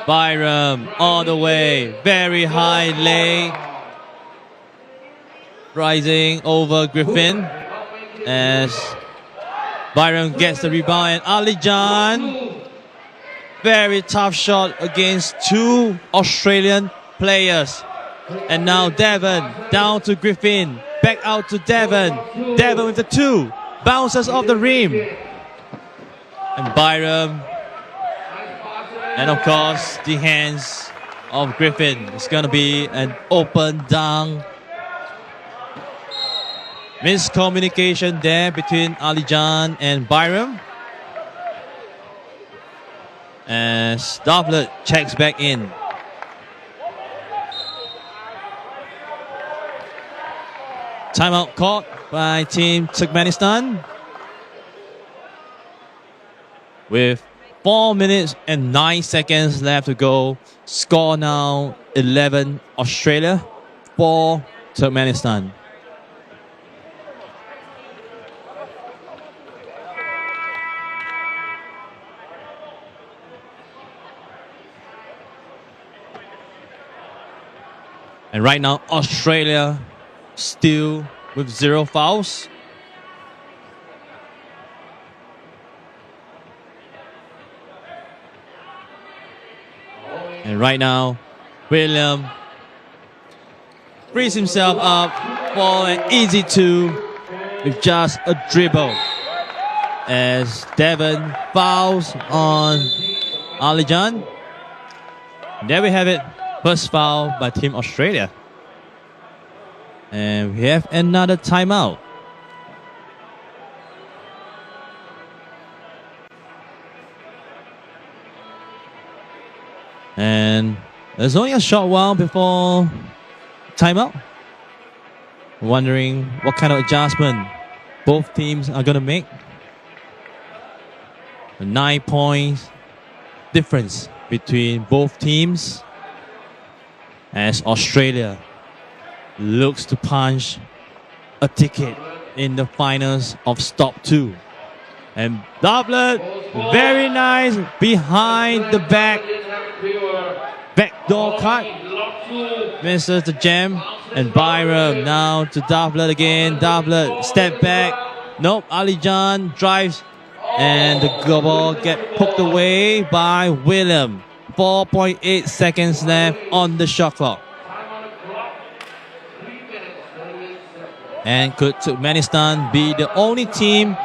Byram all the way, very high leg, rising over Griffin as Byram gets the rebound. And Alijan, very tough shot against 2 Australian players. And now Devon down to Griffin, back out to Devon. Devon with the 2, bounces off the rim. And Byram. And of course, the hands of Griffin. It's going to be an open dunk. Miscommunication there between Alijan and Byram. As doublet checks back in. Timeout called by Team Turkmenistan. with 4 minutes and 9 seconds left to go. Score now 11 Australia, 4 Turkmenistan. And right now, Australia still with 0 fouls. And right now, William frees himself up for an easy 2 with just a dribble. As Devon fouls on Alijan. There we have it. First foul by Team Australia. And we have another timeout. And there's only a short while before timeout. Wondering what kind of adjustment both teams are going to make. A 9 points difference between both teams, as Australia looks to punch a ticket in the finals of Stop 2. And doublet, very nice, behind the backdoor cut. Misses the jam. And Byram now to doublet again. Doublet, step back. Nope, Alijan drives. And the ball get poked away by William. 4.8 seconds left on the shot clock. And could Turkmenistan be the only team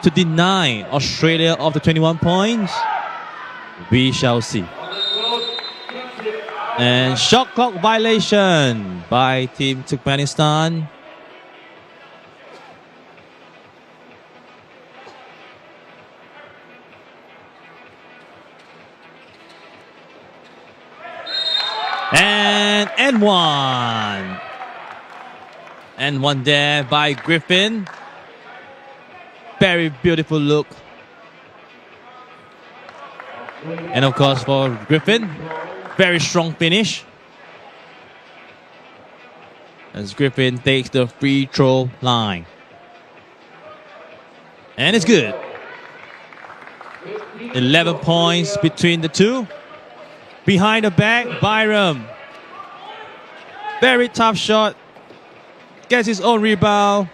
to deny Australia of the 21 points? We shall see. And shot clock violation by Team Turkmenistan. And one. And one there by Griffin. Very beautiful look. And of course for Griffin, very strong finish. As Griffin takes the free throw line. And it's good. 11 points between the two. Behind the back, Byram. Very tough shot. Gets his own rebound.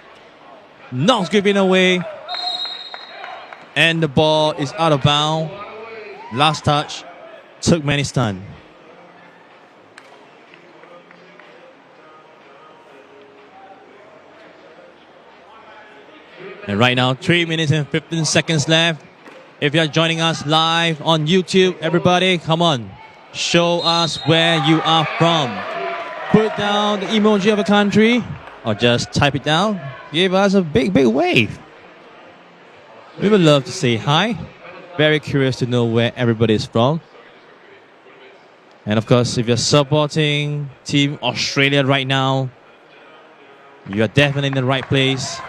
Knocks Griffin away. And the ball is out of bounds. Last touch, Turkmenistan. And right now, 3 minutes and 15 seconds left. If you're joining us live on YouTube, everybody, come on. Show us where you are from. Put down the emoji of a country or just type it down. Give us a big, big wave. We would love to say hi. Very curious to know where everybody is from. And of course, if you're supporting Team Australia right now, you are definitely in the right place.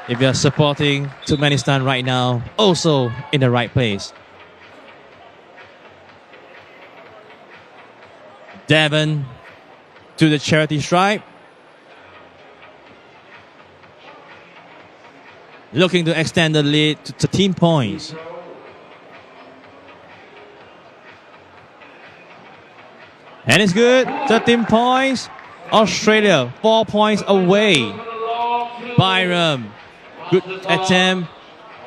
If you're supporting Turkmenistan right now, also in the right place. Devon to the charity stripe. Looking to extend the lead to 13 points. And it's good. 13 points. Australia 4 points away. Byram, good attempt.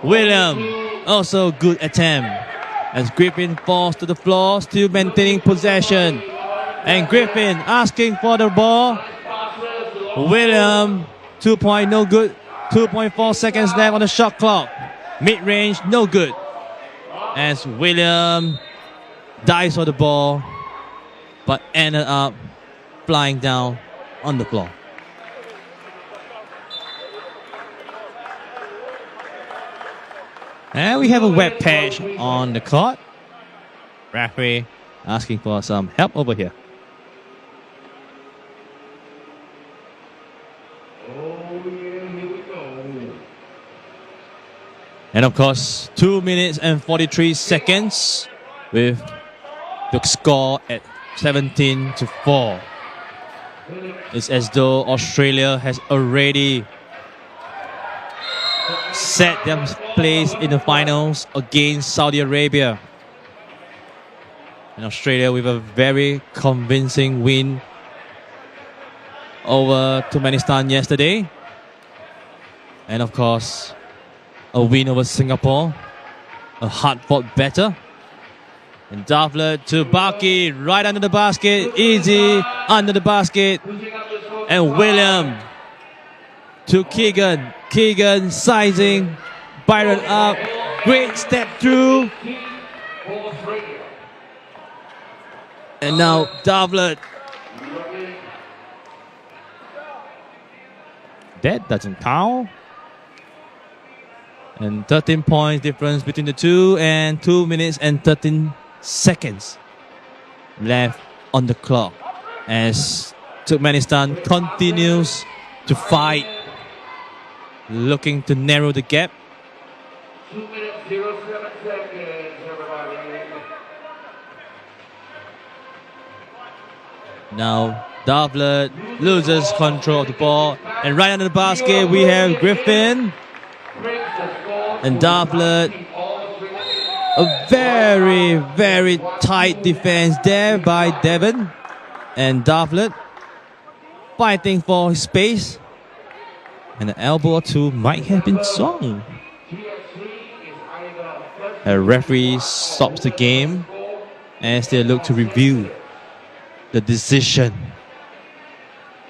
William, also good attempt. As Griffin falls to the floor, still maintaining possession. And Griffin asking for the ball. William, 2 point, no good. 2.4 seconds left on the shot clock. Mid-range, no good. As William dives for the ball, but ended up flying down on the floor. And we have a wet patch on the court. Referee asking for some help over here. And of course, 2 minutes and 43 seconds with the score at 17-4. It's as though Australia has already set their place in the finals against Saudi Arabia. And Australia with a very convincing win over Turkmenistan yesterday. And of course, a win over Singapore, a hard-fought battle. And Davlet to Baki, right under the basket, easy under the basket. And William to Keegan. Keegan sizing, Byron up, great step through. And now Davlet. That doesn't count. And 13 points difference between the two, and 2 minutes and 13 seconds left on the clock as Turkmenistan continues to fight, looking to narrow the gap. 2 minutes, 07 seconds, everybody. Now Davlet loses control of the ball, and right under the basket we have Griffin. And Davlet, a very, very tight defense there by Devon. And Davlet fighting for his space. And an elbow or two might have been swung. A referee stops the game as they look to review the decision.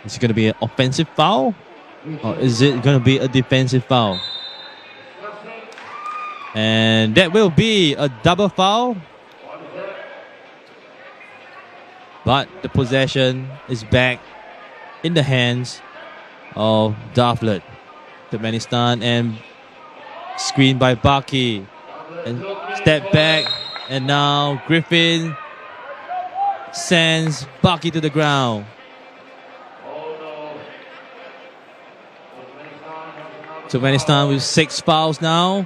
Is it going to be an offensive foul? Or is it going to be a defensive foul? And that will be a double foul. But the possession is back in the hands of Davlet. Turkmenistan, and screen by Baki. And step back. And now Griffin sends Baki to the ground. Turkmenistan with 6 fouls now.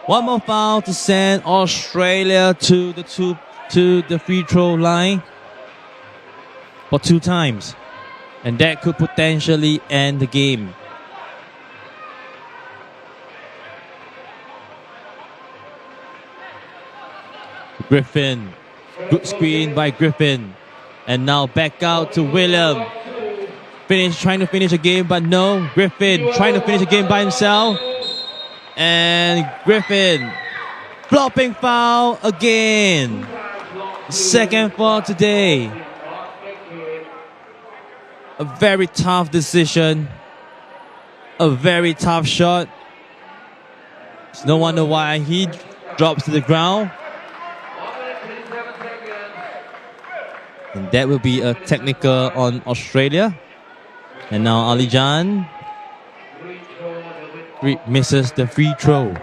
One more foul to send Australia to the free throw line for 2 times. And that could potentially end the game. Griffin. Good screen by Griffin. And now back out to William. Trying to finish the game, but no. Griffin trying to finish the game by himself. And Griffin, flopping foul again. Second foul today. A very tough decision. A very tough shot. It's no wonder why he drops to the ground. And that will be a technical on Australia. And now Ali Jan misses the free throw.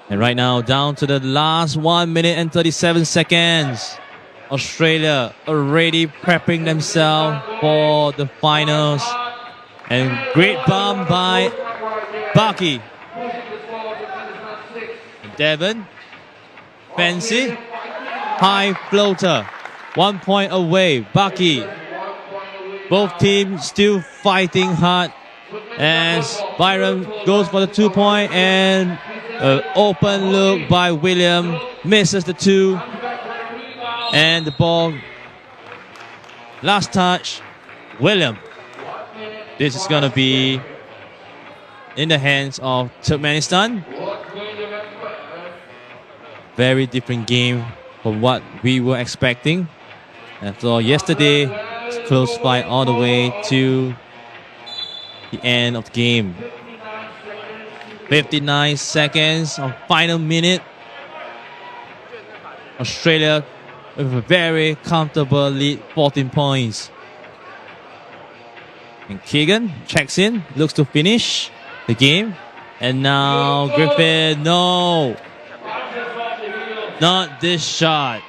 And right now, down to the last 1 minute and 37 seconds. Australia already prepping themselves for the finals. And great bomb by Baki. Devon, fancy, high floater, 1 point away. Baki, both teams still fighting hard as Byron goes for the 2 point, and an open look by William, misses the 2, and the ball, last touch, William. This is going to be in the hands of Turkmenistan. Very different game from what we were expecting. After all, yesterday, close fight all the way to the end of the game. 59 seconds of final minute. Australia with a very comfortable lead, 14 points. And Keegan checks in, looks to finish the game. And now Griffin, no! Not this shot.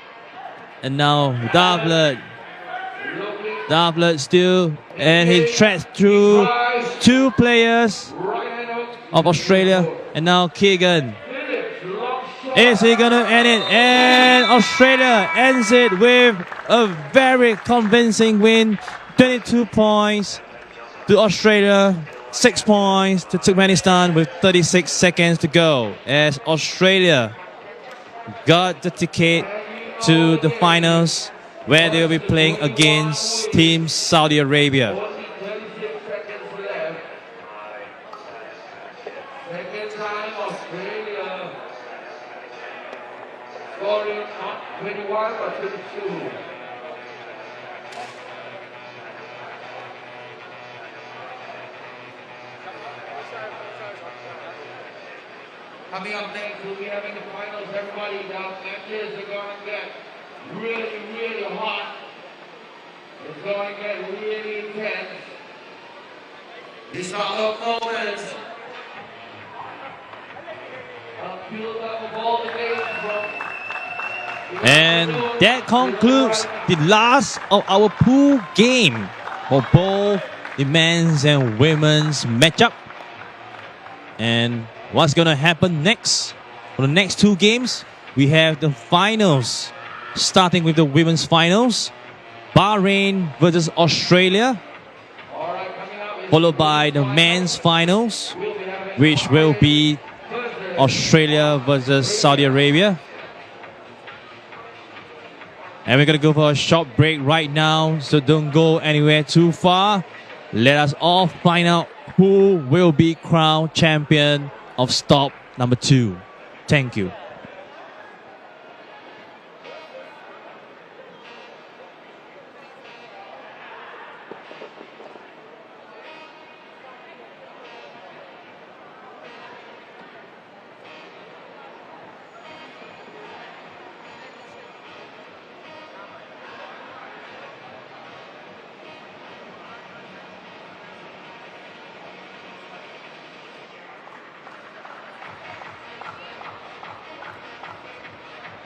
And now Davlet Doublet still, and he threads through two players of Australia, and now Keegan. Is he gonna end it? And Australia ends it with a very convincing win. 22 points to Australia, 6 points to Turkmenistan with 36 seconds to go, as Australia got the ticket to the finals, where they'll be playing against Team Saudi Arabia. 36 seconds left. Second time Australia scoring not 21 but 22. Coming up next, we'll be having the finals. Everybody down matches are going to get really, really hot. It's going to get really intense. These are the moments. A build-up of all the games from... And that concludes the last of our pool game for both the men's and women's matchup. And what's going to happen next? For the next two games, we have the finals, starting with the women's finals. Bahrain versus Australia, followed by the men's finals, which will be Australia versus Saudi Arabia. And we're going to go for a short break right now, so don't go anywhere too far. Let us all find out who will be crowned champion of stop number 2. Thank you.